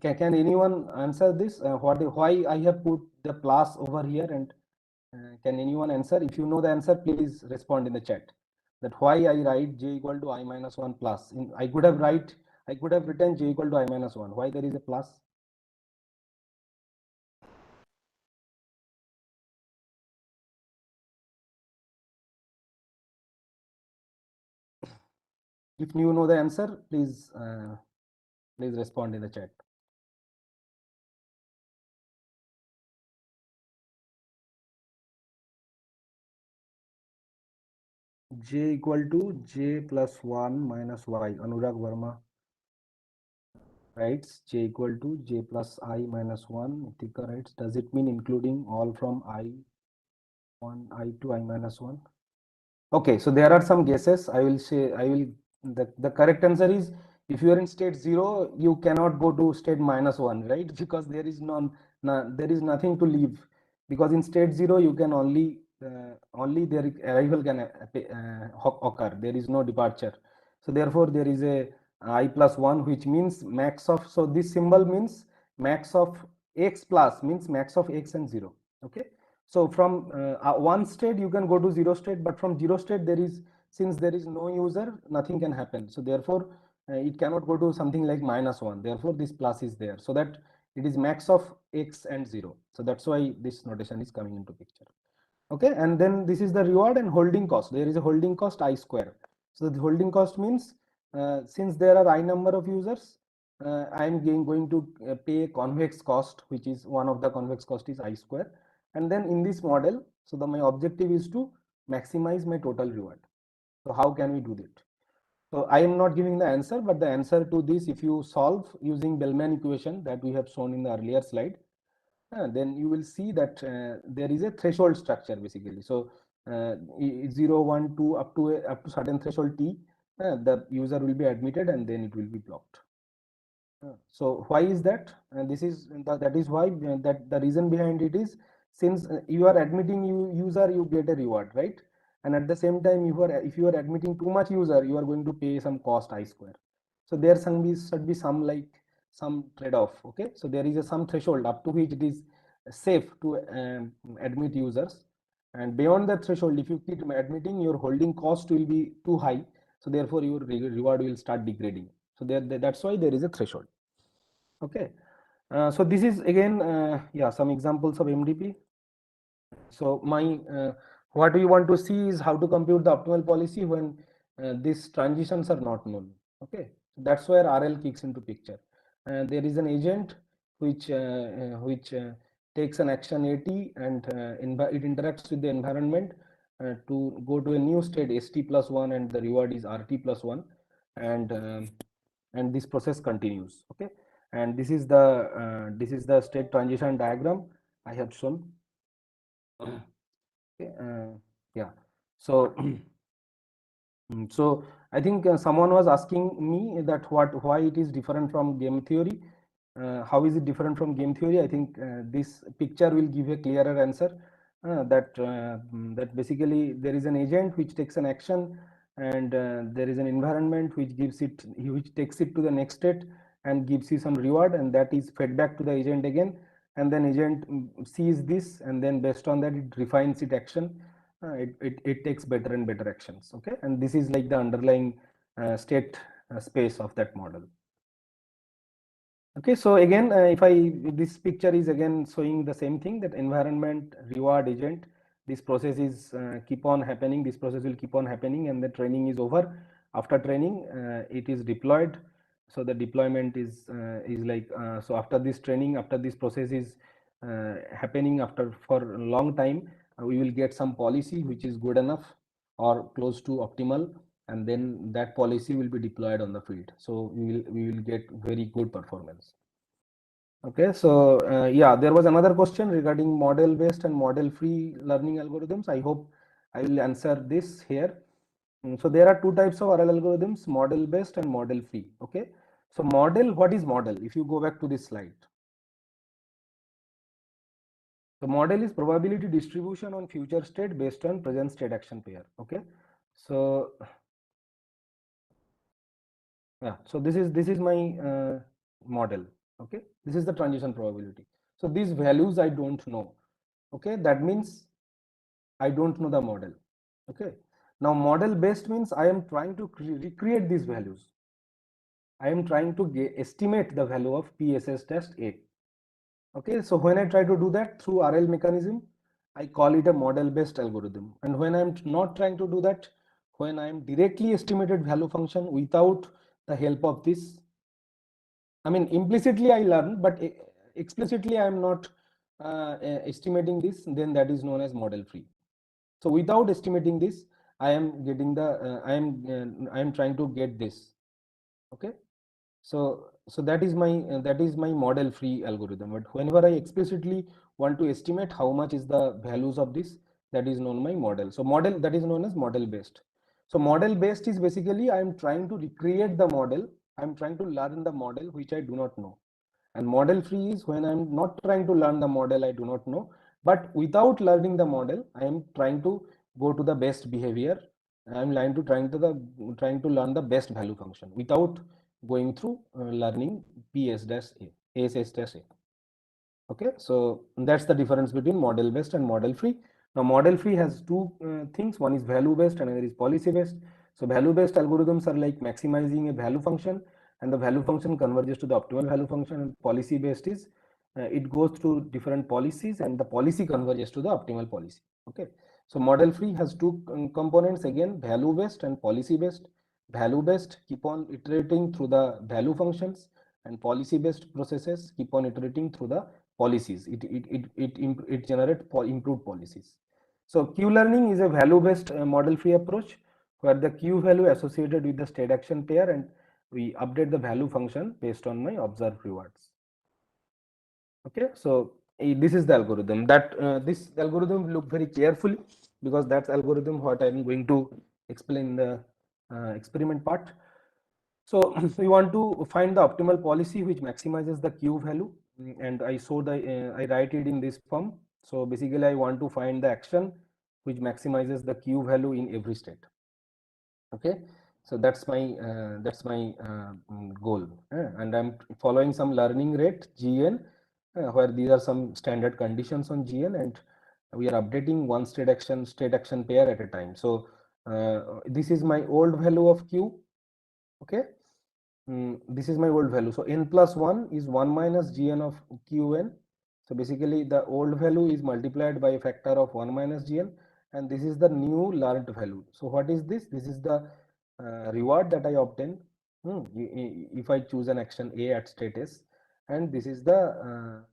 Can anyone answer this? Why I have put the plus over here, and can anyone answer? If you know the answer, please respond in the chat. That why I write J equal to I minus 1 plus. I could have written J equal to I minus 1. Why there is a plus? If you know the answer, please respond in the chat. J equal to J plus 1 minus Y. Anurag Verma writes J equal to J plus I minus 1. Tika writes, does it mean including all from I1, I2, I minus 1? Okay, so there are some guesses. The correct answer is, if you are in state 0, you cannot go to state minus 1, right? Because there is there is nothing to leave. Because in state 0, you can only their arrival can occur. There is no departure. So therefore, there is a I plus 1, which means max of, so this symbol means max of x plus, means max of x and 0. Okay. So from one state you can go to 0 state, but from 0 state since there is no user, nothing can happen. So therefore it cannot go to something like minus 1. Therefore this plus is there, so that it is max of x and 0. So that's why this notation is coming into picture. Okay, and then this is the reward and holding cost. There is a holding cost I square. So the holding cost means since there are I number of users, I am going to pay convex cost, which is one of the convex cost is I square. And then in this model, so my objective is to maximize my total reward. So how can we do that? So I am not giving the answer, but the answer to this, if you solve using Bellman equation that we have shown in the earlier slide, then you will see that there is a threshold structure basically. So 0, 1, 2 up to certain threshold t, the user will be admitted and then it will be blocked. So why is that? This is that is why that the reason behind it is, since you are admitting user, you get a reward, right? And at the same time, if you are admitting too much user, you are going to pay some cost I square. So there should be some some trade-off. Okay, so there is some threshold up to which it is safe to admit users, and beyond that threshold, if you keep admitting, your holding cost will be too high. So therefore, your reward will start degrading. So that's why there is a threshold. Okay, so this is again yeah, some examples of MDP. So what we want to see is how to compute the optimal policy when these transitions are not known. Okay, that's where RL kicks into picture. There is an agent which takes an action AT, and it interacts with the environment to go to a new state ST+1, and the reward is RT+1, and this process continues. Okay, and this is the state transition diagram I have shown. Okay, yeah, so so I think someone was asking me that why it is different from game theory. How is it different from game theory? I think this picture will give a clearer answer. That basically there is an agent which takes an action, and there is an environment which takes it to the next state and gives you some reward, and that is fed back to the agent again, and then agent sees this, and then based on that it refines its action. It takes better and better actions. Okay, and this is like the underlying state space of that model. Okay, so again, this picture is again showing the same thing, that environment, reward, agent, this process is keep on happening. This process will keep on happening, and the training is over. After training, it is deployed. So the deployment is like so after this training, after this process is happening for a long time, we will get some policy which is good enough or close to optimal, and then that policy will be deployed on the field. So we will get very good performance. Okay, so yeah, there was another question regarding model based and model free learning algorithms. I hope I will answer this here. So there are two types of RL algorithms, model based and model free. Okay, so model, what is model? If you go back to this slide, the model is probability distribution on future state based on present state action pair. Okay, so yeah, so this is my model. Okay, this is the transition probability. So these values I don't know. Okay, that means I don't know the model. Okay, now model based means I am trying to recreate these values. I am trying to estimate the value of PSS test A. Okay, so when I try to do that through RL mechanism, I call it a model based algorithm. And when I'm not trying to do that, when I'm directly estimated value function without the help of this, I mean implicitly I learn, but explicitly I am not estimating this, then that is known as model free. So without estimating this, I am getting the I am trying to get this. Okay, so that is my model free algorithm. But whenever I explicitly want to estimate how much is the values of this, that is known my model. So model, that is known as model based. So model based is basically I am trying to recreate the model. I am trying to learn the model which I do not know. And model free is when I'm not trying to learn the model I do not know, but without learning the model, I am trying to go to the best behavior. I'm trying to learn the best value function without going through learning PSS-A. Okay, so that's the difference between model based and model free. Now model free has two things. One is value based and another is policy based. So value based algorithms are like maximizing a value function, and the value function converges to the optimal value function. And policy based is it goes through different policies and the policy converges to the optimal policy. Okay, so model free has two components, again value based and policy based. Value based keep on iterating through the value functions, and policy based processes keep on iterating through the policies. It generates improved policies. So Q learning is a value based model free approach where the Q value associated with the state action pair, and we update the value function based on my observed rewards. Okay, so this is the algorithm that this algorithm look very carefully, because that's algorithm what I'm going to explain in the experiment part. So we want to find the optimal policy which maximizes the Q value, and I show the I write it in this form. So basically I want to find the action which maximizes the Q value in every state. Okay, so that's my goal, and I'm following some learning rate GN, where these are some standard conditions on GN, and we are updating one state action pair at a time. So this is my old value of Q. Okay, this is my old value. So n plus 1 is 1 minus gn of qn. So basically the old value is multiplied by a factor of 1 minus gn, and this is the new learned value. So what is this? This is the reward that I obtain if I choose an action A at state S, and this is the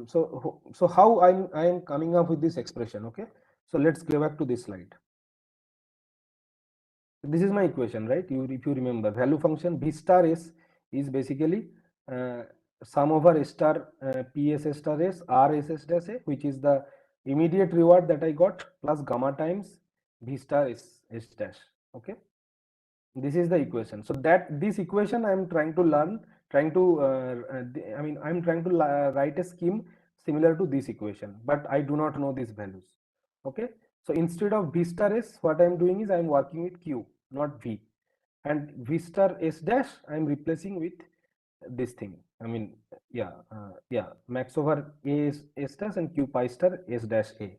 so how I am coming up with this expression. Okay, so let's go back to this slide. This is my equation, right? If you remember, value function v star s is basically sum over s star ps s star s r s s dash a, which is the immediate reward that I got, plus gamma times v star s dash. Okay, this is the equation. So that this equation I am trying to learn, I'm trying to write a scheme similar to this equation, but I do not know these values. Okay, so instead of v star s, what I am doing is I am working with q, not v, and v star s dash I am replacing with this thing. Max over a s dash and q pi star s dash a.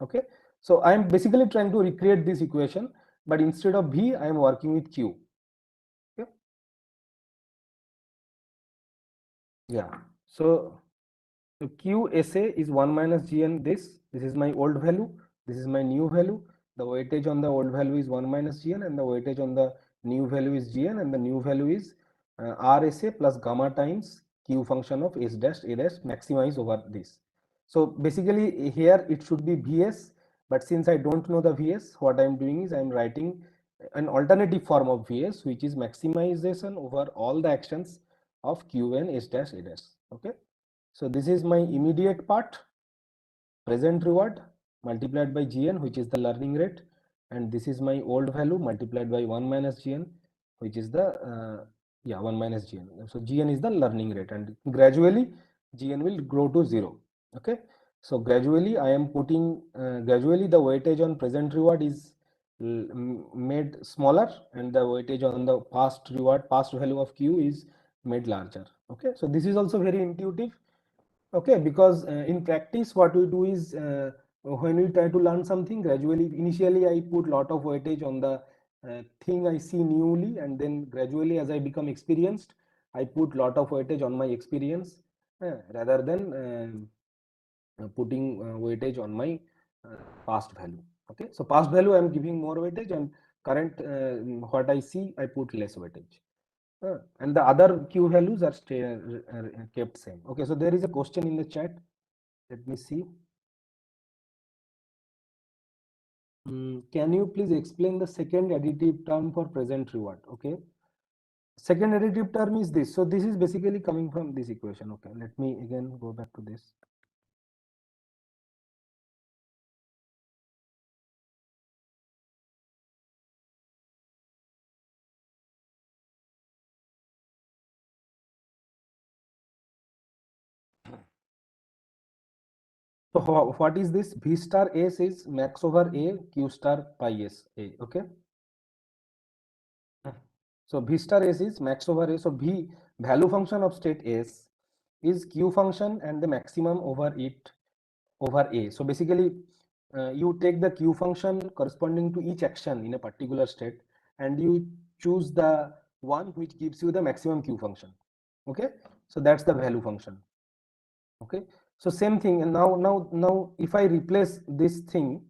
Okay, so I am basically trying to recreate this equation, but instead of v I am working with q. Okay, yeah, so QSA is 1 minus GN. This is my old value, this is my new value. The weightage on the old value is 1 minus GN, and the weightage on the new value is GN, and the new value is RSA plus gamma times Q function of S dash A dash maximize over this. So basically here it should be VS, but since I don't know the VS, what I'm doing is I'm writing an alternative form of VS, which is maximization over all the actions of Qn S dash A dash. Okay, so this is my immediate part, present reward multiplied by gn, which is the learning rate, and this is my old value multiplied by 1 minus gn, which is the 1 minus gn. So gn is the learning rate, and gradually gn will grow to 0. Okay, so gradually I am putting gradually the weightage on present reward is made smaller, and the weightage on the past value of q is made larger. Okay, so this is also very intuitive. Okay, because in practice what we do is when we try to learn something, gradually initially I put lot of weightage on the thing I see newly, and then gradually as I become experienced I put lot of weightage on my experience rather than putting weightage on my past value. Okay, so past value I am giving more weightage, and current what I see I put less weightage. And the other q values are kept same. Okay, so there is a question in the chat. Let me see. Can you please explain the second additive term for present reward? Okay, second additive term is this. So this is basically coming from this equation. Okay, let me again go back to this. So what is this? V star s is max over a q star pi s a. Okay, so v star s is max over a. So v value function of state s is q function and the maximum over it over a. So basically you take the q function corresponding to each action in a particular state, and you choose the one which gives you the maximum q function. Okay, so that's the value function. Okay, so same thing, and now if I replace this thing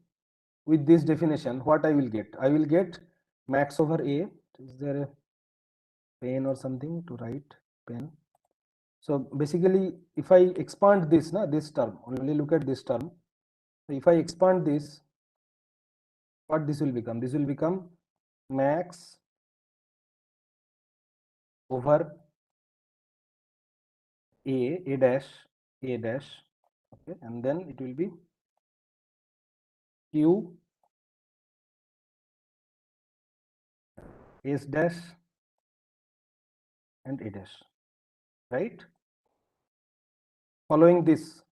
with this definition, what I will get? I will get max over a. Is there a pen or something to write? Pen. So basically if I expand this this term, only look at this term. So if I expand this, what this will become? This will become max over a dash A dash, okay, and then it will be Q S dash and A dash, right? Following this,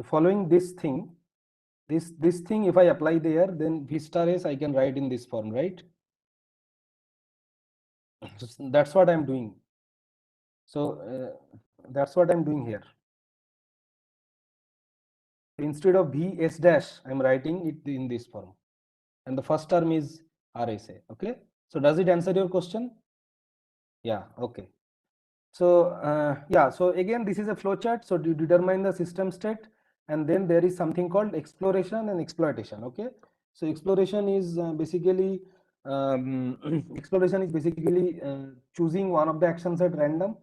following this thing, this thing, if I apply there, then V star S I can write in this form, right? That's what I'm doing. So that's what I'm doing here. Instead of V S dash, I'm writing it in this form, and the first term is RSA. Okay. So does it answer your question? Yeah. Okay. So yeah, so again, this is a flow chart. So you determine the system state, and then there is something called exploration and exploitation. Okay. So exploration is basically exploration is basically choosing one of the actions at random,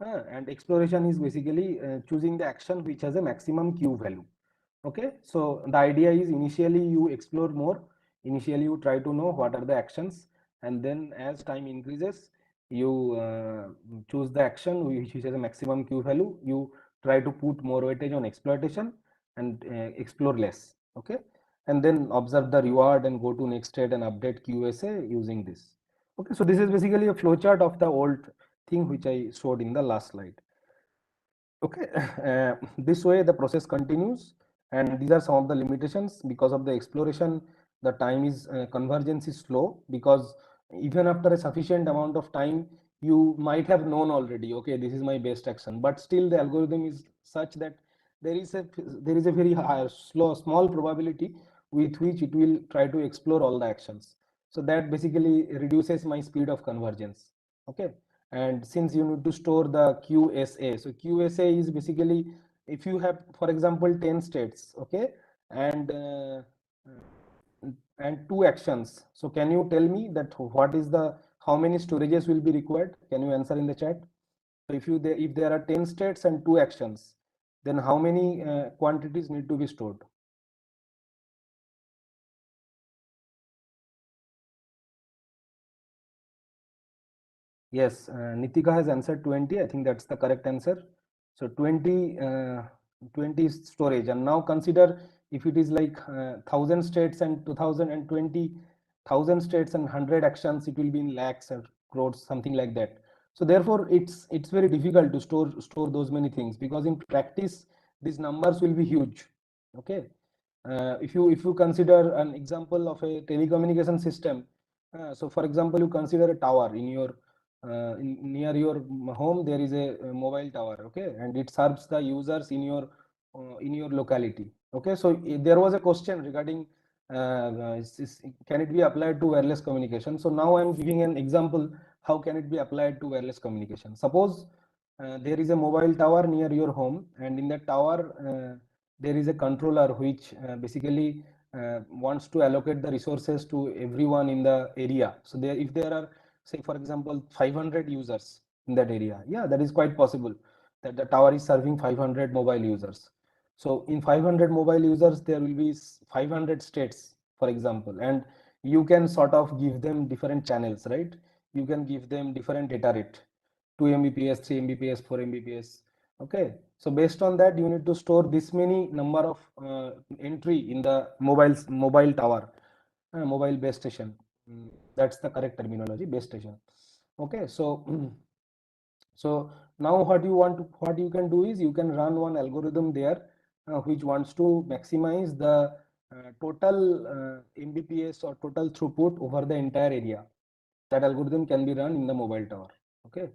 and exploration is basically choosing the action which has a maximum Q value. Okay. So the idea is initially you explore more. Initially you try to know what are the actions, and then as time increases, you choose the action which has a maximum Q value. You try to put more weightage on exploitation and explore less. Okay. And then observe the reward and go to next state and update QSA using this. Okay. So this is basically a flowchart of the old thing which I showed in the last slide. Okay. This way the process continues, and these are some of the limitations. Because of the exploration, the time is convergence is slow, because even after a sufficient amount of time, you might have known already, okay, this is my best action, but still the algorithm is such that there is a very high, small probability with which it will try to explore all the actions. So that basically reduces my speed of convergence. Okay. And since you need to store the QSA, so QSA is basically, if you have, for example, 10 states, okay, and 2 actions. So can you tell me that what is the, how many storages will be required? Can you answer in the chat? So if there are 10 states and 2 actions, then how many quantities need to be stored? Yes, Nitika has answered 20. I think that's the correct answer. So 20 is storage. And now consider if it is like 1000 states and 20,000 states and 100 actions, it will be in lakhs or crores, something like that. So therefore, it's very difficult to store those many things, because in practice these numbers will be huge. Okay. If you consider an example of a telecommunication system, so for example, you consider a tower in your near your home. There is a mobile tower, okay, and it serves the users in your locality. Okay. So there was a question regarding can it be applied to wireless communication. So now I'm giving an example, how can it be applied to wireless communication. Suppose there is a mobile tower near your home, and in that tower there is a controller which basically wants to allocate the resources to everyone in the area. So there, if there are, say for example, 500 users in that area, yeah, that is quite possible that the tower is serving 500 mobile users. So in 500 mobile users, there will be 500 states, for example, and you can sort of give them different channels, right? You can give them different data rate, 2 Mbps, 3 Mbps, 4 Mbps. Okay. So based on that, you need to store this many number of entry in the mobile tower, mobile base station. That's the correct terminology, base station. Okay. So so now what you can do is you can run one algorithm there which wants to maximize the total Mbps or total throughput over the entire area. That algorithm can be run in the mobile tower. Okay.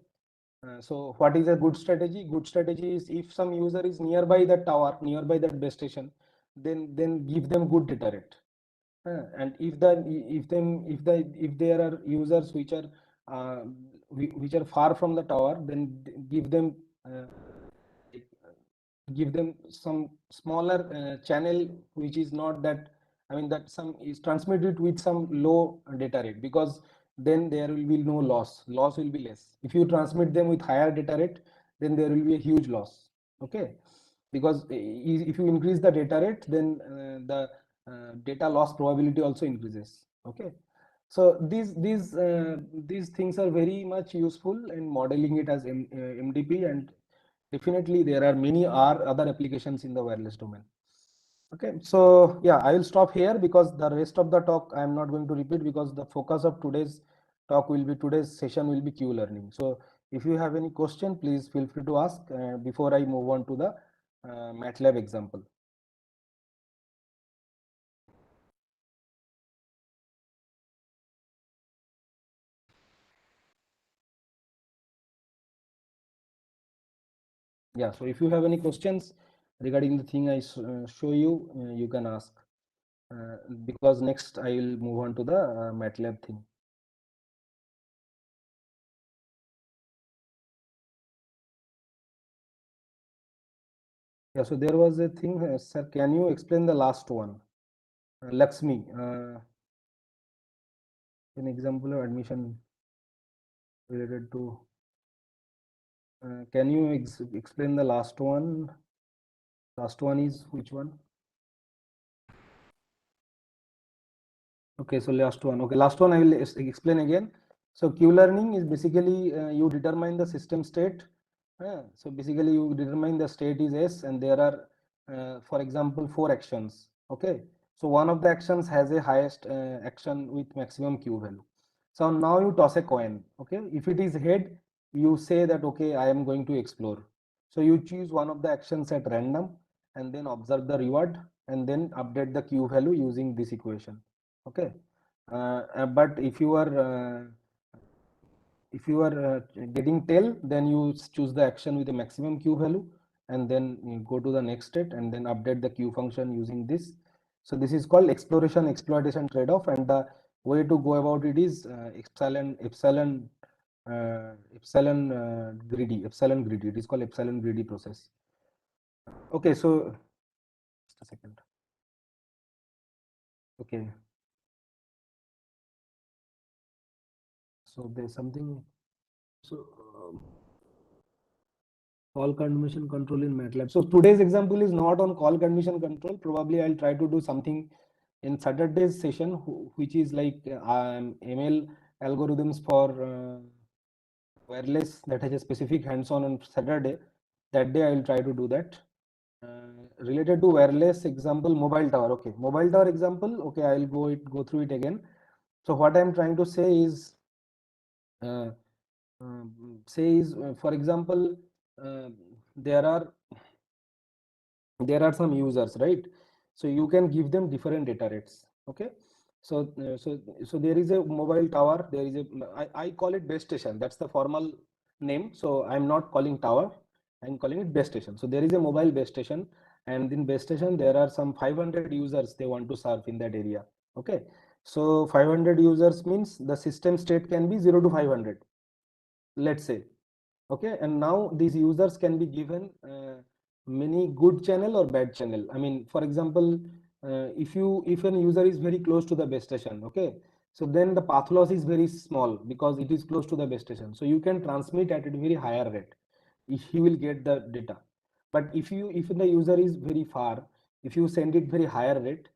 So what is a good strategy? Good strategy is, if some user is nearby that tower, nearby that base station, then give them good data rate. And if there are users which are far from the tower, then give them some smaller channel which is not that, I mean, that some is transmitted with some low data rate, because then there will be no loss will be less. If you transmit them with higher data rate, then there will be a huge loss. Okay. Because if you increase the data rate, then the data loss probability also increases. Okay. So these things are very much useful in modeling it as MDP, and definitely there are many other applications in the wireless domain. Okay, so yeah, I will stop here because the rest of the talk I am not going to repeat, because the focus of today's talk will be, today's session will be Q learning. So if you have any question, please feel free to ask before I move on to the MATLAB example. Yeah, so if you have any questions regarding the thing I show you, you can ask, because next I will move on to the MATLAB thing. Yeah, so there was a thing, sir, can you explain the last one? Lakshmi, an example of admission related to, can you explain the last one? Last one is which one? Okay, so last one. Okay, last one I will explain again. So Q learning is basically you determine the system state. So basically you determine the state is S, and there are, for example, 4 actions. Okay, so one of the actions has a highest action with maximum Q value. So now you toss a coin. Okay, if it is head, you say that okay, I am going to explore. So you choose one of the actions at random and then observe the reward and then update the Q value using this equation. Okay, but if you are getting tail, then you choose the action with the maximum Q value and then you go to the next state and then update the Q function using this. So this is called exploration exploitation trade-off, and the way to go about it is epsilon greedy. It is called epsilon greedy process. Okay, so just a second. Okay, so there's something. So call condition control in MATLAB. So today's example is not on call condition control. Probably I'll try to do something in Saturday's session, which is like ML algorithms for wireless, that has a specific hands-on on Saturday. That day I will try to do that. Related to wireless example, mobile tower. Okay, mobile tower example. Okay, I will go through it again. So what I'm trying to say is, for example, there are some users, right? So you can give them different data rates. Okay, so there is a mobile tower. There is a I call it base station. That's the formal name. So I'm not calling tower, I'm calling it base station. So there is a mobile base station, and in base station there are some 500 users they want to serve in that area. Okay, so 500 users means the system state can be 0 to 500, let's say. Okay, and now these users can be given many good channel or bad channel. I mean, for example, if an user is very close to the base station, okay, so then the path loss is very small because it is close to the base station, so you can transmit at a very higher rate if he will get the data. But if the user is very far, if you send it very higher rate,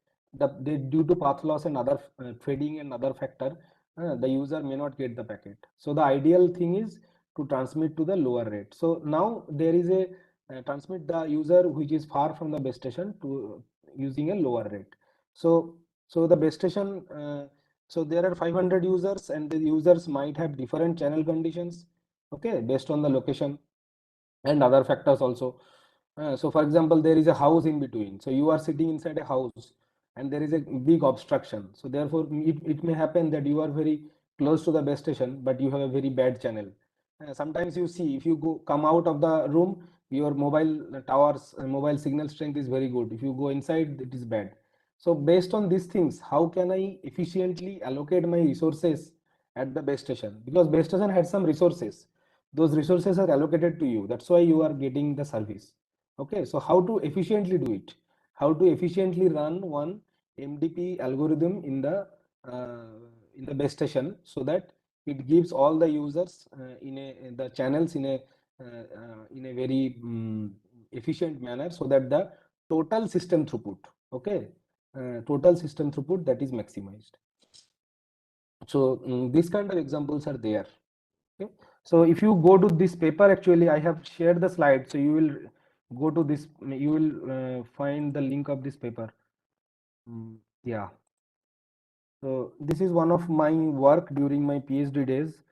due to path loss and other fading and other factor, the user may not get the packet. So the ideal thing is to transmit to the lower rate. So now there is a transmit the user which is far from the base station to using a lower rate. So the base station, so there are 500 users, and the users might have different channel conditions, okay, based on the location and other factors also. So for example, there is a house in between, so you are sitting inside a house and there is a big obstruction, so therefore it may happen that you are very close to the base station but you have a very bad channel. Sometimes you see, if you come out of the room, your mobile towers mobile signal strength is very good. If you go inside, it is bad. So based on these things, how can I efficiently allocate my resources at the base station? Because base station had some resources, those resources are allocated to you, that's why you are getting the service. Okay, so how to efficiently do it? How to efficiently run one MDP algorithm in the base station so that it gives all the users in the channels in a very efficient manner, so that the total system throughput, okay, total system throughput, that is maximized. So these kind of examples are there. Okay, so if you go to this paper, actually I have shared the slide, so you will go to this, you will find the link of this paper. Yeah, so this is one of my work during my PhD days,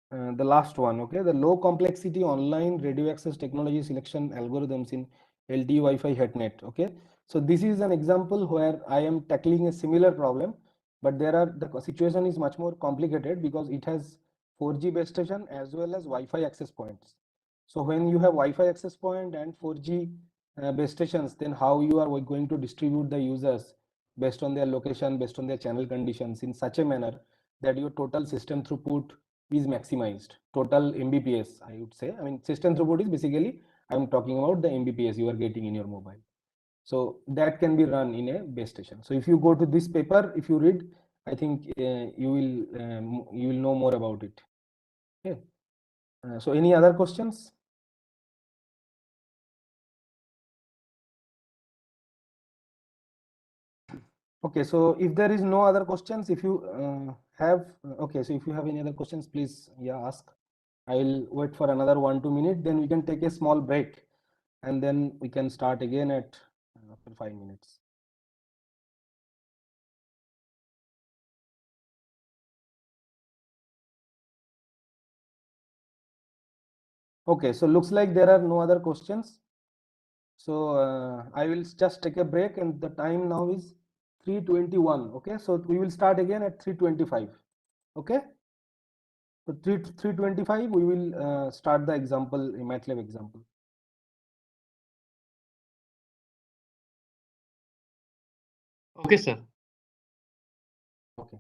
the last one. Okay, the low complexity online radio access technology selection algorithms in LTE Wi-Fi HETNet. Okay, so this is an example where I am tackling a similar problem, but the situation is much more complicated because it has 4G base station as well as Wi-Fi access points. So when you have Wi-Fi access point and 4G base stations, then how you are going to distribute the users based on their location, based on their channel conditions in such a manner that your total system throughput is maximized, total Mbps, I would say. I mean, system throughput is basically, I'm talking about the Mbps you are getting in your mobile. So that can be run in a base station. So if you go to this paper, if you read, I think you will know more about it. Okay. So any other questions? Okay, so if there is no other questions, if you okay, so if you have any other questions, please, yeah, ask. I will wait for another 1-2 minutes, then we can take a small break and then we can start again at after 5 minutes. Okay, so looks like there are no other questions. So I will just take a break, and the time now is 3:21. Okay, so we will start again at 3:25. Okay, so 3:25 we will start the example, a MATLAB example. Okay, sir. Okay.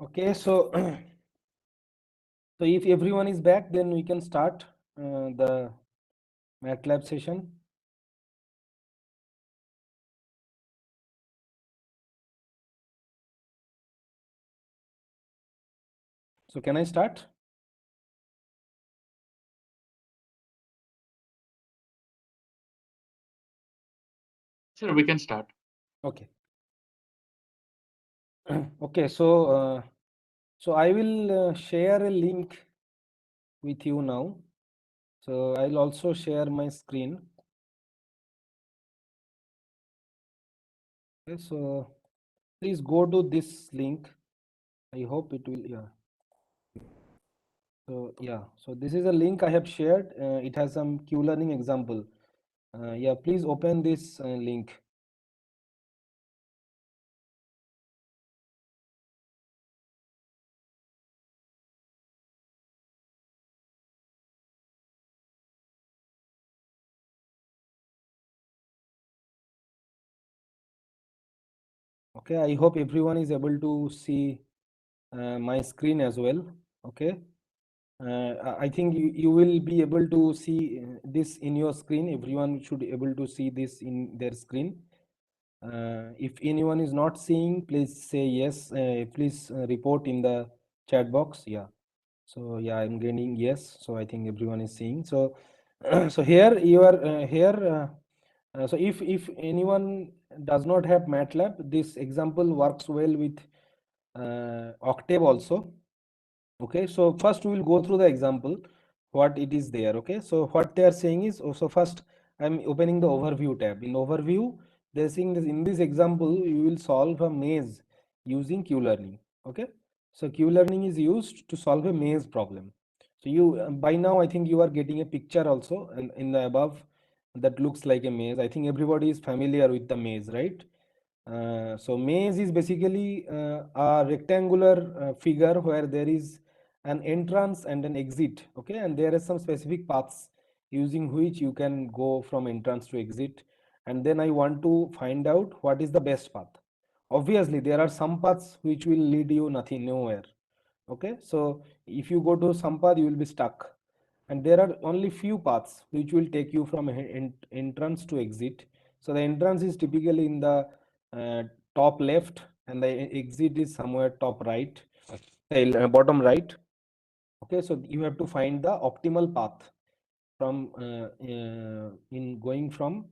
Okay, so so if everyone is back, then we can start the MATLAB session. So can I start? Sure, we can start. Okay. Okay, so so I will share a link with you now. So I'll also share my screen. Okay, so please go to this link. I hope it will, yeah. So yeah, so this is a link I have shared. It has some Q-learning example. Yeah, please open this link. Okay, I hope everyone is able to see my screen as well. Okay, I think you will be able to see this in your screen. Everyone should be able to see this in their screen. If anyone is not seeing, please say yes. Please report in the chat box. Yeah. So yeah, I'm getting yes. So I think everyone is seeing. So so here you are here. So if anyone does not have MATLAB, this example works well with Octave also. Okay, so first we will go through the example, what it is there. Okay, so what they are saying is, so first I'm opening the overview tab. In overview, they're saying this, in this example you will solve a maze using Q-learning. Okay, so Q-learning is used to solve a maze problem. So you by now I think you are getting a picture also in the above that looks like a maze. I think everybody is familiar with the maze, right? So maze is basically a rectangular figure where there is an entrance and an exit. Okay, and there are some specific paths using which you can go from entrance to exit. And then I want to find out what is the best path. Obviously, there are some paths which will lead you nowhere. Okay, so if you go to some path, you will be stuck. And there are only few paths which will take you from entrance to exit. So the entrance is typically in the top left, and the exit is somewhere top right, bottom right. Okay, so you have to find the optimal path from in going from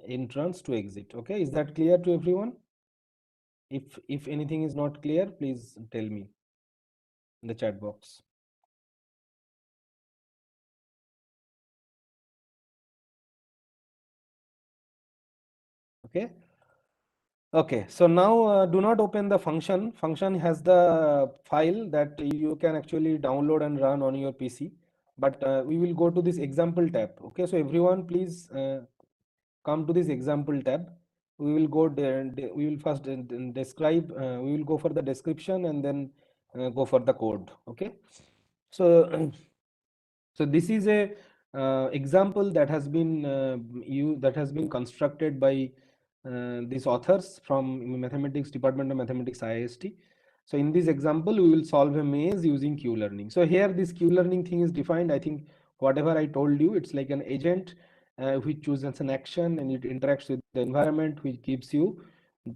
entrance to exit. Okay, is that clear to everyone? If anything is not clear, please tell me in the chat box. Okay. Okay, so now do not open the function. Function has the file that you can actually download and run on your PC. But we will go to this example tab. Okay, so everyone please come to this example tab. We will go there. We will first describe. We will go for the description and then go for the code. Okay, so so this is a example that has been constructed by these authors from mathematics department of mathematics IIST. So in this example we will solve a maze using Q-learning. So here this Q-learning thing is defined. I think whatever I told you, it's like an agent which chooses an action and it interacts with the environment, which gives you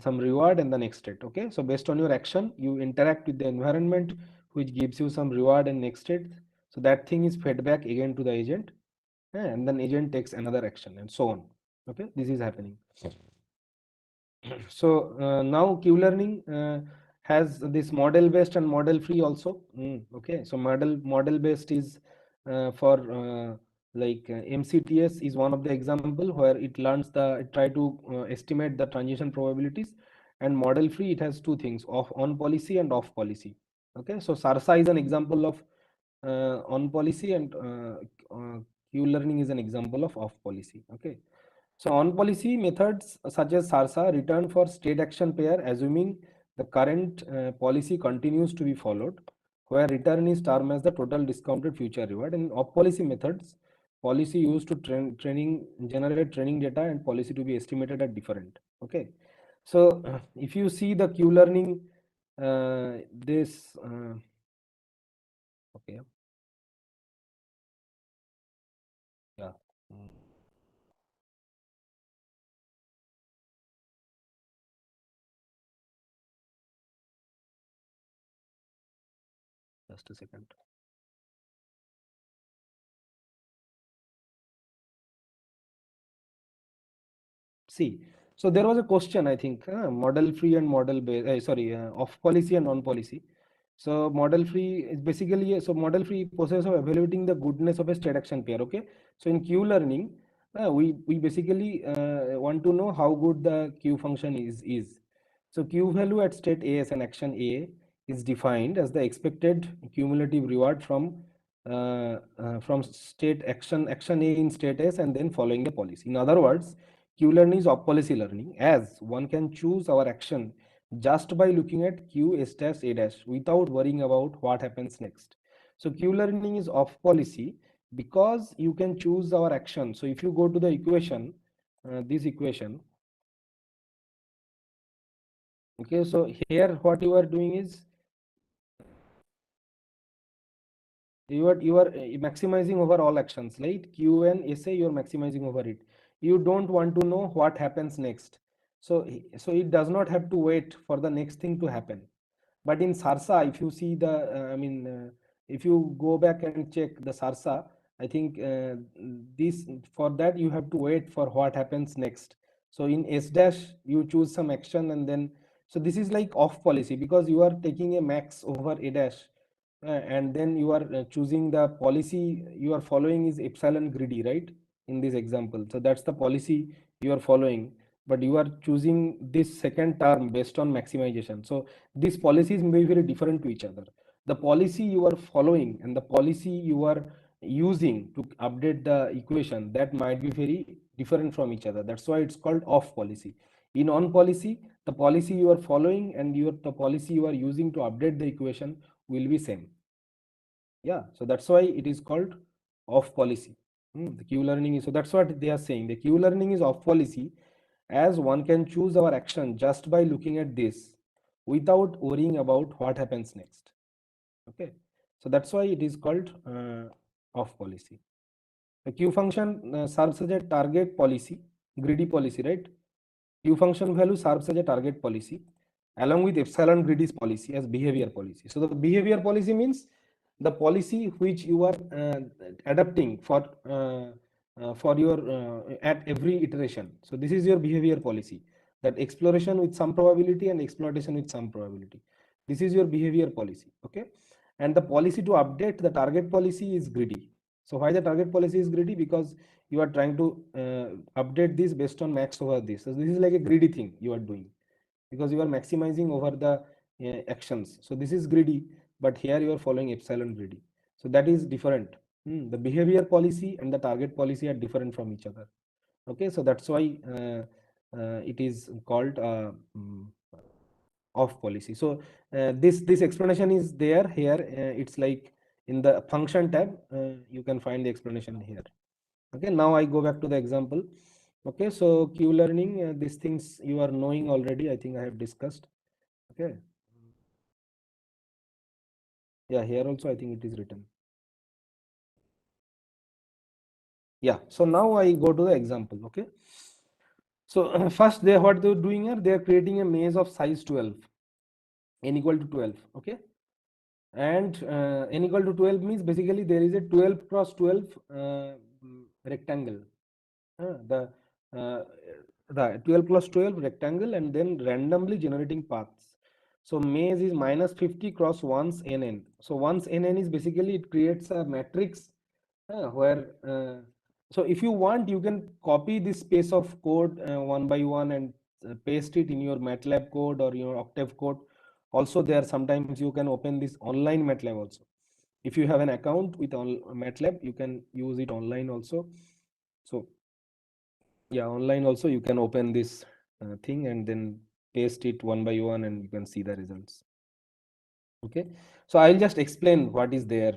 some reward and the next state. Okay, so based on your action you interact with the environment which gives you some reward and next state. So that thing is fed back again to the agent, and then agent takes another action and so on. Okay, this is happening. So now Q-learning has this model based and model free also. Okay, so model based is for like MCTS is one of the example where it learns it try to estimate the transition probabilities, and model free it has two things, on policy and off policy. Okay, so SARSA is an example of on policy, and Q-learning is an example of off policy. Okay, so on policy methods such as SARSA return for state action pair assuming the current policy continues to be followed, where return is termed as the total discounted future reward. And off policy methods, policy used to generate training data and policy to be estimated at different. Okay, so if you see the Q-learning this okay, yeah. Just a second. See, so there was a question, I think, model free and model based, off policy and non policy. So model free is basically, so model free process of evaluating the goodness of a state action pair. Okay. So in Q learning, we basically want to know how good the Q function is. So Q value at state A as an action A is defined as the expected cumulative reward from state action A in state S and then following the policy. In other words, Q learning is off policy learning, as one can choose our action just by looking at Q S dash A dash without worrying about what happens next. So Q learning is off policy because you can choose our action. So if you go to the equation, this equation, okay, so here what you are doing is you are maximizing over all actions, right? Q and SA, you are maximizing over it. You don't want to know what happens next. So it does not have to wait for the next thing to happen. But in Sarsa, if you see the, if you go back and check the Sarsa, I think for that you have to wait for what happens next. So in S dash, you choose some action and then, so this is like off policy because you are taking a max over A dash and then you are choosing the policy you are following is epsilon greedy, right? In this example. So that's the policy you are following, but you are choosing this second term based on maximization. So these policies may be very different to each other. The policy you are following and the policy you are using to update the equation, that might be very different from each other. That's why it's called off policy. In on policy, the policy you are following and the policy you are using to update the equation will be same. Yeah, so that's why it is called off policy. The Q learning is, so that's what they are saying. The Q learning is off policy as one can choose our action just by looking at this without worrying about what happens next. Okay, so that's why it is called off policy. The Q function serves as a target policy, greedy policy, right? Q function value serves as a target policy along with epsilon greedy policy as behavior policy. So the behavior policy means the policy which you are adapting for your at every iteration. So this is your behavior policy, that exploration with some probability and exploitation with some probability. This is your behavior policy. Okay, and the policy to update the target policy is greedy. So why the target policy is greedy? Because you are trying to update this based on max over this. So this is like a greedy thing you are doing because you are maximizing over the actions. So this is greedy, but here you are following epsilon greedy. So that is different. The behavior policy and the target policy are different from each other. Okay, so that's why it is called off policy. So this explanation is there here. It's like in the function tab, you can find the explanation here. Okay, now I go back to the example. Okay, so Q learning, these things you are knowing already. I think I have discussed. Okay. Yeah, here also I think it is written. Yeah, so now I go to the example. Okay. So first what they're doing here, they're creating a maze of size 12, n equal to 12. Okay. And n equal to 12 means basically there is a 12 cross 12 rectangle. The 12 plus 12 rectangle and then randomly generating paths. So maze is minus 50 cross once nn. So once nn is basically it creates a matrix where so if you want you can copy this space of code one by one and paste it in your MATLAB code or your Octave code. Also there sometimes you can open this online MATLAB also. If you have an account with MATLAB, you can use it online also. So yeah, online also you can open this thing and then paste it one by one and you can see the results. Okay, so I'll just explain what is there.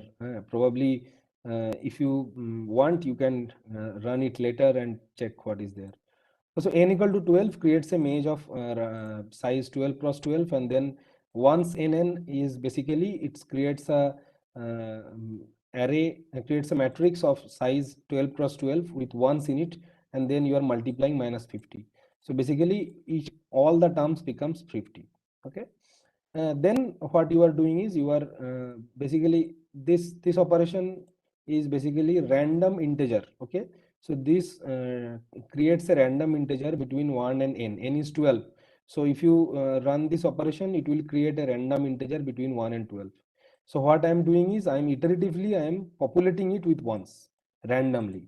Probably if you want, you can run it later and check what is there. So n equal to 12 creates a maze of size 12 cross 12 and then Once NN is basically it creates a array, creates a matrix of size 12 cross 12 with ones in it, and then you are multiplying minus 50. So basically all the terms becomes 50. Okay. Then what you are doing is you are basically this operation is basically random integer. Okay, so this creates a random integer between 1 and n is 12. So if you run this operation, it will create a random integer between 1 and 12. So what I am doing is I am iteratively I am populating it with ones randomly.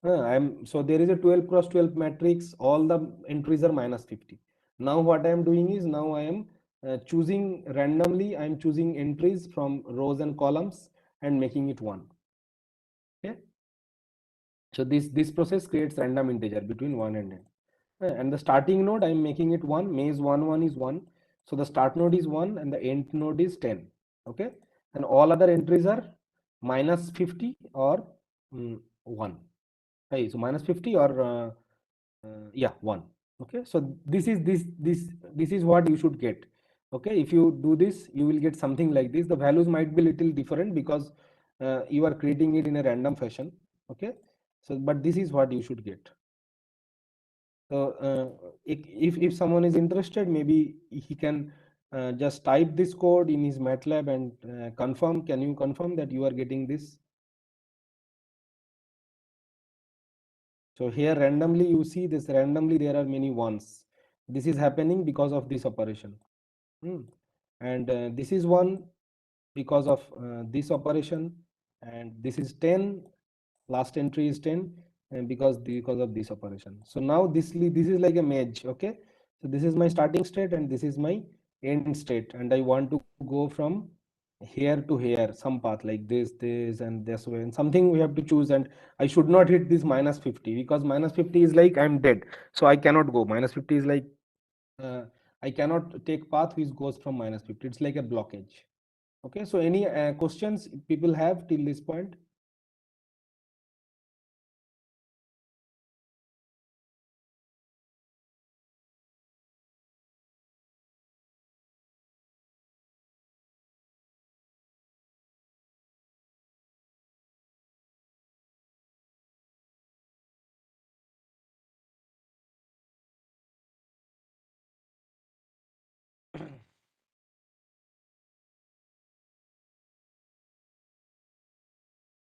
So there is a 12 cross 12 matrix, all the entries are minus 50. Now what I am doing is now I am choosing randomly, I am choosing entries from rows and columns and making it 1. Okay, so this process creates random integer between 1 and n. And the starting node I am making it 1, maze 1 1 is 1, so the start node is 1 and the end node is 10. Okay, and all other entries are minus 50 or 1. Hey, so minus 50 or yeah, 1. Okay, so this is what you should get. Okay, if you do this, you will get something like this. The values might be little different because you are creating it in a random fashion. Okay, so but this is what you should get. So if someone is interested, maybe he can just type this code in his MATLAB and confirm. Can you confirm that you are getting this? So here randomly you see this, randomly there are many ones. This is happening because of this operation. And this is 1 because of this operation, and this is 10, last entry is 10, and because of this operation. So now this is like a maze. Okay, so this is my starting state and this is my end state, and I want to go from here to here, some path like this and this way, and something we have to choose. And I should not hit this minus 50 because minus 50 is like I'm dead, so I cannot go. Minus 50 is like I cannot take path which goes from minus 50. It's like a blockage. Okay, so any questions people have till this point?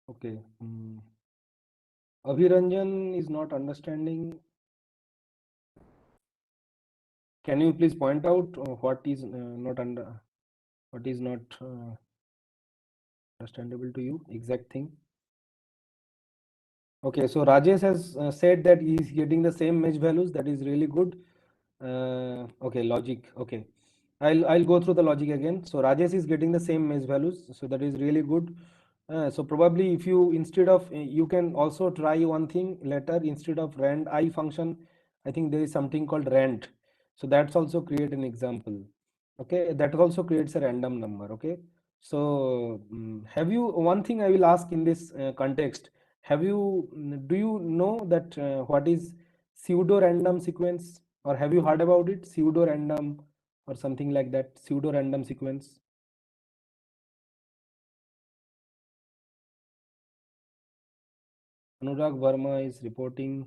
Okay. Abhiranjan is not understanding. Can you please point out what is not understandable to you? Exact thing. Okay, so Rajesh has said that he is getting the same mesh values. That is really good. Okay, logic. Okay, I'll go through the logic again. So Rajesh is getting the same mesh values. So that is really good. So probably if you instead of you can also try one thing later. Instead of rand I function, I think there is something called rand. So that's also create an example. Okay, that also creates a random number. Okay, so have you, one thing I will ask in this context, have you do you know that what is pseudo random sequence, or have you heard about it, pseudo random or something like that, pseudo random sequence? Anurag Verma is reporting,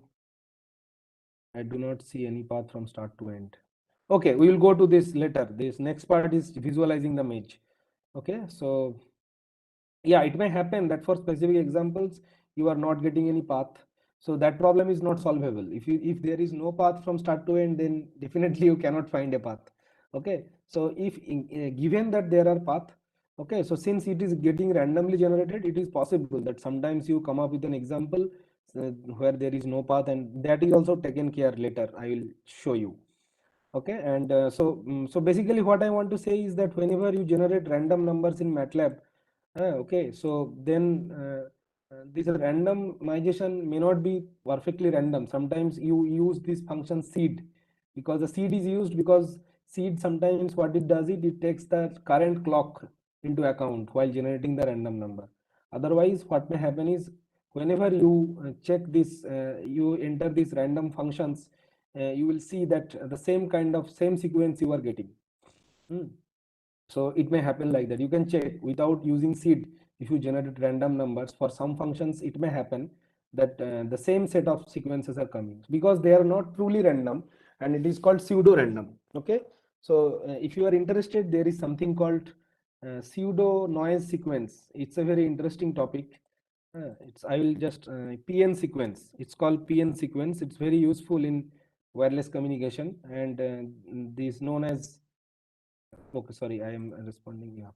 I do not see any path from start to end. Okay, we will go to this later. This next part is visualizing the mesh. Okay, so yeah, it may happen that for specific examples you are not getting any path, so that problem is not solvable. If there is no path from start to end, then definitely you cannot find a path. Okay, so if given that there are path, okay, so since it is getting randomly generated, it is possible that sometimes you come up with an example where there is no path, and that is also taken care later. I will show you. Okay, and so basically what I want to say is that whenever you generate random numbers in MATLAB, okay, so then this randomization may not be perfectly random. Sometimes you use this function seed, because the seed is used because seed sometimes what it does, it takes the current clock into account while generating the random number. Otherwise what may happen is whenever you check this, you enter these random functions, you will see that the same kind of same sequence you are getting. So it may happen like that. You can check without using seed. If you generate random numbers for some functions, it may happen that the same set of sequences are coming because they are not truly random, and it is called pseudo random. Okay, so if you are interested, there is something called pseudo noise sequence. It's a very interesting topic. I will just PN sequence. It's called PN sequence. It's very useful in wireless communication, and this known as, okay, sorry, I am responding. Yeah,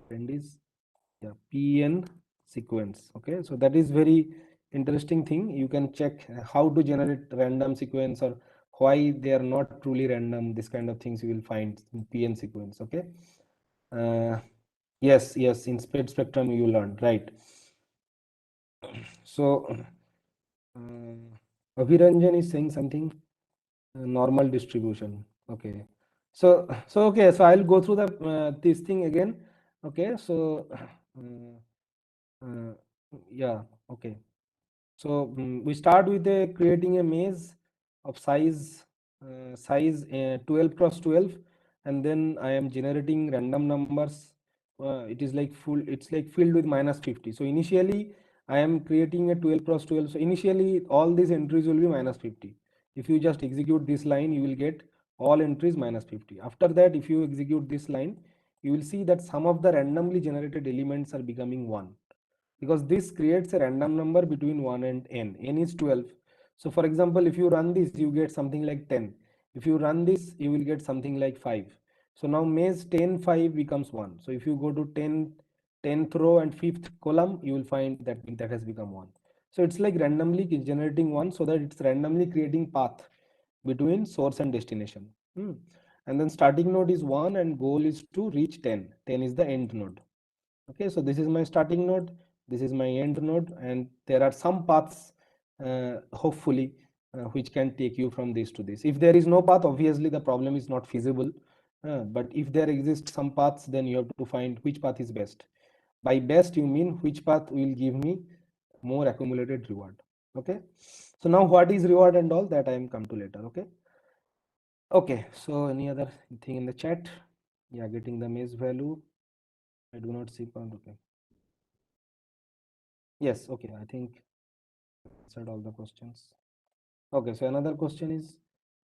friend is, yeah, PN sequence. Okay, so that is very interesting thing. You can check how to generate random sequence or why they are not truly random. This kind of things you will find in PN sequence. Okay. Yes, in spread spectrum you learned, right? So Abhiranjan is saying something, normal distribution. Okay, so okay, so I'll go through the this thing again. Okay, so yeah, okay. So we start with creating a maze of size 12 cross 12, and then I am generating random numbers. It is like full. It's like filled with -50. So initially I am creating a 12 cross 12. So initially all these entries will be -50. If you just execute this line, you will get all entries -50. After that, if you execute this line, you will see that some of the randomly generated elements are becoming 1, because this creates a random number between 1 and n. N is 12. So for example, if you run this, you get something like 10. If you run this, you will get something like 5. So now maze 10 5 becomes 1. So if you go to 10th row and 5th column, you will find that that has become 1. So it's like randomly generating 1, so that it's randomly creating path between source and destination. And then starting node is 1 and goal is to reach 10. 10 is the end node. Okay, so this is my starting node, this is my end node, and there are some paths hopefully which can take you from this to this. If there is no path, obviously the problem is not feasible, but if there exists some paths, then you have to find which path is best. By best you mean which path will give me more accumulated reward. Okay, so now what is reward and all that I am come to later. Okay, so any other thing in the chat? Yeah, getting the maze value. I do not see point. Okay. Yes, okay, I think answered all the questions. Okay, so another question is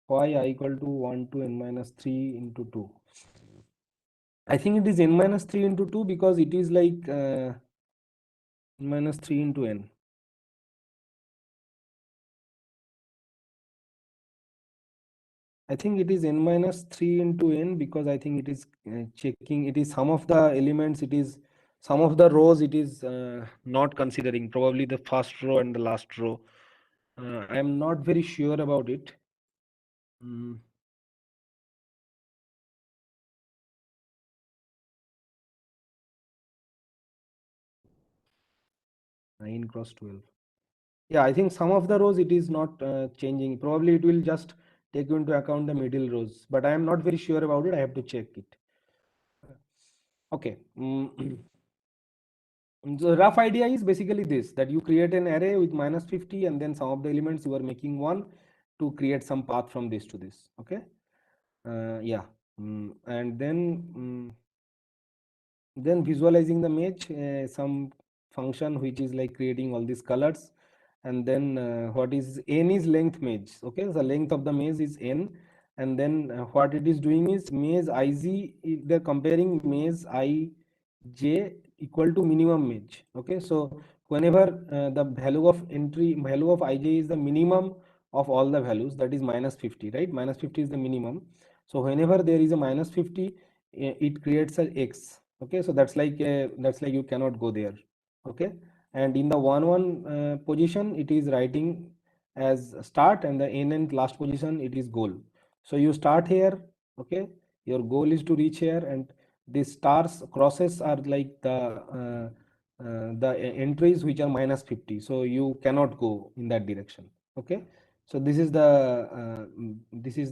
why I equal to 1 to n minus 3 into 2. I think it is n minus 3 into 2 because it is like n minus 3 into n. I think it is n minus 3 into n because I think it is checking, it is some of the elements, it is some of the rows, it is not considering, probably the first row and the last row. I am not very sure about it. 9 cross 12. Yeah, I think some of the rows it is not changing. Probably it will just take into account the middle rows, but I am not very sure about it. I have to check it. Okay. The rough idea is basically this, that you create an array with -50 and then some of the elements you are making 1 to create some path from this to this. Okay. Yeah. And then visualizing the maze, some function which is like creating all these colors, and then what is n is length maze. Okay, the length of the maze is n, and then what it is doing is maze IZ, they're comparing maze IJ equal to minimum maze. Okay, so whenever the value of IJ is the minimum of all the values, that is -50, right? -50 is the minimum. So whenever there is a -50, it creates a x. Okay, so that's like you cannot go there. Okay, and in the 1 position it is writing as start, and the nth last position it is goal. So you start here. Okay, your goal is to reach here, and these stars crosses are like the entries which are -50, so you cannot go in that direction. Okay, so this is the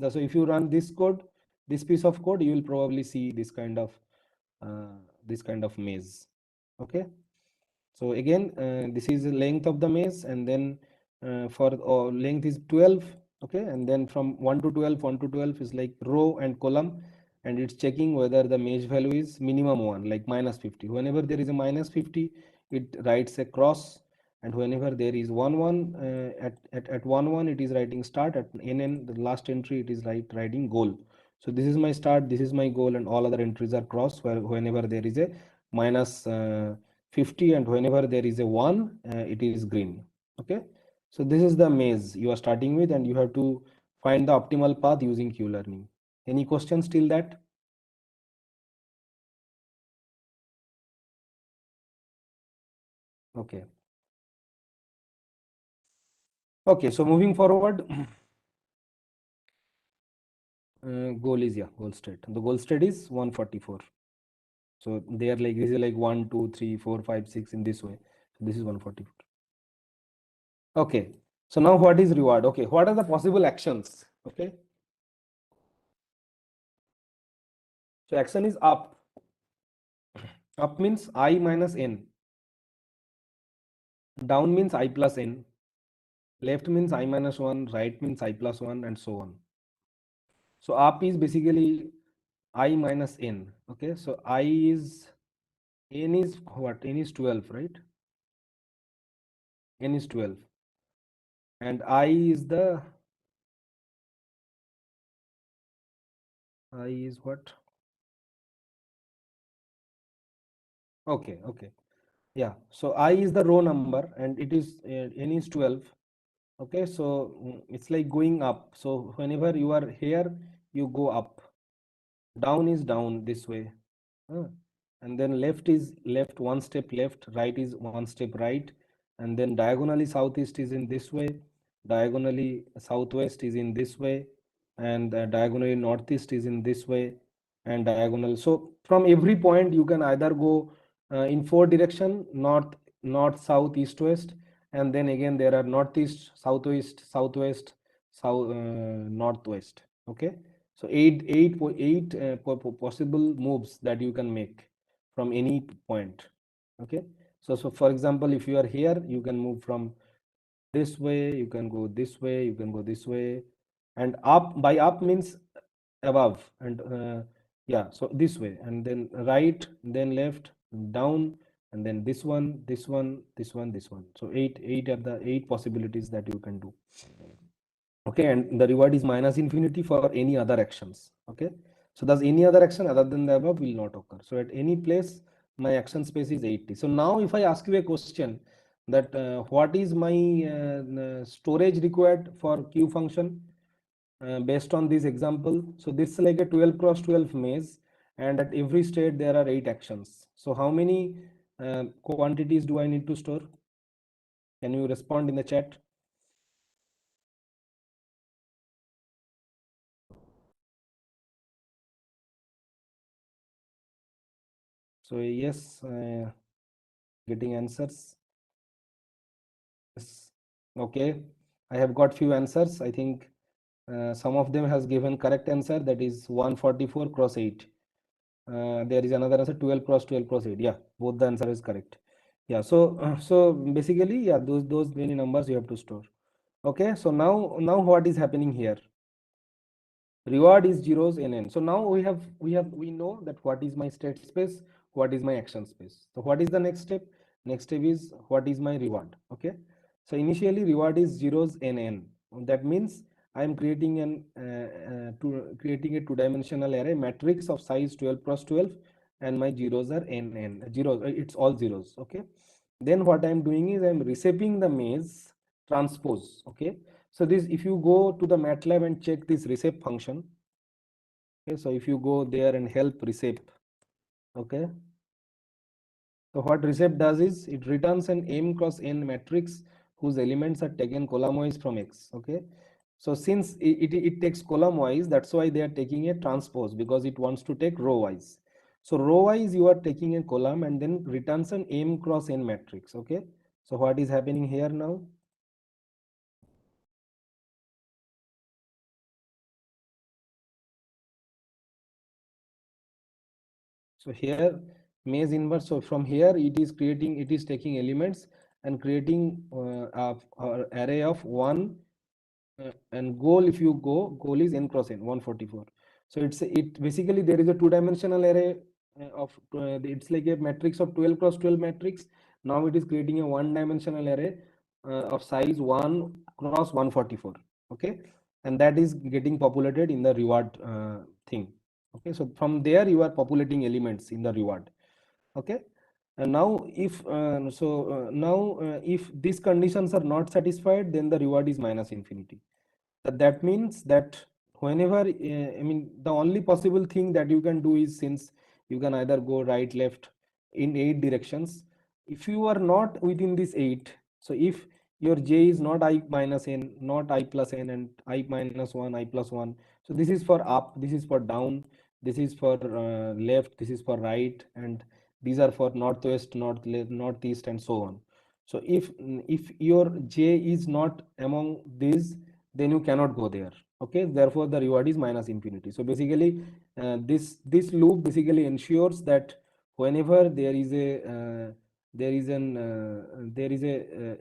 so if you run this code, this piece of code, you will probably see this kind of maze. Okay, so again this is the length of the maze, and then for length is 12. Okay, and then from 1 to 12 is like row and column, and it's checking whether the mesh value is minimum 1, like -50. Whenever there is a -50, it writes a cross, and whenever there is 1 at 1 it is writing start, at NN the last entry it is writing goal. So this is my start, this is my goal, and all other entries are cross whenever there is a -50, and whenever there is a 1 it is green. Okay, so this is the maze you are starting with, and you have to find the optimal path using Q-learning. Any questions till that? Okay. Okay, so moving forward, goal is, goal state. The goal state is 144. So they are like, this is like 1, 2, 3, 4, 5, 6 in this way. So this is 144. Okay, so now what is reward? Okay, what are the possible actions? Okay, so action is up. Up means I minus n. Down means I plus n. Left means I minus 1. Right means I plus 1, and so on. So up is basically I minus n. Okay, so I is, n is what? N is 12, right? N is 12. And I is the, I is what? Okay, okay. Yeah, so I is the row number, and it is n is 12. Okay, so it's like going up. So whenever you are here, you go up. Down is down this way. And then left is left, one step left, right is one step right, and then diagonally southeast is in this way, diagonally southwest is in this way, and diagonally northeast is in this way, and diagonal. So from every point you can either go in 4 direction, north, south, east, west, and then again there are northeast, southwest, southwest, south, northwest. Okay, so eight possible moves that you can make from any point. Okay, so for example, if you are here, you can move from this way, you can go this way, you can go this way, and up. By up means above, and yeah, so this way, and then right, then left, down, and then this one, this one, this one, this one. So eight are the 8 possibilities that you can do. Okay, and the reward is minus infinity for any other actions. Okay, so thus any other action other than the above will not occur. So at any place my action space is 80. So now if I ask you a question that what is my storage required for Q function based on this example, so this is like a 12 cross 12 maze, and at every state there are 8 actions. So how many quantities do I need to store? Can you respond in the chat? So yes, getting answers. Yes. Okay, I have got few answers. I think some of them has given correct answer, that is 144 cross 8. There is another answer 12 cross 12 cross 8. Yeah, both the answer is correct. Yeah, so basically, yeah, those many numbers you have to store. Okay, so now what is happening here? Reward is zeros nn. So now we know that what is my state space, what is my action space. So what is the next step? Next step is what is my reward. Okay, so initially reward is zeros nn. That means I am creating creating a 2-dimensional array matrix of size 12 cross 12, and my zeros are nn. Zeros, it's all zeros. Okay, then what I am doing is I am reshaping the maze transpose. Okay, so this, if you go to the MATLAB and check this reshape function, okay, so if you go there and help reshape, okay, so what reshape does is it returns an m cross n matrix whose elements are taken column wise from X. Okay, so since it takes column wise, that's why they are taking a transpose, because it wants to take row wise. So row wise you are taking a column and then returns an m cross n matrix. Okay, so what is happening here now? So here maze inverse, so from here it is taking elements and creating a array of 1 and goal, if you go, goal is n cross n 144. So it basically there is a two-dimensional array of it's like a matrix of 12 cross 12 matrix. Now it is creating a one-dimensional array of size 1 cross 144. Okay, and that is getting populated in the reward thing. Okay, so from there you are populating elements in the reward. Okay, and now if if these conditions are not satisfied, then the reward is minus infinity. That means that whenever I mean the only possible thing that you can do is, since you can either go right left in 8 directions, if you are not within this 8, so if your j is not I minus n, not I plus n, and I minus 1, I plus 1, so this is for up, this is for down, this is for left, this is for right, and these are for northwest, northeast, and so on. So if your j is not among these, then you cannot go there. Okay, therefore the reward is minus infinity. So basically this loop basically ensures that whenever there is a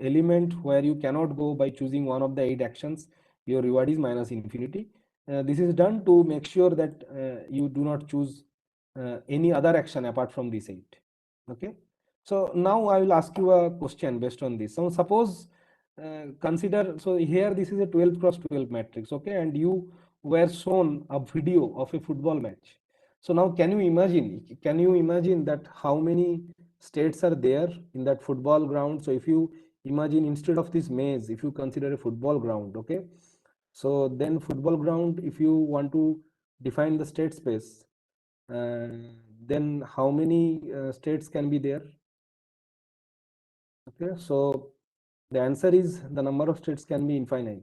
element where you cannot go by choosing one of the 8 actions, your reward is minus infinity. This is done to make sure that you do not choose any other action apart from these 8. Okay, so now I will ask you a question based on this. So suppose consider, so here this is a 12 cross 12 matrix. Okay, and you were shown a video of a football match. So now can you imagine that how many states are there in that football ground? So if you imagine, instead of this maze, if you consider a football ground, okay, so then football ground, if you want to define the state space, then how many states can be there? Okay, so the answer is the number of states can be infinite.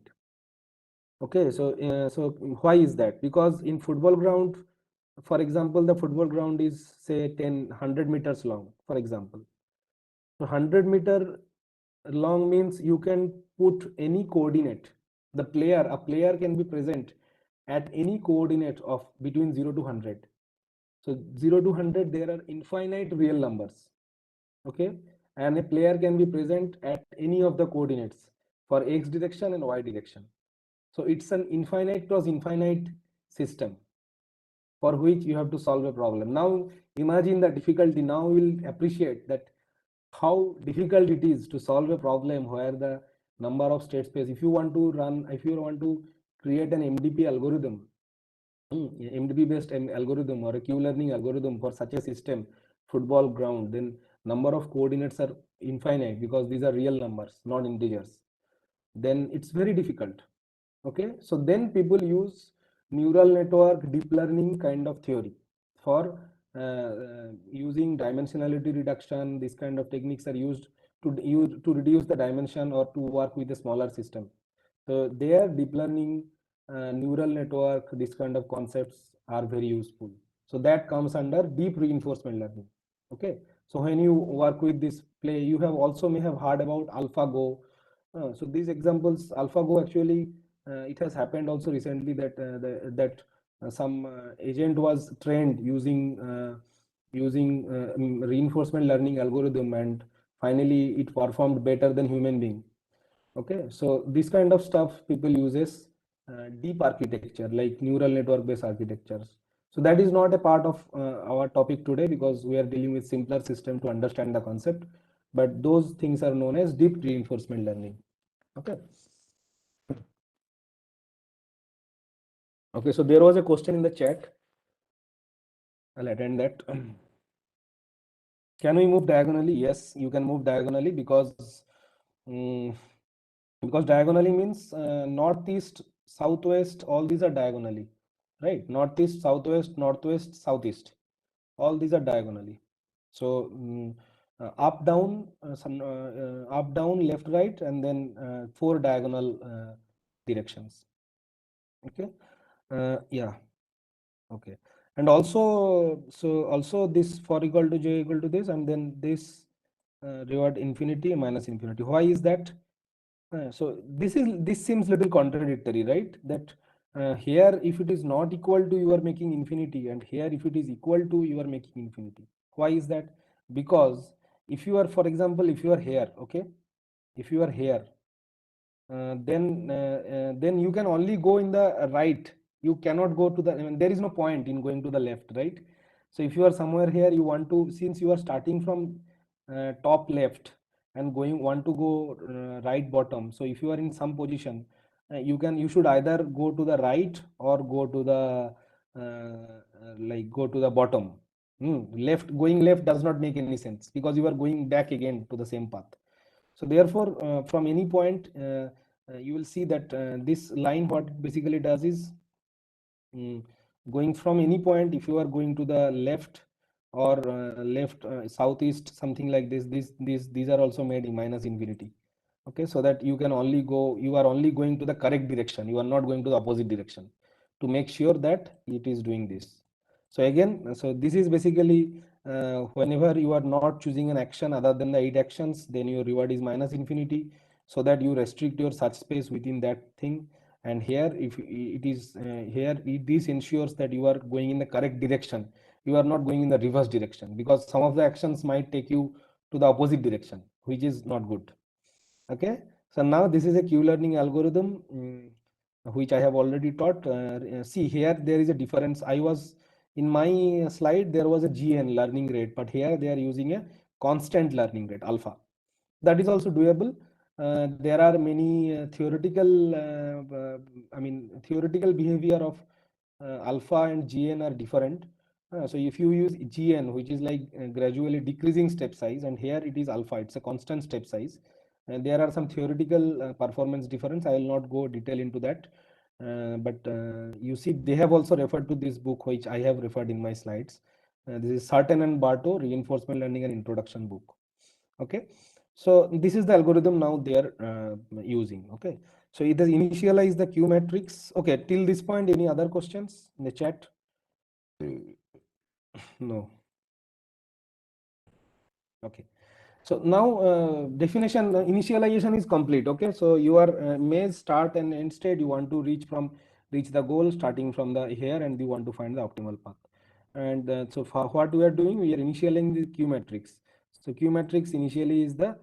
Okay, so so why is that? Because in football ground, for example, the football ground is say 100 meters long, for example. So 100-meter long means you can put any coordinate. A player can be present at any coordinate of between 0 to 100. So 0 to 100, there are infinite real numbers. Okay, and a player can be present at any of the coordinates for x direction and y direction. So it's an infinite cross infinite system for which you have to solve a problem. Now imagine the difficulty. Now we'll appreciate that how difficult it is to solve a problem where the number of state space, if you want to create an MDP algorithm, MDP based algorithm or a Q learning algorithm for such a system, football ground, then number of coordinates are infinite because these are real numbers, not integers. Then it's very difficult. Okay, so then people use neural network, deep learning kind of theory for using dimensionality reduction. This kind of techniques are used to reduce the dimension or to work with a smaller system. So there, deep learning, neural network, this kind of concepts are very useful. So that comes under deep reinforcement learning. Okay, so when you work with this play, you have also may have heard about AlphaGo. So these examples, AlphaGo, actually it has happened also recently that some agent was trained using reinforcement learning algorithm, and finally it performed better than human being. Okay, so this kind of stuff people uses deep architecture like neural network based architectures. So that is not a part of our topic today because we are dealing with simpler system to understand the concept, but those things are known as deep reinforcement learning. Okay. Okay, so there was a question in the chat. I'll attend that. Can we move diagonally? Yes, you can move diagonally because diagonally means northeast, southwest, all these are diagonally, right? Northeast, southwest, northwest, southeast, all these are diagonally. So up, down, up, down, left, right, and then 4 diagonal directions. Okay, yeah. Okay, and also, so also this for equal to j equal to this, and then this reward infinity minus infinity. Why is that? So this seems little contradictory, right? That here if it is not equal to, you are making infinity, and here if it is equal to, you are making infinity. Why is that? Because if you are, for example, if you are here, okay, if you are here, then you can only go in the right You cannot go to the, I mean, there is no point in going to the left, right? So if you are somewhere here, you want to, since you are starting from top left and want to go right bottom. So if you are in some position, you should either go to the right or go to the go to the bottom. Going left does not make any sense because you are going back again to the same path. So therefore, from any point, you will see that this line, what it basically does is going from any point, if you are going to the left or left, southeast, something like this, these are also made in minus infinity. Okay, so that you can only go, you are only going to the correct direction, you are not going to the opposite direction, to make sure that it is doing this. So again, so this is basically whenever you are not choosing an action other than the 8 actions, then your reward is minus infinity, so that you restrict your search space within that thing. And here, if it is this ensures that you are going in the correct direction, you are not going in the reverse direction, because some of the actions might take you to the opposite direction, which is not good. Okay, so now this is a Q-learning algorithm which I have already taught. See here, there is a difference. I was in my slide, there was a GN learning rate, but here they are using a constant learning rate, alpha. That is also doable. There are many theoretical, theoretical behavior of alpha and GN are different. So if you use GN, which is like gradually decreasing step size, and here it is alpha, it's a constant step size. And there are some theoretical performance difference. I will not go detail into that. But you see, they have also referred to this book, which I have referred in my slides. This is Sarton and Barto, Reinforcement Learning and Introduction book. Okay, so this is the algorithm now they are using. Okay, so it has initialized the Q matrix. Okay, till this point, any other questions in the chat? No. Okay. So now definition, initialization is complete. Okay, so your maze start and end state, you want to reach the goal starting from the here, and you want to find the optimal path. And so for what we are doing, we are initializing the Q matrix. So Q matrix initially is the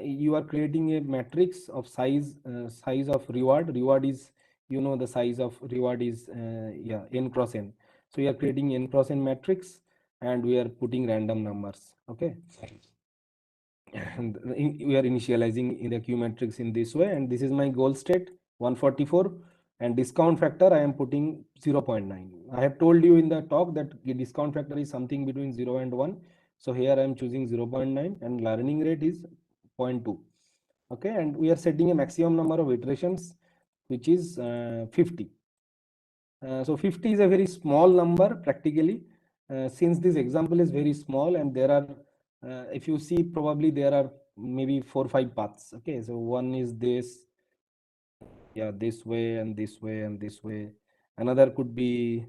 you are creating a matrix of size of reward. Reward is, you know, the size of reward is n cross n. So we are creating n cross n matrix, and we are putting random numbers. Okay. And we are initializing in the Q matrix in this way, and this is my goal state 144, and discount factor I am putting 0.9. I have told you in the talk that the discount factor is something between 0 and 1. So here I am choosing 0.9, and learning rate is 0.2. Okay, and we are setting a maximum number of iterations, which is 50. So 50 is a very small number practically, since this example is very small, and there are if you see, probably there are maybe 4 or 5 paths. Okay, so one is this, this way and this way and this way. Another could be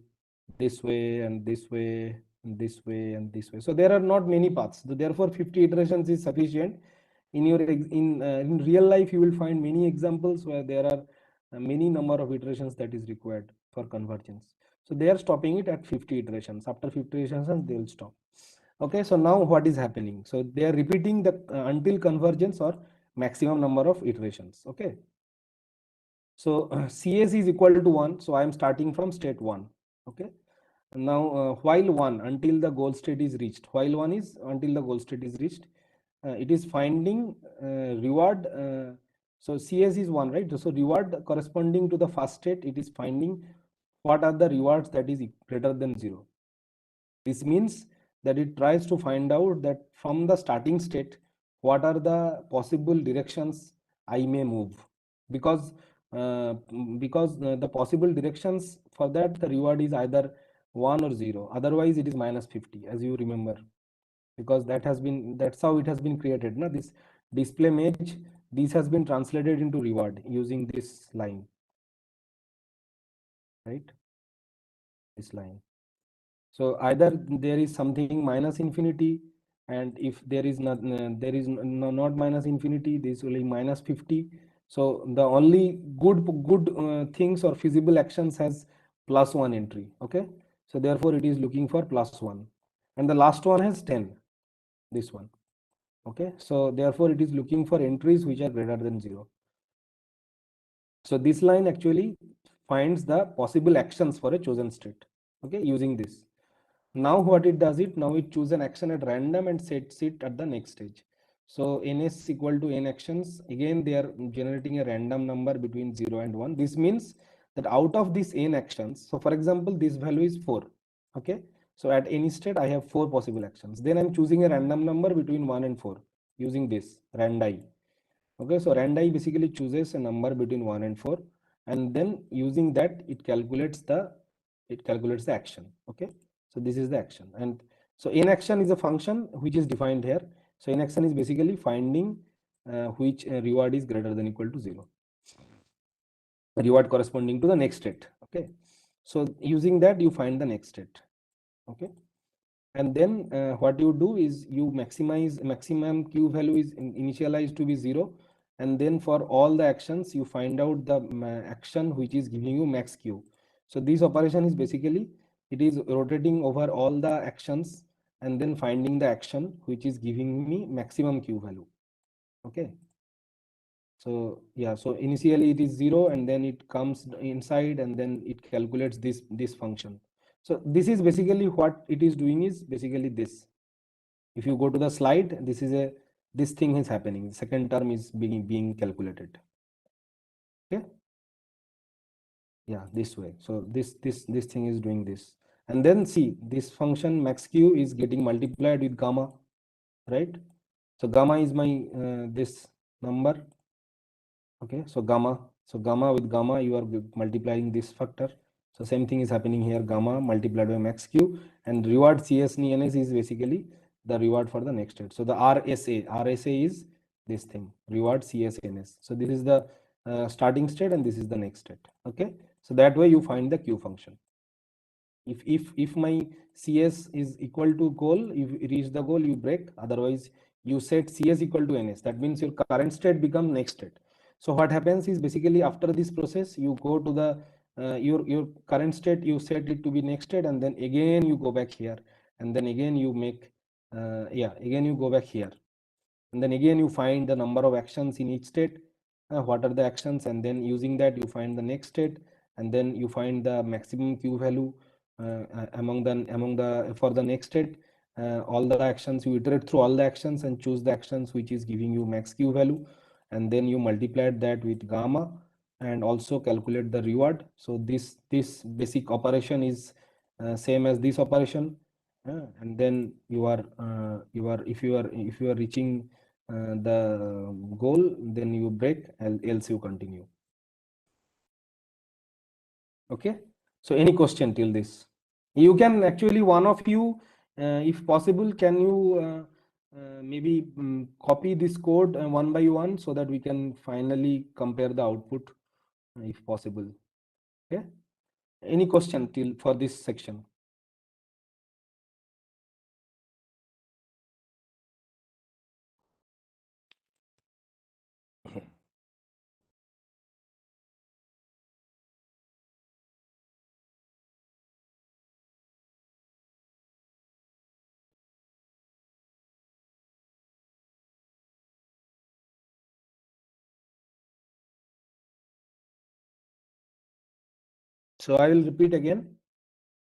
this way and this way and this way and this way. So there are not many paths. So therefore 50 iterations is sufficient. In your in real life, you will find many examples where there are many number of iterations that is required for convergence. So they are stopping it at 50 iterations. After 50 iterations, they will stop. Okay, so now what is happening? So they are repeating the until convergence or maximum number of iterations. Okay, so CS is equal to 1, so I am starting from state 1. Okay, now while 1, until the goal state is reached, while 1 is until the goal state is reached, it is finding reward. So CS is 1, right? So reward corresponding to the first state, it is finding what are the rewards that is greater than 0. This means that it tries to find out that from the starting state, what are the possible directions I may move, because the possible directions for that, the reward is either 1 or 0, otherwise it is minus 50, as you remember, because that's how it has been created. Now this display image, this has been translated into reward using this line, right? This line. So either there is something minus infinity, and if there is not minus infinity, this will be minus 50. So the only good things or feasible actions has +1 entry. Okay, so therefore it is looking for +1, and the last one has 10, this one. Okay, so therefore it is looking for entries which are greater than 0. So this line actually finds the possible actions for a chosen state, okay, using this. Now what it does, it now it chooses an action at random and sets it at the next stage. So ns equal to n actions, again they are generating a random number between 0 and 1. This means that out of these n actions, so for example this value is 4, okay, so at any state I have 4 possible actions, then I'm choosing a random number between 1 and 4 using this randi. Okay, so randi basically chooses a number between 1 and 4, and then using that it calculates the action. Okay, so this is the action, and so in action is a function which is defined here. So in action is basically finding which reward is greater than equal to 0, reward corresponding to the next state. Okay, so using that you find the next state. Okay, and then what you do is you maximum q value is initialized to be 0, and then for all the actions you find out the action which is giving you max q. So this operation is basically, it is rotating over all the actions and then finding the action which is giving me maximum q value. Okay, so yeah, so initially it is 0 and then it comes inside and then it calculates this function. So this is basically what it is doing, is basically this. If you go to the slide, this thing is happening. The second term is being calculated. Okay, yeah, this way. So this thing is doing this, and then see this function max q is getting multiplied with gamma, right? So gamma is my this number. Okay, so gamma with gamma you are multiplying this factor. So same thing is happening here, gamma multiplied by max q, and reward cs ns is basically the reward for the next state. So the RSA is this thing, reward cs ns. So this is the starting state and this is the next state. Okay, so that way you find the q function. If my cs is equal to goal, if you reach the goal you break, otherwise you set cs equal to ns. That means your current state becomes next state. So what happens is basically after this process you go to the your current state, you set it to be next state, and then again you go back here, and then again you make again you go back here, and then again you find the number of actions in each state, what are the actions, and then using that you find the next state, and then you find the maximum q value among the for the next state. All the actions, you iterate through all the actions and choose the actions which is giving you max q value, and then you multiply that with gamma and also calculate the reward. So this basic operation is same as this operation, and then you are if you are reaching the goal, then you break, else you continue. Okay, so any question till this? You can actually, one of you if possible, can you maybe copy this code one by one so that we can finally compare the output if possible. Okay, any question till for this section? So I will repeat again.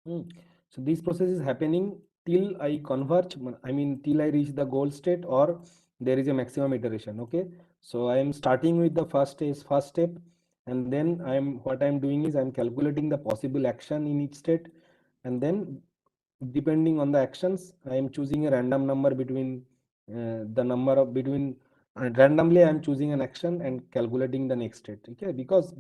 So this process is happening till I converge, I mean till I reach the goal state or there is a maximum iteration. Okay, so I am starting with the first step, and then what I'm doing is I'm calculating the possible action in each state, and then depending on the actions I am choosing a random number between randomly I'm choosing an action and calculating the next state. Okay, because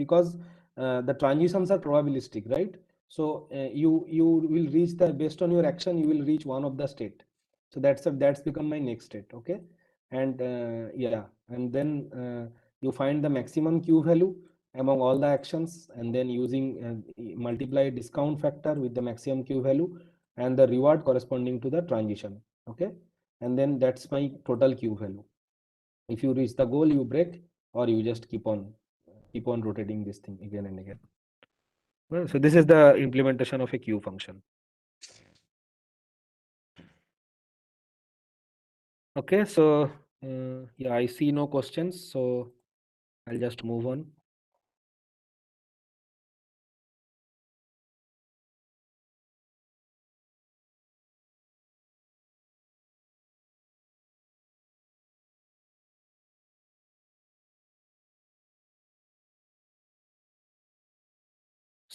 the transitions are probabilistic, right? So you will reach the, based on your action you will reach one of the state. So that's become my next state. Okay, and yeah, and then you find the maximum q value among all the actions, and then using multiply discount factor with the maximum q value and the reward corresponding to the transition. Okay, and then that's my total q value. If you reach the goal you break, or you just keep on rotating this thing again and again. Well, so this is the implementation of a queue function. Okay, so yeah, I see no questions, so I'll just move on.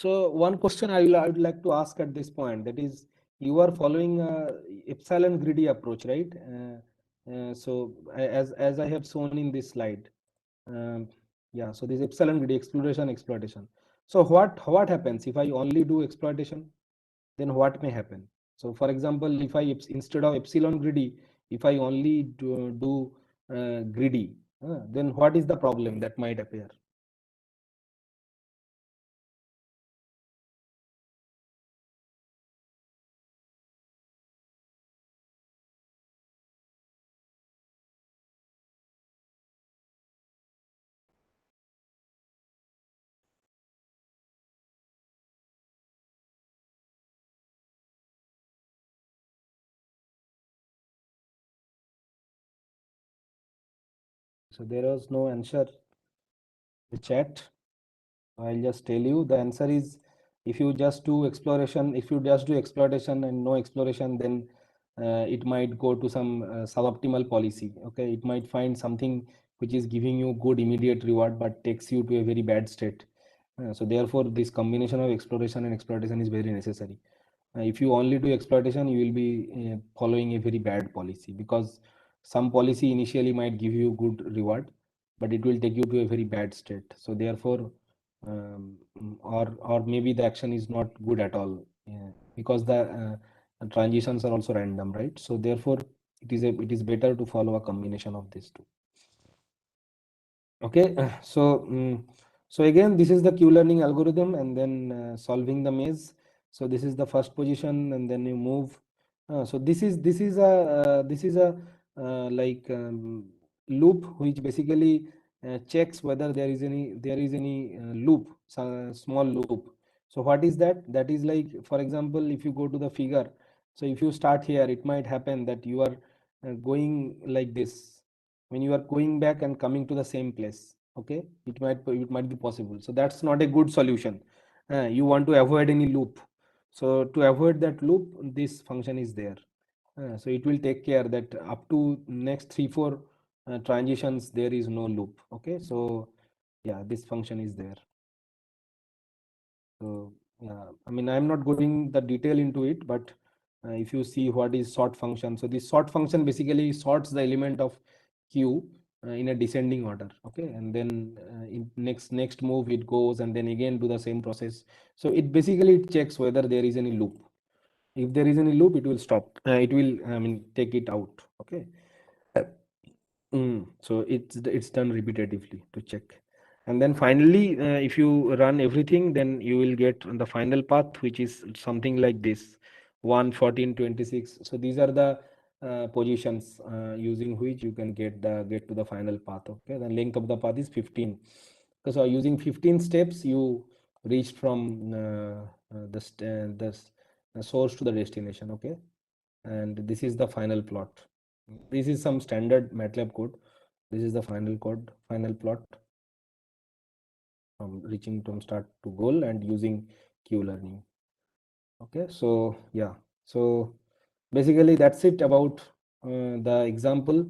So one question I would like to ask at this point, that is, you are following epsilon greedy approach, right? So as I have shown in this slide, yeah. So this epsilon greedy, exploration, exploitation. So what happens if I only do exploitation? Then what may happen? So for example, if I instead of epsilon greedy, if I only do greedy, then what is the problem that might appear? So there was no answer in the chat. I'll just tell you the answer is, if you just do exploration, if you just do exploitation and no exploration, then it might go to some suboptimal policy. Okay, it might find something which is giving you good immediate reward but takes you to a very bad state. So therefore, this combination of exploration and exploitation is very necessary. If you only do exploitation, you will be following a very bad policy, because some policy initially might give you good reward, but it will take you to a very bad state. So therefore, or maybe the action is not good at all, because the transitions are also random, right? So therefore, it is better to follow a combination of these two. Okay, so again, this is the Q-learning algorithm, and then solving the maze. So this is the first position, and then you move. So this is a like loop which basically checks whether there is any loop, small loop. So what is that? That is like, for example, if you go to the figure, so if you start here, it might happen that you are going like this. When you are going back and coming to the same place, okay, it might be possible. So that's not a good solution. You want to avoid any loop. So to avoid that loop, this function is there. So it will take care that up to next 3-4 transitions there is no loop. Okay, so yeah, this function is there. So yeah, I mean, I'm not going the detail into it, but if you see what is sort function, so this sort function basically sorts the element of Q in a descending order. Okay, and then in next move it goes, and then again do the same process. So it basically checks whether there is any loop. If there is any loop, it will stop. It will, I mean, take it out. Okay. So it's done repetitively to check. And then finally, if you run everything, then you will get the final path, which is something like this: 1, 14, 26. So these are the positions using which you can get to the final path. Okay, the length of the path is 15. So using 15 steps, you reached from the source to the destination. Okay, and this is the final plot. This is some standard MATLAB code. This is the final plot from reaching from start to goal and using Q-learning. Okay, so yeah, so basically that's it about the example.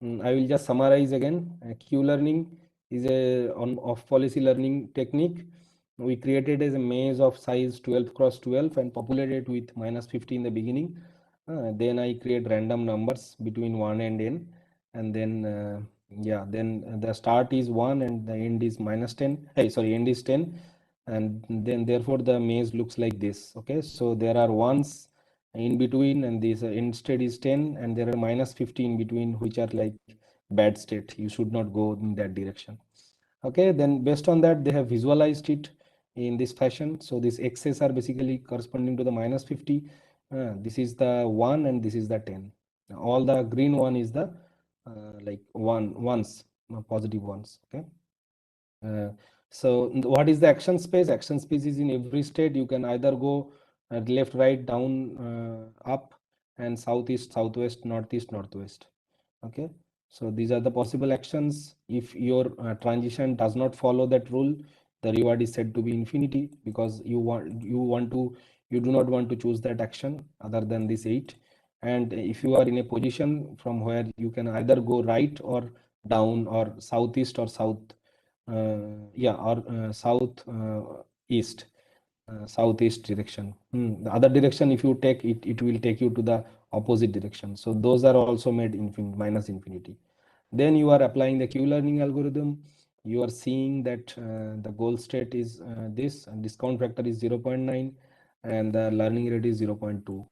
I will just summarize again. Q-learning is a off policy learning technique. We created as a maze of size 12 cross 12 and populated with -50 in the beginning. Then I create random numbers between 1 and n, and then yeah, then the start is 1 and the end is -10. Hey, sorry, end is 10, and then therefore the maze looks like this. Okay, so there are ones in between, and this end state is 10, and there are -50 in between, which are like bad state. You should not go in that direction. Okay, then based on that, they have visualized it in this fashion. So these x's are basically corresponding to the -50. This is the 1 and this is the 10. All the green one is the like ones, positive ones. Okay. So what is the action space? Action space is in every state. You can either go left, right, down, up, and southeast, southwest, northeast, northwest. Okay, so these are the possible actions. If your transition does not follow that rule, the reward is said to be infinity, because you do not want to choose that action other than this 8. And if you are in a position from where you can either go right or down or southeast or south, yeah, or south east, southeast direction. The other direction, if you take it, it will take you to the opposite direction. So those are also made minus infinity. Then you are applying the Q learning algorithm. You are seeing that the goal state is this, and discount factor is 0.9, and the learning rate is 0.2.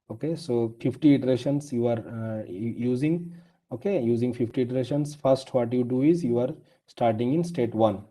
Okay, so 50 iterations you are using. Okay, using 50 iterations. First, what you do is you are starting in state 1.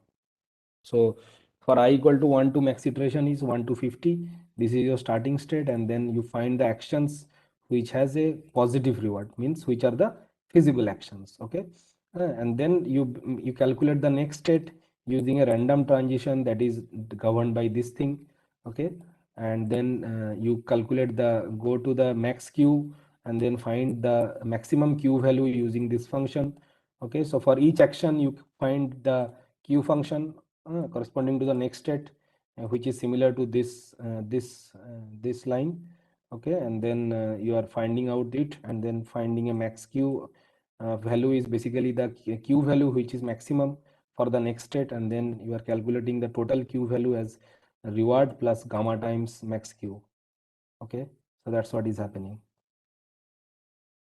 So for I equal to 1 to max iteration is 1 to 50. This is your starting state, and then you find the actions which has a positive reward, means which are the feasible actions. Okay, and then you calculate the next state using a random transition that is governed by this thing. Okay, and then you calculate the go to the max q, and then find the maximum q value using this function. Okay, so for each action you find the q function corresponding to the next state, which is similar to this line. Okay, and then you are finding out it, and then finding a max q value is basically the q value which is maximum for the next state, and then you are calculating the total q value as reward plus gamma times max q. Okay, so that's what is happening.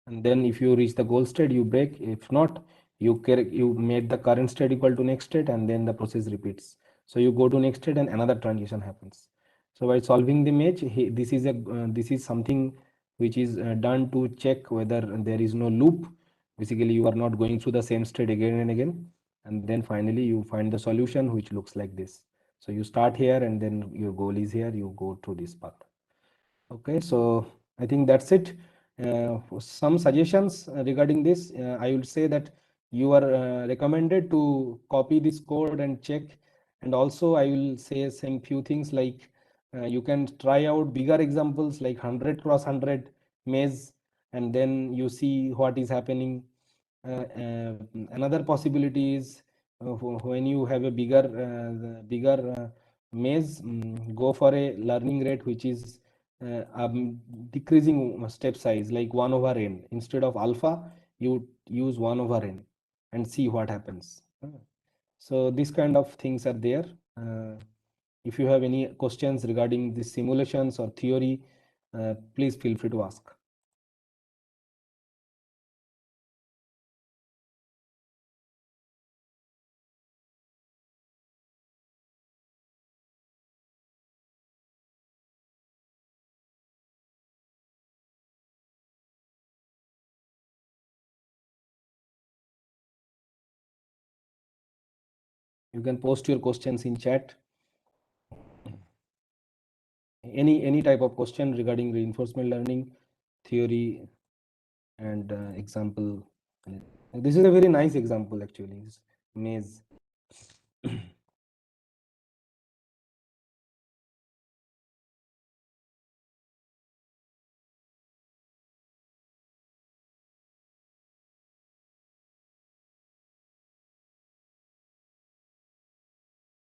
And then if you reach the goal state, you break. If not, you made the current state equal to next state, and then the process repeats. So you go to next state and another transition happens. So by solving the match, this is something which is done to check whether there is no loop. Basically, you are not going through the same state again and again, and then finally you find the solution which looks like this. So you start here, and then your goal is here. You go through this path. Okay, so I think that's it. Some suggestions regarding this, I would say that you are recommended to copy this code and check. And also I will say some few things like you can try out bigger examples like 100 cross 100 maze, and then you see what is happening. Another possibility is when you have a bigger maze, go for a learning rate which is decreasing step size, like 1 over n. Instead of alpha, you use 1 over n and see what happens. So these kind of things are there. If you have any questions regarding the simulations or theory, please feel free to ask. You can post your questions in chat. Any type of question regarding reinforcement learning, theory, and example. This is a very nice example actually. It's maze.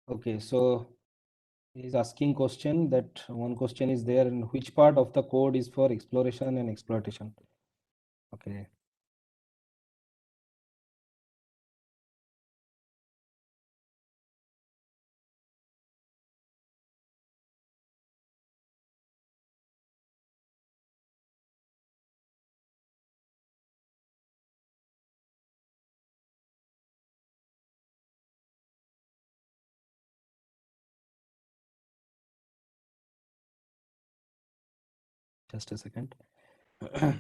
Okay, so he's asking question that one question is there, in which part of the code is for exploration and exploitation. Okay. Just a second. I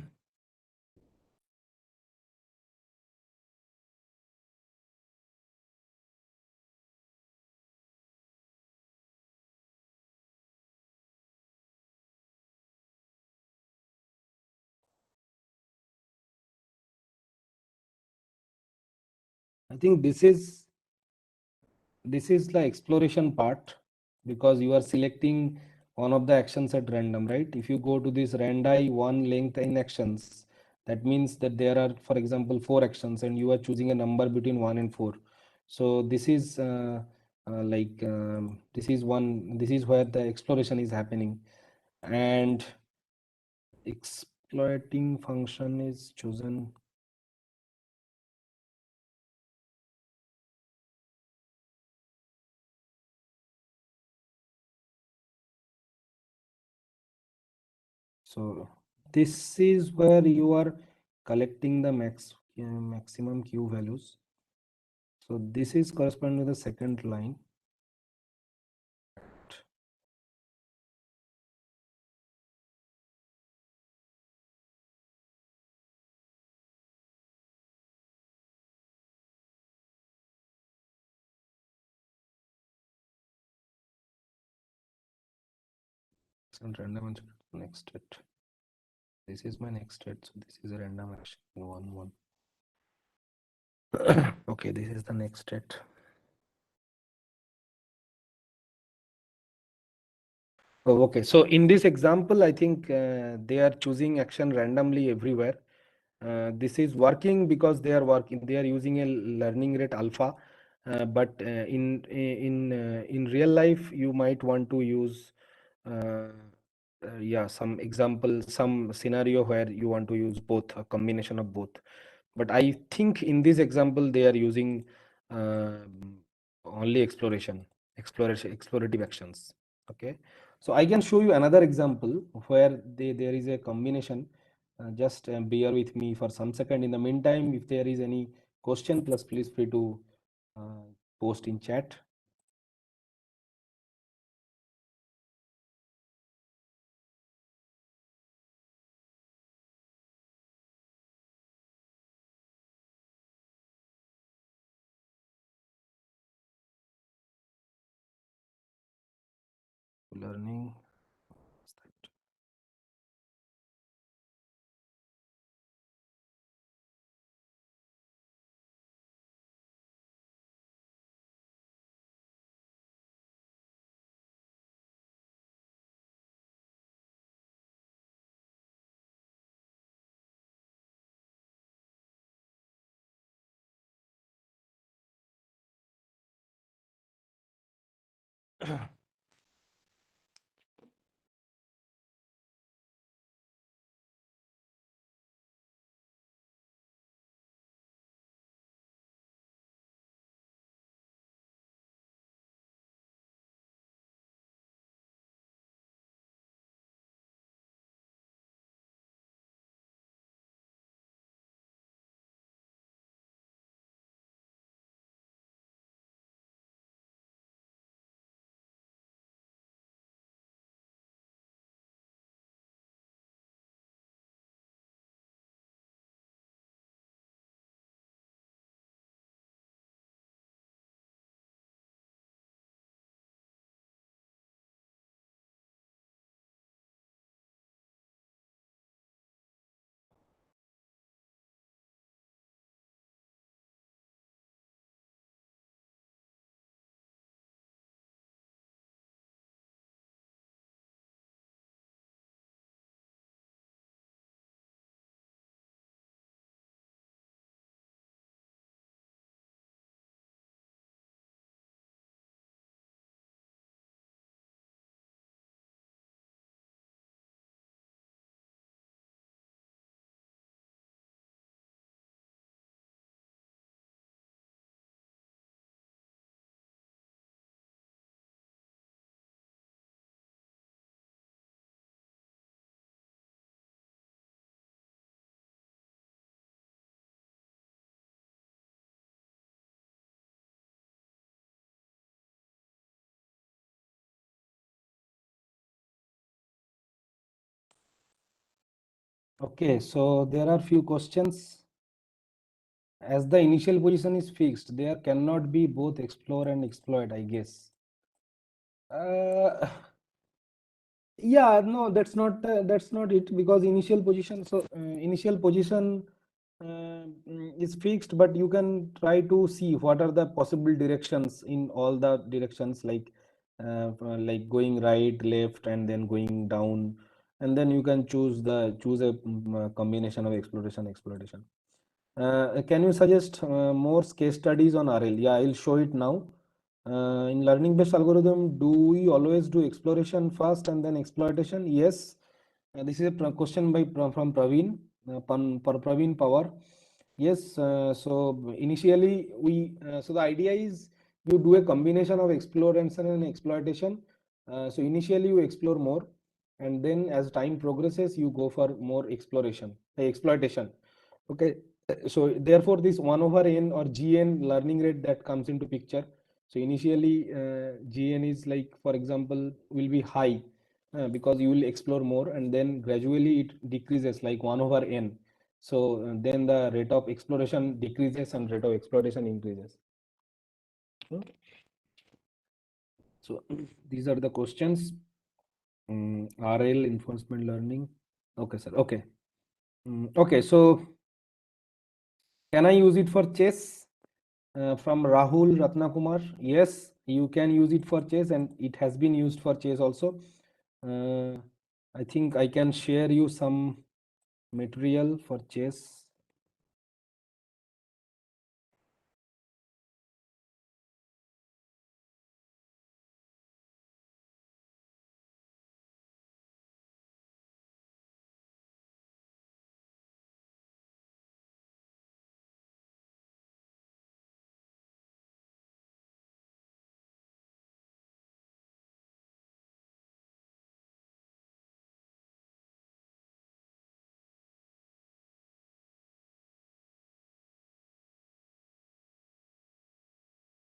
think this is the exploration part, because you are selecting one of the actions at random, right? If you go to this randi one length in actions, that means that there are, for example, 4 actions, and you are choosing a number between 1 and 4. So this is this is where the exploration is happening, and exploiting function is chosen. So this is where you are collecting the maximum Q values. So this is corresponding to the second line. And random and next state. This is my next state. So this is a random action 1 1. Okay, this is the next state. Oh, okay. So in this example, I think they are choosing action randomly everywhere. This is working because they are using a learning rate alpha. But in real life, you might want to use some example, some scenario where you want to use both, a combination of both. But I think in this example, they are using only explorative actions. Okay. So I can show you another example where there is a combination. Just bear with me for some second. In the meantime, if there is any question, please free to post in chat. Learning. Okay, so there are few questions. As the initial position is fixed, there cannot be both explore and exploit, I guess. Yeah, no, that's not it, because initial position. So initial position is fixed, but you can try to see what are the possible directions in all the directions, like going right, left, and then going down, and then you can choose a combination of exploration. Can you suggest more case studies on RL? Yeah, I'll show it now. In learning based algorithm, do we always do exploration first and then exploitation? Yes. This is a question from Praveen, Praveen Power. Yes. So initially so the idea is you do a combination of exploration and exploitation. So initially you explore more, and then as time progresses, you go for more exploitation. Okay, so therefore this 1 over n or gn learning rate that comes into picture. So initially gn is like, for example, will be high because you will explore more, and then gradually it decreases like 1 over n. So then the rate of exploration decreases and rate of exploitation increases. So these are the questions. RL enforcement learning. Okay, sir. Okay. Okay, so can I use it for chess? From Rahul Ratnakumar. Yes, you can use it for chess, and it has been used for chess also. I think I can share you some material for chess.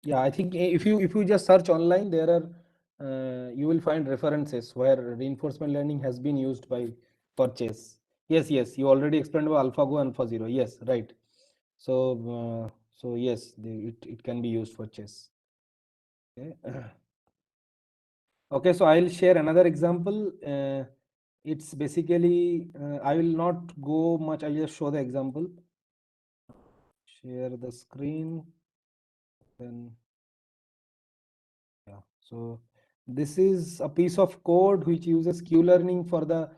Yeah, I think if you just search online, there are you will find references where reinforcement learning has been used for chess. Yes, you already explained about AlphaGo and AlphaZero. Yes, right. So so yes, it can be used for chess. Okay. Okay, so I'll share another example. It's basically I will not go much. I'll just show the example. Share the screen. Then yeah, so this is a piece of code which uses Q-learning for the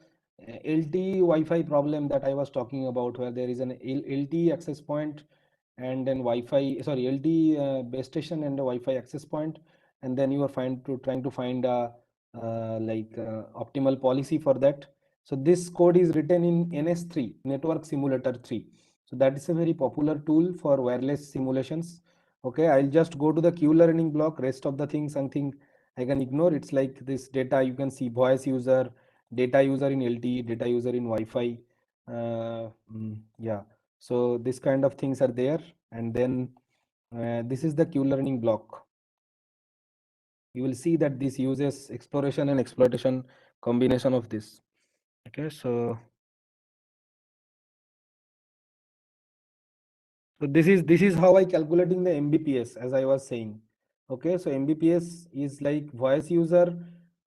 LTE Wi-Fi problem that I was talking about, where there is an LTE access point and then Wi-Fi, sorry, LTE base station and a Wi-Fi access point, and then you are trying to find a optimal policy for that. So this code is written in NS3, Network Simulator 3. So that is a very popular tool for wireless simulations. Okay, I'll just go to the Q-learning block. Rest of the things, something I can ignore. It's like this data. You can see voice user, data user in LTE, data user in Wi-Fi. Yeah. So this kind of things are there, and then this is the Q-learning block. You will see that this uses exploration and exploitation combination of this. Okay, so this is how I calculating the MBPS, as I was saying. Okay, so MBPS is like voice user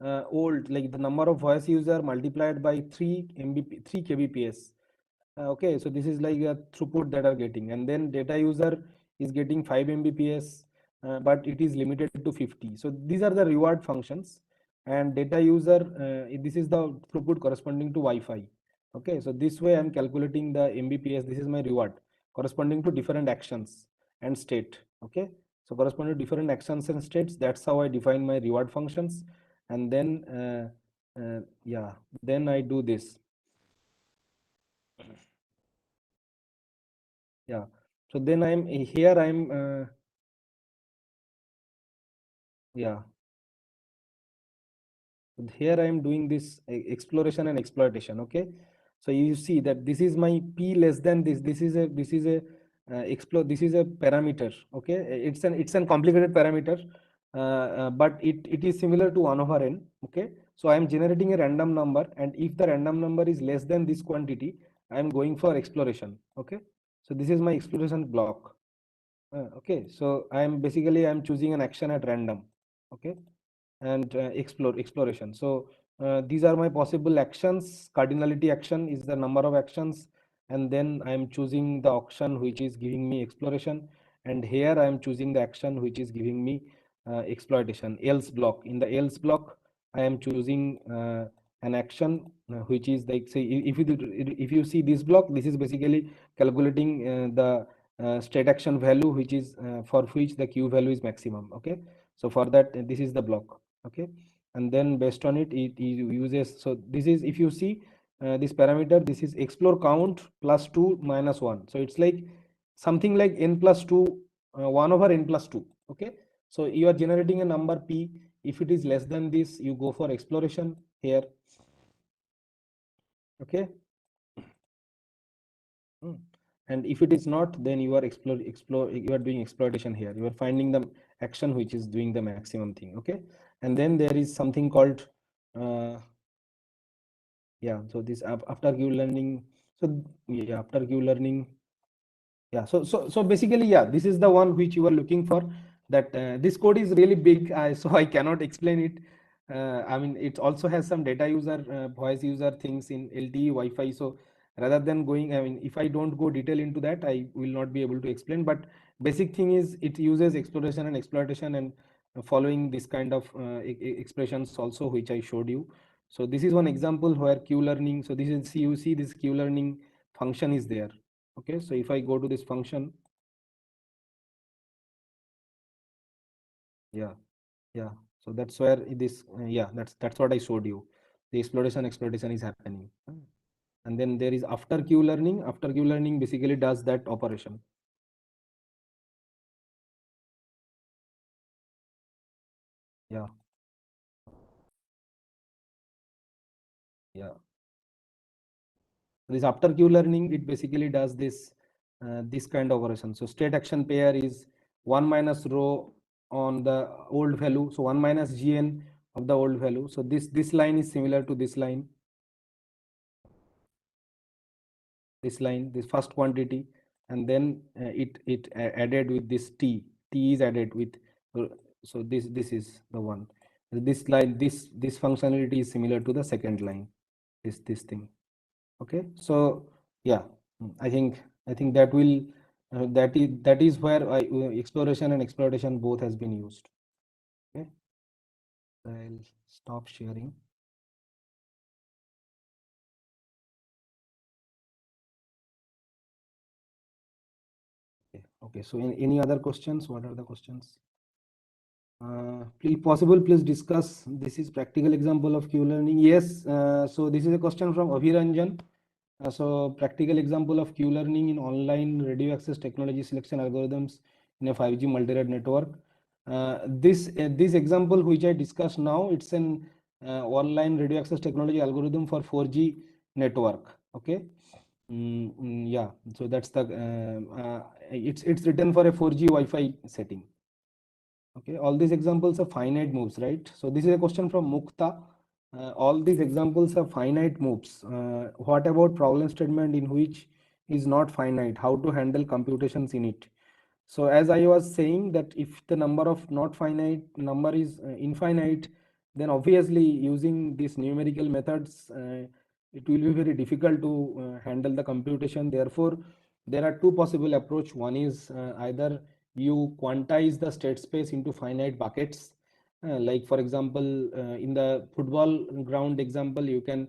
old, like the number of voice user multiplied by 3 kbps. Okay, so this is like a throughput that are getting, and then data user is getting 5 mbps, but it is limited to 50. So these are the reward functions, and data user this is the throughput corresponding to Wi-Fi. Okay, so this way I'm calculating the mbps. This is my reward corresponding to different actions and state. Okay, so corresponding to different actions and states, that's how I define my reward functions. And then yeah, then I do this. Yeah, so then I'm here, yeah, here I am doing this exploration and exploitation. Okay, so you see that this is my p less than this. This is a this is a parameter. Okay, it's an complicated parameter, but it is similar to 1 over n. Okay, so I am generating a random number, and if the random number is less than this quantity, I am going for exploration. Okay, so this is my exploration block. Okay, so I'm choosing an action at random. Okay, and exploration. So these are my possible actions. Cardinality action is the number of actions, and then I'm choosing the action which is giving me exploration, and here I'm choosing the action which is giving me exploitation. Else block. In the else block, I am choosing an action which is like, say, if you see this block, this is basically calculating the state action value, which is for which the Q value is maximum. Okay, so for that, this is the block. Okay, and then based on it uses, so this is, if you see this parameter, this is explore count plus 2 minus 1. So it's like something like n plus 2, 1 over n plus 2. Okay, so you are generating a number p. If it is less than this, you go for exploration here. Okay. And if it is not, then you are you are doing exploitation here. You are finding the action which is doing the maximum thing. Okay. And then there is something called yeah, so this after Q learning. So yeah, after Q learning. Yeah, so basically, yeah, this is the one which you are looking for. That this code is really big, so I cannot explain it. I mean, it also has some data user, voice user things in LTE Wi-Fi. So rather than going, I mean, if I don't go detail into that, I will not be able to explain. But basic thing is it uses exploration and exploitation and following this kind of expressions also, which I showed you. So this is one example where Q learning. So this is you see this Q learning function is there. Okay, so if I go to this function, yeah, so that's where this yeah, that's what I showed you. The exploration is happening. And then there is after Q learning basically does that operation. Yeah, this after Q learning, it basically does this this kind of operation. So state action pair is 1 minus rho on the old value, so 1 minus gn of the old value. So this line is similar to this line, this first quantity, and then it added with this t is added with, so this is the one. This line, this functionality is similar to the second line, this thing. Okay, so yeah, I think that will that is where exploration and exploitation both has been used. Okay, I'll stop sharing. Okay, so any other questions? What are the questions? Please discuss. This is practical example of Q learning. Yes, so this is a question from Abhiranjan. So practical example of Q learning in online radio access technology selection algorithms in a 5G multi-rate network. This example which I discussed now, it's an online radio access technology algorithm for 4G network. Okay. Yeah, so that's the it's written for a 4G Wi-Fi setting. Okay, all these examples are finite moves, right? So this is a question from Mukta. All these examples are finite moves. What about problem statement in which is not finite? How to handle computations in it? So as I was saying, that if the number of not finite number is infinite, then obviously using these numerical methods, it will be very difficult to handle the computation. Therefore, there are two possible approach. One is either you quantize the state space into finite buckets. Like for example, in the football ground example, you can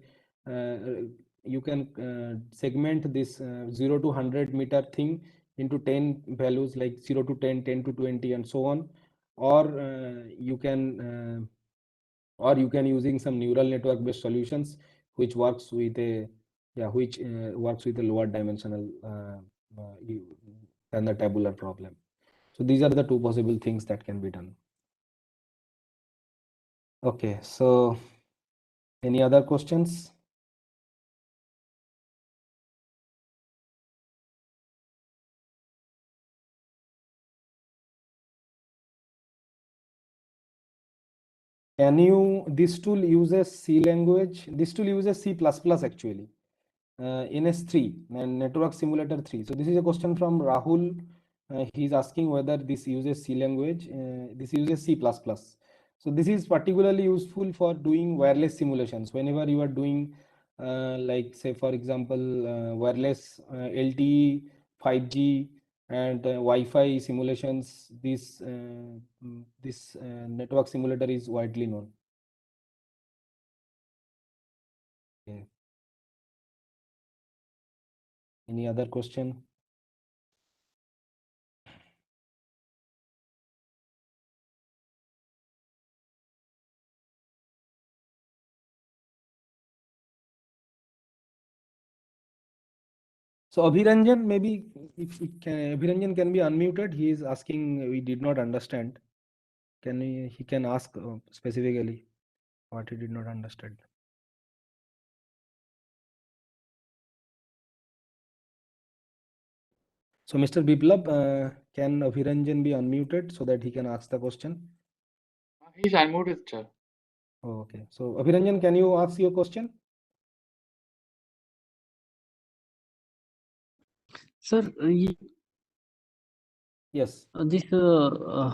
segment this 0 to 100 meter thing into 10 values, like 0 to 10, 10 to 20, and so on. Or you can using some neural network based solutions which works with a works with a lower dimensional than the tabular problem. So these are the two possible things that can be done. Okay, so any other questions? Can you, this tool uses C language, this tool uses C++ actually, in S3 and network simulator 3. So this is a question from Rahul. He's asking whether this uses C language, this uses C++. So this is particularly useful for doing wireless simulations. Whenever you are doing like say for example wireless LTE, 5G and Wi-Fi simulations, this network simulator is widely known. Okay. Any other question? So Abhiranjan, maybe if Abhiranjan can be unmuted, he is asking, we did not understand. He can ask specifically what he did not understand. So Mr. Biplab, can Abhiranjan be unmuted so that he can ask the question? He's unmuted, sir. Oh, okay. So Abhiranjan, can you ask your question? Sir, Yes. this whole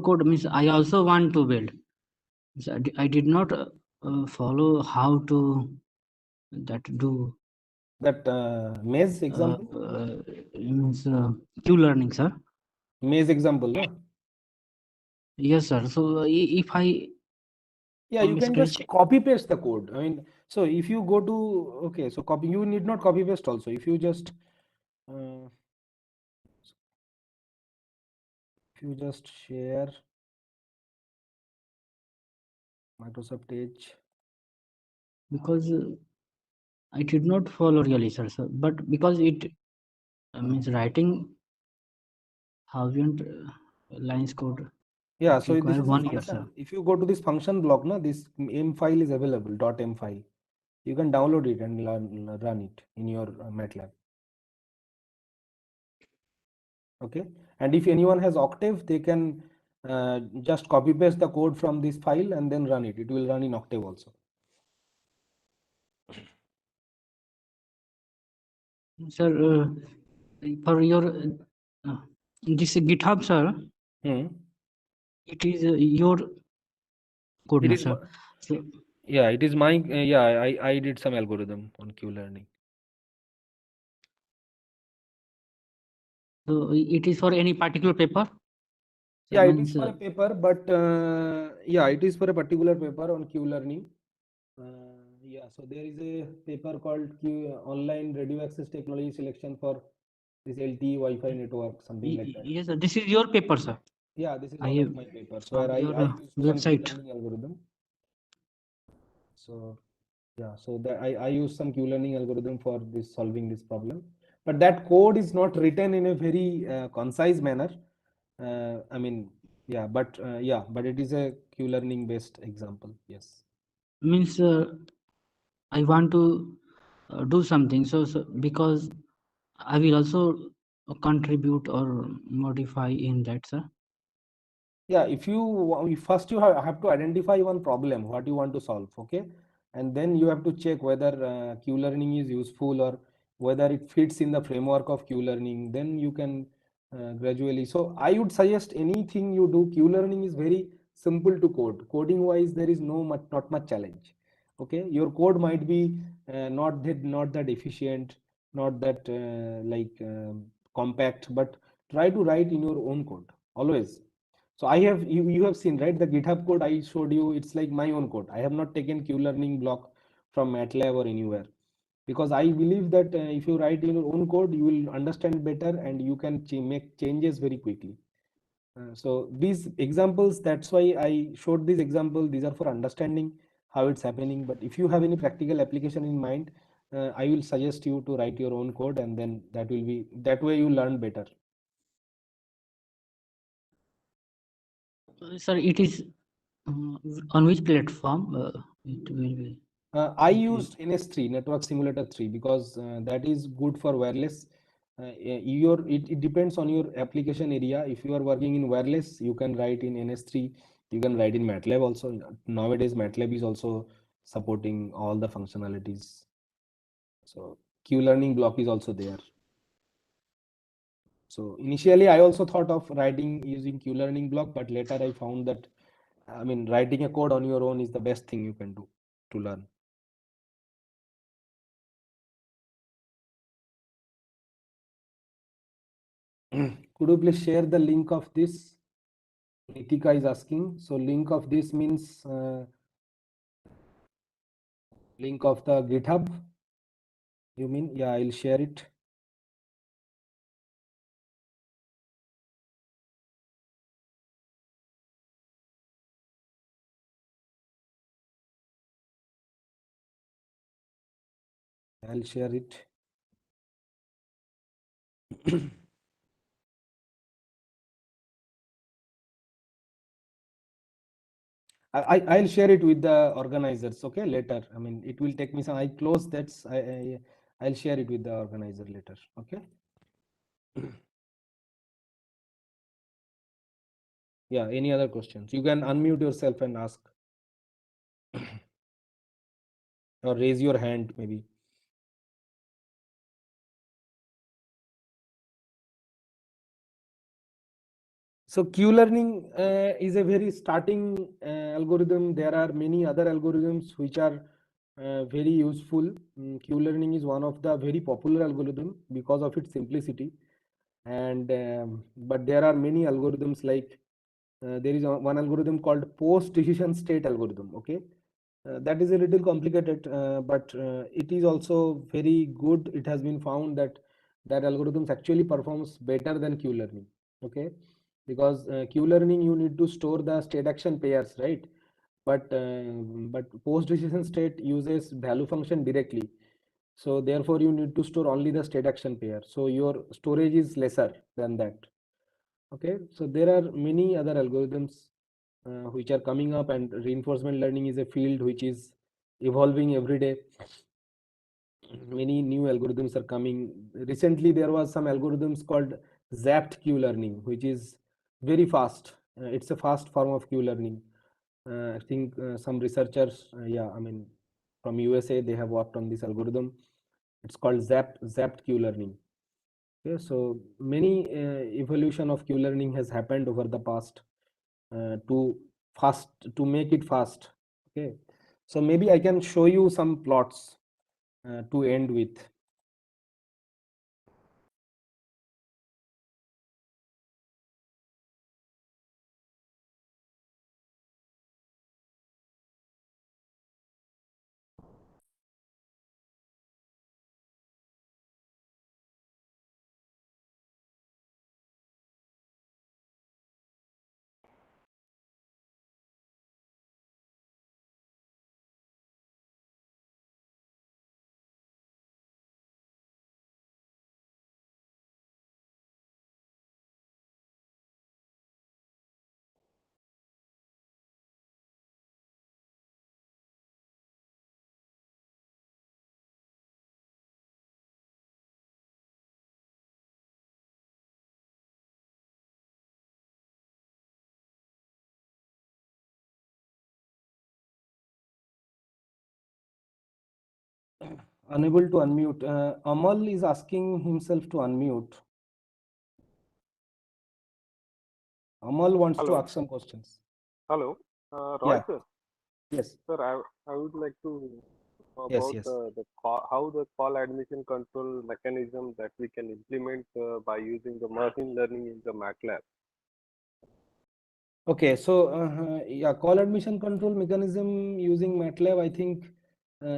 code means I also want to build. So I did not follow how to that do That maze example? means Q learning, sir. Maze example, no? Yes, sir. So if I Yeah, you can just copy paste the code. I mean, so if you go to, okay, so copy, you need not copy paste also. If you just share Microsoft Edge. because I did not follow really, sir. But because it means writing 1,000 lines code. Yeah, it so this require is a 1 year, function. sir. If you go to this function block, no, this M file is available, .m file. You can download it and run it in your MATLAB. Okay, and if anyone has Octave, they can just copy paste the code from this file and then run it. It will run in Octave also. Sir, for your this GitHub, sir, it is your code, It no, is sir. So, yeah, it is my yeah. I did some algorithm on Q learning. so it is for any particular paper. So Yeah, it is for a paper, but yeah, it is for a particular paper on Q learning. Yeah, so there is a paper called Q Online Radio Access Technology Selection for this LTE Wi-Fi network, something like that. yes, sir. This is your paper, sir. Yeah, this is I one have of my papers found where I your used some Q website. learning algorithm. So yeah, so that I use some Q learning algorithm for this solving this problem. But that code is not written in a very concise manner. I mean, yeah, but it is a Q learning based example. Yes. Means I want to do something. So because I will also contribute or modify in that, sir. Yeah, if you first you have to identify one problem what you want to solve, okay, and then you have to check whether Q learning is useful or whether it fits in the framework of Q learning. Then you can gradually. So I would suggest anything you do, Q learning is very simple to code. Coding wise, there is not much challenge. Okay, your code might be not that efficient, not that compact, but try to write in your own code always. So I have you have seen, right, the GitHub code I showed you, it's like my own code. I have not taken Q learning block from MATLAB or anywhere, because I believe that if you write in your own code, you will understand better and you can make changes very quickly. So these examples, that's why I showed this example. These are for understanding how it's happening. But if you have any practical application in mind, I will suggest you to write your own code, and then that way you learn better. Sir, it is on which platform it will be? I used NS3, Network Simulator 3, because that is good for wireless. It depends on your application area. If you are working in wireless, you can write in NS3. You can write in MATLAB also. Nowadays, MATLAB is also supporting all the functionalities. So Q learning block is also there. So initially, I also thought of writing using Q learning block, but later I found that, I mean, writing a code on your own is the best thing you can do to learn. Could you please share the link of this? Nitika is asking. So link of this means link of the GitHub. You mean? Yeah, I'll share it. I'll share it. I'll share it with the organizers. Okay, later. I mean, it will take me some. I close that. I'll share it with the organizer later. Okay. Yeah, any other questions? You can unmute yourself and ask or raise your hand maybe. So Q-learning is a very starting algorithm. There are many other algorithms which are very useful. Q-learning is one of the very popular algorithm because of its simplicity. And but there are many algorithms like there is one algorithm called post-decision state algorithm. Okay, that is a little complicated, but it is also very good. It has been found that algorithms actually performs better than Q-learning. Okay, because Q-learning you need to store the state action pairs, right? But post-decision state uses value function directly. So therefore you need to store only the state action pair. So your storage is lesser than that. Okay, so there are many other algorithms which are coming up, and reinforcement learning is a field which is evolving every day. Many new algorithms are coming. Recently there was some algorithms called zapped Q learning, which is very fast. It's a fast form of Q learning. I think some researchers, I mean from USA, they have worked on this algorithm. It's called zapped Q learning. Okay, so many evolution of Q learning has happened over the past to make it fast. Okay, so maybe I can show you some plots to end with. Unable to unmute. Amal is asking himself to unmute. Amal wants to ask some questions. Hello, Roy Yeah. sir. Yes. Sir, I would like to know Yes, about yes. how the call admission control mechanism that we can implement by using the machine learning in the MATLAB. Okay, so yeah, call admission control mechanism using MATLAB. I think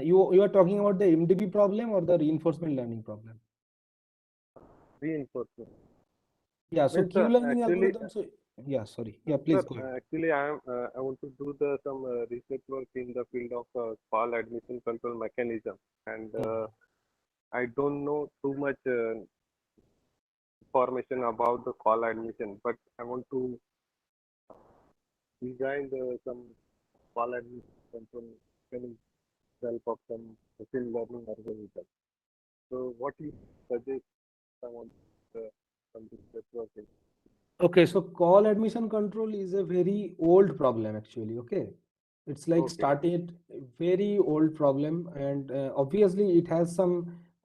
you are talking about the MDP problem or the reinforcement learning problem? Reinforcement. Yeah, so Means, Q learning actually, algorithm. So yeah, sorry. Yeah, please sir, go ahead. actually, I want to do some research work in the field of call admission control mechanism, and I don't know too much information about the call admission, but I want to design some call admission control mechanism with help of some machine learning algorithm. So what you suggest? I want some research work in. Okay, so call admission control is a very old problem actually. Okay, it's like Okay. started very old problem, and obviously it has some.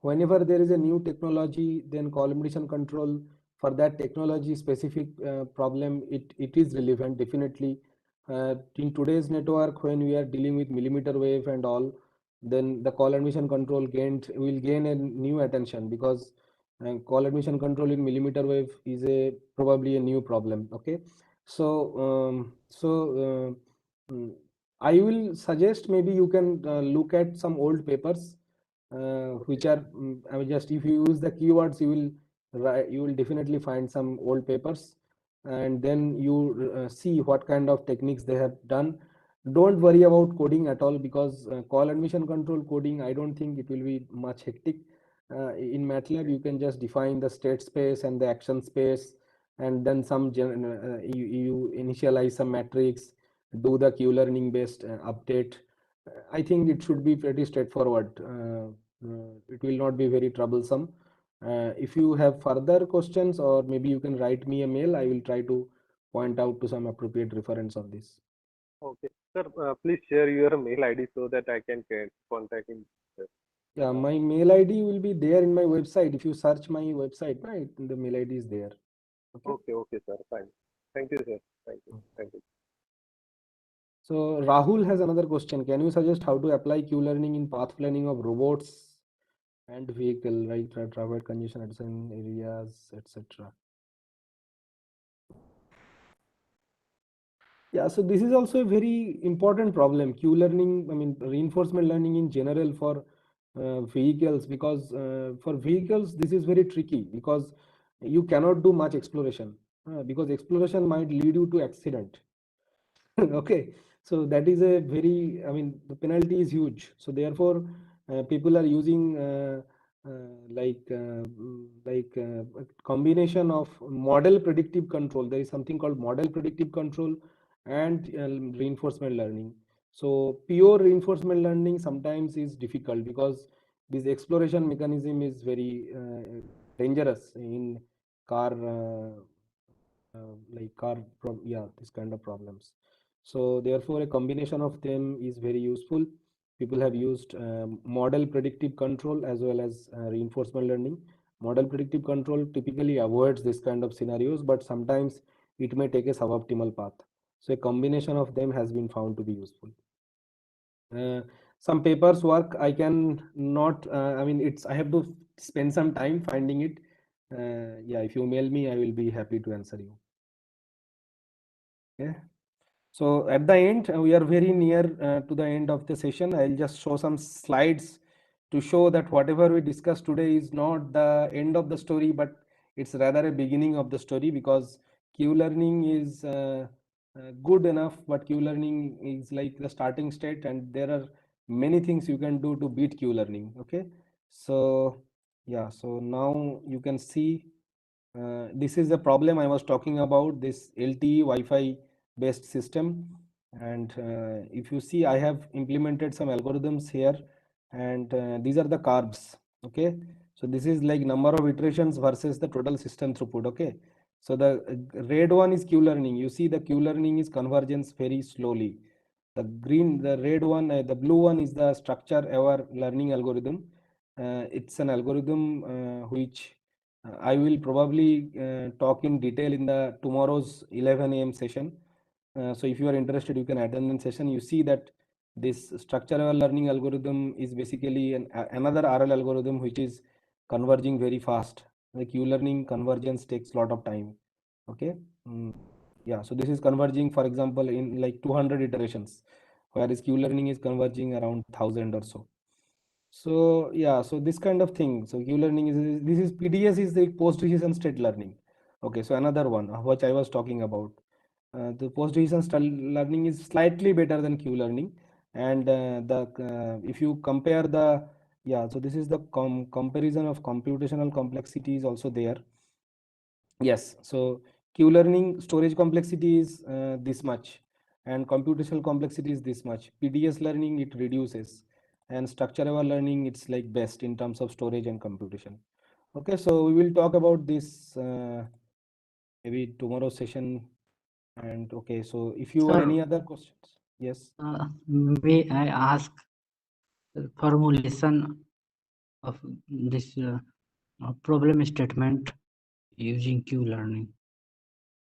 Whenever there is a new technology, then call admission control for that technology specific problem, it is relevant definitely. In today's network, when we are dealing with millimeter wave and all, then the call admission control will gain a new attention, because and call admission control in millimeter wave is probably a new problem. Okay, so I will suggest maybe you can look at some old papers which are I mean, just if you use the keywords, you will definitely find some old papers, and then you see what kind of techniques they have done. Don't worry about coding at all, because call admission control coding, I don't think it will be much hectic. In MATLAB, you can just define the state space and the action space, and then you initialize some metrics, do the Q learning based update. I think it should be pretty straightforward. It will not be very troublesome. If you have further questions, or maybe you can write me a mail, I will try to point out to some appropriate reference on this. Okay, sir. Please share your mail ID so that I can contact him. Yeah, my mail ID will be there in my website. If you search my website, right, the mail ID is there. Okay. Okay, sir. Fine. Thank you, sir. Thank you. So Rahul has another question. Can you suggest how to apply Q-learning in path planning of robots and vehicle, right? Traffic congestion at certain areas, etc. Yeah, so this is also a very important problem. Q-learning, I mean, reinforcement learning in general for vehicles, because for vehicles, this is very tricky because you cannot do much exploration because exploration might lead you to accident. Okay, so that is a very, I mean, the penalty is huge. So therefore, people are using a combination of model predictive control. There is something called model predictive control and reinforcement learning. So pure reinforcement learning sometimes is difficult because this exploration mechanism is very dangerous in car this kind of problems. So therefore a combination of them is very useful. People have used model predictive control as well as reinforcement learning. Model predictive control typically avoids this kind of scenarios, but sometimes it may take a suboptimal path. So a combination of them has been found to be useful. Some papers work, I can not, I mean, I have to spend some time finding it. Yeah, if you mail me, I will be happy to answer you. Okay. So at the end, we are very near to the end of the session. I'll just show some slides to show that whatever we discussed today is not the end of the story, but it's rather a beginning of the story, because Q-learning is good enough, but Q-learning is like the starting state, and there are many things you can do to beat Q-learning. Okay. So yeah, so now you can see this is the problem I was talking about, this LTE Wi-Fi based system. And if you see, I have implemented some algorithms here, and these are the carbs. Okay, so this is like number of iterations versus the total system throughput. Okay, so the red one is Q-learning. You see the Q-learning is convergence very slowly. The red one, the blue one is the structure aware learning algorithm. It's an algorithm which I will probably talk in detail in the tomorrow's 11 a.m. session. So if you are interested, you can attend the session. You see that this structural learning algorithm is basically another RL algorithm which is converging very fast. The Q-learning convergence takes a lot of time. Okay. Yeah, so this is converging, for example, in like 200 iterations, whereas Q-learning is converging around 1000 or so. So yeah, so this kind of thing. So Q-learning is, this is PDS is the post-decision state learning. Okay, so another one which I was talking about. The post-decision state learning is slightly better than Q-learning, and if you compare the, yeah, so this is the comparison of computational complexity is also there. Yes, so Q-learning storage complexity is this much, and computational complexity is this much. PDS learning, it reduces, and structural learning, it's like best in terms of storage and computation. Okay, so we will talk about this maybe tomorrow session. And okay, so if you have any other questions, yes. May I ask the formulation of this problem statement using Q-learning?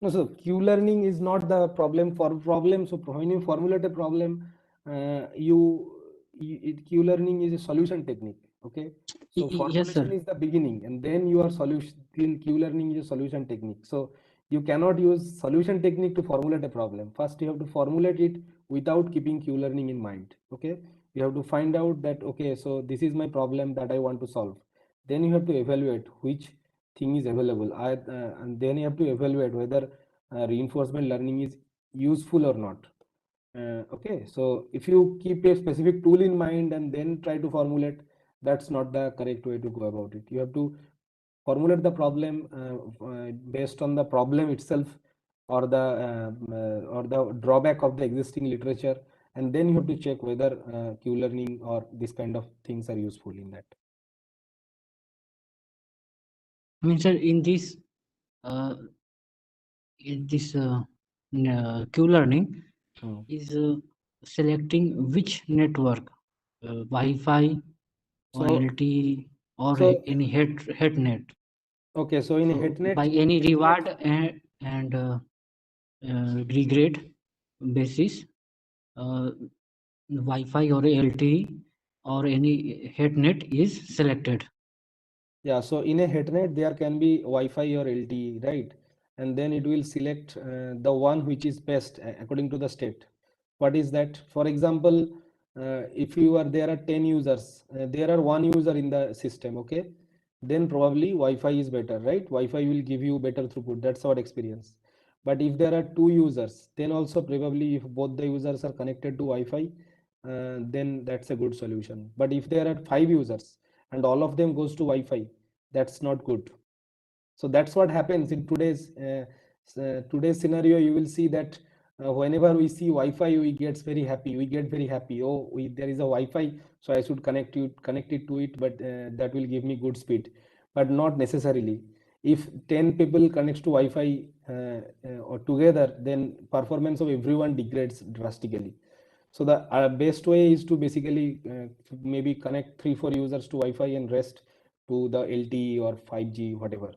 No, so Q-learning is not the problem for problem. So when you formulate a problem, Q-learning is a solution technique. Okay, so formulation is the beginning, and then your solution. Q-learning is a solution technique. So you cannot use solution technique to formulate a problem. First, you have to formulate it without keeping Q-learning in mind. Okay, you have to find out that, okay, so this is my problem that I want to solve. Then you have to evaluate which thing is available. And then you have to evaluate whether reinforcement learning is useful or not. Okay, so if you keep a specific tool in mind and then try to formulate, that's not the correct way to go about it. You have to formulate the problem based on the problem itself, or the drawback of the existing literature, and then you have to check whether Q-learning or this kind of things are useful in that. I mean, sir, in this Q-learning is selecting which network, Wi-Fi or So- LTE or so- any headnet. Okay, so in a So headnet, by any reward and regrade basis, Wi-Fi or LTE or any headnet is selected. yeah, so in a headnet there can be Wi-Fi or LTE, right? And then it will select the one which is best according to the state. What is that? For example, if there are 10 users, there are one user in the system, okay? Then probably Wi-Fi is better, right? Wi-Fi will give you better throughput. That's our experience. But if there are 2 users, then also probably if both the users are connected to Wi-Fi, then that's a good solution. But if there are 5 users and all of them goes to Wi-Fi, that's not good. So that's what happens in today's scenario. You will see that whenever we see Wi-Fi, we get very happy. Oh, there is a Wi-Fi, so I should connect it to it, but that will give me good speed. But not necessarily. If 10 people connects to Wi-Fi or together, then performance of everyone degrades drastically. So the best way is to basically maybe connect 3-4 users to Wi-Fi and rest to the LTE or 5G, whatever.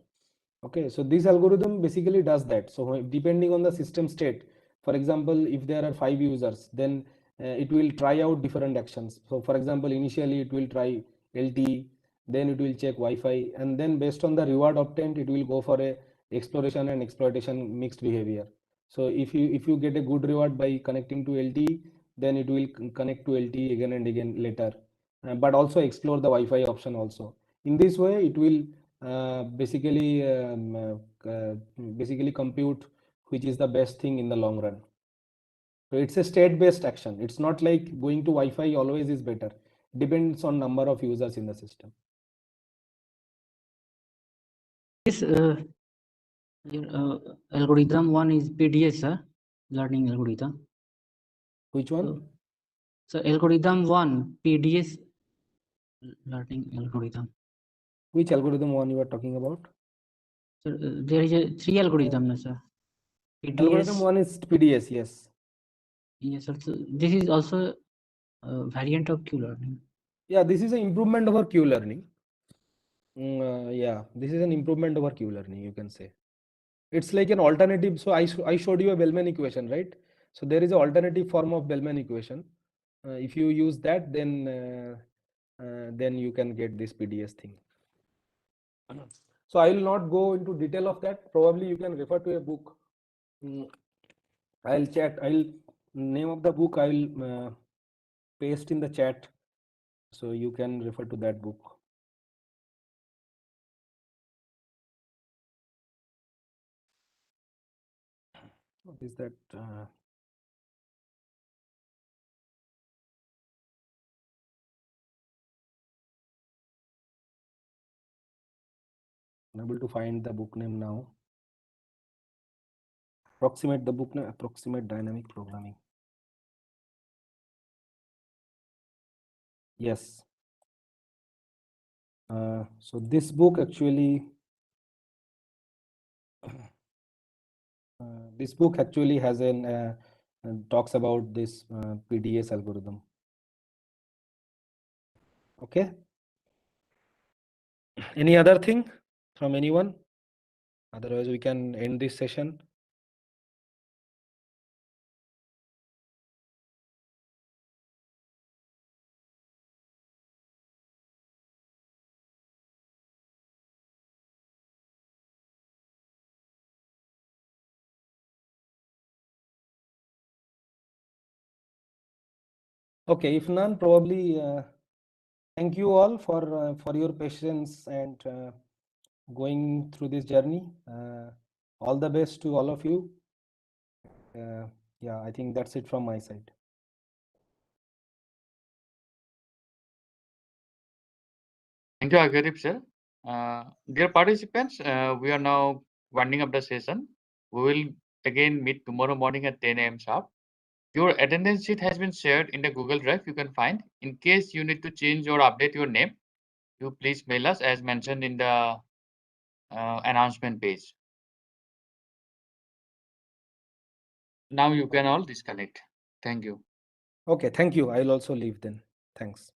Okay, so this algorithm basically does that. So depending on the system state, for example, if there are 5 users, then it will try out different actions. So for example, initially it will try LTE, then it will check Wi-Fi, and then based on the reward obtained, it will go for a exploration and exploitation mixed behavior. So if you get a good reward by connecting to LTE, then it will connect to LTE again and again later, but also explore the Wi-Fi option also. In this way, it will basically compute which is the best thing in the long run. So it's a state-based action. It's not like going to Wi-Fi always is better. Depends on number of users in the system. This algorithm one is PDS, learning algorithm. Which one? So algorithm one, PDS learning algorithm. Which algorithm one you are talking about? So there is a 3 algorithm, sir. PDS. Algorithm one is PDS, yes. Yes, sir. So this is also a variant of Q-learning. Yeah, this is an improvement over Q-learning. Yeah, this is an improvement over Q-learning, you can say. It's like an alternative. So I showed you a Bellman equation, right? So there is an alternative form of Bellman equation. If you use that, then you can get this PDS thing. So I will not go into detail of that. Probably you can refer to a book. Name of the book I will paste in the chat, so you can refer to that book. What is that? Unable to find the book name now. Approximate the book name, approximate dynamic programming. Yes. So this book actually has an talks about this PDS algorithm. Okay. Any other thing from anyone? Otherwise, we can end this session. Okay, if none, probably thank you all for your patience and going through this journey. All the best to all of you. Yeah, I think that's it from my side. Thank you, Agharib sir. Dear participants, we are now winding up the session. We will again meet tomorrow morning at 10 a.m. sharp. Your attendance sheet has been shared in the Google Drive. You can find. In case you need to change or update your name, you please mail us as mentioned in the announcement page. Now you can all disconnect. Thank you. Okay, thank you. I'll also leave then. Thanks.